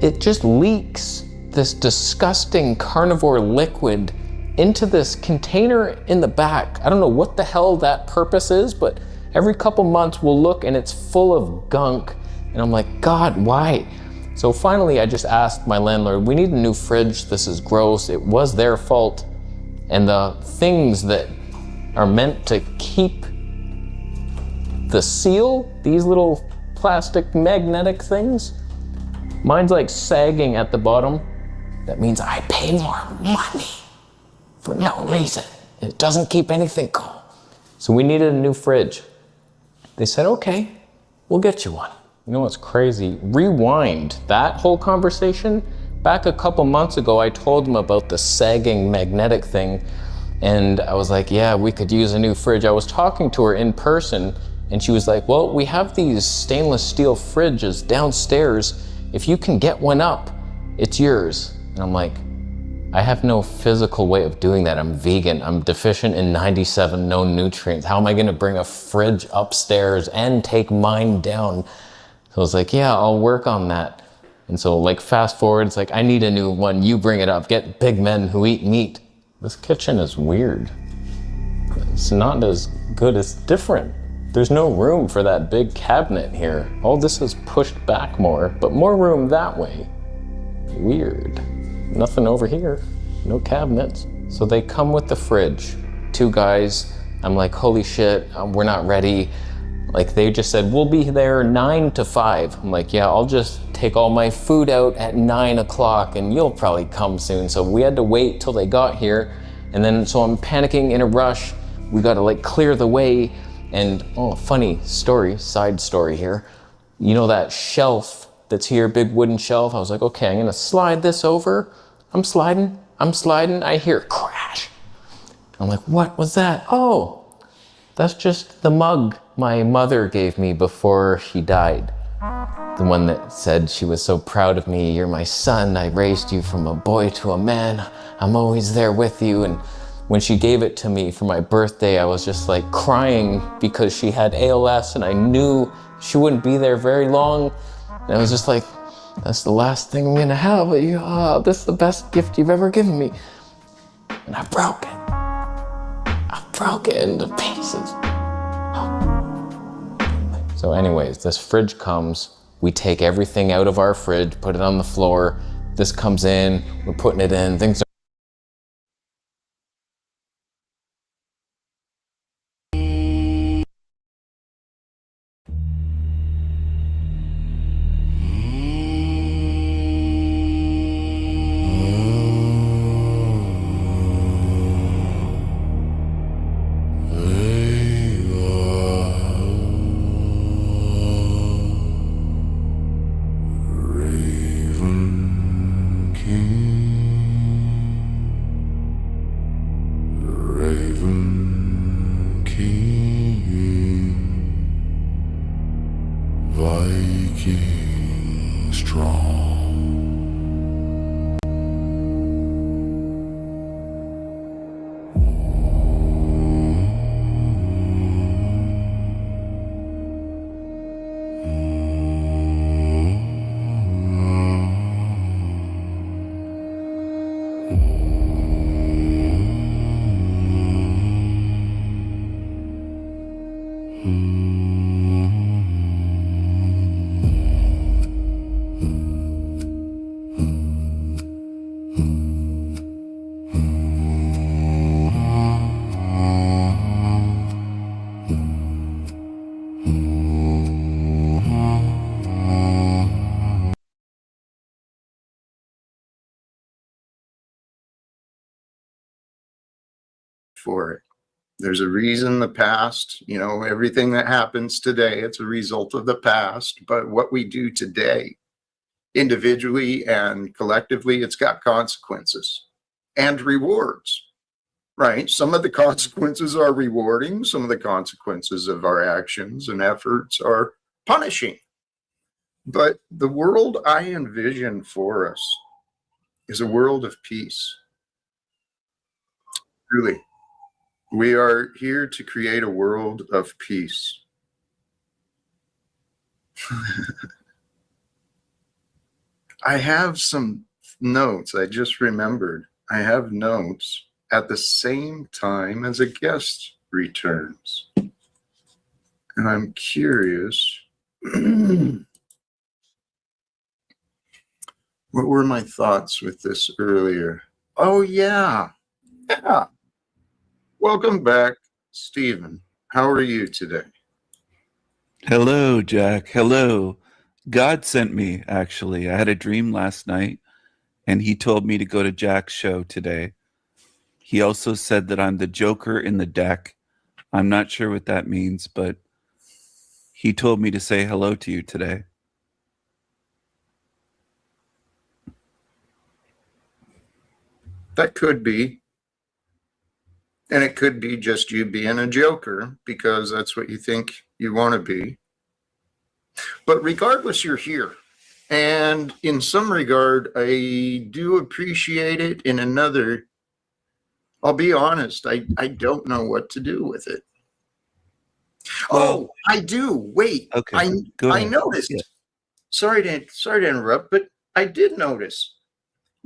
S8: it just leaks this disgusting carnivore liquid into this container in the back. I don't know what the hell that purpose is, but every couple months we'll look and it's full of gunk, and I'm like, God, why? So finally I just asked my landlord, we need a new fridge, this is gross. It was their fault, and the things that are meant to keep the seal, these little plastic magnetic things, mine's like sagging at the bottom. That means I pay more money for no reason. It doesn't keep anything cool. So we needed a new fridge. They said, okay, we'll get you one. You know what's crazy? Rewind that whole conversation. Back a couple months ago, I told them about the sagging magnetic thing, and I was like, yeah, we could use a new fridge. I was talking to her in person, and she was like, well, we have these stainless steel fridges downstairs. If you can get one up, it's yours. And I'm like, I have no physical way of doing that. I'm vegan. I'm deficient in 97 known nutrients. How am I gonna bring a fridge upstairs and take mine down? So I was like, yeah, I'll work on that. And so like fast forward, it's like, I need a new one. You bring it up. Get big men who eat meat. This kitchen is weird. It's not as good, it's different. There's no room for that big cabinet here. All this is pushed back more, but more room that way. Weird. Nothing over here, no cabinets. So they come with the fridge, 2 guys. I'm like, holy shit, we're not ready. Like they just said, we'll be there 9 to 5. I'm like, yeah, I'll just take all my food out at 9 o'clock and you'll probably come soon. So we had to wait till they got here. And then, so I'm panicking in a rush. We gotta like clear the way. And oh, funny story, side story here. You know that shelf that's here, big wooden shelf? I was like, okay, I'm gonna slide this over. I'm sliding, I hear crash. I'm like, what was that? Oh, that's just the mug my mother gave me before she died. The one that said she was so proud of me. You're my son, I raised you from a boy to a man. I'm always there with you. And when she gave it to me for my birthday, I was just like crying because she had ALS and I knew she wouldn't be there very long. And I was just like, that's the last thing I'm gonna have. This is the best gift you've ever given me. And I broke it. I broke it into pieces. So anyways, this fridge comes, we take everything out of our fridge, put it on the floor. This comes in, we're putting it in, things are
S5: Raven King.
S16: for it. There's a reason the past, everything that happens today, it's a result of the past. But what we do today, individually and collectively, it's got consequences and rewards, right? Some of the consequences are rewarding. Some of the consequences of our actions and efforts are punishing. But the world I envision for us is a world of peace. Truly. We are here to create a world of peace. I have some notes. I just remembered. I have notes at the same time as a guest returns. And I'm curious. What were my thoughts with this earlier? Oh, yeah. Yeah. Welcome back, Stephen. How are you today?
S6: Hello, Jack. Hello. God sent me, actually. I had a dream last night, and he told me to go to Jack's show today. He also said that I'm the Joker in the deck. I'm not sure what that means, but he told me to say hello to you today.
S16: That could be. And it could be just you being a joker because that's what you think you want to be. But regardless, you're here. And in some regard, I do appreciate it. In another, I'll be honest, I don't know what to do with it.
S6: Well,
S16: I do. Wait.
S6: Okay, go
S16: I
S6: ahead.
S16: noticed.
S6: Yeah.
S16: Sorry to interrupt, but I did notice.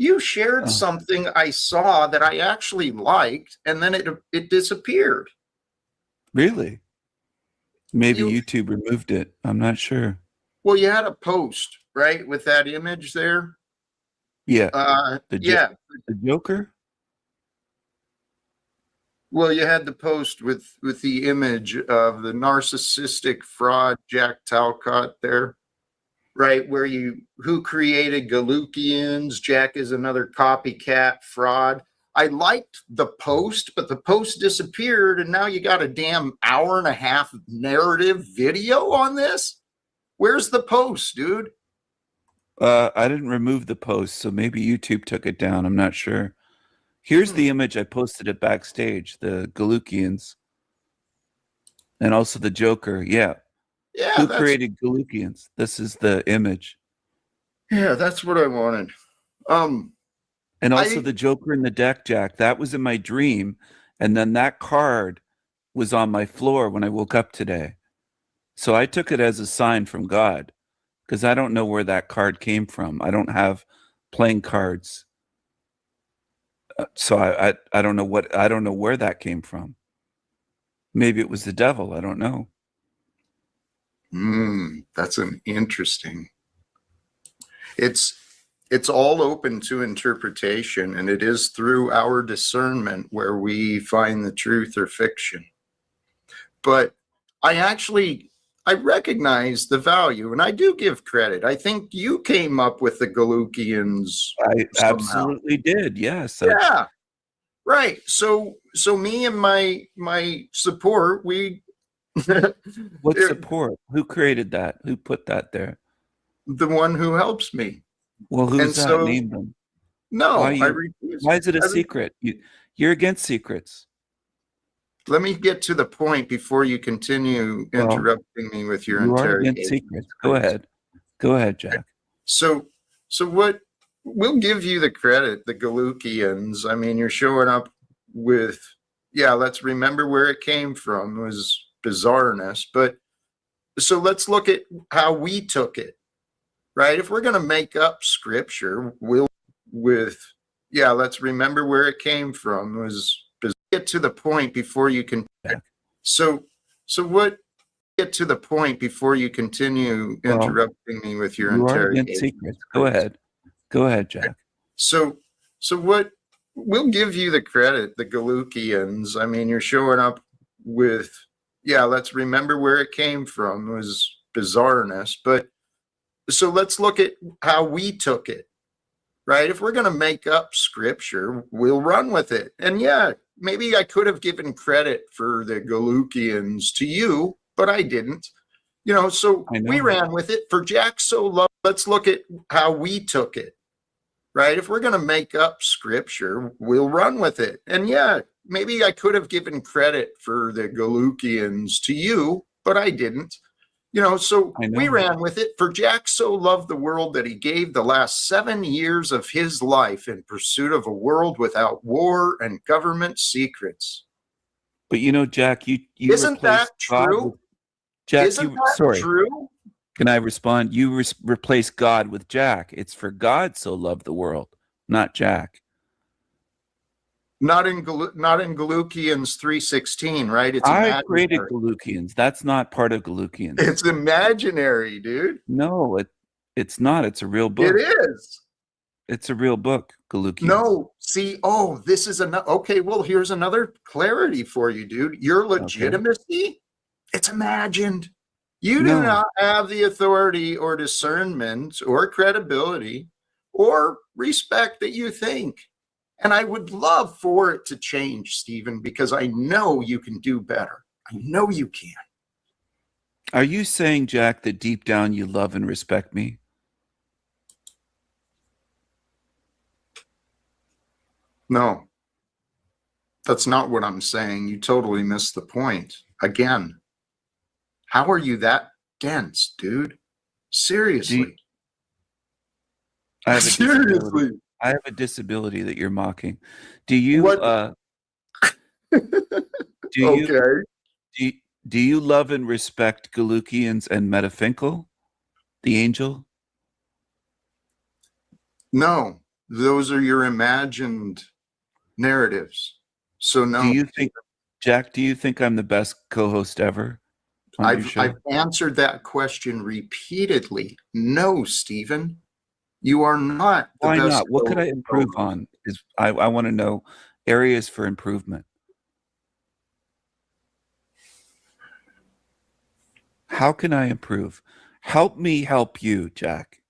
S16: You shared something I saw that I actually liked, and then it disappeared.
S6: Really? Maybe YouTube removed it. I'm not sure.
S16: Well, you had a post, right, with that image there?
S6: Yeah.
S16: Yeah.
S6: The Joker?
S16: Well, you had the post with the image of the narcissistic fraud Jack Talcott there, right? Where who created Galukians? Jack is another copycat fraud. I liked the post, but the post disappeared, and now you got a damn hour-and-a-half narrative video on this? Where's the post, dude?
S6: I didn't remove the post, so maybe YouTube took it down. I'm not sure. Here's the image I posted at Backstage, the Galukians. And also the Joker. Yeah.
S16: Yeah.
S6: Who created Galukians? This is the image.
S16: Yeah, that's what I wanted.
S6: And also the Joker in the deck, Jack. That was in my dream. And then that card was on my floor when I woke up today. So I took it as a sign from God, because I don't know where that card came from. I don't have playing cards. So I don't know I don't know where that came from. Maybe it was the devil. I don't know.
S16: That's an interesting. It's all open to interpretation, and it is through our discernment where we find the truth or fiction. But I recognize the value, and I do give credit. I think you came up with the Galukians.
S6: I absolutely did. Yes.
S16: Yeah. Right. So me and my support, we.
S6: What support? Who created that? Who put that there?
S16: The one who helps me.
S6: Well, who's that? Name them.
S16: No,
S6: why is it a secret? You're against secrets.
S16: Let me get to the point before you continue interrupting me with your interrogation.
S6: Against secrets. Go ahead. Go ahead, Jack.
S16: So what we'll give you the credit, the Galukians. I mean, you're showing up with, let's remember where it came from. It was bizarreness. But so let's look at how we took it, right? If we're going to make up scripture, let's remember where it came from. It was get to the point before you can. So what get to the point before you continue interrupting me with your interrogation.
S6: Secrets. Go ahead. Go ahead, Jack.
S16: So what we'll give you the credit, the Galukians. I mean, you're showing up with, let's remember where it came from. It was bizarreness. But so let's look at how we took it, right? If we're going to make up scripture, we'll run with it. And maybe I could have given credit for the Galukians to you, but I didn't. You know, so we ran with it. For Jack So Loved, let's look at how we took it, right? If we're going to make up scripture, we'll run with it. And yeah, maybe I could have given credit for the Galukians to you, but I didn't. You know, so we ran with it. For Jack so loved the world that he gave the last 7 years of his life in pursuit of a world without war and government secrets.
S6: But you know, Jack, you
S16: isn't that true?
S6: Jack,
S16: isn't that true?
S6: Can I respond? You replace God with Jack. It's for God so loved the world, not Jack.
S16: Not in Galukians 3:16, right? It's
S6: I created Galukians. That's not part of Galukians.
S16: It's imaginary, dude.
S6: No, it's not. It's a real book.
S16: It is.
S6: It's a real book, Galukians.
S16: No, see, this is another. Okay, well, here's another clarity for you, dude. Your legitimacy, it's imagined. You do not have the authority or discernment or credibility or respect that you think. And I would love for it to change, Stephen, because I know you can do better. I know you can.
S6: Are you saying, Jack, that deep down you love and respect me?
S16: No, that's not what I'm saying. You totally missed the point. Again, how are you that dense, dude? Seriously.
S6: Seriously. I have a disability that you're mocking. Do you do you love and respect Galukians and Metafinkel, the angel?
S16: No, those are your imagined narratives. So no.
S6: Do you think, Jack, do you think I'm the best co-host ever?
S16: I've answered that question repeatedly. No, Stephen. You are not the
S6: Why
S16: best.
S6: not? What could I improve on? I want to know areas for improvement. How can I improve? Help me help you, Jack.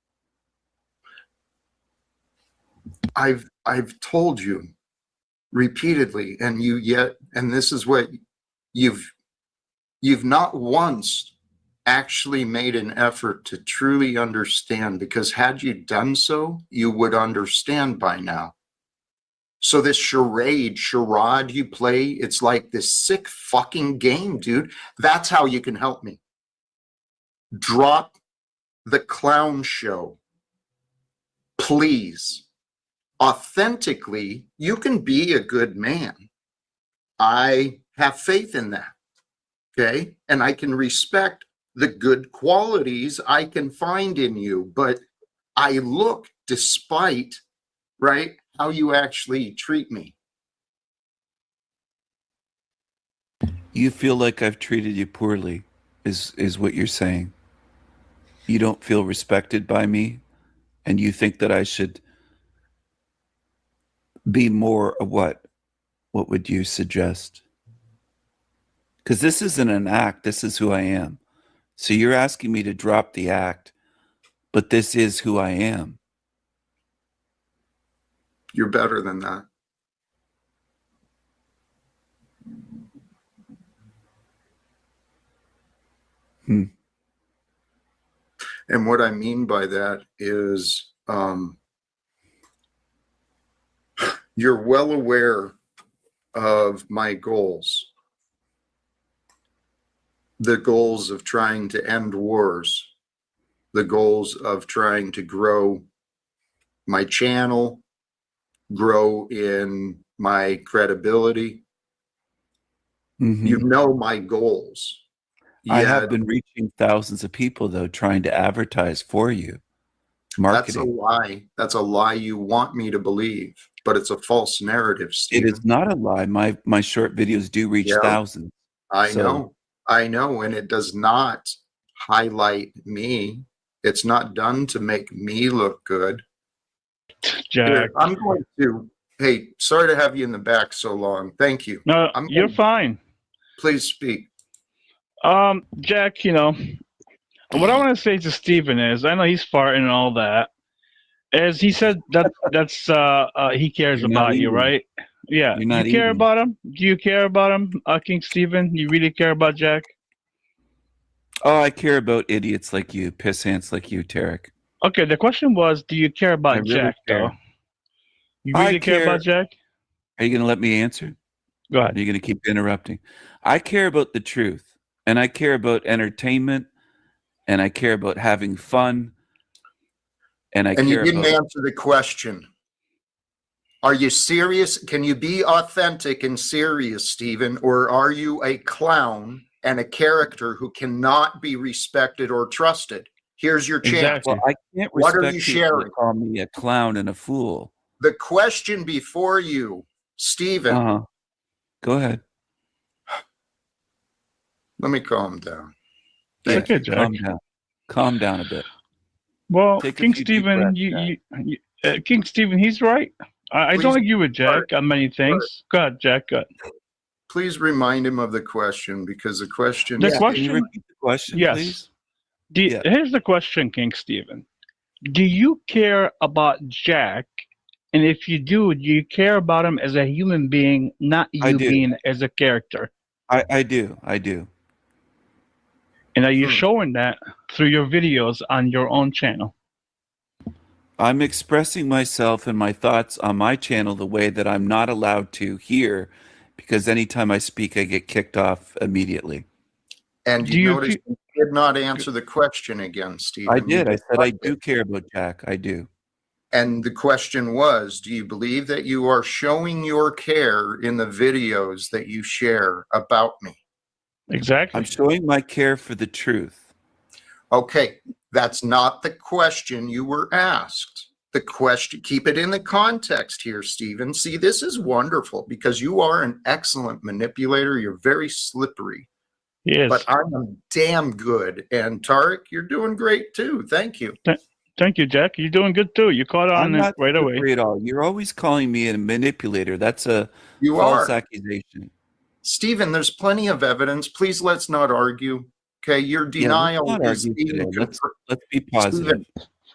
S16: I've told you repeatedly, and this is what you've not once actually made an effort to truly understand, because had you done so, you would understand by now. So this charade you play, it's like this sick fucking game, dude. That's how you can help me. Drop the clown show. Please. Authentically, you can be a good man. I have faith in that. Okay? And I can respect the good qualities I can find in you, but I look despite, right, how you actually treat me.
S6: You feel like I've treated you poorly, is what you're saying. You don't feel respected by me, and you think that I should be more of what? What would you suggest? Because this isn't an act, this is who I am. So you're asking me to drop the act, but this is who I am.
S16: You're better than that. And what I mean by that is you're well aware of my goals. The goals of trying to end wars, the goals of trying to grow my channel, grow in my credibility. You know my goals.
S6: I have been reaching thousands of people, though, trying to advertise for you. Marketing.
S16: That's a lie. That's a lie you want me to believe, but it's a false narrative, Stephen.
S6: It is not a lie. My short videos do reach thousands.
S16: I know, and it does not highlight me. It's not done to make me look good.
S1: Jack.
S16: Here, I'm going to, hey, sorry to have you in the back so long. Thank you.
S1: No, you're fine.
S16: Please speak.
S1: Jack, you know, what I want to say to Stephen is, I know he's farting and all that. As he said, that's he cares about you, right? Yeah.
S6: You're
S1: Do
S6: not
S1: you care
S6: eating.
S1: about him? Do you care about him, King Stephen? You really care about Jack?
S6: Oh, I care about idiots like you, pissants like you, Tarek.
S1: Okay, the question was, do you care about
S6: I really
S1: Jack,
S6: care.
S1: though? You really care about Jack?
S6: Are you going to let me answer?
S1: Go ahead.
S6: Are you going to keep interrupting? I care about the truth, and I care about entertainment, and I care about having fun, and I
S16: And you
S6: care
S16: didn't
S6: about.
S16: answer the question. Are you serious? Can you be authentic and serious, Stephen? Or are you a clown and a character who cannot be respected or trusted? Here's your chance.
S6: Well, I can't
S16: What are
S6: respect
S16: you
S6: people
S16: sharing?
S6: that call me a clown and a fool.
S16: The question before you, Stephen.
S6: Uh-huh. Go ahead.
S16: Let me calm down.
S6: Yeah,
S1: Thank you, Jack.
S6: calm down. Calm down a bit.
S1: Well,
S6: Take a
S1: King
S6: few deep
S1: Stephen,
S6: breaths,
S1: King Stephen, he's right. I don't
S16: Please-
S1: agree with Jack on many things. Go ahead, Jack. Go ahead.
S16: Please remind him of the question, because the question.
S1: The
S6: Can you
S1: question,
S6: repeat the question,
S1: yes.
S6: please?
S1: Here's the question, King Stephen. Do you care about Jack? And if you do you care about him as a human being, not
S6: I
S1: you
S6: do.
S1: being as a character?
S6: I do.
S1: And are you showing that through your videos on your own channel?
S6: I'm expressing myself and my thoughts on my channel the way that I'm not allowed to here, because anytime I speak, I get kicked off immediately.
S16: And you notice you did not answer the question again, Stephen.
S6: I did. I said I do care about Jack. I do.
S16: And the question was, do you believe that you are showing your care in the videos that you share about me?
S1: Exactly.
S6: I'm showing my care for the truth.
S16: Okay, that's not the question you were asked. The question, keep it in the context here, Stephen. See, this is wonderful because you are an excellent manipulator. You're very slippery.
S1: Yes.
S16: But I'm damn good. And Tarek, you're doing great too. Thank you.
S1: Thank you, Jack. You're doing good too. You caught on
S6: I'm
S1: it
S6: not
S1: right away.
S6: slippery at all. You're always calling me a manipulator. That's a
S16: You
S6: false
S16: are.
S6: accusation.
S16: Stephen, there's plenty of evidence. Please let's not argue. Okay, your denial
S6: let's not
S16: is
S6: argue
S16: being
S6: today. Let's be positive.
S16: Stephen,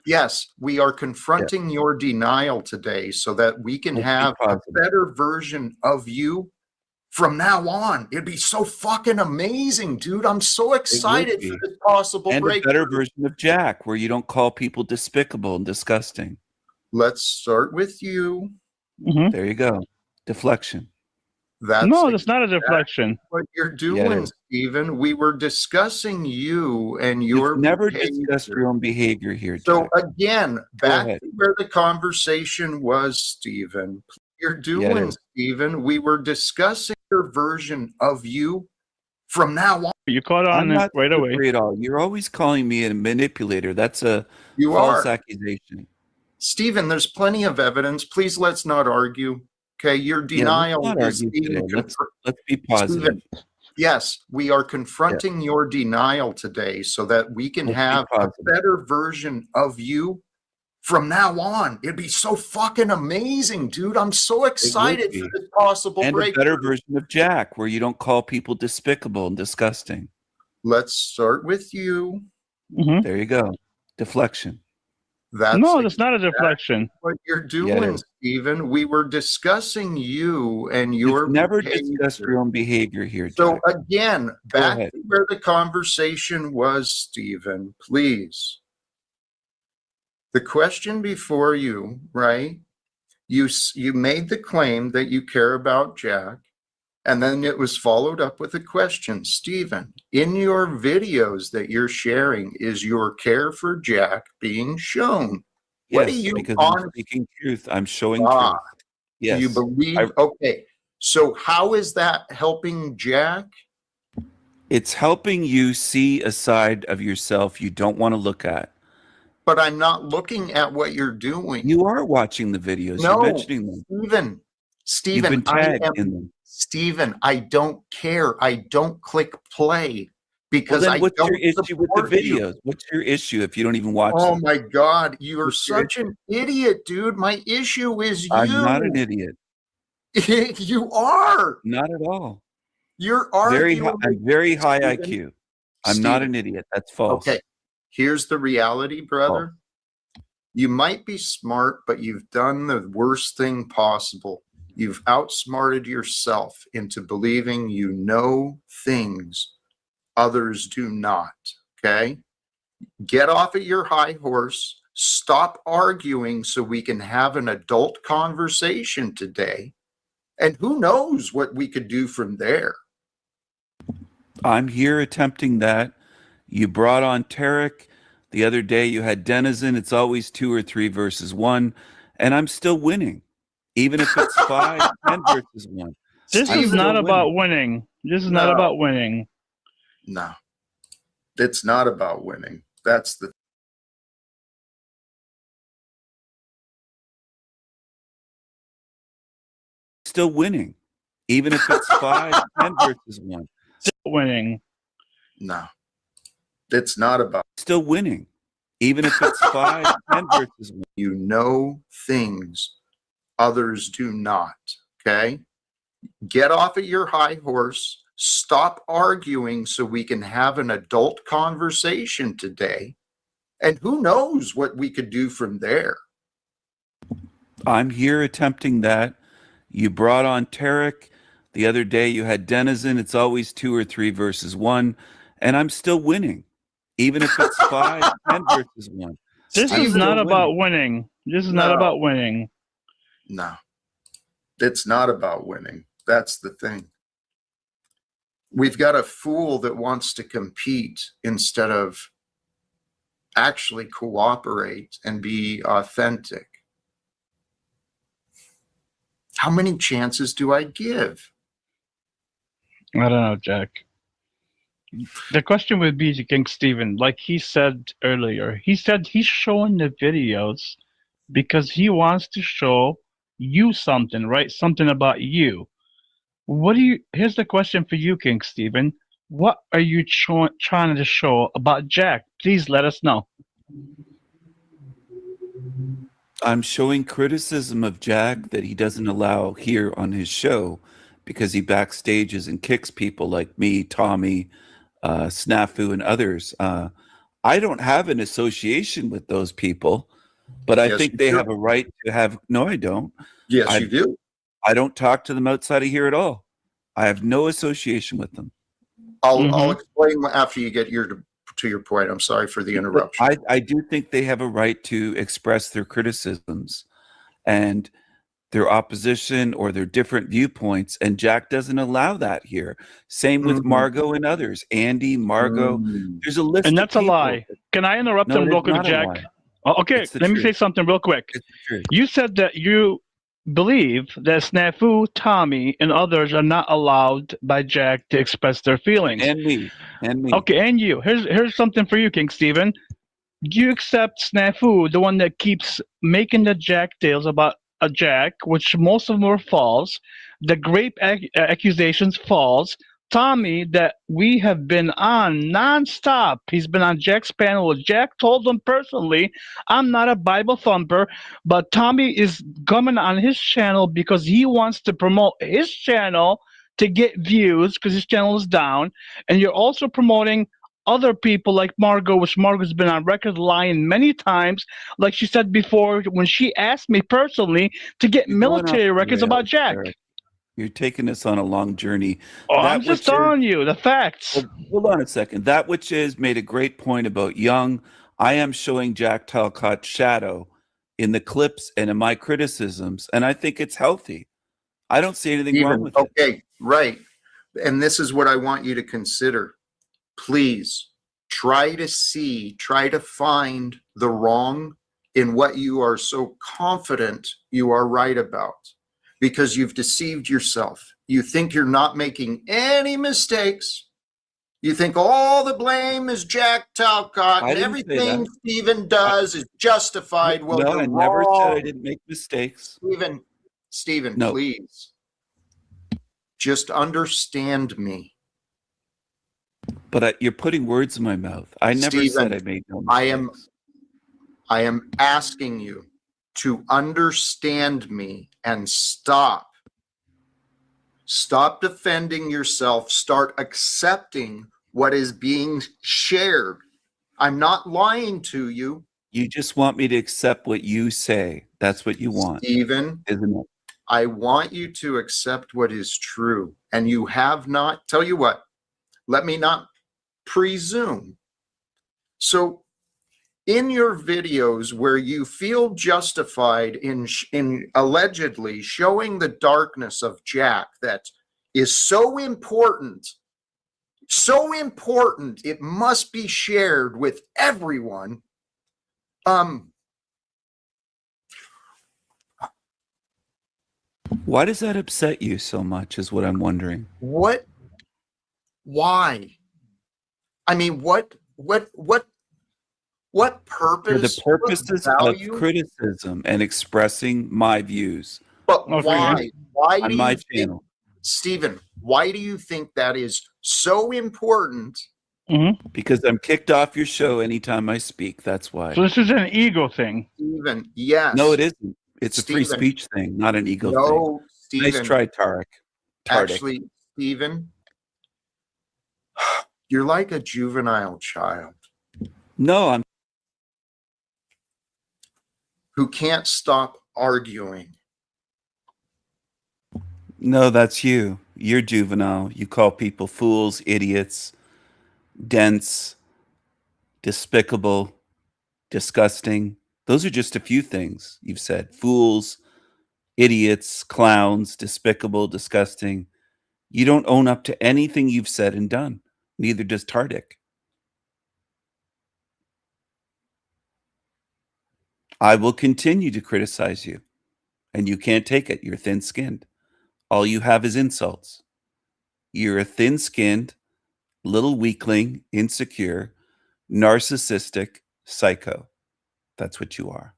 S16: yes, we are confronting your denial today so that we can
S6: Let's be
S16: have a
S6: positive.
S16: better version of you from now on. It'd be so fucking amazing, dude. I'm so excited
S6: be.
S16: for this possible
S6: And a
S16: break.
S6: better version of Jack, where you don't call people despicable and disgusting.
S16: Let's start with you.
S6: There you go. Deflection.
S16: That's
S1: No, that's not a deflection.
S16: what you're
S6: Yeah, it
S16: doing,
S6: is.
S16: Stephen. We were discussing you and your
S6: You've never
S16: behavior.
S6: discussed your own behavior here,
S16: So
S6: Jack.
S16: again, back
S6: ahead.
S16: to where the conversation was, Stephen. You're
S6: it
S16: doing,
S6: is.
S16: Stephen. We were discussing your version of you from now on.
S1: You caught
S6: I'm
S1: on it
S6: not
S1: right away.
S6: slippery at all. You're always calling me a manipulator. That's a
S16: You
S6: false
S16: are.
S6: accusation.
S16: Stephen, there's plenty of evidence. Please let's not argue. Okay, your
S6: Yeah,
S16: denial
S6: let's not
S16: is
S6: argue
S16: being
S6: today. Let's
S16: confirmed.
S6: be positive.
S16: Stephen, yes, we are confronting your denial today so that we can
S6: Let's be
S16: have a
S6: positive.
S16: better version of you from now on. It'd be so fucking amazing, dude. I'm so excited
S6: be.
S16: for this possible
S6: And a
S16: break.
S6: better version of Jack, where you don't call people despicable and disgusting.
S16: Let's start with you.
S6: There you go. Deflection.
S16: That's
S1: No, that's not a deflection.
S16: what you're
S6: Yeah, it
S16: doing,
S6: is.
S16: Stephen. We were discussing you and your
S6: You've never
S16: behavior.
S6: discussed your own behavior here, Jack.
S16: So again, back
S6: ahead.
S16: to where the conversation was, Stephen, please. The question before you, right? You made the claim that you care about Jack, and then it was followed up with a question. Stephen, in your videos that you're sharing, is your care for Jack being shown? What do
S6: Yes,
S16: you
S6: because I'm
S16: honestly
S6: speaking truth. I'm showing
S16: Ah,
S6: truth. Yes.
S16: do you believe?
S6: I-
S16: Okay, so how is that helping Jack?
S6: It's helping you see a side of yourself you don't want to look at.
S16: But I'm not looking at what you're doing.
S6: You are watching the videos.
S16: No,
S6: You're mentioning them.
S16: Stephen,
S6: You've been
S16: I
S6: tagged
S16: am,
S6: in them.
S16: Stephen, I don't care. I don't click play
S6: Well,
S16: because
S6: then
S16: I
S6: what's
S16: don't
S6: your issue with the
S16: support you.
S6: videos? What's your issue if you don't even watch
S16: Oh
S6: them?
S16: my God, you are
S6: What's your
S16: such an idiot, dude. My issue is you.
S6: I'm not an idiot.
S16: You are.
S6: Not at all.
S16: You're
S6: Very
S16: arguing.
S6: high, I'm very high
S16: Stephen,
S6: IQ. I'm not
S16: Stephen.
S6: an idiot. That's false.
S16: Okay, here's the reality, brother. You might be smart, but you've done the worst thing possible. You've outsmarted yourself into believing you know things others do not. Okay? Get off of your high horse. Stop arguing so we can have an adult conversation today. And who knows what we could do from there.
S6: I'm here attempting that. You brought on Tarek. The other day you had Denizen. It's always 2 or 3 versus 1. And I'm still winning. Even if it's 5, 10 versus 1.
S1: This
S6: I'm
S1: is
S6: still
S1: not
S6: winning.
S1: about winning. This is not
S16: No.
S1: about winning.
S16: No, it's not about winning. That's the
S6: Still winning. Even if it's 5, 10 versus 1.
S1: Still winning.
S16: no. It's not about
S6: Still winning. Even if it's 5, 10 versus 1.
S16: you know things others do not. Okay? Get off of your high horse. Stop arguing so we can have an adult conversation today. And who knows what we could do from there.
S6: I'm here attempting that. You brought on Tarek. The other day you had Denizen. It's always 2 or 3 versus 1. And I'm still winning. Even if it's 5, 10 versus 1.
S1: This
S6: I'm
S1: is
S6: still
S1: not
S6: winning.
S1: about winning. This is not
S16: No.
S1: about winning.
S16: No, it's not about winning. That's the thing. We've got a fool that wants to compete instead of actually cooperate and be authentic. How many chances do I give?
S1: I don't know, Jack. The question would be to King Stephen, like he said earlier. He said he's showing the videos because he wants to show you something, right? Something about you. Here's the question for you, King Stephen. What are you trying to show about Jack? Please let us know.
S6: I'm showing criticism of Jack that he doesn't allow here on his show because he backstages and kicks people like me, Tommy, Snafu, and others. I don't have an association with those people, but I
S16: Yes,
S6: think
S16: you
S6: they
S16: do.
S6: have a right to have. No, I don't.
S16: Yes, you do.
S6: I don't talk to them outside of here at all. I have no association with them.
S16: I'll explain after you get to your point. I'm sorry for the interruption.
S6: I do think they have a right to express their criticisms and their opposition or their different viewpoints, and Jack doesn't allow that here. Same with Margot and others. Andy, Margot. There's a list
S1: And
S6: of
S1: that's a
S6: people.
S1: lie. Can I interrupt
S6: No,
S1: him
S6: it
S1: real
S6: is
S1: quick,
S6: not a
S1: Jack?
S6: lie.
S1: Oh, okay,
S6: It's the
S1: let me
S6: truth.
S1: say something real quick.
S6: It's the truth.
S1: You said that you believe that Snafu, Tommy, and others are not allowed by Jack to express their feelings.
S6: And me.
S1: Okay, and you. Here's something for you, King Stephen. Do you accept Snafu, the one that keeps making the Jack tales about a Jack, which most of them were false, the grape accusations false, Tommy that we have been on nonstop. He's been on Jack's panel. Jack told him personally, I'm not a Bible thumper, but Tommy is coming on his channel because he wants to promote his channel to get views because his channel is down. And you're also promoting other people like Margot, which Margot's been on record lying many times. Like she said before, when she asked me personally to get military records about Jack.
S6: Eric. You're taking us on a long journey.
S1: Oh,
S6: That
S1: I'm just
S6: which is-
S1: telling you the facts.
S6: Hold on a second. That which is made a great point about Young. I am showing Jack Talcott's shadow in the clips and in my criticisms, and I think it's healthy. I don't see anything wrong with it.
S16: Okay, right. And this is what I want you to consider. Please try to find the wrong in what you are so confident you are right about, because you've deceived yourself. You think you're not making any mistakes. You think all the blame is Jack Talcott
S6: I
S16: and
S6: didn't say
S16: everything
S6: that.
S16: Stephen does is justified. Well,
S6: No,
S16: you're
S6: I never said I
S16: wrong.
S6: didn't make mistakes.
S16: Stephen,
S6: No.
S16: please. Just understand me.
S6: But you're putting words in my mouth. I never
S16: Stephen,
S6: said I made no mistakes.
S16: I am asking you to understand me and stop. Stop defending yourself. Start accepting what is being shared. I'm not lying to you.
S6: You just want me to accept what you say. That's what you want,
S16: Stephen,
S6: isn't it?
S16: I want you to accept what is true. And you have not, tell you what, let me not presume. So in your videos where you feel justified in allegedly showing the darkness of Jack that is so important, it must be shared with everyone.
S6: Why does that upset you so much is what I'm wondering.
S16: What? Why? I mean, what purpose?
S6: For the purposes of criticism and expressing my views.
S16: But why? Why
S6: on
S16: do
S6: my
S16: you
S6: channel?
S16: think, Stephen, why do you think that is so important?
S6: Because I'm kicked off your show anytime I speak. That's why.
S1: So this is an ego thing.
S16: Stephen, yes.
S6: No, it isn't. It's a free
S16: Stephen.
S6: speech thing, not an ego
S16: No,
S6: thing. Nice
S16: Stephen.
S6: try, Tarek.
S16: Actually, Stephen, you're like a juvenile child.
S6: No, I'm
S16: who can't stop arguing.
S6: No, that's you. You're juvenile. You call people fools, idiots, dense, despicable, disgusting. Those are just a few things you've said. Fools, idiots, clowns, despicable, disgusting. You don't own up to anything you've said and done. Neither does Tardik. I will continue to criticize you, and you can't take it. You're thin-skinned. All you have is insults. You're a thin-skinned, little weakling, insecure, narcissistic psycho. That's what you are.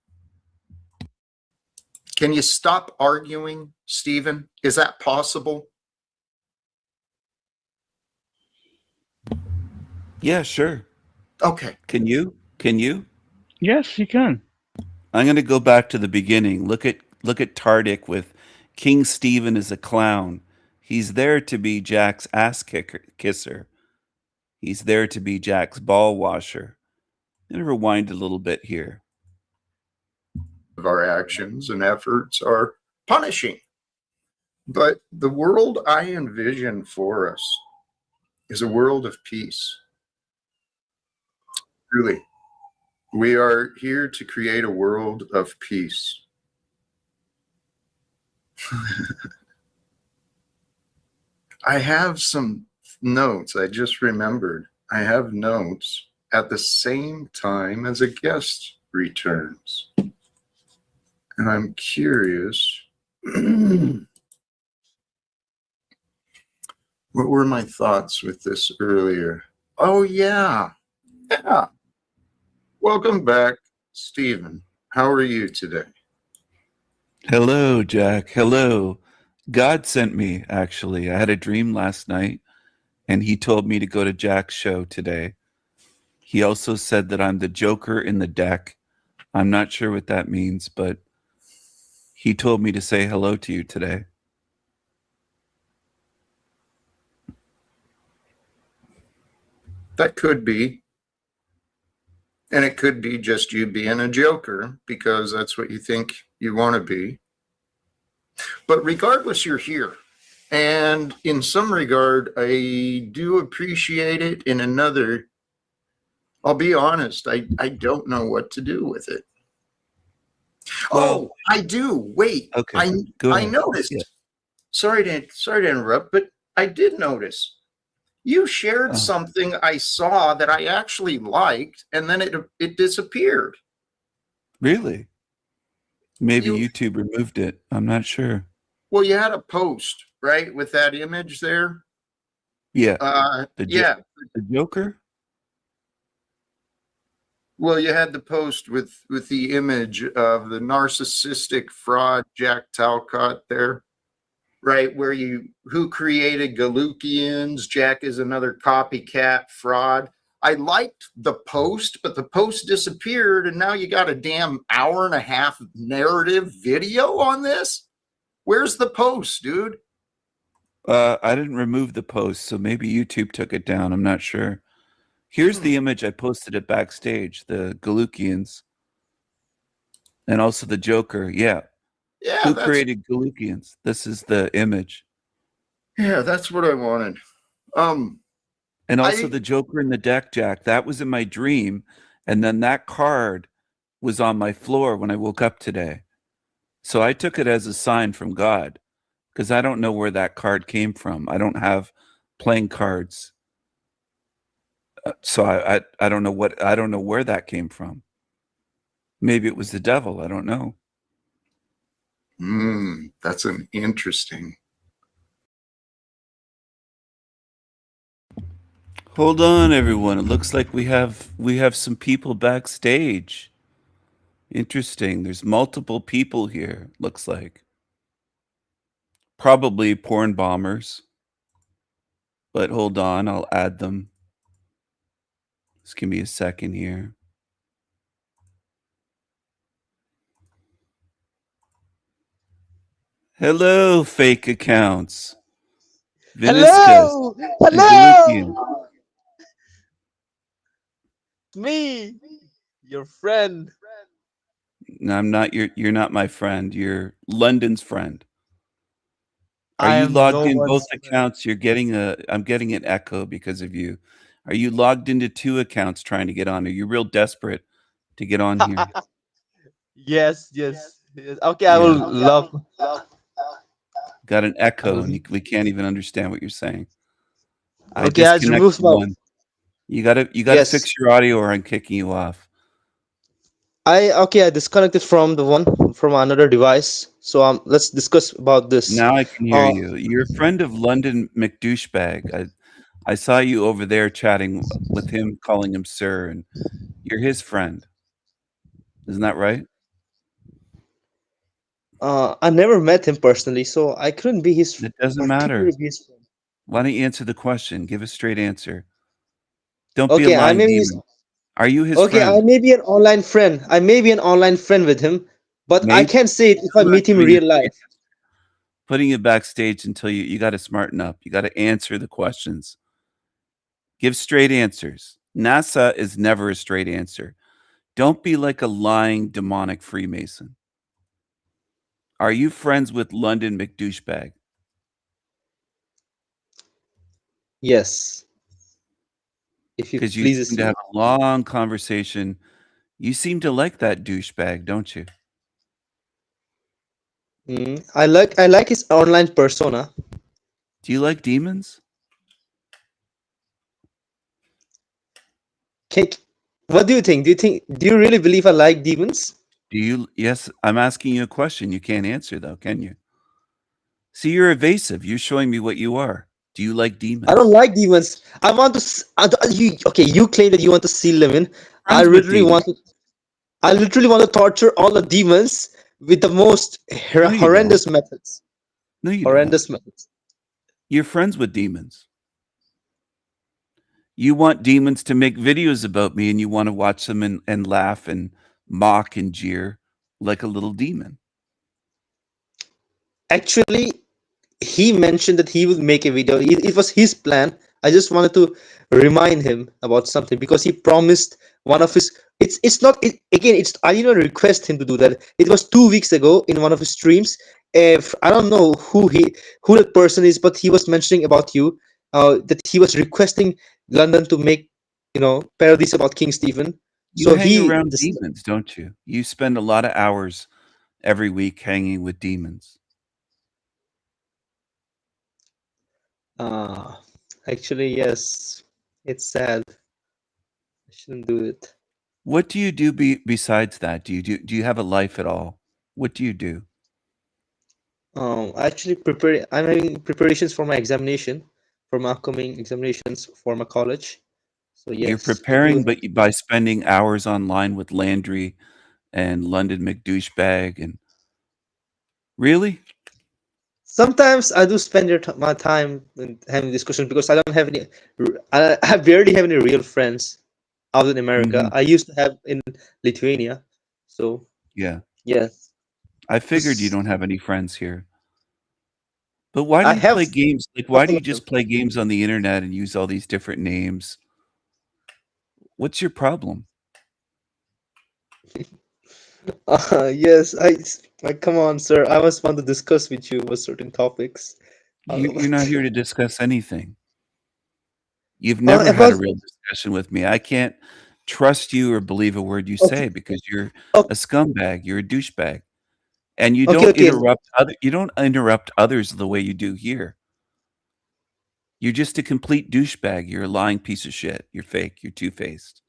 S16: Can you stop arguing, Stephen? Is that possible?
S6: Yeah, sure.
S16: Okay.
S6: Can you? Can you?
S1: Yes, you can.
S6: I'm going to go back to the beginning. Look at Tardik with King Stephen as a clown. He's there to be Jack's ass kisser. He's there to be Jack's ball washer. I'm going to rewind a little bit here.
S16: Our actions and efforts are punishing. But the world I envision for us is a world of peace. Truly, we are here to create a world of peace. I have some notes. I just remembered. I have notes at the same time as a guest returns. And I'm curious, what were my thoughts with this earlier? Oh, yeah. Yeah. Welcome back, Stephen. How are you today?
S6: Hello, Jack. Hello. God sent me, actually. I had a dream last night, and he told me to go to Jack's show today. He also said that I'm the Joker in the deck. I'm not sure what that means, but he told me to say hello to you today.
S16: That could be. And it could be just you being a joker because that's what you think you want to be. But regardless, you're here. And in some regard, I do appreciate it. In another, I'll be honest, I don't know what to do with it. Well, I do. Wait.
S6: Okay.
S16: I noticed. Yeah. Sorry to interrupt, but I did notice. You shared something I saw that I actually liked, and then it disappeared.
S6: Really? Maybe YouTube removed it. I'm not sure.
S16: Well, you had a post, right, with that image there?
S6: Yeah.
S16: The
S6: Joker?
S16: Well, you had the post with the image of the narcissistic fraud Jack Talcott there, right? Where who created Galukians? Jack is another copycat fraud. I liked the post, but the post disappeared, and now you got a damn hour-and-a-half narrative video on this? Where's the post, dude?
S6: I didn't remove the post, so maybe YouTube took it down. I'm not sure. Here's the image I posted at Backstage, the Galukians, and also the Joker. Yeah.
S16: Yeah,
S6: Who
S16: that's
S6: created Galukians? This is the image.
S16: that's what I wanted.
S6: And also
S16: I
S6: the Joker in the deck, Jack. That was in my dream. And then that card was on my floor when I woke up today. So I took it as a sign from God because I don't know where that card came from. I don't have playing cards. So I don't know where that came from. Maybe it was the devil. I don't know.
S16: That's an interesting.
S6: Hold on, everyone. It looks like we have some people backstage. Interesting. There's multiple people here, looks like. Probably porn bombers. But hold on, I'll add them. Just give me a second here. Hello, fake accounts.
S9: Hello!
S6: Viniscus,
S9: Hello! Me, your friend.
S6: No, I'm not you're not my friend. You're London's friend. Are
S9: I
S6: you
S9: am
S6: logged
S9: no
S6: in both
S9: one's
S6: accounts? I'm getting an echo because of you. Are you logged into 2 accounts trying to get on? Are you real desperate to get on here?
S9: Yes, yes, yes. Okay, I
S6: Yeah.
S9: will love.
S6: Got an echo and we can't even understand what you're saying. I
S9: Okay, I just removed
S6: disconnected
S9: my.
S6: one. You gotta
S9: Yes,
S6: fix your audio or I'm kicking you off.
S9: I disconnected from the one from another device. So let's discuss about this.
S6: Now I can hear you. You're a friend of London McDouchebag. I saw you over there chatting with him, calling him sir, and you're his friend. Isn't that right?
S9: I never met him personally, so I couldn't be his
S6: It doesn't matter.
S9: particularly be his friend.
S6: Why don't you answer the question? Give a straight answer. Don't be a
S9: Okay, I
S6: lying
S9: may be his.
S6: demon. Are you his
S9: Okay, I
S6: friend?
S9: may be an online friend. I may be an online friend with him, but I
S6: Maybe.
S9: can't say it if I
S6: I'm not
S9: meet him
S6: giving you
S9: real life.
S6: putting you backstage until you got to smarten up. You got to answer the questions. Give straight answers. NASA is never a straight answer. Don't be like a lying demonic Freemason. Are you friends with London McDouchebag?
S9: Yes. If you
S6: Because you
S9: please
S6: seem to have a long conversation. You seem to like that douchebag, don't you?
S9: I like his online persona.
S6: Do you like demons?
S9: What do you think? Do you really believe I like demons?
S6: Yes, I'm asking you a question. You can't answer though, can you? See, you're evasive. You're showing me what you are. Do you like demons?
S9: I don't like demons. I want to. You claim that you want to seal them in. I
S6: Friends with
S9: literally want to.
S6: demons.
S9: I literally want to torture all the demons with the most
S6: No, you
S9: horrendous
S6: don't.
S9: methods.
S6: No, you
S9: Horrendous
S6: don't.
S9: methods.
S6: You're friends with demons. You want demons to make videos about me and you want to watch them and laugh and mock and jeer like a little demon.
S9: Actually, he mentioned that he would make a video. It was his plan. I just wanted to remind him about something because he promised one of his. It's not again. It's I didn't request him to do that. It was 2 weeks ago in one of his streams. If I don't know who that person is, but he was mentioning about you. That he was requesting London to make parodies about King Stephen.
S6: You
S9: So
S6: hang around demons, don't you? You spend a lot of hours every week hanging with demons.
S9: Actually, yes, it's sad. I shouldn't do it.
S6: What do you do besides that? Do you have a life at all? What do you do?
S9: Actually, I'm having preparations for my examination, for my upcoming examinations for my college. So yes,
S6: You're preparing, but by spending hours online with Landry and London McDouchebag and really?
S9: Sometimes I do spend my time in having discussions because I don't have any. I barely have any real friends out in America. I used to have in Lithuania. So
S6: Yeah.
S9: yes.
S6: I figured you don't have any friends here. But why do you play games? Like, why do you just play games on the internet and use all these different names? What's your problem?
S9: Yes, Like, come on, sir. I was want to discuss with you about certain topics.
S6: You're not here to discuss anything. You've never had a
S9: about
S6: real discussion with me. I can't trust you or believe a word you
S9: okay.
S6: say because you're
S9: Oh,
S6: a scumbag. You're a douchebag, and you
S9: okay,
S6: don't
S9: okay.
S6: interrupt other. You don't interrupt others the way you do here. You're just a complete douchebag. You're a lying piece of shit. You're fake. You're two-faced.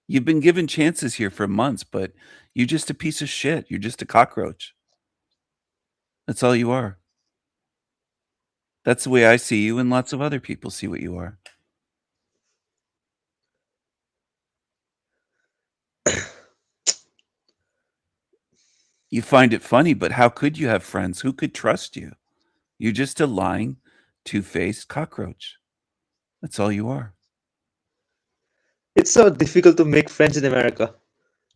S6: You've been given chances here for months, but you're just a piece of shit. You're just a cockroach. That's all you are. That's the way I see you, and lots of other people see what you are. You find it funny, but how could you have friends? Who could trust you? You're just a lying, two-faced cockroach. That's all you are.
S9: It's so difficult to make friends in America.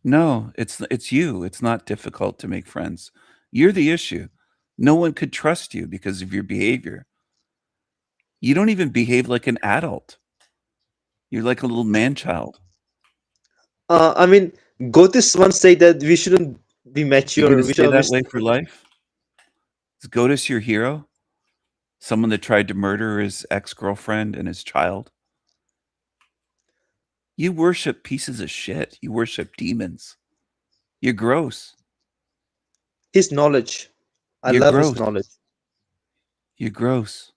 S6: No, it's you. It's not difficult to make friends. You're the issue. No one could trust you because of your behavior. You don't even behave like an adult. You're like a little man-child.
S9: I mean, Gotis once said that we shouldn't be
S6: You're
S9: mature.
S6: gonna
S9: We
S6: stay
S9: should
S6: that
S9: always.
S6: way for life? Is Godus your hero? Someone that tried to murder his ex-girlfriend and his child? You worship pieces of shit. You worship demons. You're gross.
S9: His knowledge. I
S6: You're
S9: love his
S6: gross.
S9: knowledge.
S6: You're gross.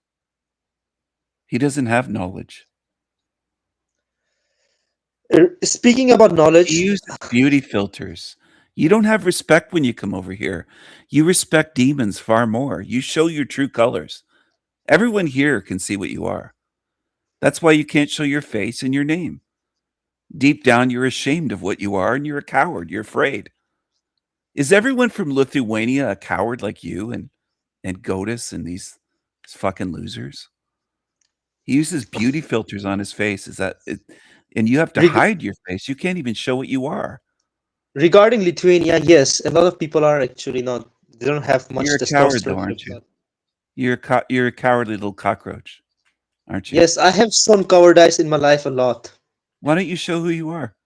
S6: He doesn't have knowledge.
S9: Speaking about
S6: He
S9: knowledge,
S6: uses beauty filters. You don't have respect when you come over here. You respect demons far more. You show your true colors. Everyone here can see what you are. That's why you can't show your face and your name. Deep down, you're ashamed of what you are and you're a coward. You're afraid. Is everyone from Lithuania a coward like you and Godus and these fucking losers? He uses beauty filters on his face. Is that it? And you have to
S9: reg-
S6: hide your face. You can't even show what you are.
S9: regarding Lithuania, yes, a lot of people are actually not. They don't have much
S6: You're a coward, though,
S9: testosterone.
S6: aren't you? You're a cowardly little cockroach, aren't you?
S9: Yes, I have shown cowardice in my life a lot.
S6: Why don't you show who you are?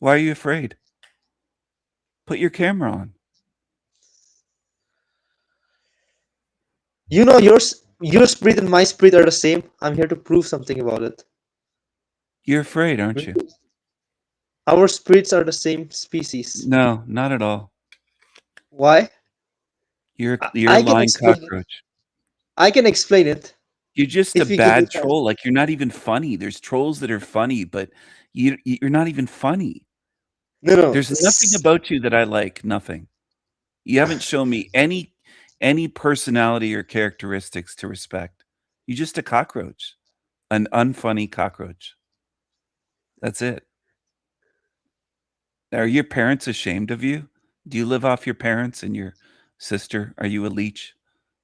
S6: Why are you afraid? Put your camera on.
S9: You know, your spirit and my spirit are the same. I'm here to prove something about it.
S6: You're afraid, aren't you?
S9: Our spirits are the same species.
S6: No, not at all.
S9: Why?
S6: You're a
S9: I can
S6: lying
S9: explain it.
S6: cockroach.
S9: I can explain it.
S6: You're just
S9: If
S6: a
S9: you give me
S6: bad
S9: time.
S6: troll. Like you're not even funny. There's trolls that are funny, but you're not even funny.
S9: No.
S6: There's nothing about you that I like. Nothing. You haven't shown me any personality or characteristics to respect. You're just a cockroach, an unfunny cockroach. That's it. Are your parents ashamed of you? Do you live off your parents and your sister? Are you a leech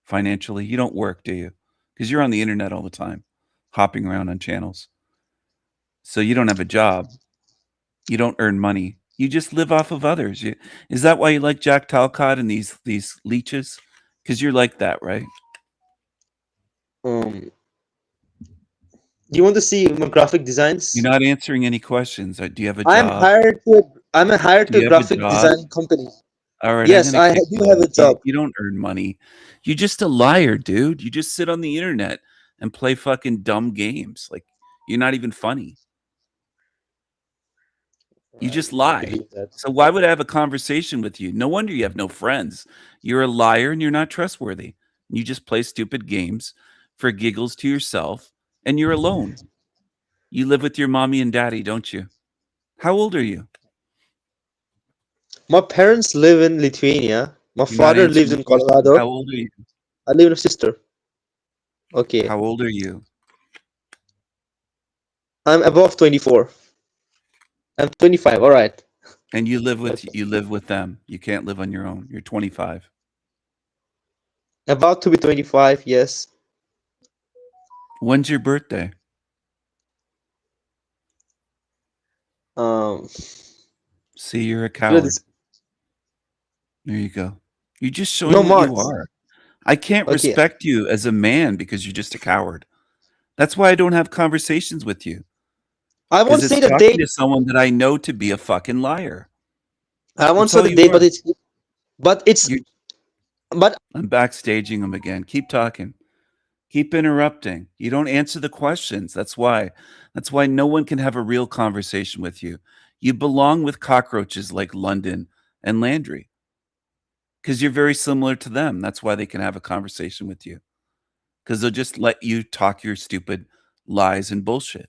S6: financially? You don't work, do you? Because you're on the internet all the time, hopping around on channels. So you don't have a job. You don't earn money. You just live off of others. Is that why you like Jack Talcott and these leeches? Because you're like that, right?
S9: You want to see my graphic designs?
S6: You're not answering any questions. Do you have a job?
S9: I'm hired
S6: Do
S9: to
S6: you
S9: a
S6: have a
S9: graphic
S6: job?
S9: design company.
S6: All right.
S9: Yes,
S6: I'm gonna
S9: I
S6: kick
S9: do
S6: you
S9: have
S6: out.
S9: a job.
S6: You don't earn money. You're just a liar, dude. You just sit on the internet and play fucking dumb games. Like you're not even funny. You just lie. So why would I have a conversation with you? No wonder you have no friends. You're a liar and you're not trustworthy. You just play stupid games for giggles to yourself, and you're alone. You live with your mommy and daddy, don't you? How old are you?
S9: My parents live in Lithuania. My
S6: You're not
S9: father
S6: answering
S9: lives
S6: the
S9: in
S6: question.
S9: Colorado.
S6: How old are you?
S9: I live with a sister. Okay.
S6: How old are you?
S9: I'm above 24. I'm 25. All right.
S6: And you live with them. You can't live on your own. You're 25.
S9: About to be 25. Yes.
S6: When's your birthday? See, you're a coward. There you go. You're just showing
S9: No,
S6: what you
S9: Mark.
S6: are. I can't
S9: Okay.
S6: respect you as a man because you're just a coward. That's why I don't have conversations with you.
S9: I won't
S6: Because
S9: say
S6: it's
S9: that
S6: talking
S9: they.
S6: to someone that I know to be a fucking liar.
S9: I won't
S6: That's
S9: say
S6: all
S9: the
S6: you
S9: date,
S6: are.
S9: but it's but
S6: I'm backstaging him again. Keep talking. Keep interrupting. You don't answer the questions. That's why. That's why no one can have a real conversation with you. You belong with cockroaches like London and Landry because you're very similar to them. That's why they can have a conversation with you because they'll just let you talk your stupid lies and bullshit.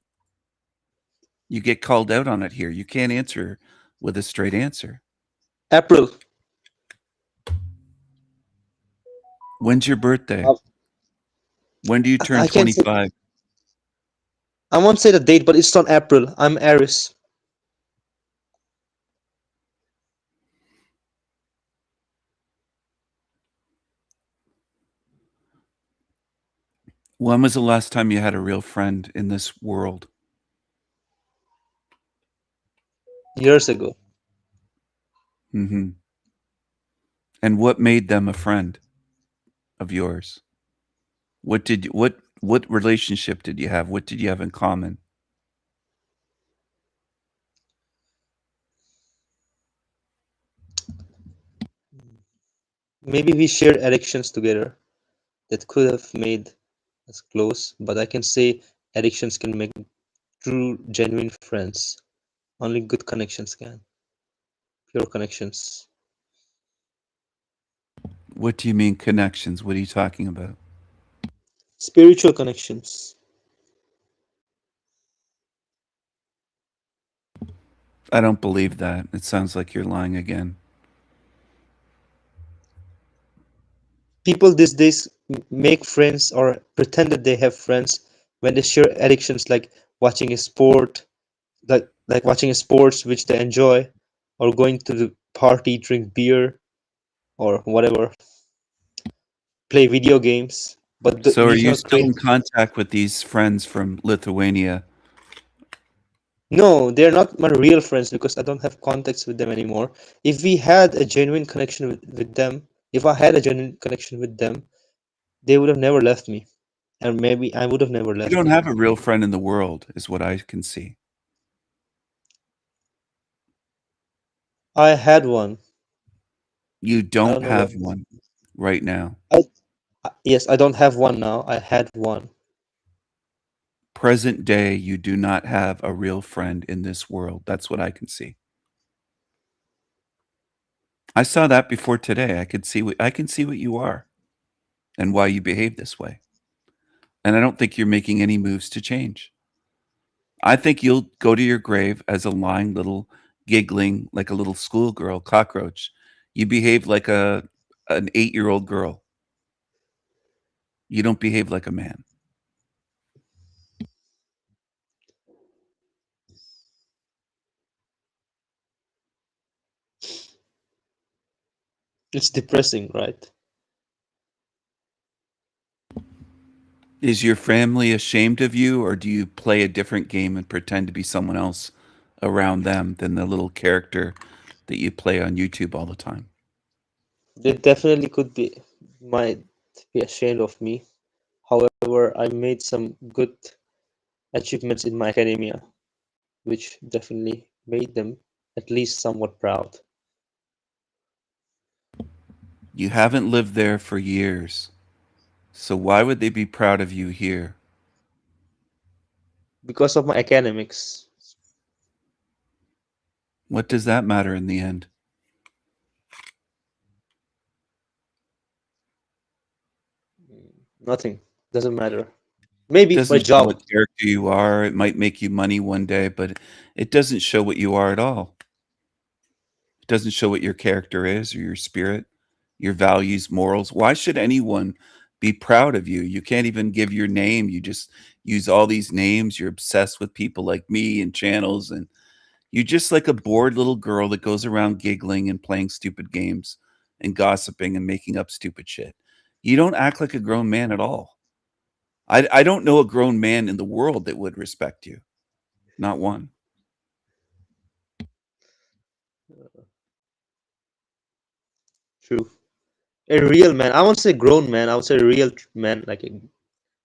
S6: You get called out on it here. You can't answer with a straight answer.
S9: April.
S6: When's your birthday? When do you turn
S9: I can't say,
S6: 25?
S9: I won't say the date, but it's on April. I'm Aries.
S6: When was the last time you had a real friend in this world?
S9: Years ago.
S6: Mm-hmm. And what made them a friend of yours? What relationship did you have? What did you have in common?
S9: Maybe we shared addictions together that could have made us close, but I can say addictions can make true, genuine friends. Only good connections can. Pure connections.
S6: What do you mean connections? What are you talking about?
S9: Spiritual connections.
S6: I don't believe that. It sounds like you're lying again.
S9: People these days make friends or pretend that they have friends when they share addictions like watching a sport, like watching a sports which they enjoy, or going to the party, drink beer, or whatever, play video games. But
S6: So are
S9: we
S6: you
S9: cannot
S6: still
S9: create.
S6: in contact with these friends from Lithuania?
S9: No, they're not my real friends because I don't have contacts with them anymore. If we had a genuine connection with them, if I had a genuine connection with them, they would have never left me. And maybe I would have never
S6: You
S9: left
S6: don't
S9: them.
S6: have a real friend in the world, is what I can see.
S9: I had one.
S6: You
S9: I
S6: don't
S9: don't know where.
S6: have one right now.
S9: Yes, I don't have one now. I had one.
S6: Present day, you do not have a real friend in this world. That's what I can see. I saw that before today. I can see what you are and why you behave this way. And I don't think you're making any moves to change. I think you'll go to your grave as a lying little giggling like a little schoolgirl cockroach. You behave like an 8-year-old girl. You don't behave like a man.
S9: It's depressing, right?
S6: Is your family ashamed of you, or do you play a different game and pretend to be someone else around them than the little character that you play on YouTube all the time?
S9: They definitely might be ashamed of me. However, I made some good achievements in my academia, which definitely made them at least somewhat proud.
S6: You haven't lived there for years. So why would they be proud of you here?
S9: Because of my academics.
S6: What does that matter in the end?
S9: Nothing. Doesn't matter. Maybe my
S6: Doesn't show
S9: job.
S6: what character you are. It might make you money one day, but it doesn't show what you are at all. It doesn't show what your character is or your spirit, your values, morals. Why should anyone be proud of you? You can't even give your name. You just use all these names. You're obsessed with people like me and channels, and you're just like a bored little girl that goes around giggling and playing stupid games and gossiping and making up stupid shit. You don't act like a grown man at all. I don't know a grown man in the world that would respect you. Not one.
S9: True. A real man. I won't say grown man. I would say a real man, like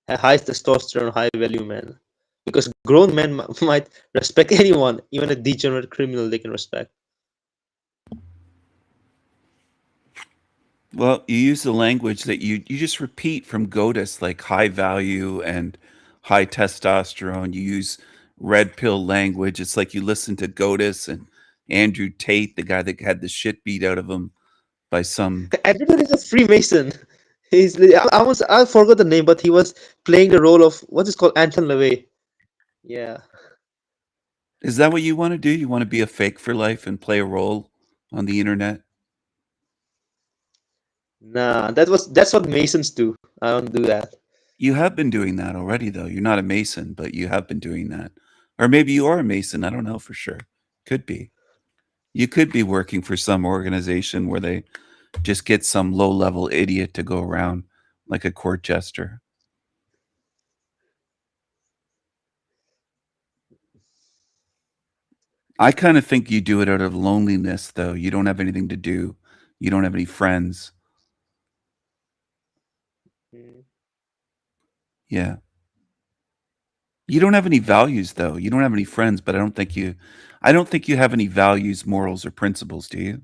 S9: a high testosterone, high value man. Because grown men might respect anyone, even a degenerate criminal they can respect.
S6: Well, you use the language that you just repeat from Godus, like high value and high testosterone. You use red pill language. It's like you listen to Godus and Andrew Tate, the guy that had the shit beat out of him by some.
S9: Everyone is a Freemason. I forgot the name, but he was playing the role of what is called Anton LaVey. Yeah.
S6: Is that what you want to do? You want to be a fake for life and play a role on the internet?
S9: Nah, that's what Masons do. I don't do that.
S6: You have been doing that already, though. You're not a Mason, but you have been doing that. Or maybe you are a Mason. I don't know for sure. Could be. You could be working for some organization where they just get some low-level idiot to go around like a court jester. I kind of think you do it out of loneliness, though. You don't have anything to do. You don't have any friends. Yeah. You don't have any values, though. You don't have any friends, but I don't think you have any values, morals, or principles, do you?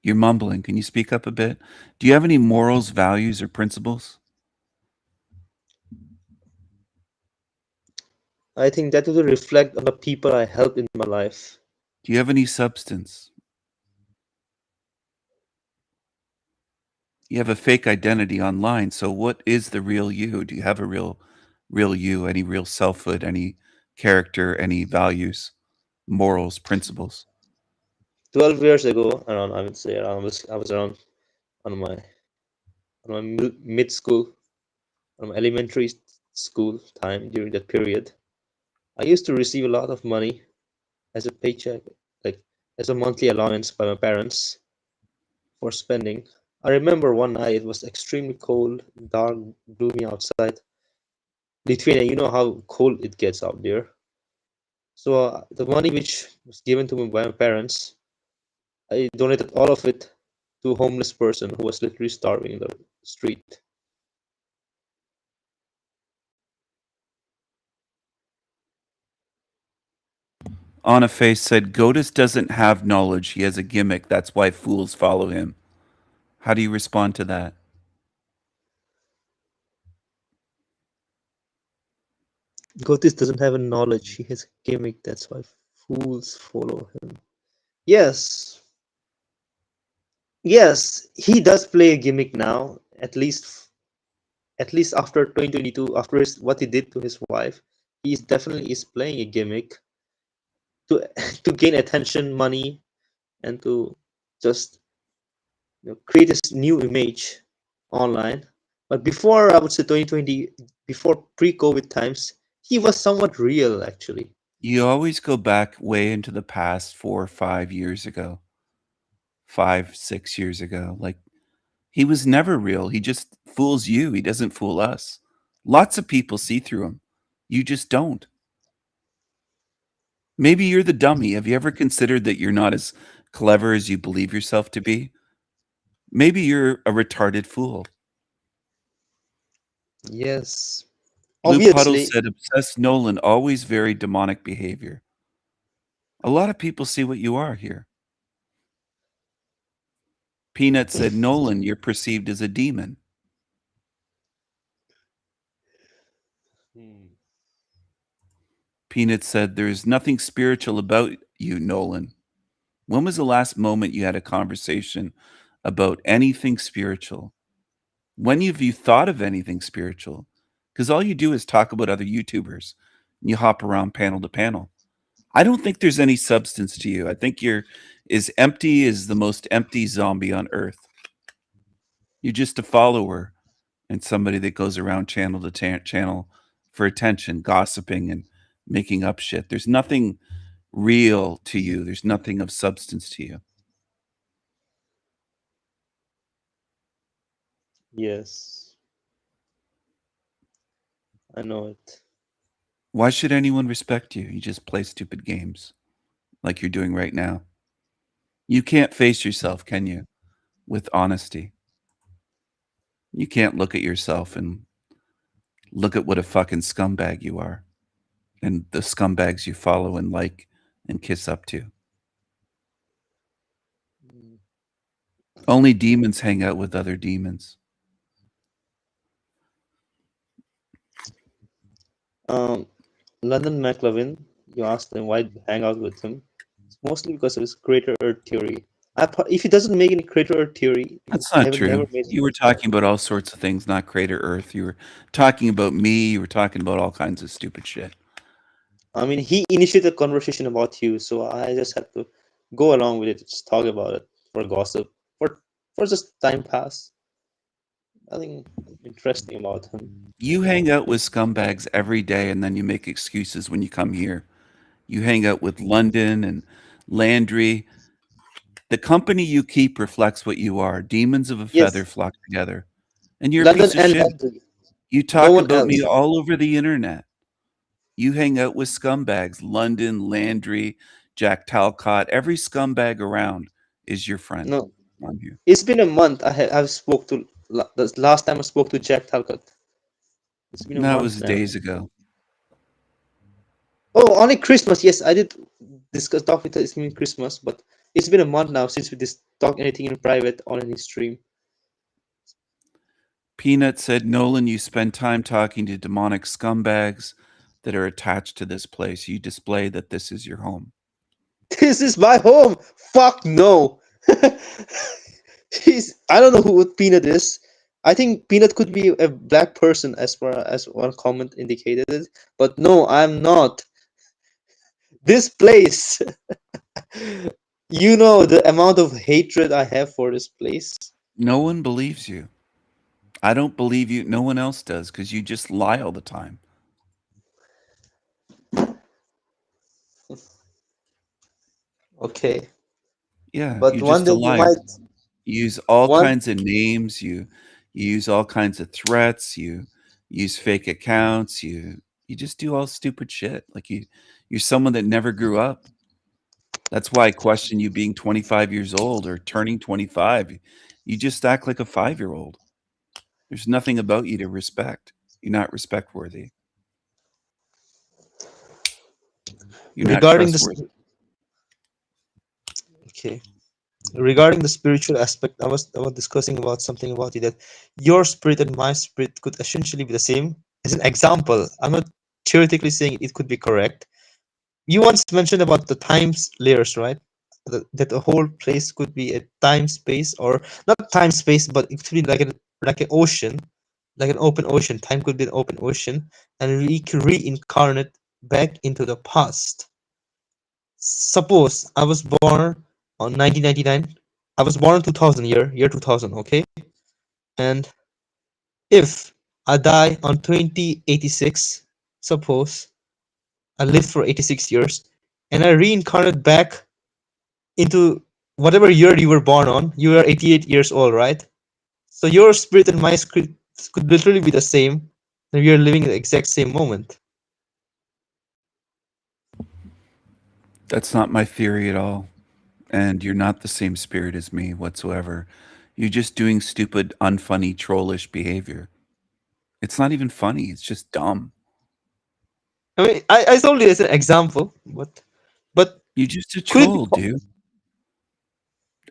S6: You're mumbling. Can you speak up a bit? Do you have any morals, values, or principles?
S9: I think that will reflect on the people I help in my life.
S6: Do you have any substance? You have a fake identity online. So what is the real you? Do you have a real you, any real selfhood, any character, any values, morals, principles?
S9: 12 years ago, around, I would say, I was around on my mid school, on my elementary school time. During that period, I used to receive a lot of money as a paycheck, like as a monthly allowance by my parents for spending. I remember one night it was extremely cold, dark, gloomy outside. Lithuania, you know how cold it gets out there. So the money which was given to me by my parents, I donated all of it to a homeless person who was literally starving in the street.
S6: Anna Face said, Godus doesn't have knowledge. He has a gimmick. That's why fools follow him. How do you respond to that?
S9: Gotis doesn't have a knowledge. He has a gimmick. That's why fools follow him. Yes. Yes, he does play a gimmick now. At least after 2022, after what he did to his wife, he definitely is playing a gimmick to gain attention, money, and to just create this new image online. But before, I would say 2020, before pre-COVID times, he was somewhat real, actually.
S6: You always go back way into the past 4 or 5 years ago. 5, 6 years ago. Like, he was never real. He just fools you. He doesn't fool us. Lots of people see through him. You just don't. Maybe you're the dummy. Have you ever considered that you're not as clever as you believe yourself to be? Maybe you're a retarded fool.
S9: Yes.
S6: Blue Puddle said, obsessed Nolan, always very demonic behavior. A lot of people see what you are here. Peanut said, Nolan, you're perceived as a demon. Peanut said, there's nothing spiritual about you, Nolan. When was the last moment you had a conversation about anything spiritual? When have you thought of anything spiritual? Because all you do is talk about other YouTubers. And you hop around panel to panel. I don't think there's any substance to you. I think you're as empty as the most empty zombie on earth. You're just a follower and somebody that goes around channel to channel for attention, gossiping and making up shit. There's nothing real to you. There's nothing of substance to you.
S9: Yes. I know it.
S6: Why should anyone respect you? You just play stupid games like you're doing right now. You can't face yourself, can you? With honesty. You can't look at yourself and look at what a fucking scumbag you are and the scumbags you follow and like and kiss up to. Only demons hang out with other demons.
S9: London McLovin, you asked him why you hang out with him. It's mostly because of his Greater Earth theory. If he doesn't make any Greater Earth theory,
S6: That's
S9: I
S6: not
S9: would
S6: true.
S9: never made
S6: You were talking about all sorts of things, not Greater Earth. You were talking about me. You were talking about all kinds of stupid shit.
S9: I mean, he initiated a conversation about you, so I just had to go along with it, just talk about it for gossip, for just time pass. Nothing interesting about him.
S6: You hang out with scumbags every day, and then you make excuses when you come here. You hang out with London and Landry. The company you keep reflects what you are. Demons of a feather flock together. And you're a
S9: London
S6: piece of
S9: and
S6: shit.
S9: Landry.
S6: You
S9: No
S6: talk
S9: one
S6: about me
S9: else.
S6: all over the internet. You hang out with scumbags. London, Landry, Jack Talcott. Every scumbag around is your friend.
S9: No,
S6: On you.
S9: it's been a month. I've spoke to the last time I spoke to Jack Talcott. It's been a
S6: No, it
S9: month
S6: was
S9: now.
S6: days ago.
S9: Oh, only Christmas. Yes, I did talk with him in Christmas, but it's been a month now since we talk anything in private on any stream.
S6: Peanut said, Nolan, you spend time talking to demonic scumbags that are attached to this place. You display that this is your home.
S9: This is my home. Fuck no. I don't know what Peanut is. I think Peanut could be a black person as far as one comment indicated it, but no, I'm not. This place, you know the amount of hatred I have for this place.
S6: No one believes you. I don't believe you. No one else does because you just lie all the time.
S9: Okay.
S6: Yeah,
S9: But
S6: you're
S9: one
S6: just a
S9: day you
S6: liar.
S9: might.
S6: You use all
S9: One.
S6: kinds of names. You use all kinds of threats. You use fake accounts. You just do all stupid shit. Like you're someone that never grew up. That's why I question you being 25 years old or turning 25. You just act like a 5-year-old. There's nothing about you to respect. You're not respect worthy. You're not
S9: Regarding this,
S6: trustworthy.
S9: okay. Regarding the spiritual aspect, I was discussing about something about it, that your spirit and my spirit could essentially be the same. As an example, I'm not theoretically saying it could be correct. You once mentioned about the time layers, right? That the whole place could be a time space, or not time space, but it could be like an ocean, like an open ocean. Time could be an open ocean, and we can reincarnate back into the past. Suppose I was born on 1999. I was born in 2000, year 2000, okay? And if I die on 2086, suppose I lived for 86 years, and I reincarnate back into whatever year you were born on. You are 88 years old, right? So your spirit and my spirit could literally be the same, and we are living in the exact same moment.
S6: That's not my theory at all. And you're not the same spirit as me whatsoever. You're just doing stupid, unfunny, trollish behavior. It's not even funny. It's just dumb.
S9: I mean, I told you as an example, but
S6: You're just a
S9: could it be
S6: troll, dude.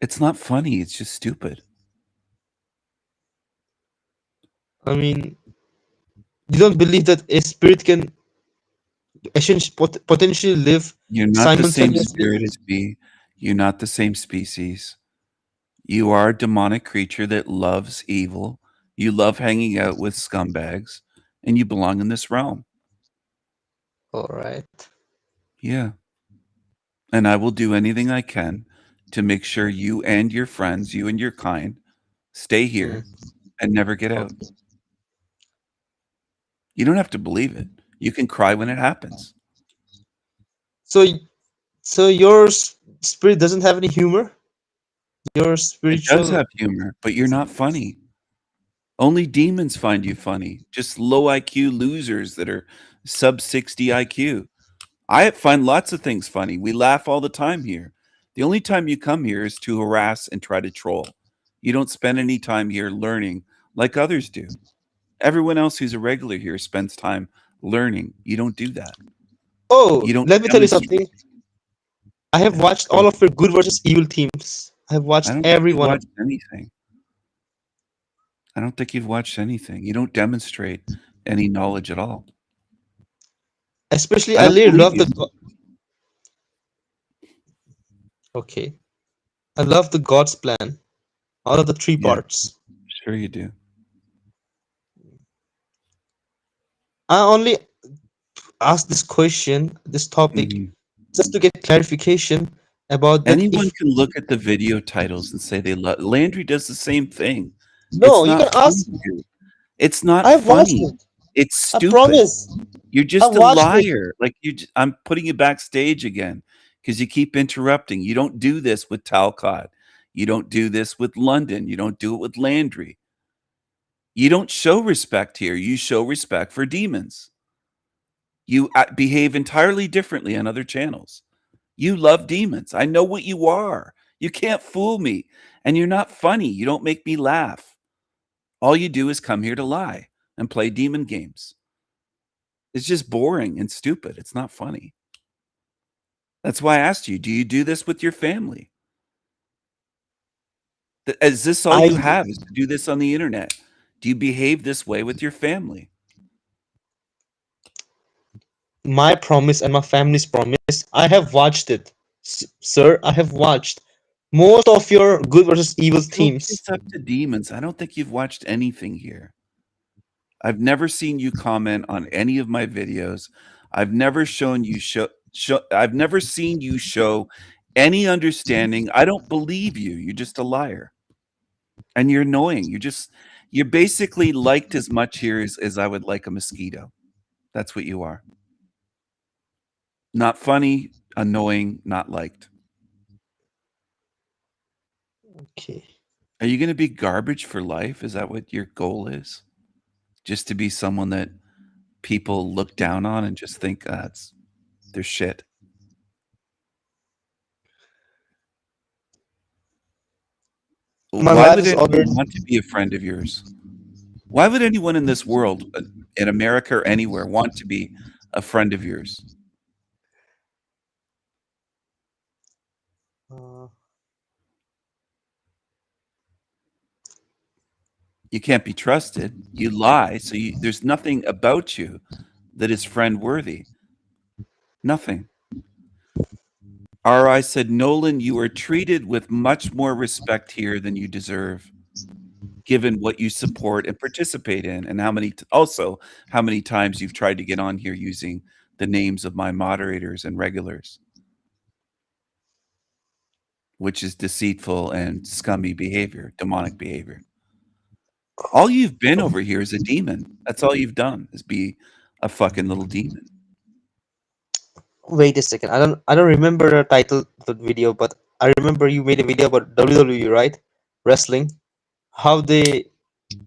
S6: It's not funny. It's just stupid.
S9: I mean, you don't believe that a spirit can potentially live
S6: You're not the same
S9: simultaneously?
S6: spirit as me. You're not the same species. You are a demonic creature that loves evil. You love hanging out with scumbags, and you belong in this realm.
S9: All right.
S6: Yeah. And I will do anything I can to make sure you and your friends, you and your kind, stay here and never get out. You don't have to believe it. You can cry when it happens.
S9: So your spirit doesn't have any humor? Your
S6: It
S9: spiritual...
S6: does have humor, but you're not funny. Only demons find you funny. Just low IQ losers that are sub 60 IQ. I find lots of things funny. We laugh all the time here. The only time you come here is to harass and try to troll. You don't spend any time here learning like others do. Everyone else who's a regular here spends time learning. You don't do that.
S9: Oh,
S6: You don't
S9: let me tell you
S6: demonstrate.
S9: something. I have watched all of your good versus evil teams. I have watched
S6: I don't think
S9: every
S6: you've
S9: one of
S6: watched anything. I don't think you've watched anything. You don't demonstrate any knowledge at all.
S9: especially
S6: I
S9: I
S6: don't
S9: really
S6: believe
S9: love
S6: you.
S9: the okay. I love the God's plan. All of the three
S6: Yeah,
S9: parts.
S6: sure you do.
S9: I only asked this question, this topic,
S6: Mhm.
S9: just to get clarification about that.
S6: Anyone
S9: If
S6: can look at the video titles and say they love. Landry does the same thing. It's
S9: no, you
S6: not
S9: can
S6: funny,
S9: ask.
S6: dude. It's not
S9: I've watched
S6: funny.
S9: it.
S6: It's
S9: I
S6: stupid.
S9: promise.
S6: You're
S9: I've
S6: just a
S9: watched it.
S6: liar. Like I'm putting you backstage again because you keep interrupting. You don't do this with Talcott. You don't do this with London. You don't do it with Landry. You don't show respect here. You show respect for demons. You behave entirely differently on other channels. You love demons. I know what you are. You can't fool me. And you're not funny. You don't make me laugh. All you do is come here to lie and play demon games. It's just boring and stupid. It's not funny. That's why I asked you, do you do this with your family? Is this all you
S9: I
S6: have is to do this on the internet? Do you behave this way with your family?
S9: My promise and my family's promise. I have watched it, sir. I have watched most of your good versus evil
S6: Chalk
S9: teams.
S6: this up to demons. I don't think you've watched anything here. I've never seen you comment on any of my videos. I've never shown you I've never seen you show any understanding. I don't believe you. You're just a liar. And you're annoying. You're basically liked as much here as I would like a mosquito. That's what you are. Not funny, annoying, not liked.
S9: Okay.
S6: Are you going to be garbage for life? Is that what your goal is? Just to be someone that people look down on and just think they're shit?
S9: My
S6: Why
S9: life
S6: would
S9: is
S6: anyone
S9: already.
S6: want to be a friend of yours? Why would anyone in this world, in America or anywhere, want to be a friend of yours? You can't be trusted. You lie, so there's nothing about you that is friend worthy. Nothing. RI said, Nolan, you are treated with much more respect here than you deserve, given what you support and participate in, and how many times you've tried to get on here using the names of my moderators and regulars, which is deceitful and scummy behavior, demonic behavior. All you've been over here is a demon. That's all you've done is be a fucking little demon.
S9: Wait a second. I don't remember the title of the video, but I remember you made a video about WWE, right? Wrestling. How they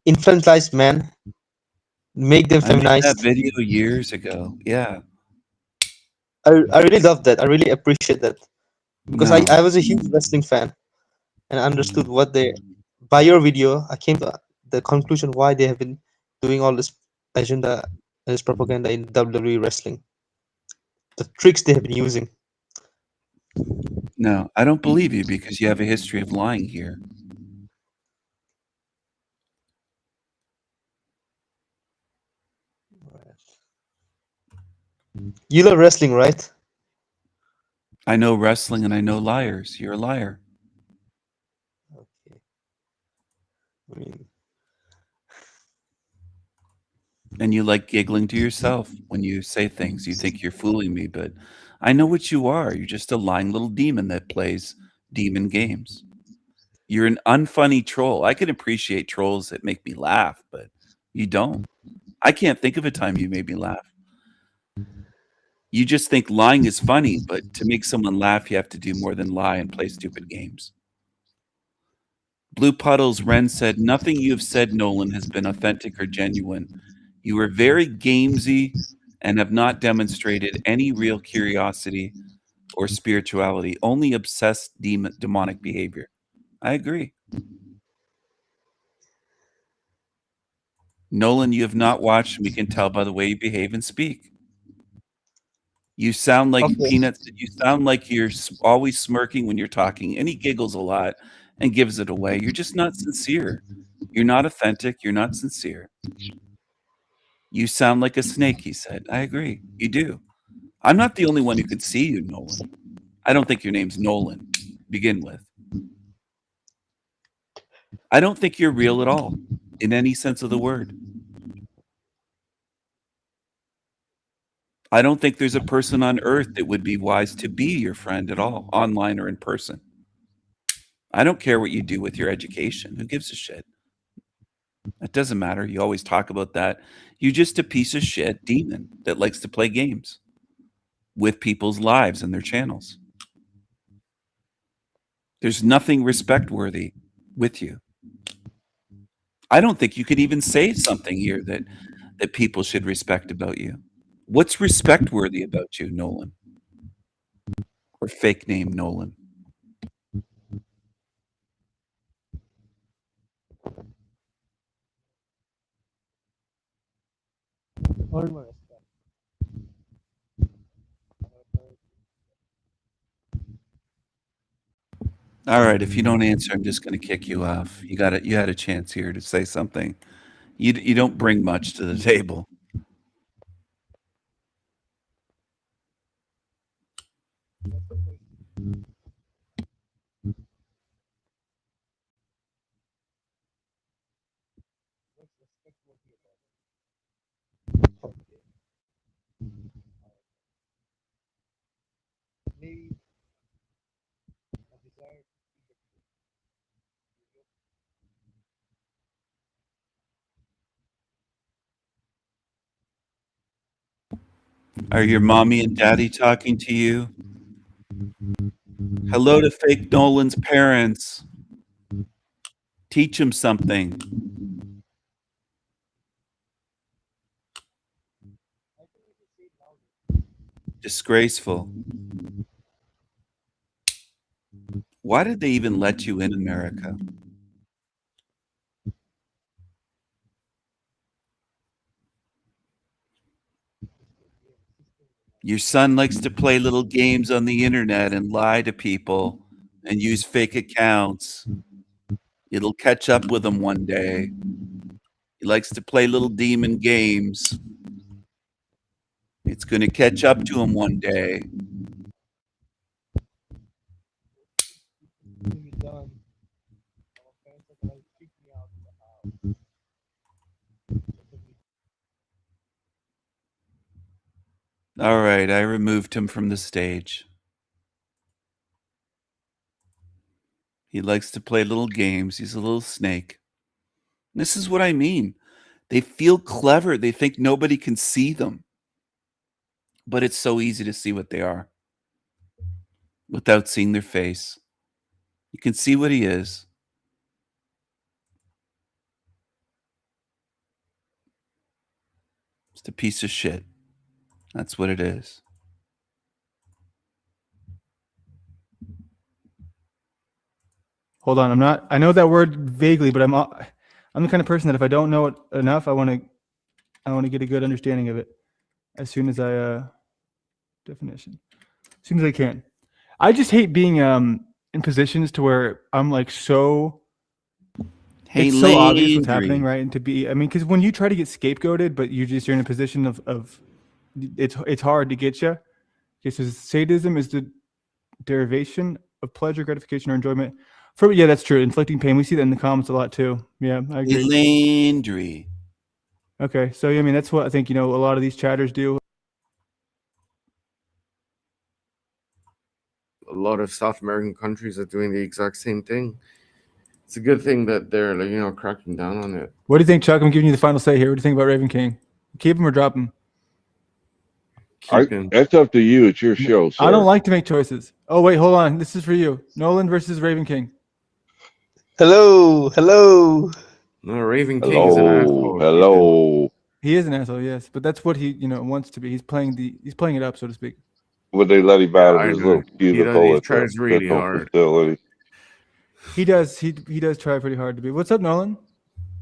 S9: infantilize men, make them
S6: I made that
S9: feminized.
S6: video years ago. Yeah.
S9: I really love that. I really appreciate that. Because
S6: No.
S9: I was a huge wrestling fan and I understood what they by your video I came to the conclusion why they have been doing all this agenda and this propaganda in WWE wrestling. The tricks they have been using.
S6: No, I don't believe you because you have a history of lying here.
S9: You love wrestling, right?
S6: I know wrestling and I know liars. You're a liar.
S9: I mean,
S6: And you like giggling to yourself when you say things. You think you're fooling me, but I know what you are. You're just a lying little demon that plays demon games. You're an unfunny troll. I can appreciate trolls that make me laugh, but you don't. I can't think of a time you made me laugh. You just think lying is funny, but to make someone laugh, you have to do more than lie and play stupid games. Blue Puddles Ren said, nothing you have said, Nolan, has been authentic or genuine. You are very gamesy and have not demonstrated any real curiosity or spirituality, only obsessed demonic behavior. I agree. Nolan, you have not watched, and we can tell by the way you behave and speak. You sound like
S9: Okay.
S6: Peanuts. You sound like you're always smirking when you're talking, and he giggles a lot and gives it away. You're just not sincere. You're not authentic. You're not sincere. You sound like a snake, he said. I agree. You do. I'm not the only one who could see you, Nolan. I don't think your name's Nolan, to begin with. I don't think you're real at all, in any sense of the word. I don't think there's a person on earth that would be wise to be your friend at all, online or in person. I don't care what you do with your education. Who gives a shit? It doesn't matter. You always talk about that. You're just a piece of shit demon that likes to play games with people's lives and their channels. There's nothing respect-worthy with you. I don't think you could even say something here that people should respect about you. What's respect-worthy about you, Nolan? Or fake name Nolan? All right, if you don't answer, I'm just going to kick you off. You had a chance here to say something. You don't bring much to the table. Are your mommy and daddy talking to you? Hello to fake Nolan's parents. Teach him something. Disgraceful. Why did they even let you in America? Your son likes to play little games on the internet and lie to people and use fake accounts. It'll catch up with him one day. He likes to play little demon games. It's going to catch up to him one day. All right, I removed him from the stage. He likes to play little games. He's a little snake. This is what I mean. They feel clever. They think nobody can see them. But it's so easy to see what they are without seeing their face. You can see what he is. Just a piece of shit. That's what it is.
S21: Hold on, I know that word vaguely, but I'm the kind of person that if I don't know it enough, I want to get a good understanding of it as soon as I definition. As soon as I can. I just hate being in positions to where I'm like so it's so obvious what's happening, right? And because when you try to get scapegoated, but you're in a position of it's hard to get you. Okay, so sadism is the derivation of pleasure, gratification, or enjoyment. Yeah, that's true. Inflicting pain. We see that in the comments a lot too. Yeah, I agree.
S6: Landry.
S21: Okay, so that's what I think. A lot of these chatters do.
S11: A lot of South American countries are doing the exact same thing. It's a good thing that they're cracking down on it.
S21: What do you think, Chuck? I'm giving you the final say here. What do you think about Raven King? Keep him or drop him?
S22: That's up to you. It's your show, sir.
S21: I don't like to make choices. Oh wait, hold on. This is for you. Nolan versus Raven King.
S9: Hello.
S11: No, Raven King is an asshole.
S22: Hello.
S21: He is an asshole, yes, but that's what he wants to be. He's playing it up, so to speak.
S22: Would they let him out of his little cubicle?
S11: He tries really hard.
S22: Facility?
S21: He does try pretty hard to be. What's up, Nolan?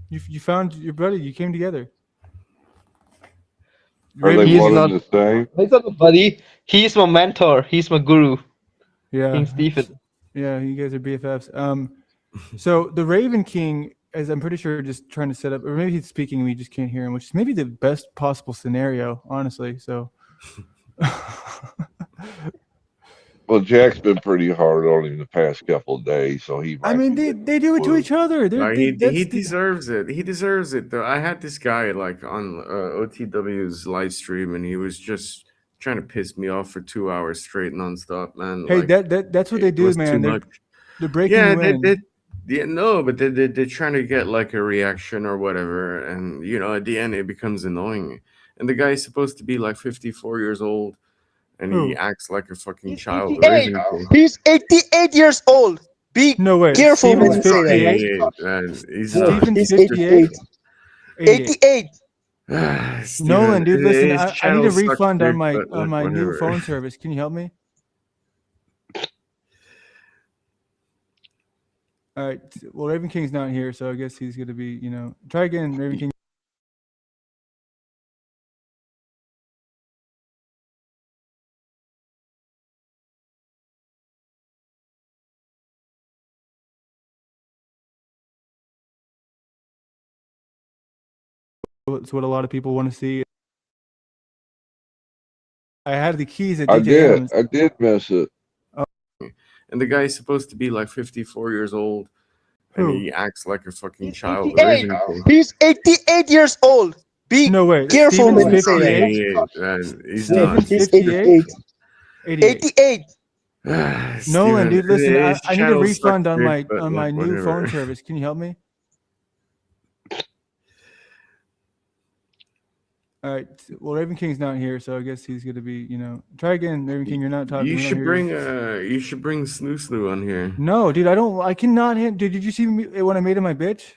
S21: You found your buddy. You came together.
S22: Are they one and the same?
S9: He's not a buddy. He's my mentor. He's my guru.
S21: Yeah.
S9: King Stephen.
S21: Yeah, you guys are BFFs. So the Raven King, as I'm pretty sure, just trying to set up, or maybe he's speaking and we just can't hear him, which is maybe the best possible scenario, honestly. So.
S22: Well, Jack's been pretty hard on him the past couple of days, so he.
S21: I mean, they do it to each other.
S11: He deserves it. He deserves it. Though I had this guy like on OTW's live stream, and he was just trying to piss me off for 2 hours straight, nonstop, man.
S21: Hey,
S11: Like,
S21: that's what they
S11: it
S21: do,
S11: was
S21: man.
S11: too much.
S21: They're breaking
S11: Yeah,
S21: you in.
S11: they're trying to get like a reaction or whatever, and at the end it becomes annoying. And the guy's supposed to be like 54 years old, and he acts like a fucking child.
S9: He's 88 years old. Be careful when you say that.
S11: He's
S21: Stephen's 58.
S9: 88.
S21: Nolan, dude, listen,
S11: his
S21: I need
S11: channel
S21: a
S11: sucks
S21: refund
S11: dick,
S21: on my
S11: but, like,
S21: new
S11: whatever.
S21: phone service. Can you help me? All right. Well, Raven King's not here, so I guess he's gonna be, try again, Raven King. It's what a lot of people want to see. I had the keys at DJ.
S22: I did miss it.
S11: And the guy's supposed to be like 54 years old, and he acts like a fucking child.
S9: 88. He's 88 years old. Be careful when you say that.
S11: He's not.
S9: He's 88. 88.
S21: Nolan, dude, listen,
S11: his
S21: I need a
S11: channel
S21: refund
S11: sucks
S21: on my
S11: dick, but,
S21: on my
S11: like,
S21: new
S11: whatever.
S21: phone service. Can you help me? All right. Well, Raven King's not here, so I guess he's gonna be, try again, Raven King. You're not talking.
S11: You
S21: we're not
S11: should
S21: hearing
S11: bring Snoo Snoo on here.
S21: No, dude, I cannot hit. Dude, did you see me when I made him my bitch?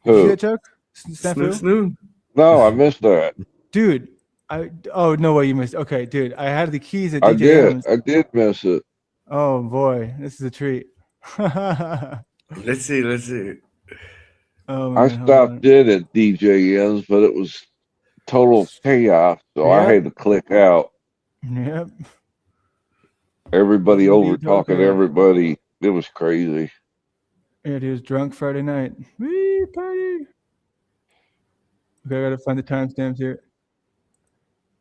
S21: Did you
S22: Who?
S21: see that, Chuck? Snafu?
S11: Snoo.
S22: No, I missed that.
S21: Dude, oh no way you missed. Okay, dude, I had the keys at
S22: I
S21: DJ
S22: did.
S21: Adams.
S22: I did miss it.
S21: Oh boy, this is a treat.
S11: Let's see.
S21: Oh,
S22: I
S21: man, hold
S22: stopped
S21: on.
S22: in at DJN's, but it was total chaos, so I
S21: Yeah.
S22: had to click out.
S21: Yep.
S22: Everybody
S21: What are you
S22: over
S21: talking
S22: talking
S21: about?
S22: everybody. It was crazy.
S21: Yeah, he was drunk Friday night. Wee party. Okay, I gotta find the timestamps here.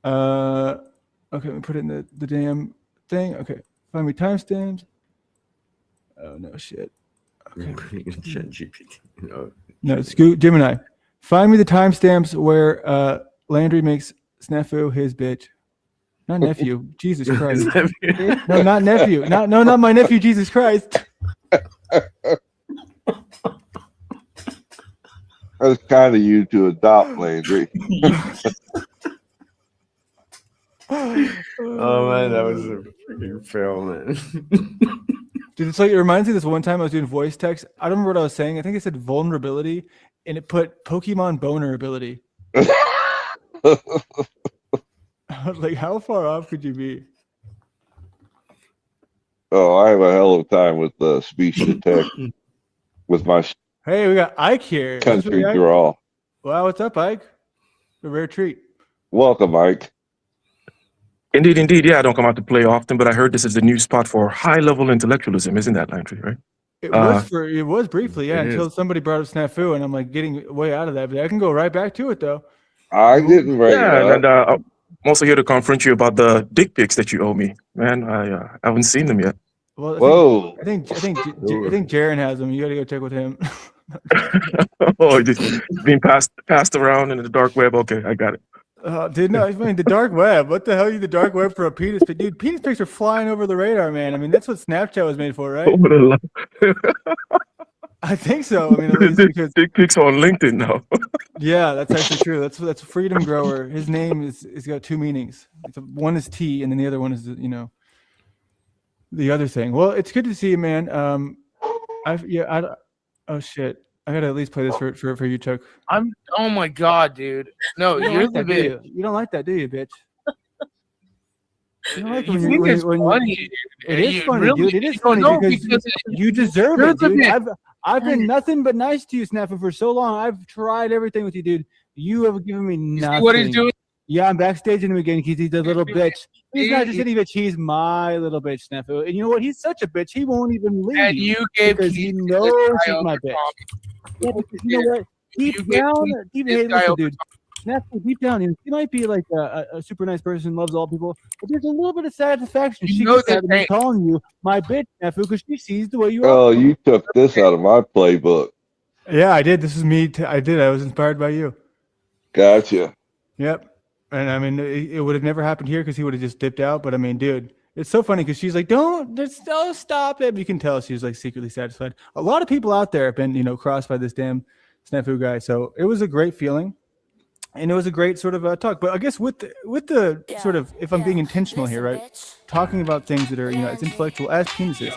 S21: Okay, let me put it in the damn thing. Okay, find me timestamps. Oh no shit.
S11: ChatGPT.
S21: No, Scoot Gemini. Find me the timestamps where Landry makes Snafu his bitch. Not nephew. Jesus Christ. No, not nephew. Not my nephew. Jesus Christ.
S22: That's kind of you to adopt, Landry.
S11: Oh man, that was a freaking fail, man.
S21: Dude, it's like it reminds me of this one time I was doing voice text. I don't remember what I was saying. I think it said vulnerability, and it put Pokemon boner ability. I was like, how far off could you be?
S22: Oh, I have a hell of a time with speech to text with my
S21: Hey, we got Ike here. That's what
S22: country
S21: we got.
S22: draw.
S21: Wow, what's up, Ike? A rare treat.
S22: Welcome, Mike.
S12: Indeed. Yeah, I don't come out to play often, but I heard this is the new spot for high-level intellectualism, isn't that, Landry, right?
S21: It was briefly, yeah, until somebody brought up Snafu, and I'm like getting way out of that. But I can go right back to it though.
S22: I didn't bring it
S12: and
S22: up.
S12: I'm also here to confront you about the dick pics that you owe me, man. I haven't seen them yet.
S21: Well, I think Jaren has them. You got to go check with him.
S12: Oh, it's being passed around in the dark web. Okay, I got it.
S21: Dude, no, I mean the dark web. What the hell are you the dark web for a penis pic? Dude, penis pics are flying over the radar, man. I mean, that's what Snapchat was made for, right? I think so. I mean, at least because
S12: dick pics on LinkedIn now.
S21: yeah, that's actually true. That's Freedom Grower. His name is got two meanings. One is T, and then the other one is the other thing. Well, it's good to see you, man. Oh shit. I gotta at least play this for you, Chuck.
S13: Oh my god, dude. No,
S21: You don't
S13: you're
S21: like
S13: the
S21: that, do
S13: bitch.
S21: you? You don't like that, do you, bitch? You don't like it
S13: You
S21: when
S13: think it's
S21: when
S13: funny?
S21: It is
S13: You
S21: funny,
S13: really-
S21: dude. It is
S13: you
S21: funny
S13: know,
S21: because you deserve
S13: you're
S21: it,
S13: the
S21: dude.
S13: bitch.
S21: I've been nothing but nice to you, Snafu, for so long. I've tried everything with you, dude. You have given me nothing.
S13: what he's doing?
S21: Yeah, I'm backstaging him again because he's a little bitch. He's not just any bitch. He's my little bitch, Snafu. And you know what? He's such a bitch. He won't even leave.
S13: And you gave
S21: because he knows she's my bitch. Yeah, because you know what? Deep down, hey, listen, dude. Snafu, deep down, he might be like a super nice person, loves all people, but there's a little bit of satisfaction. She gets out of me calling you my bitch, Snafu, because she sees the way you are.
S22: Oh, you took this out of my playbook.
S21: Yeah, I did. This is me. I did. I was inspired by you.
S22: Gotcha.
S21: Yep. And I mean, it would have never happened here because he would have just dipped out. But I mean, dude, it's so funny because she's like, don't stop it. But you can tell she's like secretly satisfied. A lot of people out there have been, crossed by this damn Snafu guy. So it was a great feeling. And it was a great sort of talk. But I guess with the sort of, if I'm being intentional here, right? Talking about things that are, as intellectual as penises.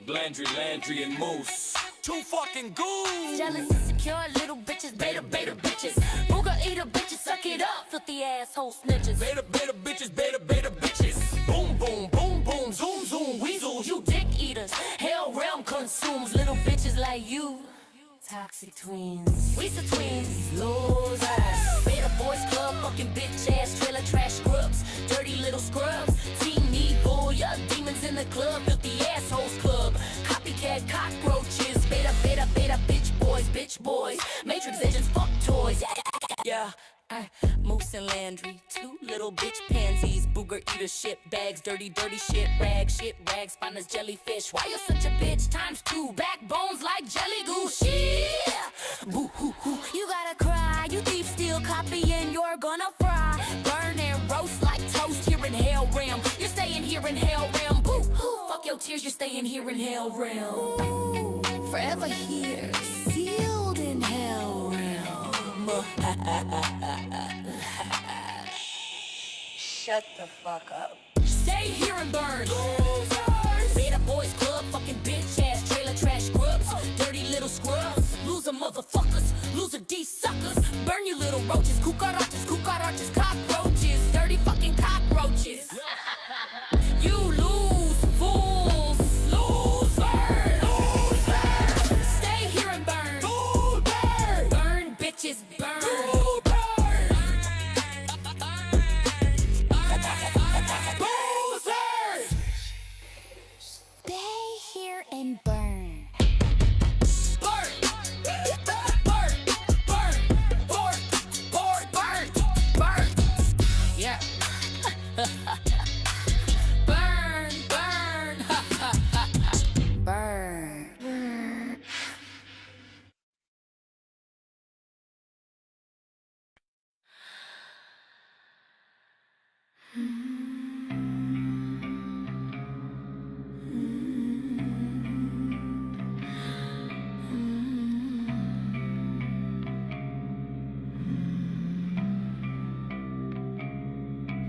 S5: Landry, and Moose. Two fucking goons.
S3: Jealous, insecure, little bitches, beta bitches. Booger eater bitches, suck it up, filthy asshole snitches.
S5: Beta bitches, beta bitches. Boom, boom, boom, boom, zoom, zoom, weasels.
S3: You dick eaters, hell realm consumes little bitches like you. Toxic twins, we the twins, losers. Beta boys club, fucking bitch ass, trailer trash scrubs, dirty little scrubs. Team evil, yeah, demons in the club, filthy assholes club. Copycat cockroaches, beta bitch boys. Matrix agents, fuck toys. Yeah. Moose and Landry, two little bitch pansies, booger eater shit bags, dirty shit rags, spineless jellyfish. Why you such a bitch? ×2 backbones like jelly goose. Yeah, boo hoo hoo. You gotta cry, you thief steal copy and you're gonna fry. Burn and roast like toast here in hell realm. You're staying here in hell realm. Boo hoo. Fuck your tears, you're staying here in hell realm. Forever here, sealed in hell realm. Shut the fuck up. Stay here and burn. Beta boys club, fucking bitch ass, trailer trash scrubs, dirty little scrubs, loser motherfuckers, loser D suckers. Burn you little roaches, cucarachas, cockroaches, dirty fucking cockroaches. You lose, fools, losers. Stay here and burn. Burn, bitches, burn. And burn. Burn. Yeah. Burn. Burn.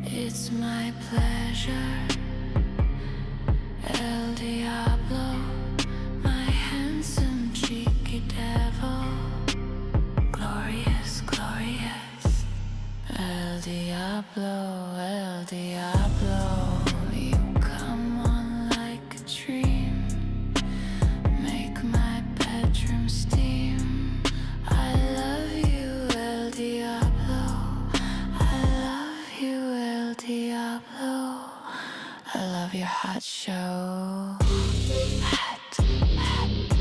S3: It's my pleasure, El Diablo, my handsome cheeky devil. Glorious, El Diablo, you come on like a dream, make my bedroom steam. I love you, El Diablo, El Diablo. I love your hot show.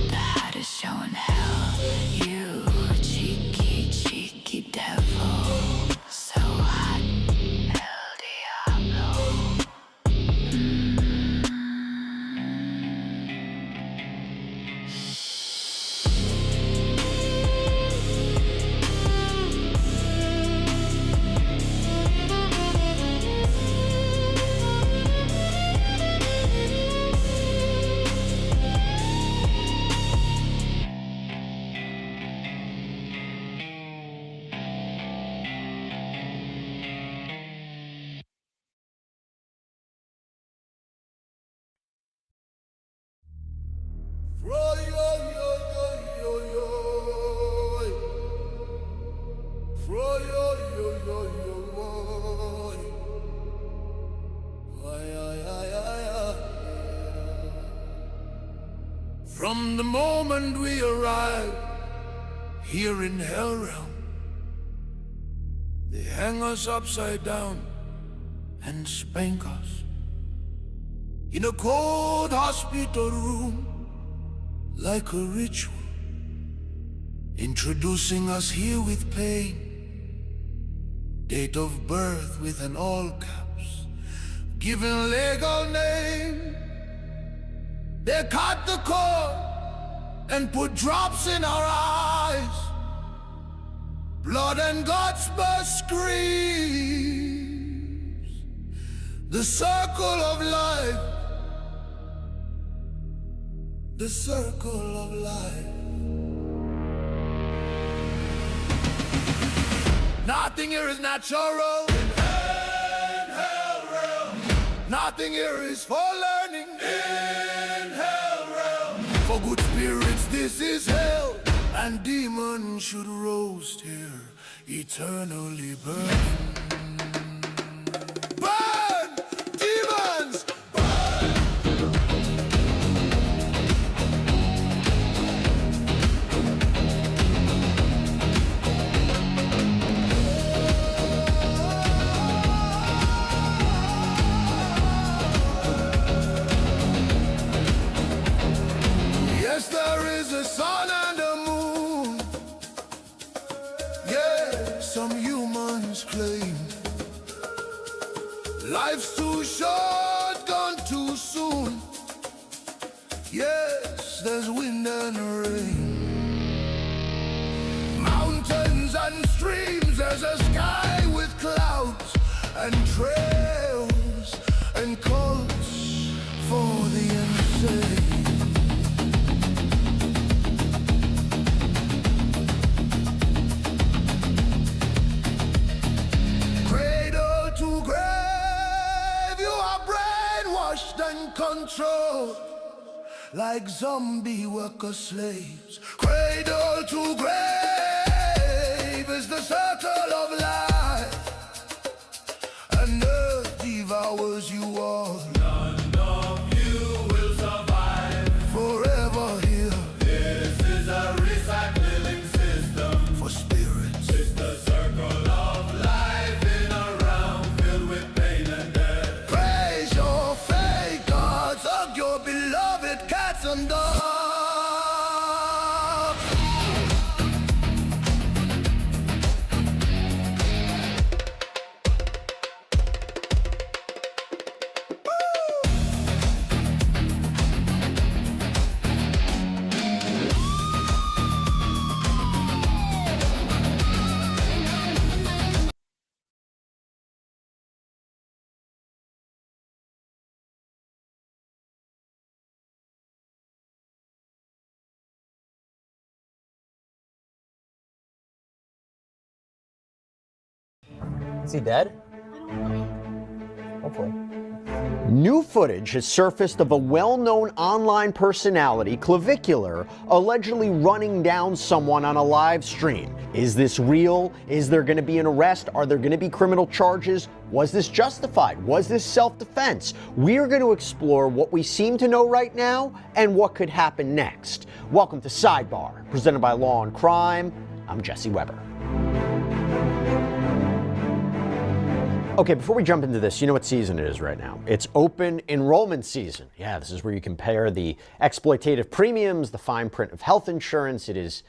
S3: The hottest show in hell. You cheeky devil. So hot, El Diablo.
S5: From the moment we arrived here in Hell Realm, the hang us upside down and spank us in a cold hospital room like a ritual, introducing us here with pain, date of birth with an all caps, given legal name. They cut the cord and put drops in our eyes, blood and guts burst screams. The circle of life, the circle of life. Nothing here is natural. In hell realm. Nothing here is for learning. In hell realm. For good spirits this is hell, and demons should roast here, eternally burning. Burn! Demons! Yes, there is a sun and a moon. Yeah, some humans claim life's too short, gone too soon. Yes, there's wind and rain, mountains and streams. There's a sky with clouds and trails and cults for the insane. Cradle to grave, you are brainwashed and controlled like zombie worker slaves. Cradle to grave is the circle of life, and earth devours you all. None of you will survive forever here. This is a recycling system for spirits. It's the circle of life in a realm filled with pain and death. Praise your fake gods, hug your beloved cats and dogs.
S14: Is he dead? Hopefully. New footage has surfaced of a well-known online personality, Clavicular, allegedly running down someone on a live stream. Is this real? Is there going to be an arrest? Are there going to be criminal charges? Was this justified? Was this self-defense? We're going to explore what we seem to know right now and what could happen next. Welcome to Sidebar, presented by Law and Crime. I'm Jesse Weber. Okay, before we jump into this, you know what season it is right now. It's open enrollment season. Yeah, this is where you compare the exploitative premiums, the fine print of health insurance. It is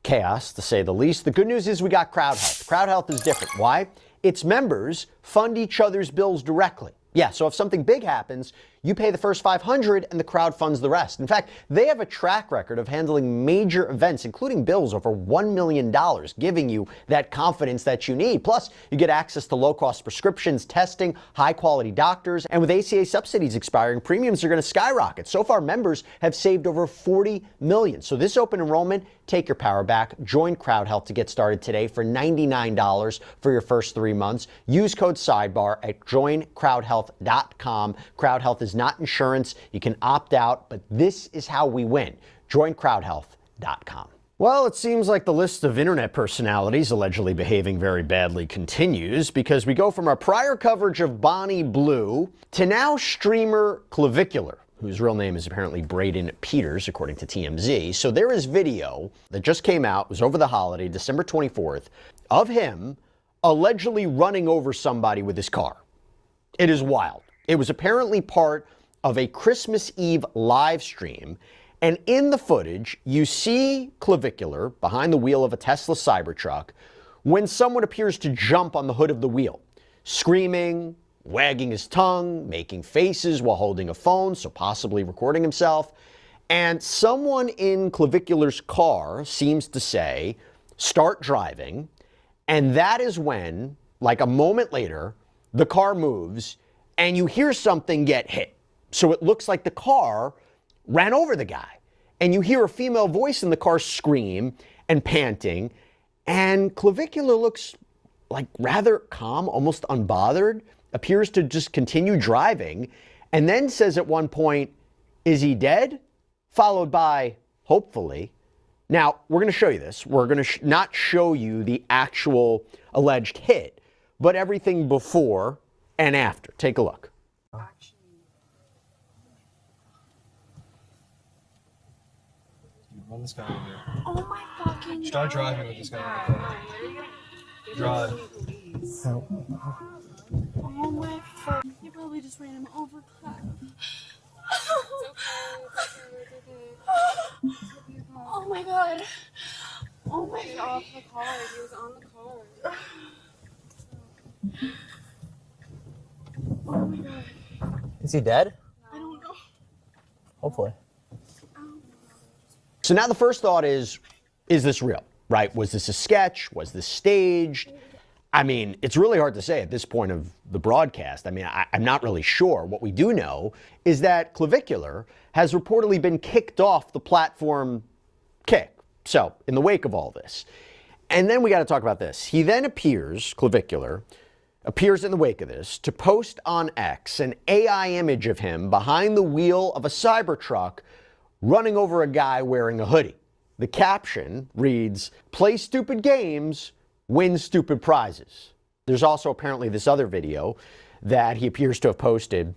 S14: chaos, to say the least. The good news is we got Crowd Health. Crowd Health is different. Why? Its members fund each other's bills directly. Yeah, so if something big happens, you pay the first $500 and the crowd funds the rest. In fact, they have a track record of handling major events, including bills over $1 million, giving you that confidence that you need. Plus, you get access to low-cost prescriptions, testing, high-quality doctors, and with ACA subsidies expiring, premiums are going to skyrocket. So far, members have saved over $40 million. So this open enrollment, take your power back. Join Crowd Health to get started today for $99 for your first 3 months. Use code SIDEBAR at joincrowdhealth.com. Crowd Health is not insurance. You can opt out, but this is how we win. Join crowdhealth.com. Well, it seems like the list of internet personalities allegedly behaving very badly continues, because we go from our prior coverage of Bonnie Blue to now streamer Clavicular, whose real name is apparently Braden Peters, according to TMZ. So there is video that just came out, it was over the holiday, December 24th, of him allegedly running over somebody with his car. It is wild. It was apparently part of a Christmas Eve live stream, and in the footage, you see Clavicular behind the wheel of a Tesla Cybertruck when someone appears to jump on the hood of the wheel, screaming, wagging his tongue, making faces while holding a phone, so possibly recording himself. And someone in Clavicular's car seems to say, "Start driving." And that is when, like a moment later, the car moves and you hear something get hit. So it looks like the car ran over the guy. And you hear a female voice in the car scream and panting. And Clavicular looks like rather calm, almost unbothered, appears to just continue driving, and then says at one point, "Is he dead?" Followed by, "Hopefully." Now, we're going to show you this. We're going to not show you the actual alleged hit, but everything before and after. Take a look.
S10: Run this guy over here.
S15: Oh my fucking
S10: Start
S15: God.
S10: driving with this guy in the car. Drive.
S15: Oh my fuck. You probably just ran him over, Claire. Oh my God. Oh my God.
S23: Off the car. He was on the car.
S15: Oh my God.
S14: Is he dead?
S15: I don't know.
S14: Hopefully. So now the first thought is this real, right? Was this a sketch? Was this staged? I mean, it's really hard to say at this point of the broadcast. I mean, I'm not really sure. What we do know is that Clavicular has reportedly been kicked off the platform Kick. So, in the wake of all this. And then we got to talk about this. He then Clavicular appears in the wake of this to post on X an AI image of him behind the wheel of a Cybertruck running over a guy wearing a hoodie. The caption reads, "Play stupid games, win stupid prizes." There's also apparently this other video that he appears to have posted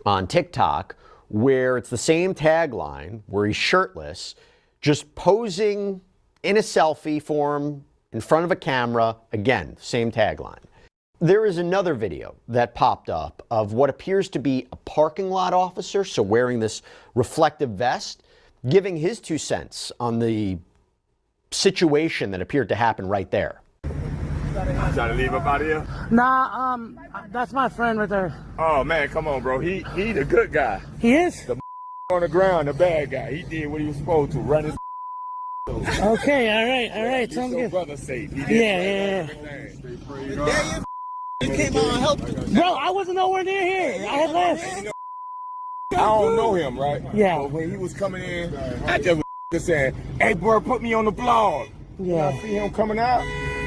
S14: on TikTok where it's the same tagline, where he's shirtless, just posing in a selfie form in front of a camera. Again, same tagline. There is another video that popped up of what appears to be a parking lot officer, so wearing this reflective vest, giving his 2 cents on the situation that appeared to happen right there.
S24: Trying to leave up out of here?
S25: Nah, that's my friend right there.
S24: Oh man, come on, bro. He the good guy.
S25: He is?
S24: The on the ground, the bad guy. He did what he was supposed to, run his.
S25: Okay, all right, sounds
S24: Your
S25: good.
S24: brother safe. He did
S25: Yeah.
S24: You came out and helped him.
S25: Bro, I wasn't nowhere near here. I had left.
S24: I don't know him, right?
S25: Yeah.
S24: But when he was coming in, I just was saying, "Hey, bro, put me on the blog."
S25: Yeah.
S24: I see him coming out,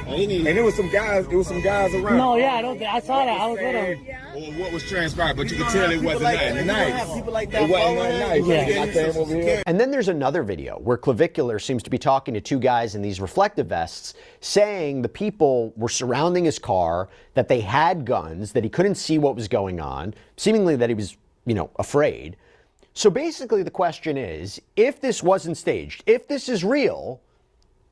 S24: and there was some guys. There was some guys around.
S25: No, yeah, I saw that. I was with him.
S24: Well, what was transpired, but you could tell it wasn't nothing nice.
S25: People like
S24: It wasn't nothing nice.
S25: Yeah.
S24: I came over here.
S14: And then there's another video where Clavicular seems to be talking to 2 guys in these reflective vests, saying the people were surrounding his car, that they had guns, that he couldn't see what was going on, seemingly that he was, afraid. So basically the question is, if this wasn't staged, if this is real,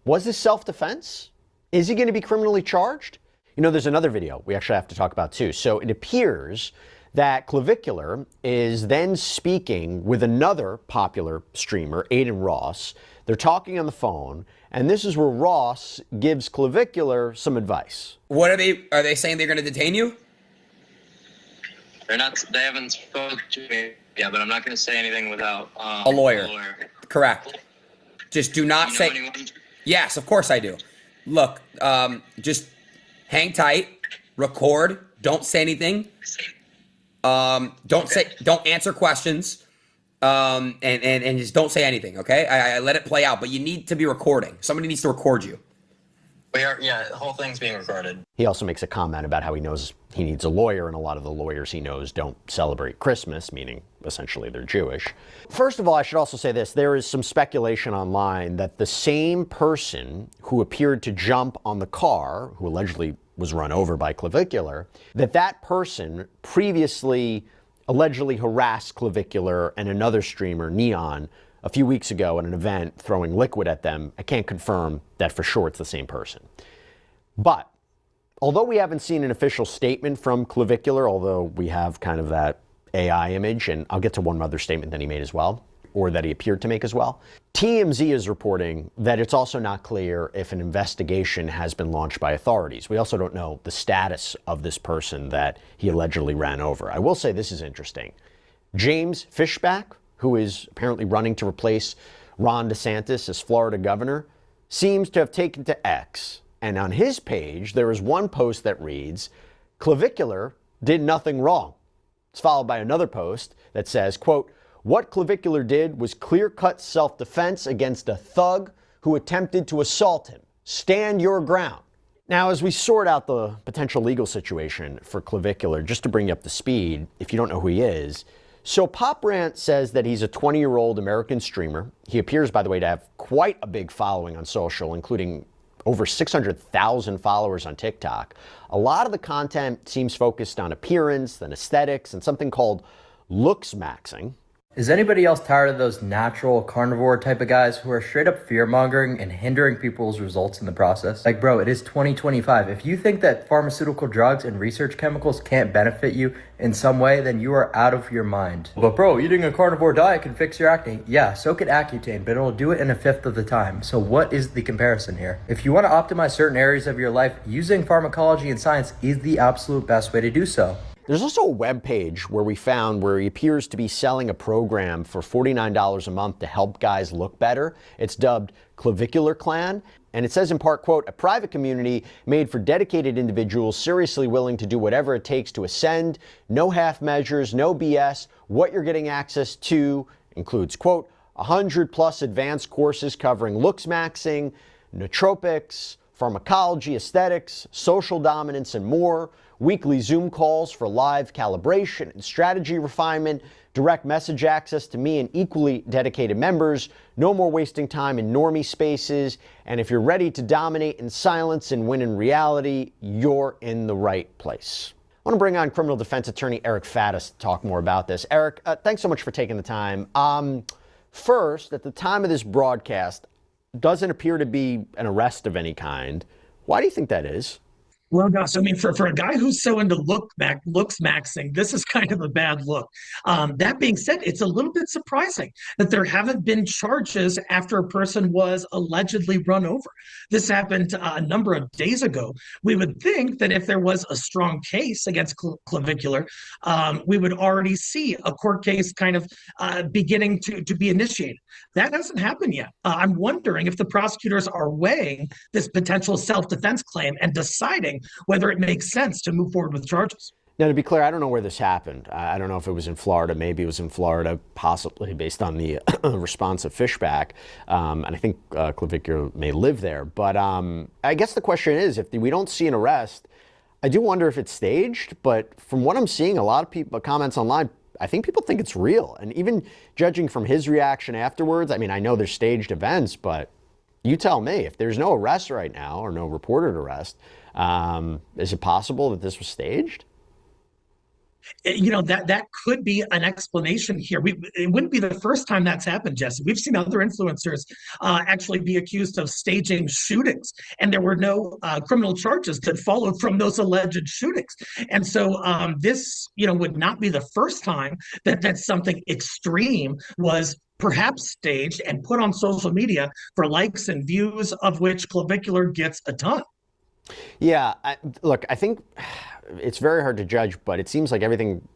S14: was this self-defense? Is he going to be criminally charged? There's another video we actually have to talk about too. So it appears that Clavicular is then speaking with another popular streamer, Aiden Ross. They're talking on the phone, and this is where Ross gives Clavicular some advice.
S26: What are they saying they're going to detain you?
S27: They haven't spoken to me yet, but I'm not going to say anything without
S26: A lawyer. Correct. Just do not say.
S27: anyone?
S26: Yes, of course I do. Look, just hang tight, record, don't say anything. Don't answer questions. And just don't say anything, okay? I let it play out, but you need to be recording. Somebody needs to record you.
S27: The whole thing's being recorded.
S14: He also makes a comment about how he knows he needs a lawyer, and a lot of the lawyers he knows don't celebrate Christmas, meaning essentially they're Jewish. First of all, I should also say this. There is some speculation online that the same person who appeared to jump on the car, who allegedly was run over by Clavicular, that person previously allegedly harassed Clavicular and another streamer, Neon, a few weeks ago at an event, throwing liquid at them. I can't confirm that for sure it's the same person. But Although we haven't seen an official statement from Clavicular, although we have kind of that AI image, and I'll get to one other statement that he made as well, or that he appeared to make as well. TMZ is reporting that it's also not clear if an investigation has been launched by authorities. We also don't know the status of this person that he allegedly ran over. I will say this is interesting. James Fishback, who is apparently running to replace Ron DeSantis as Florida governor, seems to have taken to X. And on his page, there is one post that reads, "Clavicular did nothing wrong." It's followed by another post that says, quote, "What Clavicular did was clear-cut self-defense against a thug who attempted to assault him. Stand your ground." Now, as we sort out the potential legal situation for Clavicular, just to bring you up to speed, if you don't know who he is, so Pop Rant says that he's a 20-year-old American streamer. He appears, by the way, to have quite a big following on social, including over 600,000 followers on TikTok. A lot of the content seems focused on appearance and aesthetics and something called looks maxing.
S2: Is anybody else tired of those natural carnivore type of guys who are straight up fear-mongering and hindering people's results in the process? Like, bro, it is 2025. If you think that pharmaceutical drugs and research chemicals can't benefit you in some way, then you are out of your mind. But bro, eating a carnivore diet can fix your acne. Yeah, so could Accutane, but it'll do it in a fifth of the time. So what is the comparison here? If you want to optimize certain areas of your life, using pharmacology and science is the absolute best way to do so.
S14: There's also a web page where we found where he appears to be selling a program for $49 a month to help guys look better. It's dubbed Clavicular Clan, and it says in part, quote, "A private community made for dedicated individuals seriously willing to do whatever it takes to ascend. No half measures, no BS. What you're getting access to includes, quote, 100 plus advanced courses covering looks maxing, nootropics, pharmacology, aesthetics, social dominance, and more. Weekly Zoom calls for live calibration and strategy refinement, direct message access to me and equally dedicated members, no more wasting time in normie spaces, and if you're ready to dominate in silence and win in reality, you're in the right place." I want to bring on criminal defense attorney Eric Faddis to talk more about this. Eric, thanks so much for taking the time. First, at the time of this broadcast, doesn't appear to be an arrest of any kind. Why do you think that is?
S4: Well, gosh, I mean, for a guy who's so into looks maxing, this is kind of a bad look. That being said, it's a little bit surprising that there haven't been charges after a person was allegedly run over. This happened a number of days ago. We would think that if there was a strong case against Clavicular, we would already see a court case kind of beginning to be initiated. That hasn't happened yet. I'm wondering if the prosecutors are weighing this potential self-defense claim and deciding whether it makes sense to move forward with charges.
S14: Now, to be clear, I don't know where this happened. I don't know if it was in Florida. Maybe it was in Florida, possibly based on the response of Fishback. And I think Clavicular may live there. But I guess the question is, if we don't see an arrest, I do wonder if it's staged. But from what I'm seeing, a lot of people comments online, I think people think it's real. And even judging from his reaction afterwards, I mean, I know there's staged events, but you tell me, if there's no arrest right now or no reported arrest, is it possible that this was staged?
S4: You know, that could be an explanation here. It wouldn't be the first time that's happened, Jesse. We've seen other influencers actually be accused of staging shootings, and there were no criminal charges that followed from those alleged shootings. And so this, you know, would not be the first time that something extreme was perhaps staged and put on social media for likes and views, of which Clavicular gets a ton.
S14: Yeah, look, I think it's very hard to judge, but it seems like everything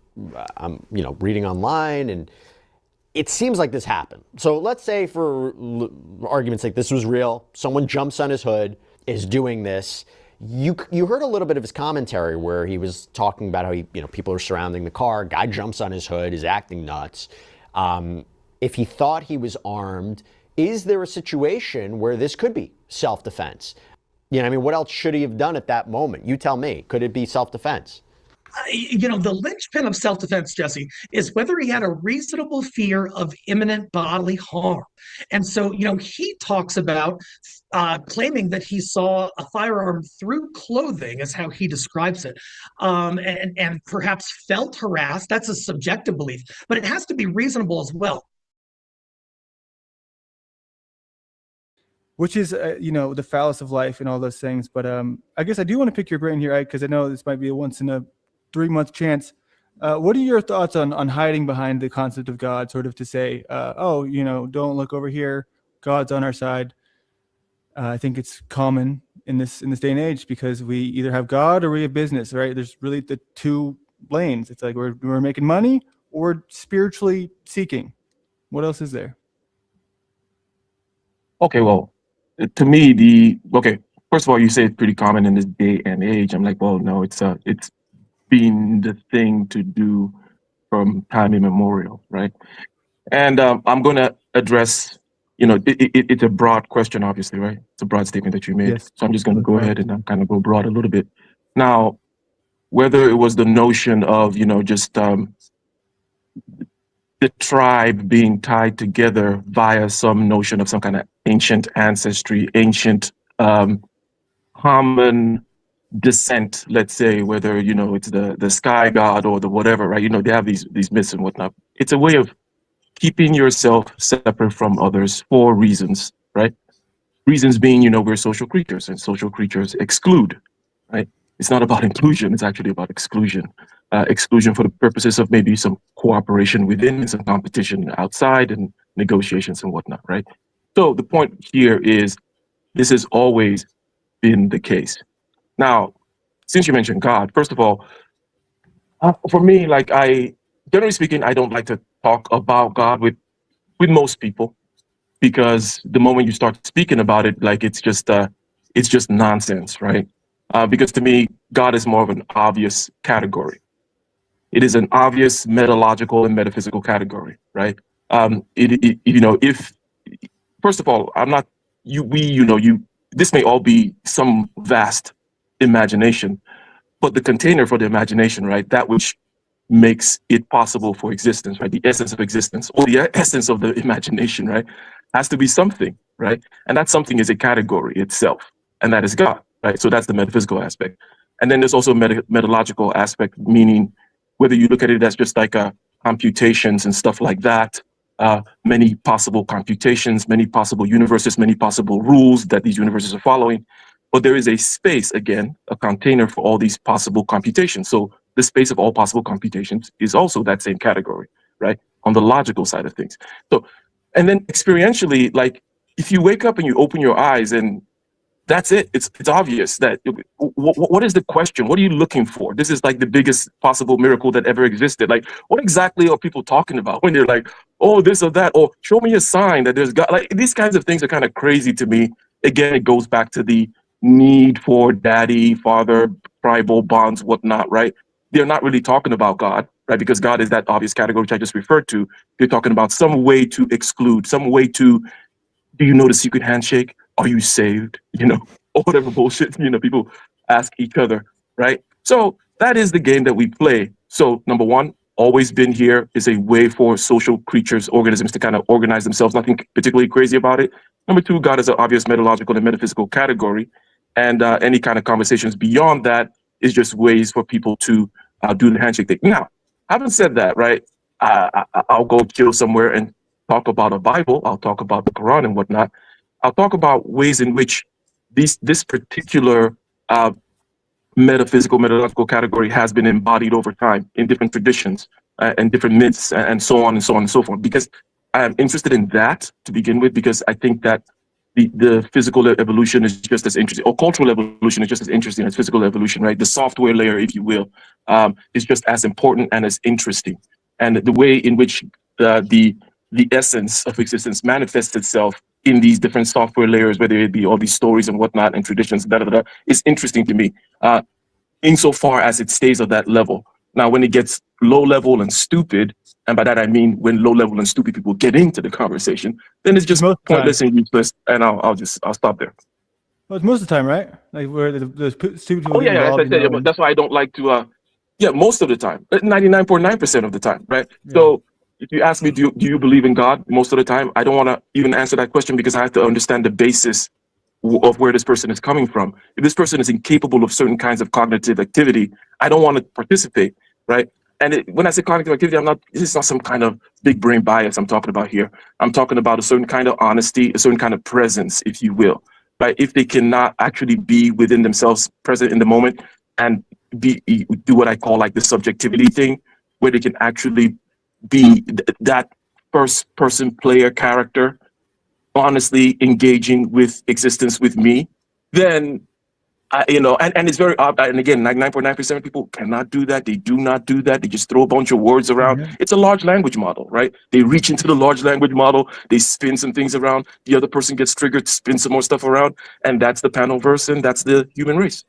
S14: I'm, reading online, and it seems like this happened. So let's say, for argument's sake, this was real. Someone jumps on his hood, is doing this. You heard a little bit of his commentary where he was talking about how people are surrounding the car. Guy jumps on his hood, is acting nuts. If he thought he was armed, is there a situation where this could be self-defense? What else should he have done at that moment? You tell me. Could it be self-defense?
S4: The linchpin of self-defense, Jesse, is whether he had a reasonable fear of imminent bodily harm. And so, he talks about claiming that he saw a firearm through clothing, is how he describes it, and perhaps felt harassed. That's a subjective belief, but it has to be reasonable as well.
S21: which is the phallus of life and all those things. But I guess I do want to pick your brain here, because I know this might be a once in a 3-month chance. What are your thoughts on hiding behind the concept of God, sort of to say, don't look over here, God's on our side? I think it's common in this day and age, because we either have God or we have business, right? There's really the two lanes. It's like we're making money or spiritually seeking. What else is there?
S12: Okay, well, to me, first of all, you say it's pretty common in this day and age. I'm like, well, no, it's been the thing to do from time immemorial, right? And I'm going to address, it's a broad question, obviously, right? It's a broad statement that you made.
S21: Yes.
S12: So I'm just going to go ahead and kind of go broad a little bit. Now, whether it was the notion of, just the tribe being tied together via some notion of some kind of ancient ancestry, ancient common descent, let's say, whether it's the sky god or the whatever, right? They have these myths and whatnot. It's a way of keeping yourself separate from others for reasons, right? Reasons being, we're social creatures, and social creatures exclude, right? It's not about inclusion, it's actually about exclusion. Exclusion for the purposes of maybe some cooperation within, some competition outside, and negotiations and whatnot, right? So the point here is, this has always been the case. Now, since you mentioned God, first of all, for me, generally speaking, I don't like to talk about God with most people, because the moment you start speaking about it, it's just nonsense, right? Because to me, God is more of an obvious category. It is an obvious metalogical and metaphysical category, right? If first of all, I'm not this may all be some vast imagination, but the container for the imagination, right? That which makes it possible for existence, right? The essence of existence, or the essence of the imagination, right? Has to be something, right? And that something is a category itself, and that is God, right? So that's the metaphysical aspect. And then there's also a metalogical aspect, meaning whether you look at it as just like computations and stuff like that, many possible computations, many possible universes, many possible rules that these universes are following. But there is a space, again, a container for all these possible computations. So the space of all possible computations is also that same category, right? On the logical side of things. So, and then experientially, if you wake up and you open your eyes and that's it, it's obvious that what is the question? What are you looking for? This is the biggest possible miracle that ever existed. What exactly are people talking about when they're like, oh, this or that, or show me a sign that there's God? These kinds of things are kind of crazy to me. Again, it goes back to the need for daddy, father, tribal bonds, whatnot, right? They're not really talking about God, right? Because God is that obvious category which I just referred to. They're talking about some way to exclude, some way to, do you know the secret handshake? Are you saved? Or whatever bullshit, people ask each other, right? So that is the game that we play. So number one, always been here, is a way for social creatures, organisms to kind of organize themselves. Nothing particularly crazy about it. Number two, God is an obvious metalogical and metaphysical category. And any kind of conversations beyond that is just ways for people to do the handshake thing. Now, having said that, right, I'll go chill somewhere and talk about a Bible. I'll talk about the Quran and whatnot. I'll talk about ways in which this particular metalogical category has been embodied over time in different traditions and different myths and so on and so on and so forth. Because I am interested in that to begin with, because I think that the physical evolution is just as interesting, or cultural evolution is just as interesting as physical evolution, right? The software layer, if you will, is just as important and as interesting. And the way in which the essence of existence manifests itself in these different software layers, whether it be all these stories and whatnot and traditions, is interesting to me, insofar as it stays at that level. Now, when it gets low level and stupid, and by that I mean when low level and stupid people get into the conversation, then it's just pointless and useless, and I'll stop there.
S21: Well, it's most of the time, right? Where the stupid people.
S12: Oh yeah, but that's why I don't like to. Most of the time, 99.9% of the time, right? Yeah. So if you ask me, do you believe in God? Most of the time, I don't want to even answer that question, because I have to understand the basis of where this person is coming from. If this person is incapable of certain kinds of cognitive activity, I don't want to participate, right? when I say cognitive activity, this is not some kind of big brain bias I'm talking about here. I'm talking about a certain kind of honesty, a certain kind of presence, if you will. Right? If they cannot actually be within themselves, present in the moment, and do what I call like the subjectivity thing, where they can actually be that first person player character, honestly engaging with existence with me, then and it's very and again, 99.9% of people cannot do that. They do not do that. They just throw a bunch of words around. It's a large language model, right? They reach into the large language model, they spin some things around, the other person gets triggered to spin some more stuff around, and that's the panel verse, and that's the human race.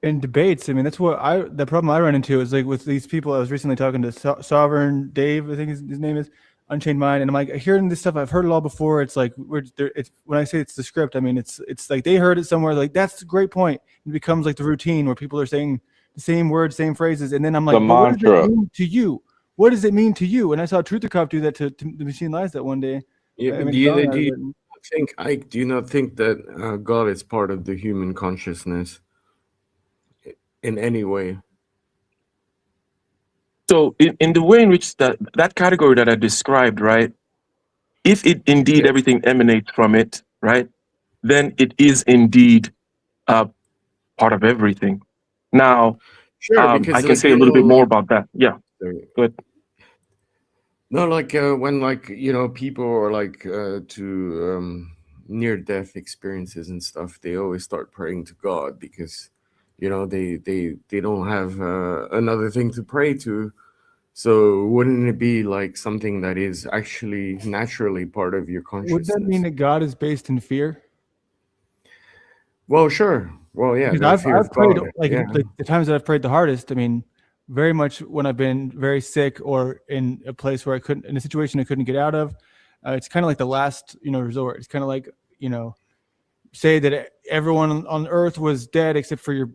S21: In debates, I mean, that's what the problem I run into is like with these people. I was recently talking to Sovereign Dave, I think his name is, Unchained Mind, and I'm like, hearing this stuff, I've heard it all before. It's like it's when I say it's the script, I mean it's like they heard it somewhere. Like that's a great point. It becomes like the routine where people are saying the same words, same phrases, and then I'm like, well, what does it mean to you? What does it mean to you? And I saw Trutherkopf do that to the Machine Lies that one day.
S11: Yeah, do you not think that God is part of the human consciousness in any way?
S12: So in the way in which that category that I described, right, if it indeed everything emanates from it, right, then it is indeed part of everything. Now,
S11: sure,
S12: I can say a little bit more about that. Yeah, good.
S11: No, like when people are like to near-death experiences and stuff, they always start praying to God because they don't have another thing to pray to. So wouldn't it be like something that is actually naturally part of your consciousness?
S21: Would that mean that God is based in fear?
S11: Well, sure. Well, yeah.
S21: I've prayed like the times that I've prayed the hardest. I mean, very much when I've been very sick or in a place where in a situation I couldn't get out of. It's kind of like the last resort. It's kind of like say that everyone on earth was dead except for your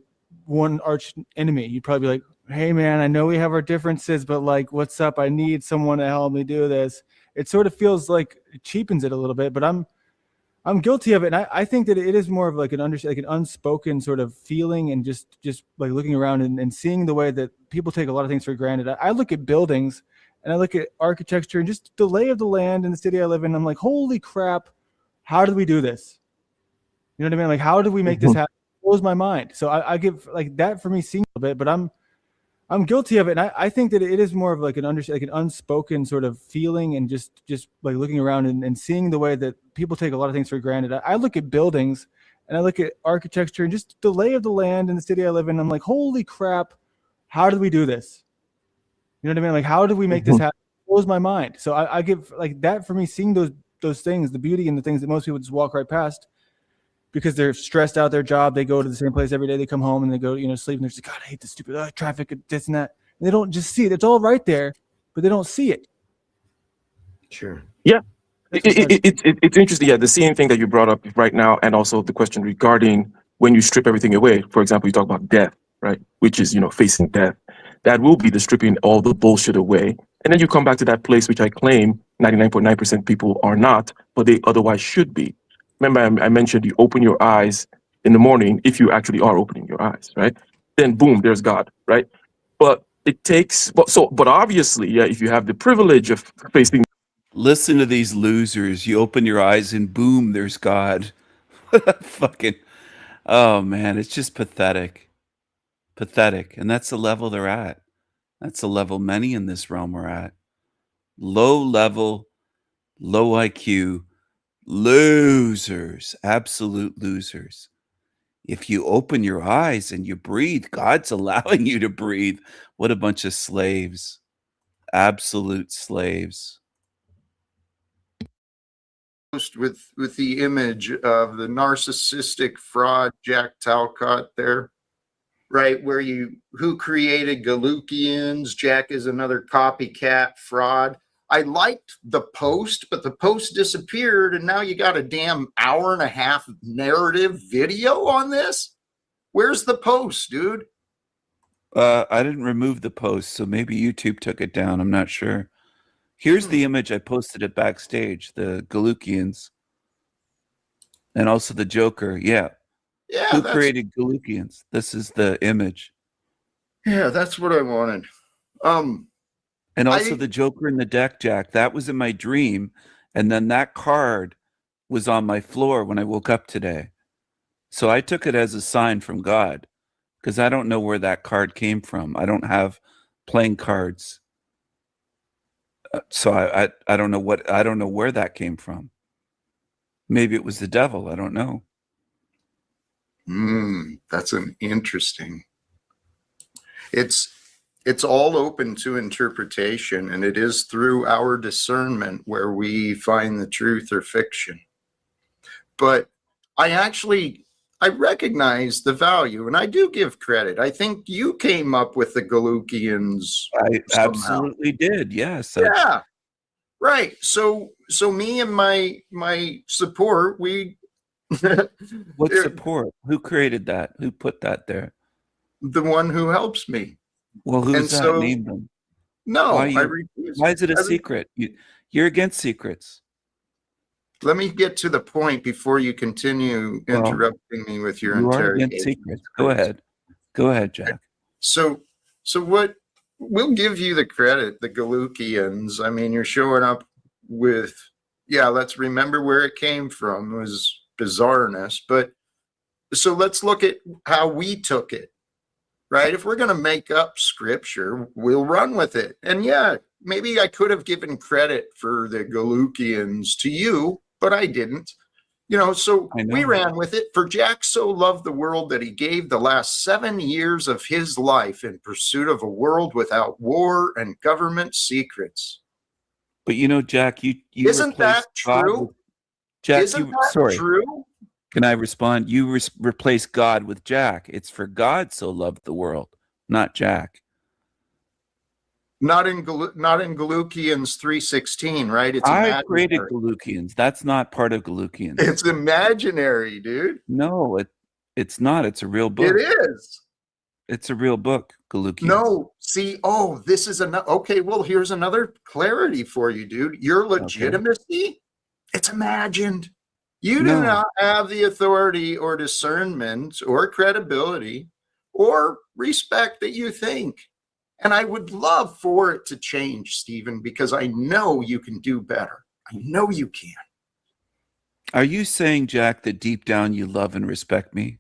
S21: one arch enemy. You'd probably be like, hey man, I know we have our differences, but like, what's up? I need someone to help me do this. It sort of feels like it cheapens it a little bit, but I'm guilty of it. And I think that it is more of like an unspoken sort of feeling, and just like looking around and seeing the way that people take a lot of things for granted. I look at buildings and I look at architecture and just the lay of the land in the city I live in. I'm like, holy crap, how did we do this? You know what I mean? Like, how did we make this happen? It blows my mind. So I give like that for me seeing a little bit, but I'm guilty of it. And I think that it is more of like an unspoken sort of feeling, and just like looking around and seeing the way that people take a lot of things for granted. I look at buildings and I look at architecture and just the lay of the land in the city I live in. I'm like, holy crap, how did we do this? You know what I mean? Like, how did we make this happen? It blows my mind. So I give like that for me, seeing those things, the beauty and the things that most people just walk right past because they're stressed out their job. They go to the same place every day. They come home and they go, sleep, and they're just like, God, I hate this stupid traffic, this and that. And they don't just see it. It's all right there, but they don't see it.
S11: Sure.
S12: Yeah. It's interesting. Yeah, the same thing that you brought up right now, and also the question regarding when you strip everything away. For example, you talk about death, right? Which is, facing death. That will be the stripping all the bullshit away. And then you come back to that place, which I claim 99.9% people are not, but they otherwise should be. Remember, I mentioned you open your eyes in the morning, if you actually are opening your eyes, right? Then boom, there's God, right? But it takes, but obviously, yeah, if you have the privilege of facing.
S6: Listen to these losers. You open your eyes and boom, there's God. Fucking, oh man, it's just pathetic. Pathetic. And that's the level they're at. That's the level many in this realm are at. Low level, low IQ, losers, absolute losers. If you open your eyes and you breathe, God's allowing you to breathe. What a bunch of slaves. Absolute slaves.
S16: With the image of the narcissistic fraud Jack Talcott there, right? Where who created Galukians? Jack is another copycat fraud. I liked the post, but the post disappeared, and now you got a damn hour-and-a-half narrative video on this? Where's the post, dude?
S6: I didn't remove the post, so maybe YouTube took it down. I'm not sure. Here's the image I posted at Backstage, the Galukians. And also the Joker. Yeah.
S16: Yeah.
S6: Who created Galukians? This is the image.
S16: Yeah, that's what I wanted.
S6: And also
S16: I
S6: the Joker in the deck, Jack, that was in my dream. And then that card was on my floor when I woke up today. So I took it as a sign from God because I don't know where that card came from. I don't have playing cards. So I don't know where that came from. Maybe it was the devil. I don't know.
S16: That's an interesting. It's all open to interpretation, and it is through our discernment where we find the truth or fiction. But I recognize the value, and I do give credit. I think you came up with the Galukians.
S6: I
S16: somehow.
S6: absolutely did. Yes.
S16: Yeah. Right. So me and my support, we
S6: What support? Who created that? Who put that there?
S16: the one who helps me.
S6: Well,
S16: And
S6: who's that?
S16: so
S6: Name them.
S16: no,
S6: Why
S16: I
S6: you?
S16: refuse.
S6: Why is it a
S16: I re-
S6: secret? You're against secrets.
S16: Let me get to the point before you continue
S6: Well,
S16: interrupting me with your
S6: you are against
S16: interrogation.
S6: secrets. Go ahead. Go ahead, Jack.
S16: So what we'll give you the credit, the Galukians. I mean, you're showing up with, yeah, let's remember where it came from. It was bizarreness. But so let's look at how we took it, right? If we're going to make up scripture, we'll run with it. And yeah, maybe I could have given credit for the Galukians to you, but I didn't. So we ran with it. For Jack so loved the world that he gave the last 7 years of his life in pursuit of a world without war and government secrets.
S6: But Jack, you
S16: Isn't that
S6: replaced God
S16: true?
S6: with- Jack,
S16: Isn't that true?
S6: Can I respond? You replace God with Jack. It's for God so loved the world, not Jack.
S16: Not in Galukians 3:16, right? It's
S6: I created
S16: imaginary.
S6: Galukians. That's not part of Galukians.
S16: It's imaginary, dude.
S6: No, it's not. It's a real book.
S16: It is.
S6: It's a real book, Galukians.
S16: No, see, this is another. Okay, well, here's another clarity for you, dude. Your legitimacy, it's imagined. You do
S6: No.
S16: not have the authority or discernment or credibility or respect that you think. And I would love for it to change, Stephen, because I know you can do better. I know you can.
S6: Are you saying, Jack, that deep down you love and respect me?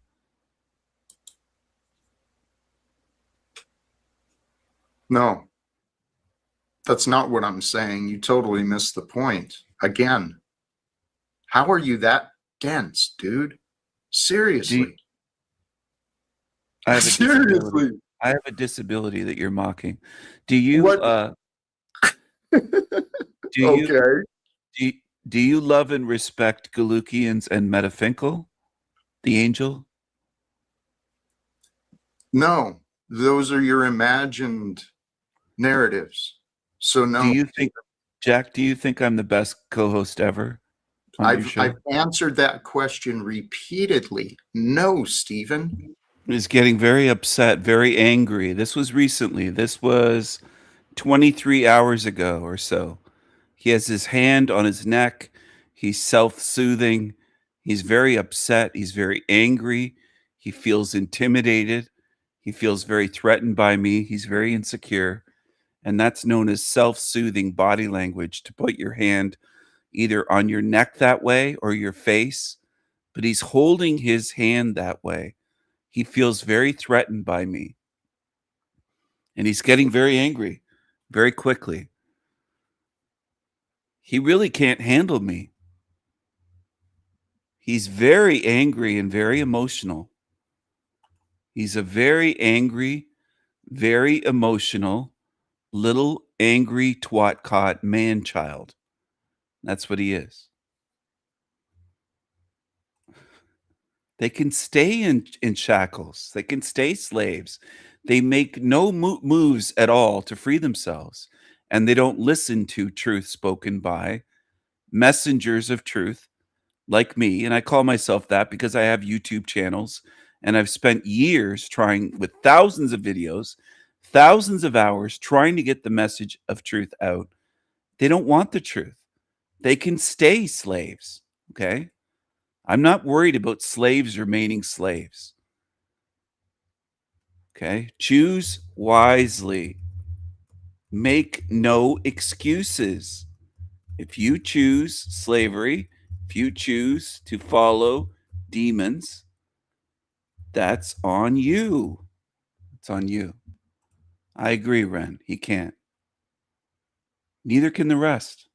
S16: No, that's not what I'm saying. You totally missed the point. Again, how are you that dense, dude? Seriously.
S6: I have a
S16: Seriously.
S6: disability. I have a disability that you're mocking. Do you do you love and respect Galukians and Metafinkel, the angel?
S16: No, those are your imagined narratives. So no.
S6: Do you think, Jack, do you think I'm the best co-host ever on your show?
S16: I've answered that question repeatedly. No, Stephen.
S6: Is getting very upset, very angry. This was recently. This was 23 hours ago or so. He has his hand on his neck. He's self-soothing. He's very upset. He's very angry. He feels intimidated. He feels very threatened by me. He's very insecure. And that's known as self-soothing body language, to put your hand either on your neck that way or your face. But he's holding his hand that way. He feels very threatened by me. And he's getting very angry very quickly. He really can't handle me. He's very angry and very emotional. He's a very angry, very emotional, little angry twat-caught man-child. That's what he is. They can stay in shackles. They can stay slaves. They make no moves at all to free themselves. And they don't listen to truth spoken by messengers of truth like me. And I call myself that because I have YouTube channels. And I've spent years trying with thousands of videos, thousands of hours trying to get the message of truth out. They don't want the truth. They can stay slaves. Okay? I'm not worried about slaves remaining slaves. Okay? Choose wisely. Make no excuses. If you choose slavery, if you choose to follow demons, that's on you. It's on you. I agree, Ren. He can't. Neither can the rest.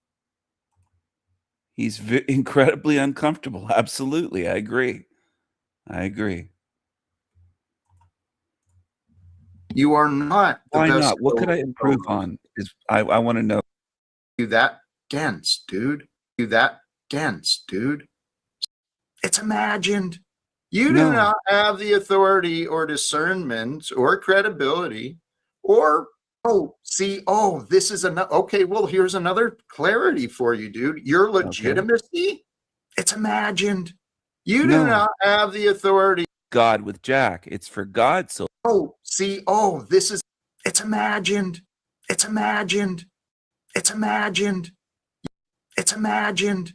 S6: He's incredibly uncomfortable. Absolutely. I agree. I agree.
S16: You are not the
S6: Why
S16: best
S6: not? What could I
S16: co-host.
S6: improve on? Is I want to know.
S16: You that dense, dude. You that dense, dude. It's imagined. You do
S6: No.
S16: not have the authority or discernment or credibility or this is another okay, well, here's another clarity for you, dude. Your legitimacy, it's imagined. You do
S6: No.
S16: not have the authority.
S6: God with Jack. It's for God. So
S16: This is it's imagined. It's imagined. It's imagined. It's imagined.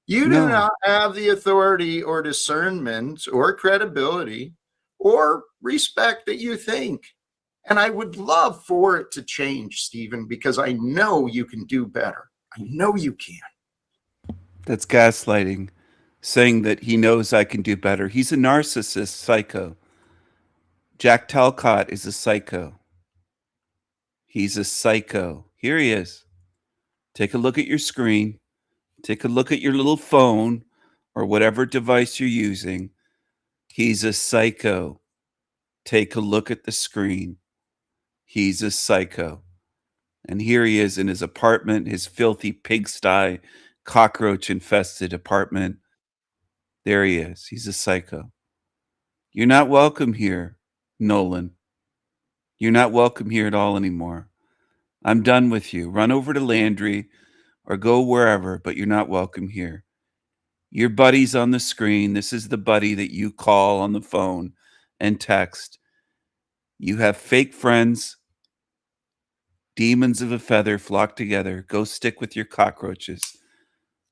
S16: You do
S6: No.
S16: not have the authority or discernment or credibility or respect that you think. And I would love for it to change, Stephen, because I know you can do better. I know you can.
S6: that's gaslighting, saying that he knows I can do better. He's a narcissist psycho. Jack Talcott is a psycho. He's a psycho. Here he is. Take a look at your screen. Take a look at your little phone or whatever device you're using. He's a psycho. Take a look at the screen. He's a psycho. And here he is in his apartment, his filthy pigsty, cockroach-infested apartment. There he is. He's a psycho. You're not welcome here, Nolan. You're not welcome here at all anymore. I'm done with you. Run over to Landry or go wherever, but you're not welcome here. Your buddy's on the screen. This is the buddy that you call on the phone and text. You have fake friends. Demons of a feather flock together. Go stick with your cockroaches.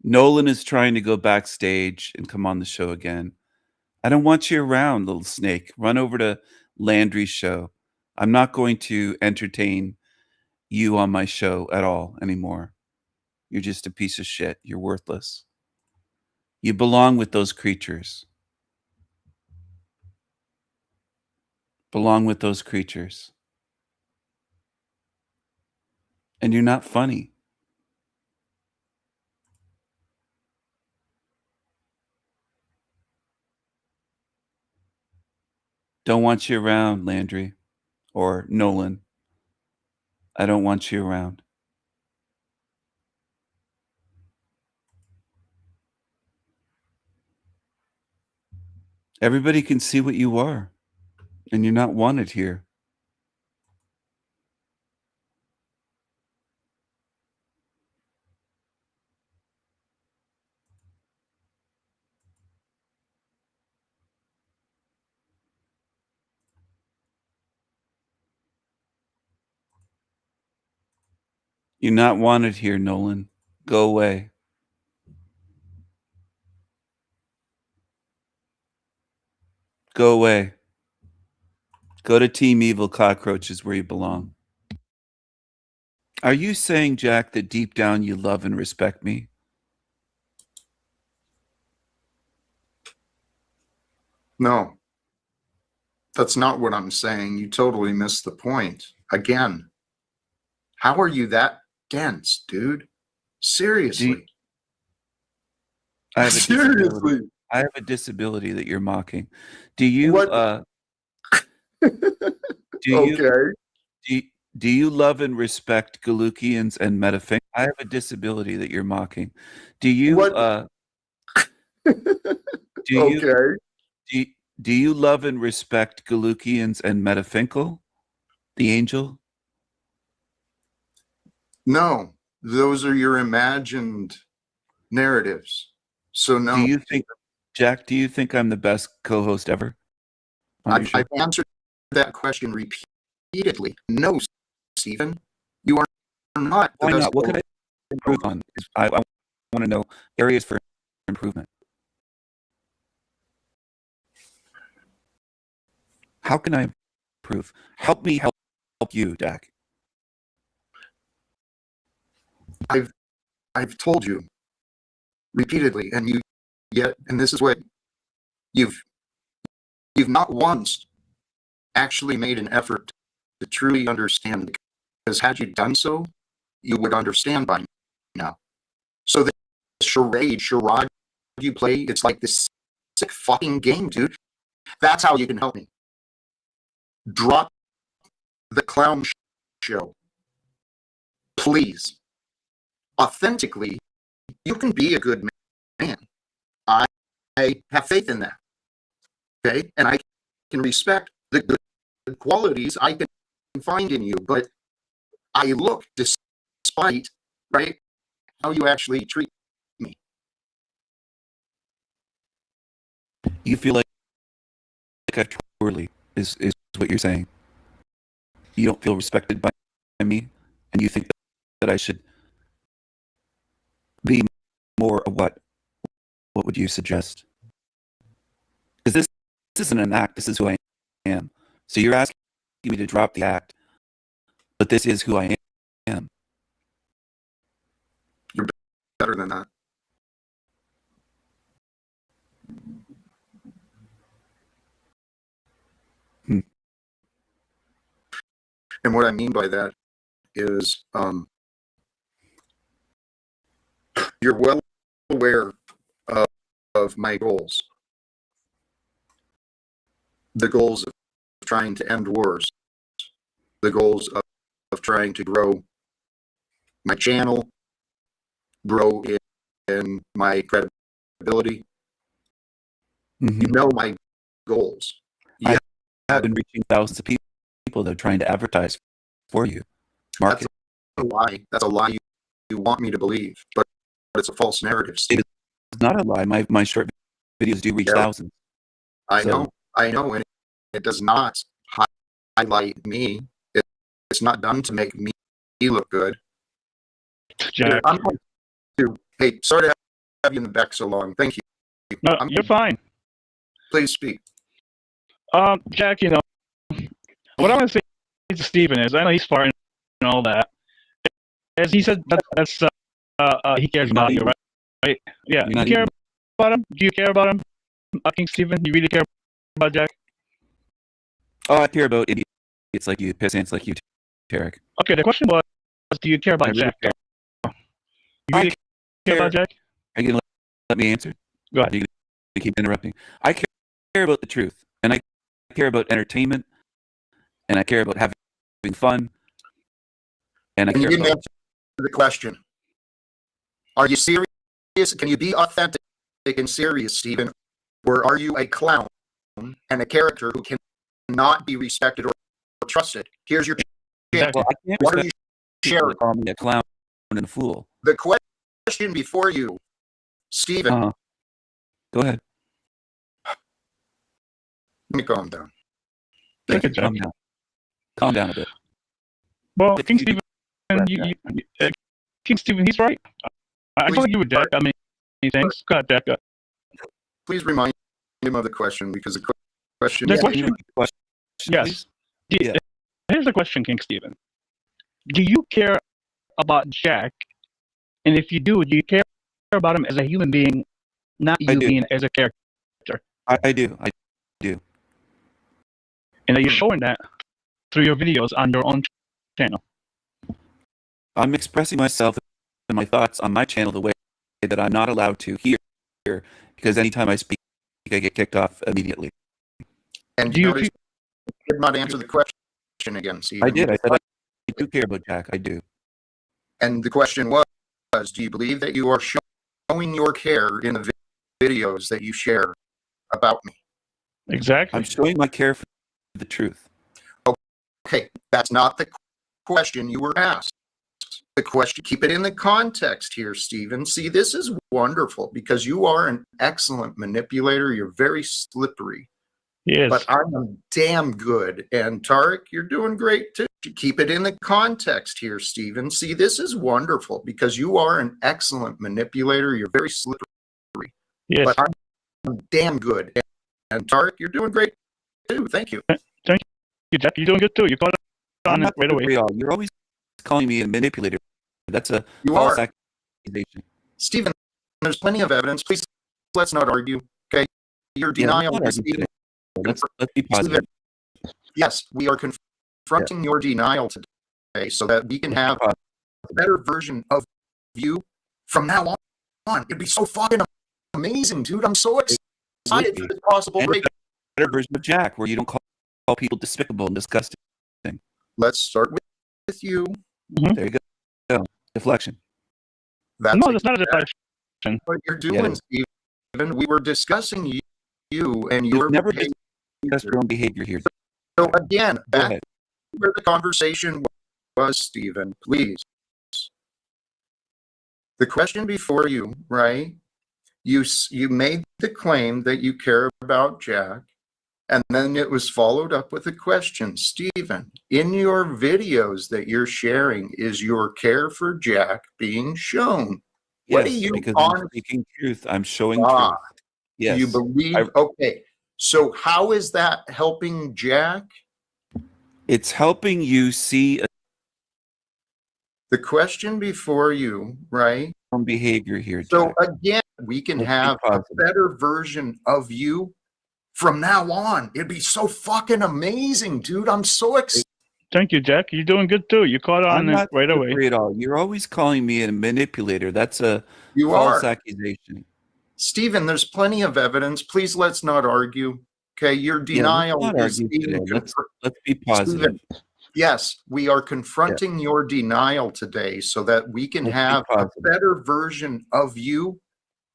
S6: Nolan is trying to go backstage and come on the show again. I don't want you around, little snake. Run over to Landry's show. I'm not going to entertain you on my show at all anymore. You're just a piece of shit. You're worthless. You belong with those creatures. Belong with those creatures. And you're not funny. Don't want you around, Landry or Nolan. I don't want you around. Everybody can see what you are, and you're not wanted here. You're not wanted here, Nolan. Go away. Go away. Go to Team Evil Cockroaches where you belong. Are you saying, Jack, that deep down you love and respect me?
S16: No, that's not what I'm saying. You totally missed the point. Again, how are you that dense, dude? Seriously.
S6: I have a
S16: Seriously.
S6: disability. I have a disability that you're mocking. Do you do you love and respect Galukians and Metafink? I have a disability that you're mocking. Do you do you love and respect Galukians and Metafinkel, the angel?
S16: No, those are your imagined narratives. So no.
S6: Do you think, Jack, do you think I'm the best co-host ever?
S16: I've answered that question repeatedly. No, Stephen, you are not.
S6: Why not? What could I improve on? I want to know areas for improvement. How can I improve? Help me help you, Jack.
S16: I've told you repeatedly, and this is what you've not once actually made an effort to truly understand, because had you done so, you would understand by now. So the charade you play, it's like this sick fucking game, dude. That's how you can help me. Drop the clown show. Please. Authentically, you can be a good man. I have faith in that. Okay? And I can respect the good qualities I can find in you, but I look despite, right, how you actually treat me.
S6: You feel like I've treated poorly, is what you're saying. You don't feel respected by me, and you think that I should be more of what? What would you suggest? Because this isn't an act, this is who I am. So you're asking me to drop the act, but this is who I am.
S16: You're better than that. And what I mean by that is you're well aware of my goals. The goals of trying to end wars. The goals of trying to grow my channel, grow in my credibility.
S6: Mm-hmm.
S16: You know my goals.
S6: I have been reaching thousands of people that are trying to advertise for you. Market.
S16: That's a lie. That's a lie you want me to believe, but it's a false narrative.
S6: It is not a lie. My short videos do reach thousands.
S16: I know, and it does not highlight me. It's not done to make me look good.
S1: Jack.
S16: Hey, sorry to have you in the back so long. Thank you.
S1: No, you're fine.
S16: Please speak.
S1: Jack, you know, what I want to say to Steven is, I know he's farting and all that. As he said, that's he cares about you, right? Right? Yeah. You care about him? Do you care about him, King Steven? You really care about Jack?
S6: Oh, I care about idiots like you, pissants like you, Tarek.
S1: Okay, the question was, do you care about Jack? You really care about Jack?
S6: Are you going to let me answer?
S1: Go ahead.
S6: You're going to keep interrupting. I care about the truth, and I care about entertainment, and I care about having fun, and I care
S16: you didn't
S6: about...
S16: answer the question. Are you serious? Can you be authentic and serious, Steven? Or are you a clown and a character who cannot be respected or trusted? Here's your chance.
S6: Well, I can't
S16: Why are you sharing?
S6: Call me a clown and a fool.
S16: The question before you, Steven.
S6: Go ahead.
S16: Let me calm down.
S6: Calm down a bit.
S1: Well, King Steven, King Steven, he's right. I don't agree with Jack. I mean, thanks. Go ahead, Jack.
S16: Please remind him of the question, because the question.
S1: The question. Yes.
S6: Yeah.
S1: Here's the question, King Steven. Do you care about Jack? And if you do you care about him as a human being, not you being as a character?
S6: I do.
S1: And are you showing that through your videos on your own channel?
S6: I'm expressing myself and my thoughts on my channel the way that I'm not allowed to here, because anytime I speak, I get kicked off immediately.
S16: And
S1: do you
S16: did not answer the question again, Steve.
S6: I did. I said I do care about Jack. I do.
S16: And the question was, do you believe that you are showing your care in the videos that you share about me?
S1: Exactly.
S6: I'm showing my care for the truth.
S16: Okay, that's not the question you were asked. The question, keep it in the context here, Steven. See, this is wonderful because you are an excellent manipulator. You're very slippery.
S1: Yes.
S16: But I'm damn good. And Tarek, you're doing great too. Keep it in the context here, Steven. See, this is wonderful because you are an excellent manipulator. You're very slippery.
S1: Yes.
S16: But I'm damn good. And Tarek, you're doing great too. Thank you.
S1: Thank you, Jack. You're doing good too. You caught it on it right away.
S6: You're always calling me a manipulator, That's a
S16: You
S6: false
S16: are.
S6: accusation.
S16: Stephen, there's plenty of evidence. Please, let's not argue. Okay. Your
S6: Yeah, let's
S16: denial
S6: not
S16: is
S6: argue
S16: being
S6: today. Let's be positive.
S16: Stephen, yes, we are confronting your denial today so that we can have a better version of you from now on. It'd be so fucking amazing, dude. I'm so excited for this possible
S6: And a
S16: break.
S6: better version of Jack, where you don't call people despicable and disgusting.
S16: Let's start with you.
S6: There you go. Deflection.
S16: That's
S1: No, that's not a deflection.
S16: what you're
S6: Yeah, it
S16: doing,
S6: is.
S16: Stephen. We were discussing you and
S6: You've
S16: your
S6: never
S16: behavior.
S6: discussed your own behavior here.
S16: So again,
S6: Go
S16: back
S6: ahead.
S16: where the conversation was, Stephen, please. The question before you, right? You made the claim that you care about Jack, and then it was followed up with a question. Stephen, in your videos that you're sharing, is your care for Jack being shown? What do
S6: Yes,
S16: you
S6: because I'm
S16: honestly
S6: speaking truth. I'm showing truth. Yes.
S16: you believe? Okay, so how is that helping Jack?
S6: It's helping you see
S16: The question before you, right?
S6: some behavior here,
S16: So
S6: Jack.
S16: again, we can
S6: Let's be
S16: have a
S6: positive.
S16: better version of you from now on. It'd be so fucking amazing, dude. I'm so excited.
S1: Thank you, Jack. You're doing good too. You caught on
S6: I'm
S1: it
S6: not
S1: right away.
S6: slippery at all. You're always calling me a manipulator. That's a
S16: You
S6: false
S16: are.
S6: accusation.
S16: Stephen, there's plenty of evidence. Please let's not argue. Okay, your
S6: Yeah,
S16: denial
S6: let's not
S16: is
S6: argue
S16: being
S6: today. Let's be positive.
S16: Stephen, yes, we are confronting your denial today so that we can
S6: Let's be
S16: have a
S6: positive.
S16: better version of you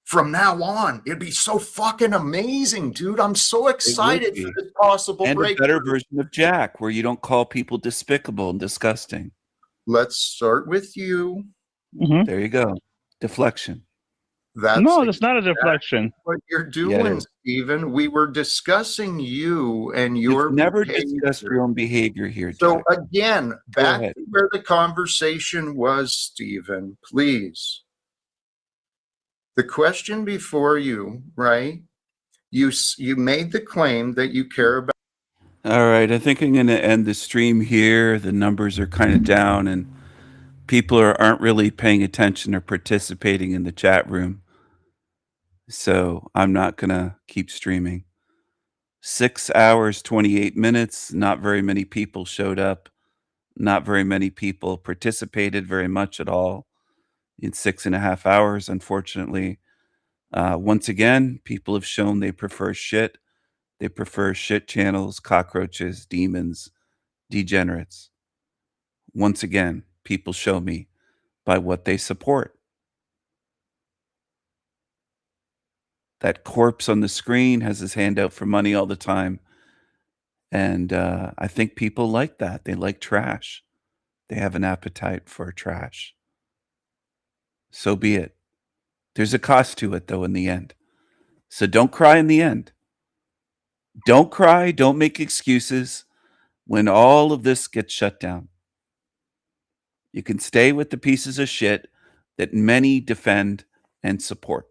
S16: from now on. It'd be so fucking amazing, dude. I'm so excited
S6: be.
S16: for this possible
S6: And a
S16: break.
S6: better version of Jack, where you don't call people despicable and disgusting.
S16: Let's start with you.
S6: There you go. Deflection.
S16: That's
S1: No, that's not a deflection.
S16: what you're
S6: Yeah, it
S16: doing,
S6: is.
S16: Stephen. We were discussing you and your
S6: You've never
S16: behavior.
S6: discussed your own behavior here,
S16: So
S6: Jack.
S16: again,
S6: Go
S16: back
S6: ahead.
S16: to where the conversation was, Stephen, please. The question before you, right? You made the claim that you care about.
S6: All right, I think I'm going to end the stream here. The numbers are kind of down, and people aren't really paying attention or participating in the chat room. So I'm not going to keep streaming. 6 hours, 28 minutes. Not very many people showed up. Not very many people participated very much at all in 6.5 hours, unfortunately. Once again, people have shown they prefer shit. They prefer shit channels, cockroaches, demons, degenerates. Once again, people show me by what they support. That corpse on the screen has his hand out for money all the time. And I think people like that. They like trash. They have an appetite for trash. So be it. There's a cost to it, though, in the end. So don't cry in the end. Don't cry. Don't make excuses when all of this gets shut down. You can stay with the pieces of shit that many defend and support.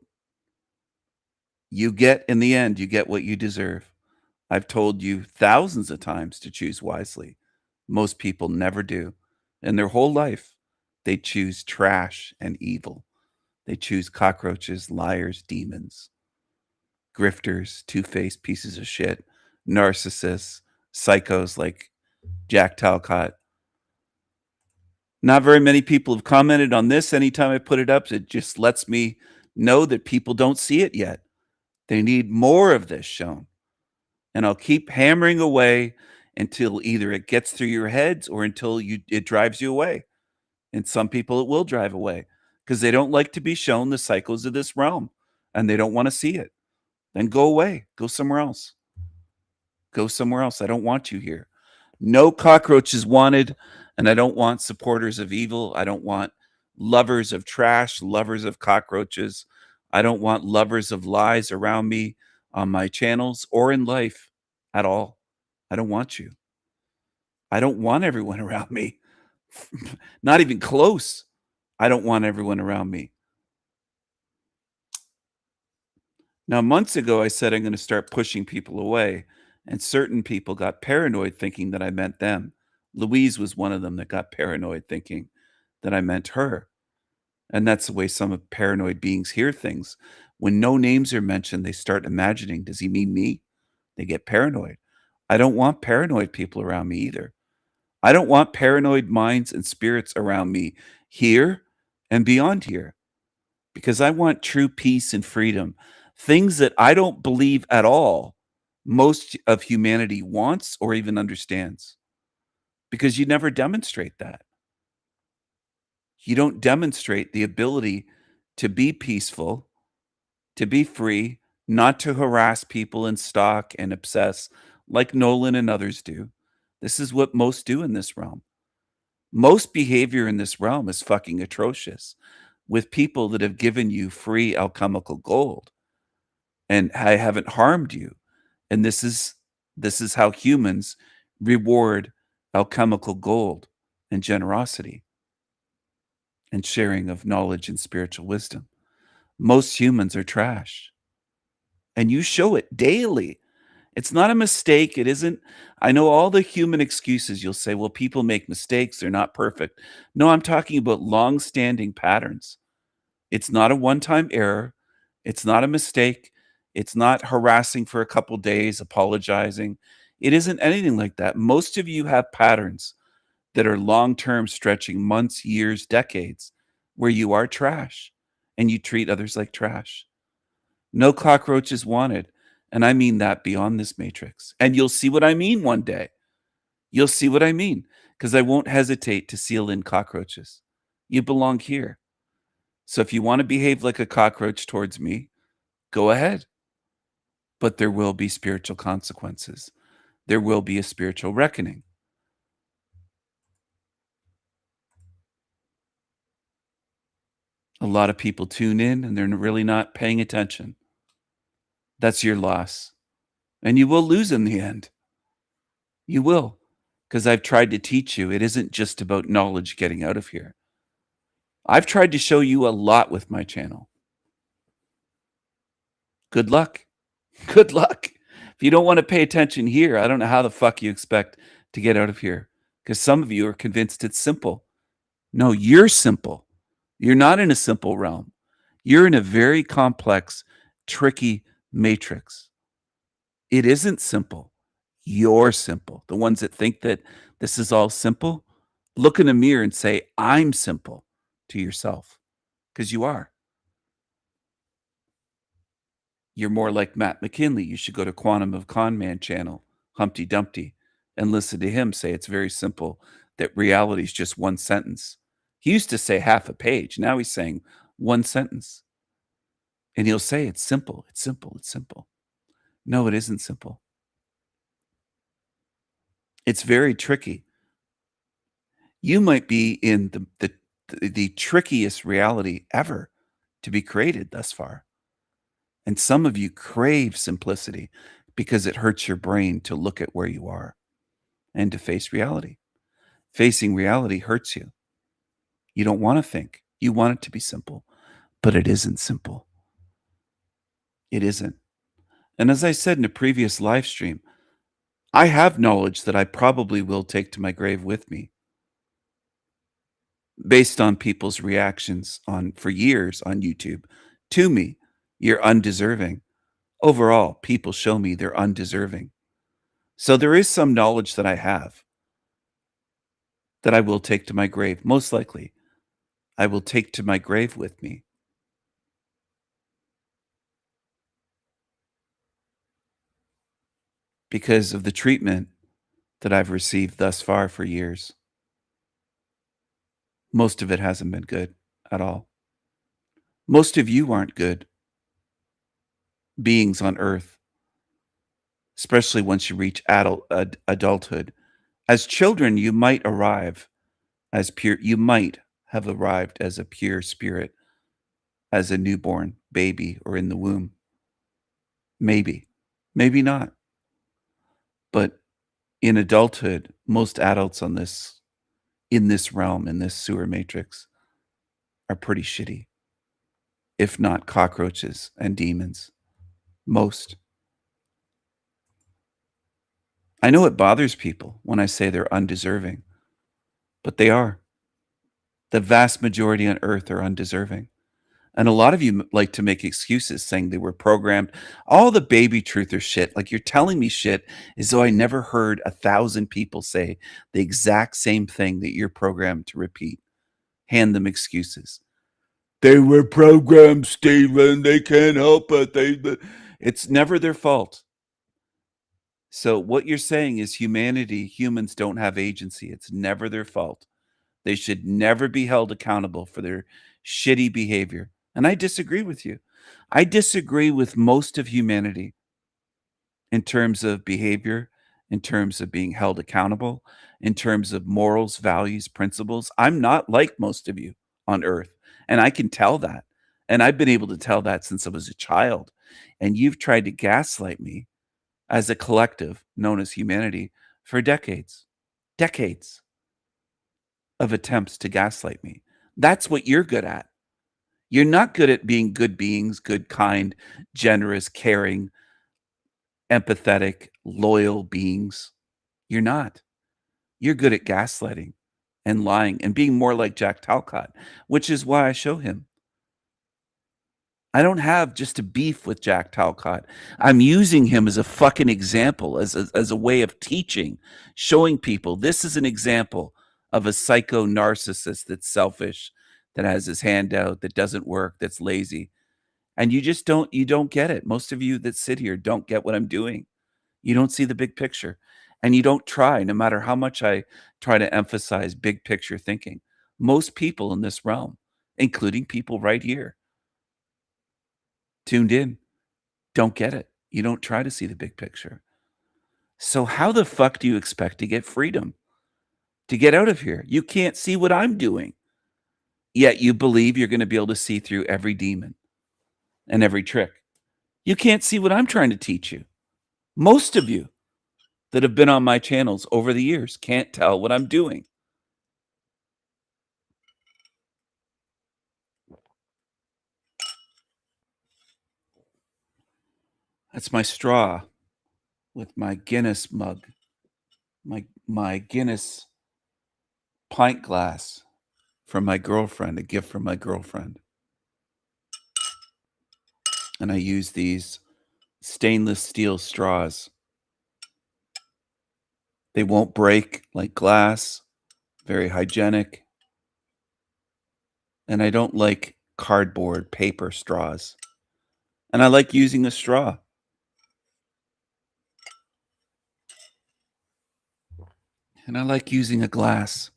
S6: You get, in the end, you get what you deserve. I've told you thousands of times to choose wisely. Most people never do. In their whole life, they choose trash and evil. They choose cockroaches, liars, demons, grifters, two-faced pieces of shit, narcissists, psychos like Jack Talcott. Not very many people have commented on this anytime I put it up. It just lets me know that people don't see it yet. They need more of this shown. And I'll keep hammering away until either it gets through your heads or until it drives you away. And some people it will drive away because they don't like to be shown the cycles of this realm and they don't want to see it. Then go away. Go somewhere else. Go somewhere else. I don't want you here. No cockroaches wanted, and I don't want supporters of evil. I don't want lovers of trash, lovers of cockroaches. I don't want lovers of lies around me on my channels or in life at all. I don't want you. I don't want everyone around me. Not even close. I don't want everyone around me. Now, months ago, I said I'm going to start pushing people away, and certain people got paranoid thinking that I meant them. Louise was one of them that got paranoid thinking that I meant her. And that's the way some of paranoid beings hear things. When no names are mentioned, they start imagining, does he mean me? They get paranoid. I don't want paranoid people around me either. I don't want paranoid minds and spirits around me here and beyond here, because I want true peace and freedom. Things that I don't believe at all most of humanity wants or even understands, because you never demonstrate that. You don't demonstrate the ability to be peaceful, to be free, not to harass people and stalk and obsess like Nolan and others do. This is what most do in this realm. Most behavior in this realm is fucking atrocious, with people that have given you free alchemical gold and I haven't harmed you. And this is how humans reward alchemical gold and generosity and sharing of knowledge and spiritual wisdom. Most humans are trash. And you show it daily. It's not a mistake. It isn't. I know all the human excuses. You'll say, well, people make mistakes. They're not perfect. No, I'm talking about long-standing patterns. It's not a one-time error. It's not a mistake. It's not harassing for a couple days, apologizing. It isn't anything like that. Most of you have patterns that are long-term, stretching months, years, decades, where you are trash and you treat others like trash. No cockroaches wanted. And I mean that beyond this matrix. And you'll see what I mean one day. You'll see what I mean, because I won't hesitate to seal in cockroaches. You belong here. So if you want to behave like a cockroach towards me, go ahead. But there will be spiritual consequences. There will be a spiritual reckoning. A lot of people tune in and they're really not paying attention. That's your loss. And you will lose in the end. You will. Because I've tried to teach you, it isn't just about knowledge getting out of here. I've tried to show you a lot with my channel. Good luck. Good luck. If you don't want to pay attention here, I don't know how the fuck you expect to get out of here. Because some of you are convinced it's simple. No, you're simple. You're not in a simple realm. You're in a very complex, tricky matrix. It isn't simple. You're simple. The ones that think that this is all simple, look in a mirror and say, I'm simple to yourself, because you are. You're more like Matt McKinley. You should go to Quantum of Con Man channel, Humpty Dumpty, and listen to him say it's very simple, that reality is just one sentence. He used to say half a page. Now he's saying one sentence. And he'll say it's simple, it's simple, it's simple. No, it isn't simple. It's very tricky. You might be in the trickiest reality ever to be created thus far. And some of you crave simplicity because it hurts your brain to look at where you are and to face reality. Facing reality hurts you. You don't want to think. You want it to be simple, but it isn't simple. It isn't. And as I said in a previous live stream, I have knowledge that I probably will take to my grave with me, based on people's reactions for years on YouTube to me. You're undeserving. Overall, people show me they're undeserving. So there is some knowledge that I have that I will take to my grave. Most likely, I will take to my grave with me. Because of the treatment that I've received thus far for years. Most of it hasn't been good at all. Most of you aren't good beings on earth, especially once you reach adulthood. As children, you might arrive as pure, you might have arrived as a pure spirit, as a newborn baby or in the womb. Maybe, maybe not. But in adulthood, most adults in this realm, in this sewer matrix, are pretty shitty, if not cockroaches and demons. Most. I know it bothers people when I say they're undeserving, but they are. The vast majority on earth are undeserving. And a lot of you like to make excuses saying they were programmed. All the baby truther shit, like you're telling me shit as though I never heard 1,000 people say the exact same thing that you're programmed to repeat. Hand them excuses. They were programmed, Stephen. They can't help it. It's never their fault. So what you're saying is humans don't have agency. It's never their fault. They should never be held accountable for their shitty behavior. And I disagree with you. I disagree with most of humanity in terms of behavior, in terms of being held accountable, in terms of morals, values, principles. I'm not like most of you on earth. And I can tell that. And I've been able to tell that since I was a child. And you've tried to gaslight me as a collective known as humanity for decades. Decades of attempts to gaslight me. That's what you're good at. You're not good at being good beings, good, kind, generous, caring, empathetic, loyal beings. You're not. You're good at gaslighting and lying and being more like Jack Talcott, which is why I show him. I don't have just a beef with Jack Talcott. I'm using him as a fucking example, as a way of teaching, showing people this is an example of a psycho narcissist that's selfish, that has his hand out, that doesn't work, that's lazy. And you don't get it. Most of you that sit here don't get what I'm doing. You don't see the big picture. And you don't try, no matter how much I try to emphasize big picture thinking. Most people in this realm, including people right here, tuned in, don't get it. You don't try to see the big picture. So how the fuck do you expect to get freedom? To get out of here? You can't see what I'm doing. Yet you believe you're going to be able to see through every demon and every trick. You can't see what I'm trying to teach you. Most of you that have been on my channels over the years can't tell what I'm doing. That's my straw with my Guinness mug, my Guinness pint glass from my girlfriend, a gift from my girlfriend. And I use these stainless steel straws. They won't break like glass, very hygienic. And I don't like cardboard, paper straws. And I like using a straw. And I like using a glass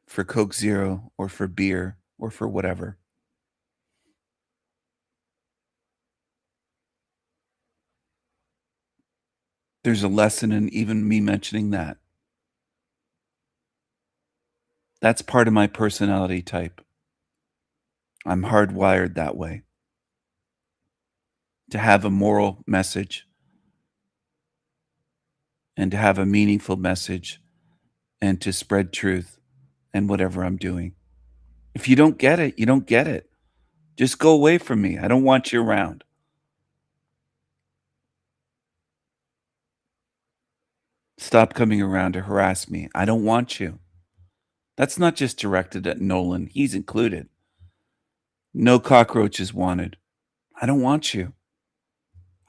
S6: for Coke Zero or for beer or for whatever. There's a lesson in even me mentioning that. That's part of my personality type. I'm hardwired that way. To have a moral message and to have a meaningful message and to spread truth and whatever I'm doing. If you don't get it, you don't get it. Just go away from me. I don't want you around. Stop coming around to harass me. I don't want you. That's not just directed at Nolan. He's included. No cockroaches wanted. I don't want you.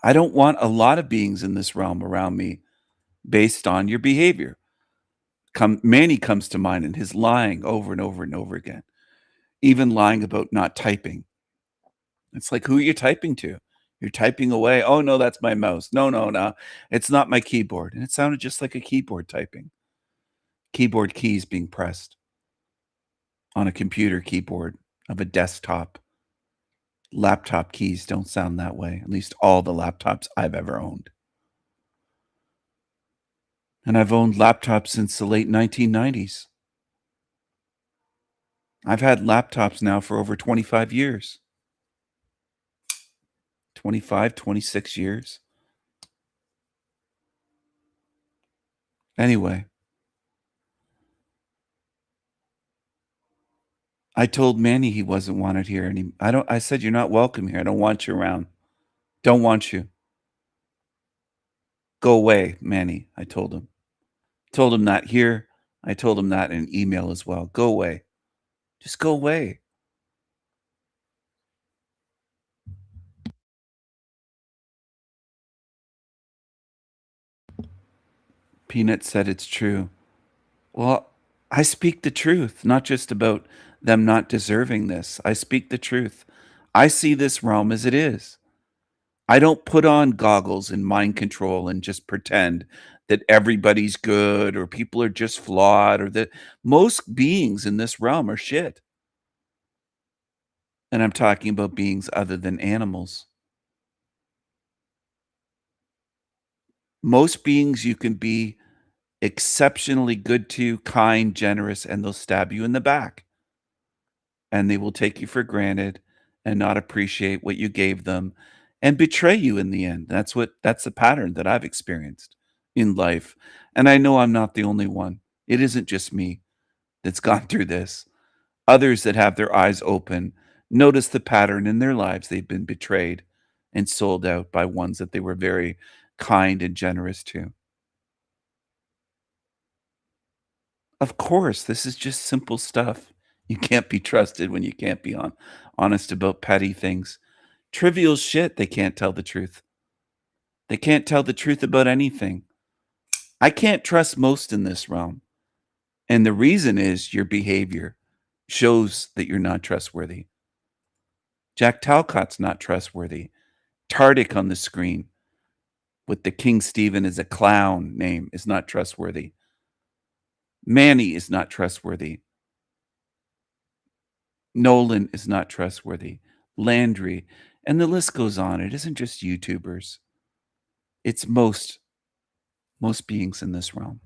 S6: I don't want a lot of beings in this realm around me based on your behavior. Manny comes to mind and his lying over and over and over again. Even lying about not typing. It's like, who are you typing to? You're typing away. Oh, no, that's my mouse. No. It's not my keyboard. And it sounded just like a keyboard typing. Keyboard keys being pressed on a computer keyboard of a desktop. Laptop keys don't sound that way. At least all the laptops I've ever owned. And I've owned laptops since the late 1990s. I've had laptops now for over 25 years. 25, 26 years. Anyway, I told Manny he wasn't wanted here, and I said, you're not welcome here. I don't want you around. Don't want you. Go away, Manny, I told him. Told him not here, I told him that in an email as well. Go away. Just go away. Peanut said it's true. Well, I speak the truth, not just about them not deserving this. I speak the truth. I see this realm as it is. I don't put on goggles and mind control and just pretend that everybody's good or people are just flawed or that most beings in this realm are shit. And I'm talking about beings other than animals. Most beings you can be exceptionally good to, kind, generous, and they'll stab you in the back. And they will take you for granted and not appreciate what you gave them and betray you in the end. That's the pattern that I've experienced in life. And I know I'm not the only one. It isn't just me that's gone through this. Others that have their eyes open notice the pattern in their lives. They've been betrayed and sold out by ones that they were very kind and generous to. Of course, this is just simple stuff. You can't be trusted when you can't be honest about petty things. Trivial shit, they can't tell the truth. They can't tell the truth about anything. I can't trust most in this realm. And the reason is your behavior shows that you're not trustworthy. Jack Talcott's not trustworthy. Tardik on the screen with the King Stephen as a clown name is not trustworthy. Manny is not trustworthy. Nolan is not trustworthy. Landry, and the list goes on. It isn't just YouTubers. It's most beings in this realm.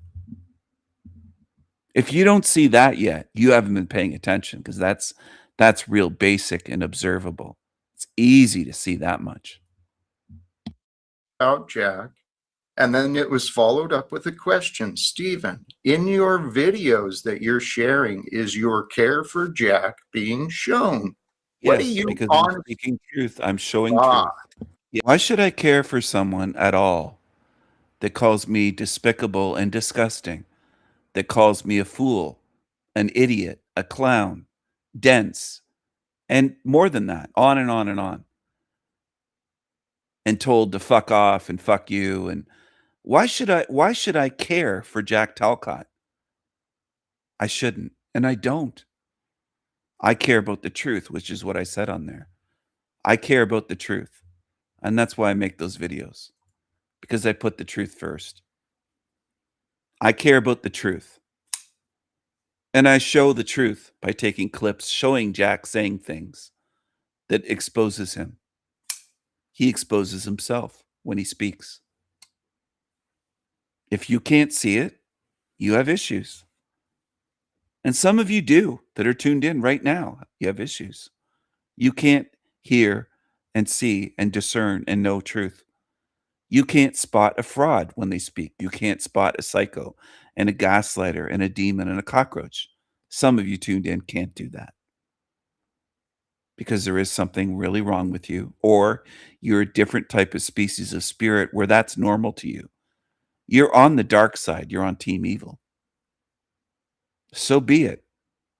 S6: If you don't see that yet, you haven't been paying attention, because that's real basic and observable. It's easy to see that much.
S16: Out, Jack. And then it was followed up with a question. Stephen, in your videos that you're sharing, is your care for Jack being shown? What do you
S6: because I'm speaking truth. I'm showing truth. Yeah. Why should I care for someone at all that calls me despicable and disgusting, that calls me a fool, an idiot, a clown, dense, and more than that, on and on and on, and told to fuck off and fuck you? And why should I care for Jack Talcott? I shouldn't, and I don't. I care about the truth, which is what I said on there. I care about the truth. And that's why I make those videos, because I put the truth first. I care about the truth. And I show the truth by taking clips showing Jack saying things that exposes him. He exposes himself when he speaks. If you can't see it, you have issues. And some of you do that are tuned in right now. You have issues. You can't hear and see and discern and know truth. You can't spot a fraud when they speak. You can't spot a psycho and a gaslighter and a demon and a cockroach. Some of you tuned in can't do that because there is something really wrong with you, or you're a different type of species of spirit where that's normal to you. You're on the dark side. You're on Team Evil. So be it.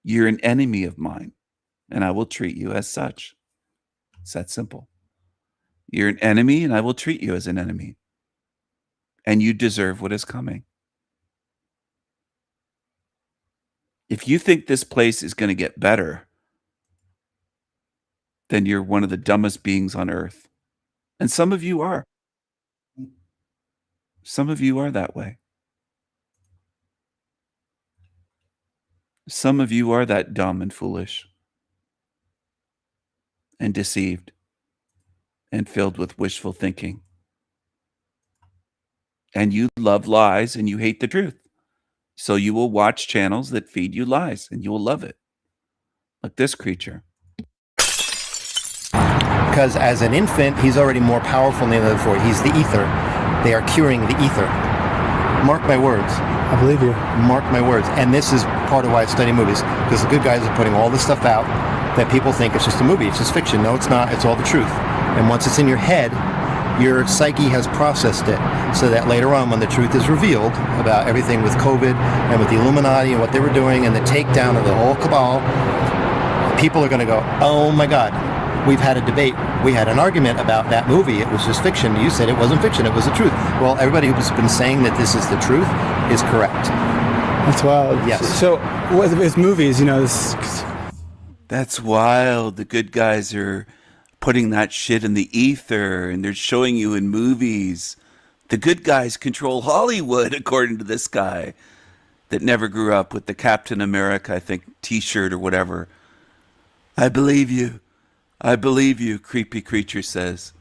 S6: You're an enemy of mine, and I will treat you as such. It's that simple. You're an enemy, and I will treat you as an enemy. And you deserve what is coming. If you think this place is going to get better, then you're one of the dumbest beings on earth. And some of you are. Some of you are that way. Some of you are that dumb and foolish and deceived and filled with wishful thinking. And you love lies and you hate the truth. So you will watch channels that feed you lies and you will love it. Like this creature.
S7: Because as an infant, he's already more powerful than the other four. He's the ether. They are curing the ether. Mark my words.
S21: I believe you.
S7: Mark my words. And this is part of why I study movies, because the good guys are putting all this stuff out that people think it's just a movie, it's just fiction. No, it's not. It's all the truth. And once it's in your head, your psyche has processed it so that later on when the truth is revealed about everything with COVID and with the Illuminati and what they were doing and the takedown of the whole cabal, people are going to go, oh my God, we've had a debate. We had an argument about that movie. It was just fiction. You said it wasn't fiction. It was the truth. Well, everybody who's been saying that this is the truth is correct.
S21: That's wild.
S7: Yes.
S21: So, with his movies, you know, this.
S6: That's wild. The good guys are putting that shit in the ether and they're showing you in movies. The good guys control Hollywood, according to this guy that never grew up with the Captain America, I think, t-shirt or whatever. I believe you. I believe you, creepy creature says.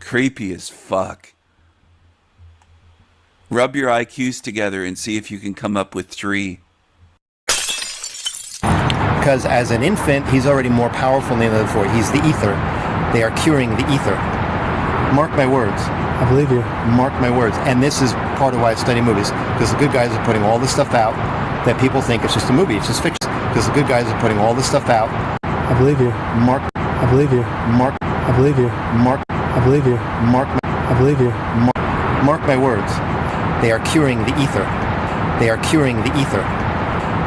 S6: Creepy as fuck. Rub your IQs together and see if you can come up with 3.
S7: Because as an infant, he's already more powerful than the other 4. He's the ether. They are curing the ether. Mark my words.
S21: I believe you.
S7: Mark my words. And this is part of why I study movies. Because the good guys are putting all this stuff out that people think it's just a movie. It's just fiction. Because the good guys are putting all this stuff out.
S21: I believe you.
S7: Mark.
S21: I believe you.
S7: Mark.
S21: I believe you.
S7: Mark.
S21: I believe you.
S7: Mark.
S21: I believe you.
S7: Mark my words. They are curing the ether. They are curing the ether.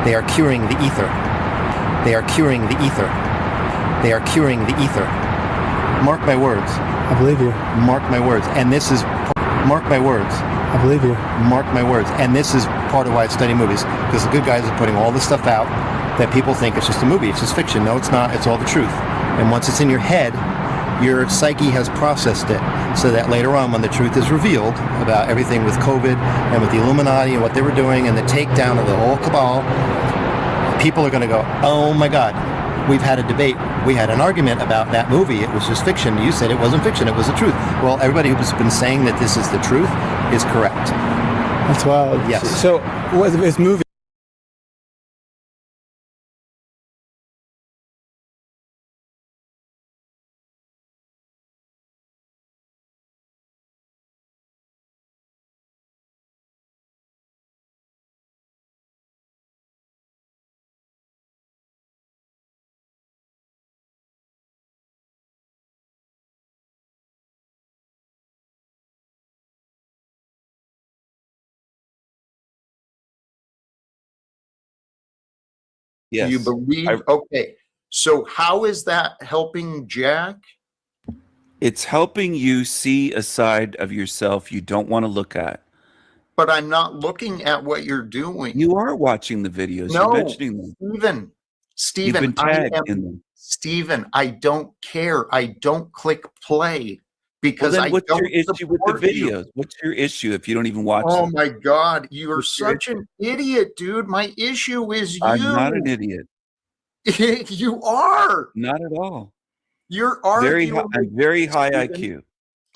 S7: They are curing the ether. They are curing the ether. They are curing the ether. Mark my words.
S21: I believe you.
S7: Mark my words. And this is mark my words.
S21: I believe you.
S7: Mark my words. And this is part of why I study movies. Because the good guys are putting all this stuff out that people think it's just a movie. It's just fiction. No, it's not. It's all the truth. And once it's in your head, your psyche has processed it so that later on when the truth is revealed about everything with COVID and with the Illuminati and what they were doing and the takedown of the whole cabal, people are going to go, oh my God, we've had a debate. We had an argument about that movie. It was just fiction. You said it wasn't fiction. It was the truth. Well, everybody who's been saying that this is the truth is correct.
S21: That's wild.
S7: Yes.
S21: So, with his movie.
S6: Yes.
S16: Do you believe? Okay. So how is that helping Jack?
S6: It's helping you see a side of yourself you don't want to look at.
S16: But I'm not looking at what you're doing.
S6: You are watching the videos.
S16: No,
S6: You're mentioning them.
S16: Stephen,
S6: You've been tagged in them.
S16: Stephen, I don't care. I don't click play because
S6: Well, then
S16: I
S6: what's
S16: don't
S6: your issue with the
S16: support you.
S6: videos? What's your issue if you don't even watch
S16: Oh
S6: them?
S16: my God, you are
S6: What's your
S16: such an idiot, dude. My issue is you.
S6: I'm not an idiot.
S16: You are.
S6: Not at all.
S16: You're
S6: Very
S16: arguing.
S6: I'm very high
S16: Stephen,
S6: IQ.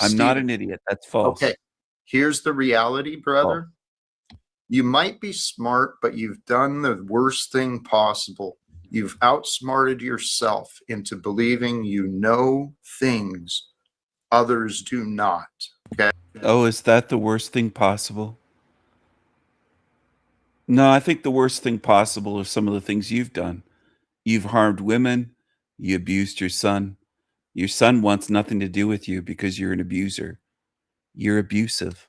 S6: I'm not
S16: Stephen.
S6: an idiot. That's false.
S16: Okay. Here's the reality, brother. You might be smart, but you've done the worst thing possible. You've outsmarted yourself into believing you know things others do not. Okay.
S6: Oh, is that the worst thing possible? No, I think the worst thing possible are some of the things you've done. You've harmed women. You abused your son. Your son wants nothing to do with you because you're an abuser. You're abusive.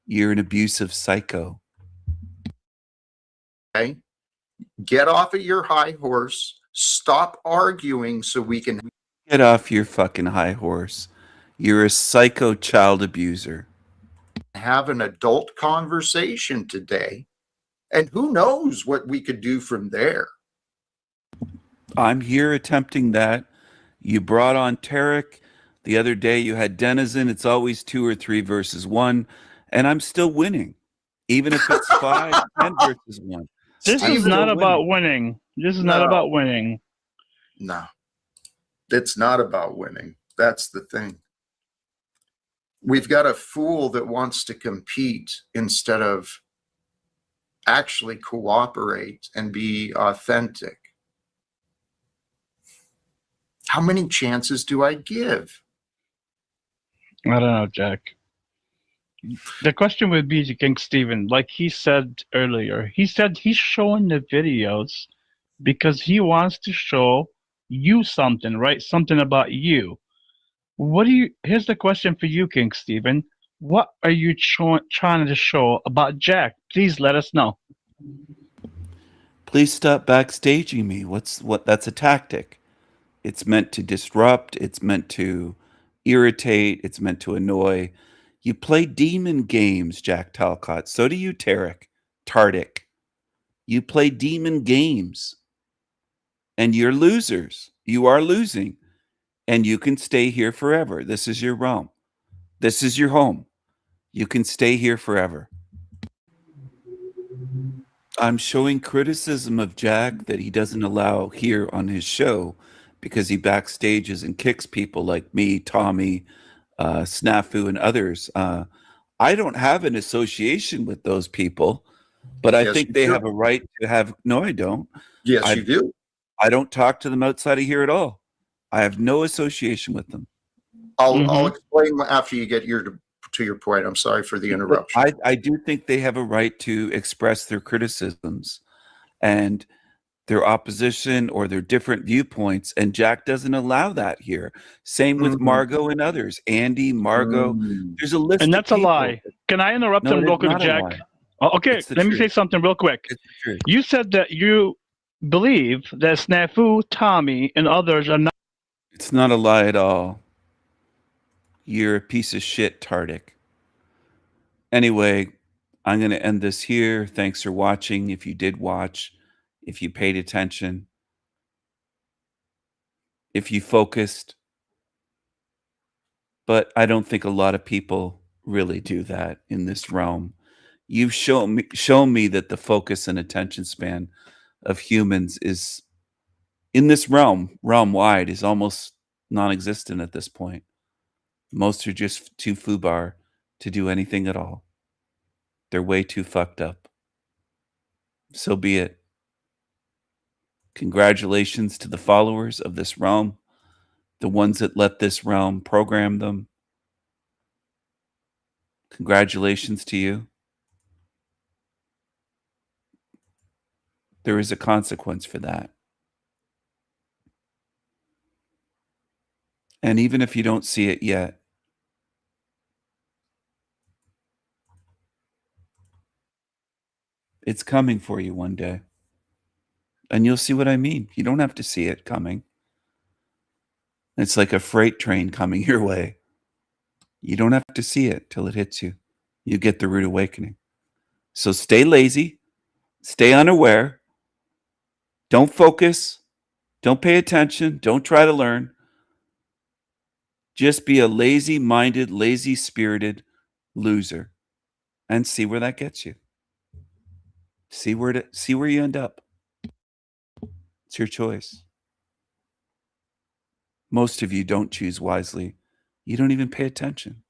S6: You're an abusive psycho.
S16: Okay. Get off of your high horse. Stop arguing so we can
S6: Get off your fucking high horse. You're a psycho child abuser.
S16: have an adult conversation today. And who knows what we could do from there.
S6: I'm here attempting that. You brought on Tarek. The other day you had Denizen. It's always 2 or 3 versus 1. And I'm still winning. Even if it's 5, 10 versus 1.
S1: This
S6: I'm
S1: is
S6: still
S1: not
S6: winning.
S1: about winning. This is not
S16: No.
S1: about winning.
S16: No, it's not about winning. That's the thing. We've got a fool that wants to compete instead of actually cooperate and be authentic. How many chances do I give?
S1: I don't know, Jack. The question would be to King Stephen, like he said earlier. He said he's showing the videos because he wants to show you something, right? Something about you. What do you? Here's the question for you, King Stephen. What are you trying to show about Jack? Please let us know.
S6: Please stop backstaging me. That's a tactic. It's meant to disrupt, it's meant to irritate, it's meant to annoy. You play demon games, Jack Talcott. So do you, Tardik. You play demon games. And you're losers. You are losing. And you can stay here forever. This is your realm. This is your home. You can stay here forever. I'm showing criticism of Jack that he doesn't allow here on his show because he backstages and kicks people like me, Tommy, Snafu, and others. I don't have an association with those people, but I
S16: Yes,
S6: think
S16: you
S6: they
S16: do.
S6: have a right to have. No, I don't.
S16: Yes,
S6: I
S16: you do.
S6: I don't talk to them outside of here at all. I have no association with them.
S16: I'll explain after you get to your point. I'm sorry for the interruption.
S6: I do think they have a right to express their criticisms and their opposition or their different viewpoints, and Jack doesn't allow that here. Same with Margot and others. Andy, Margot. There's a list.
S1: And that's
S6: of
S1: a lie.
S6: people.
S1: Can I interrupt
S6: No,
S1: him
S6: it
S1: real
S6: is
S1: quick,
S6: not a
S1: Jack?
S6: lie.
S1: Okay,
S6: It's the
S1: let me say
S6: truth.
S1: something real quick.
S6: It's the truth.
S1: You said that you believe that Snafu, Tommy, and others are not.
S6: It's not a lie at all. You're a piece of shit, Tardik. Anyway, I'm going to end this here. Thanks for watching. If you did watch, if you paid attention, if you focused. But I don't think a lot of people really do that in this realm. You've shown me that the focus and attention span of humans is in this realm wide is almost non-existent at this point. Most are just too foobar to do anything at all. They're way too fucked up. So be it. Congratulations to the followers of this realm, the ones that let this realm program them. Congratulations to you. There is a consequence for that. And even if you don't see it yet, it's coming for you one day. And you'll see what I mean. You don't have to see it coming. It's like a freight train coming your way. You don't have to see it till it hits you. You get the rude awakening. So stay lazy. Stay unaware. Don't focus. Don't pay attention. Don't try to learn. Just be a lazy-minded, lazy-spirited loser and see where that gets you. See where you end up. It's your choice. Most of you don't choose wisely. You don't even pay attention.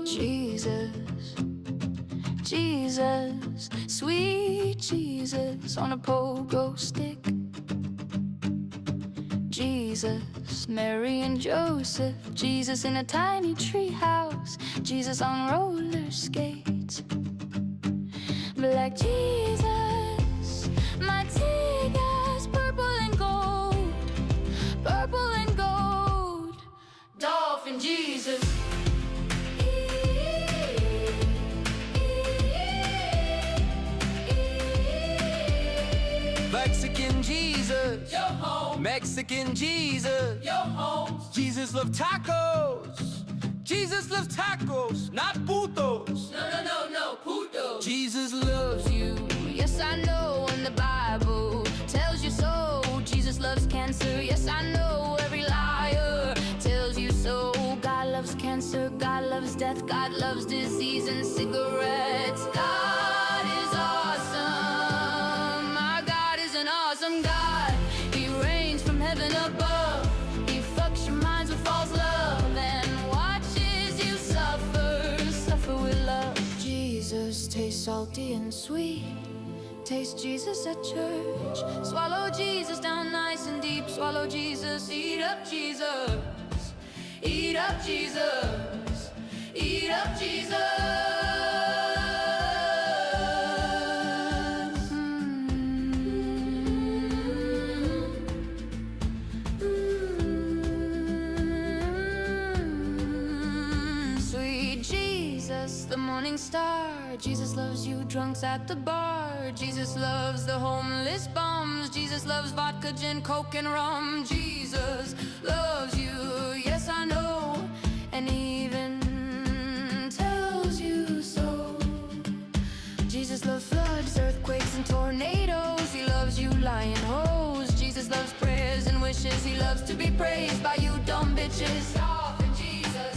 S8: Jesus, Jesus, sweet Jesus on a pogo stick. Jesus, Mary and Joseph, Jesus in a tiny tree house, Jesus on roller skates. Black Jesus, my tiger's purple and gold, purple and gold. Dolphin Jesus.
S5: Mexican Jesus, yo home. Mexican Jesus, yo home. Jesus loves tacos. Jesus loves tacos, not putos.
S8: No, puto.
S5: Jesus loves you.
S8: Yes, I know, and the Bible tells you so. Jesus loves cancer. Yes, I know, every liar tells you so. God loves cancer. God loves death. God loves disease and cigarettes. God is awesome. My God is an awesome God. He reigns from heaven above. He fucks your minds with false love and watches you suffer, suffer with love. Jesus tastes salty and sweet. Taste Jesus at church. Swallow Jesus down nice and deep. Swallow Jesus. Eat up Jesus. Eat up Jesus. Eat up Jesus. Sweet Jesus, the morning star. Jesus loves you drunks at the bar. Jesus loves the homeless bums. Jesus loves vodka, gin, coke, and rum. Jesus loves you, yes I know, and even tells you so. Jesus loves floods, earthquakes, and tornadoes. He loves you lion hoes. Jesus loves prayers and wishes. He loves to be praised by you dumb bitches. Off in Jesus.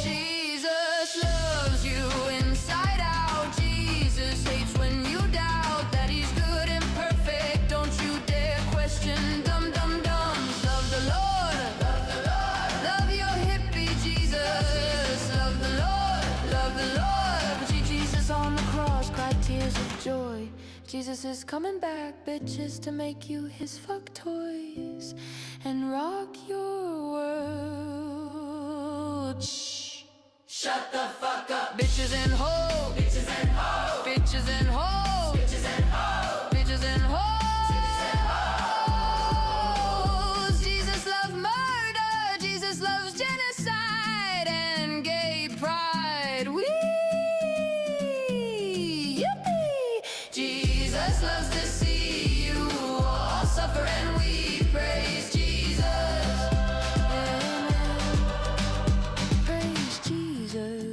S8: Jesus loves you inside out. Jesus hates when you doubt that he's good and perfect. Don't you dare question dum dum dums. Love the Lord, love the Lord. Love your hippie Jesus. Love the Lord, love the Lord. Jesus on the cross cried tears of joy. Jesus is coming back, bitches, to make you his fuck toys and rock your world. Shh. Shut the fuck up. Bitches and hoes. Bitches and hoes. Bitches and hoes. Bitches and hoes. Bitches and hoes. Jesus loves murder. Jesus loves genocide and gay pride. Wee. Yippee. Jesus loves to see you all suffer and we praise Jesus. Amen. Praise Jesus.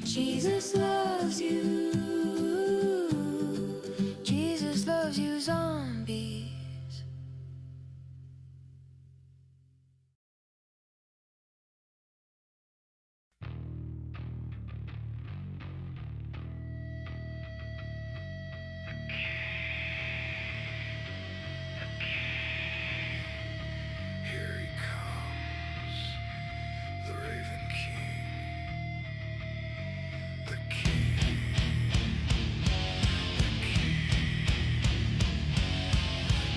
S8: Jesus loves you. Jesus loves you, zombies.
S5: Here he comes, the Raven King. The King. The King.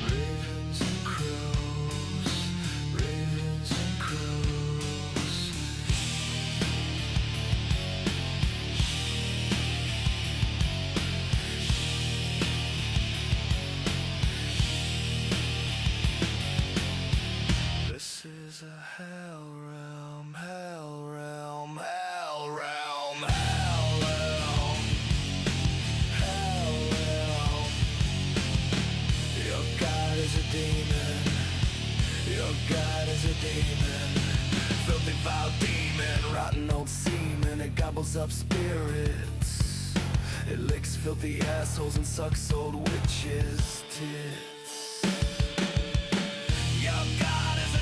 S5: Ravens and crows. Ravens and crows. This is a hell realm, hell realm, hell realm, hell realm, hell realm. Your God is a demon. Your God is a demon. Filthy foul demon, rotten old semen. It gobbles up spirits. It licks filthy assholes and sucks old witches' tits. Your God is a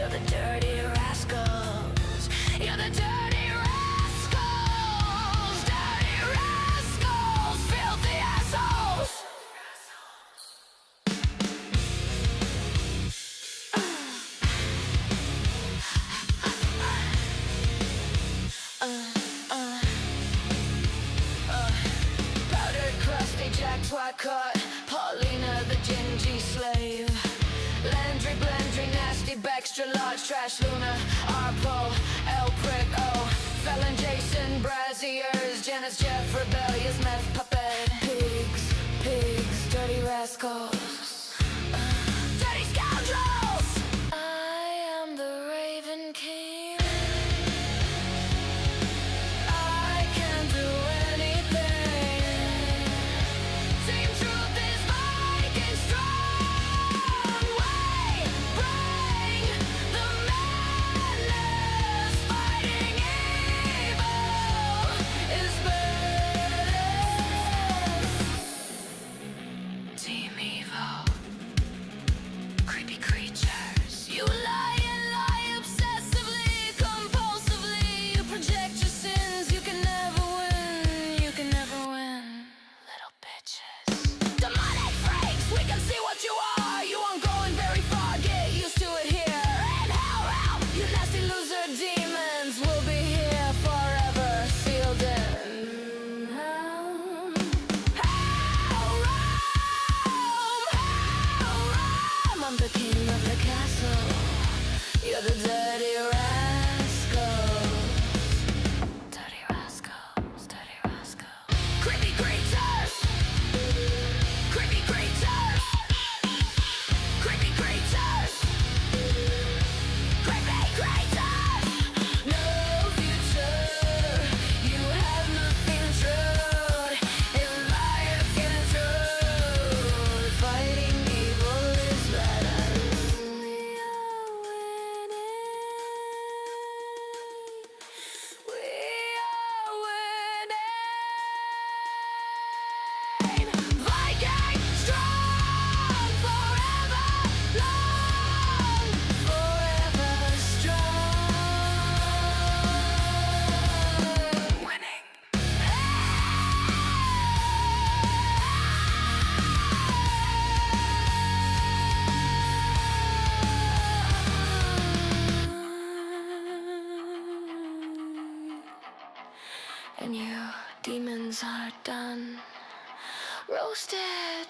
S3: You're the dirty rascals. You're the dirty rascals. Dirty rascals. Filthy assholes. Powdered crusty Jack Twicott, Paulina the gingy slave, Landry Blandry nasty Baxter large trash Luna, Arpo, El Prick O, Felon Jason Braziers, Janice Jeff rebellious meth puppet, pigs, pigs, dirty rascals, dirty scoundrels. I am the Raven King. I can do anything. Team Truth is Viking strong. We bring the madness. Fighting evil is best. Team Evo. Creepy creatures. You lie and lie obsessively, compulsively. You project your sins. You can never win. You can never win. Little bitches. Demonic freaks. We can see what you are. You aren't going very far. Get used to it here. In Hell Realm, you nasty loser demons will be here forever. Sealed in Hell Realm. Hell Realm. I'm the king of the castle. You're the dirty rascals. Dirty rascals. Dirty rascals. Creepy creatures. Creepy creatures. Creepy creatures. Creepy creatures. No future. You have nothing true. In life in truth. Fighting evil is better. We are winning. We are winning. Viking strong forever long. Forever strong. Winning. And you demons are done. Roasted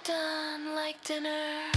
S3: done like dinner.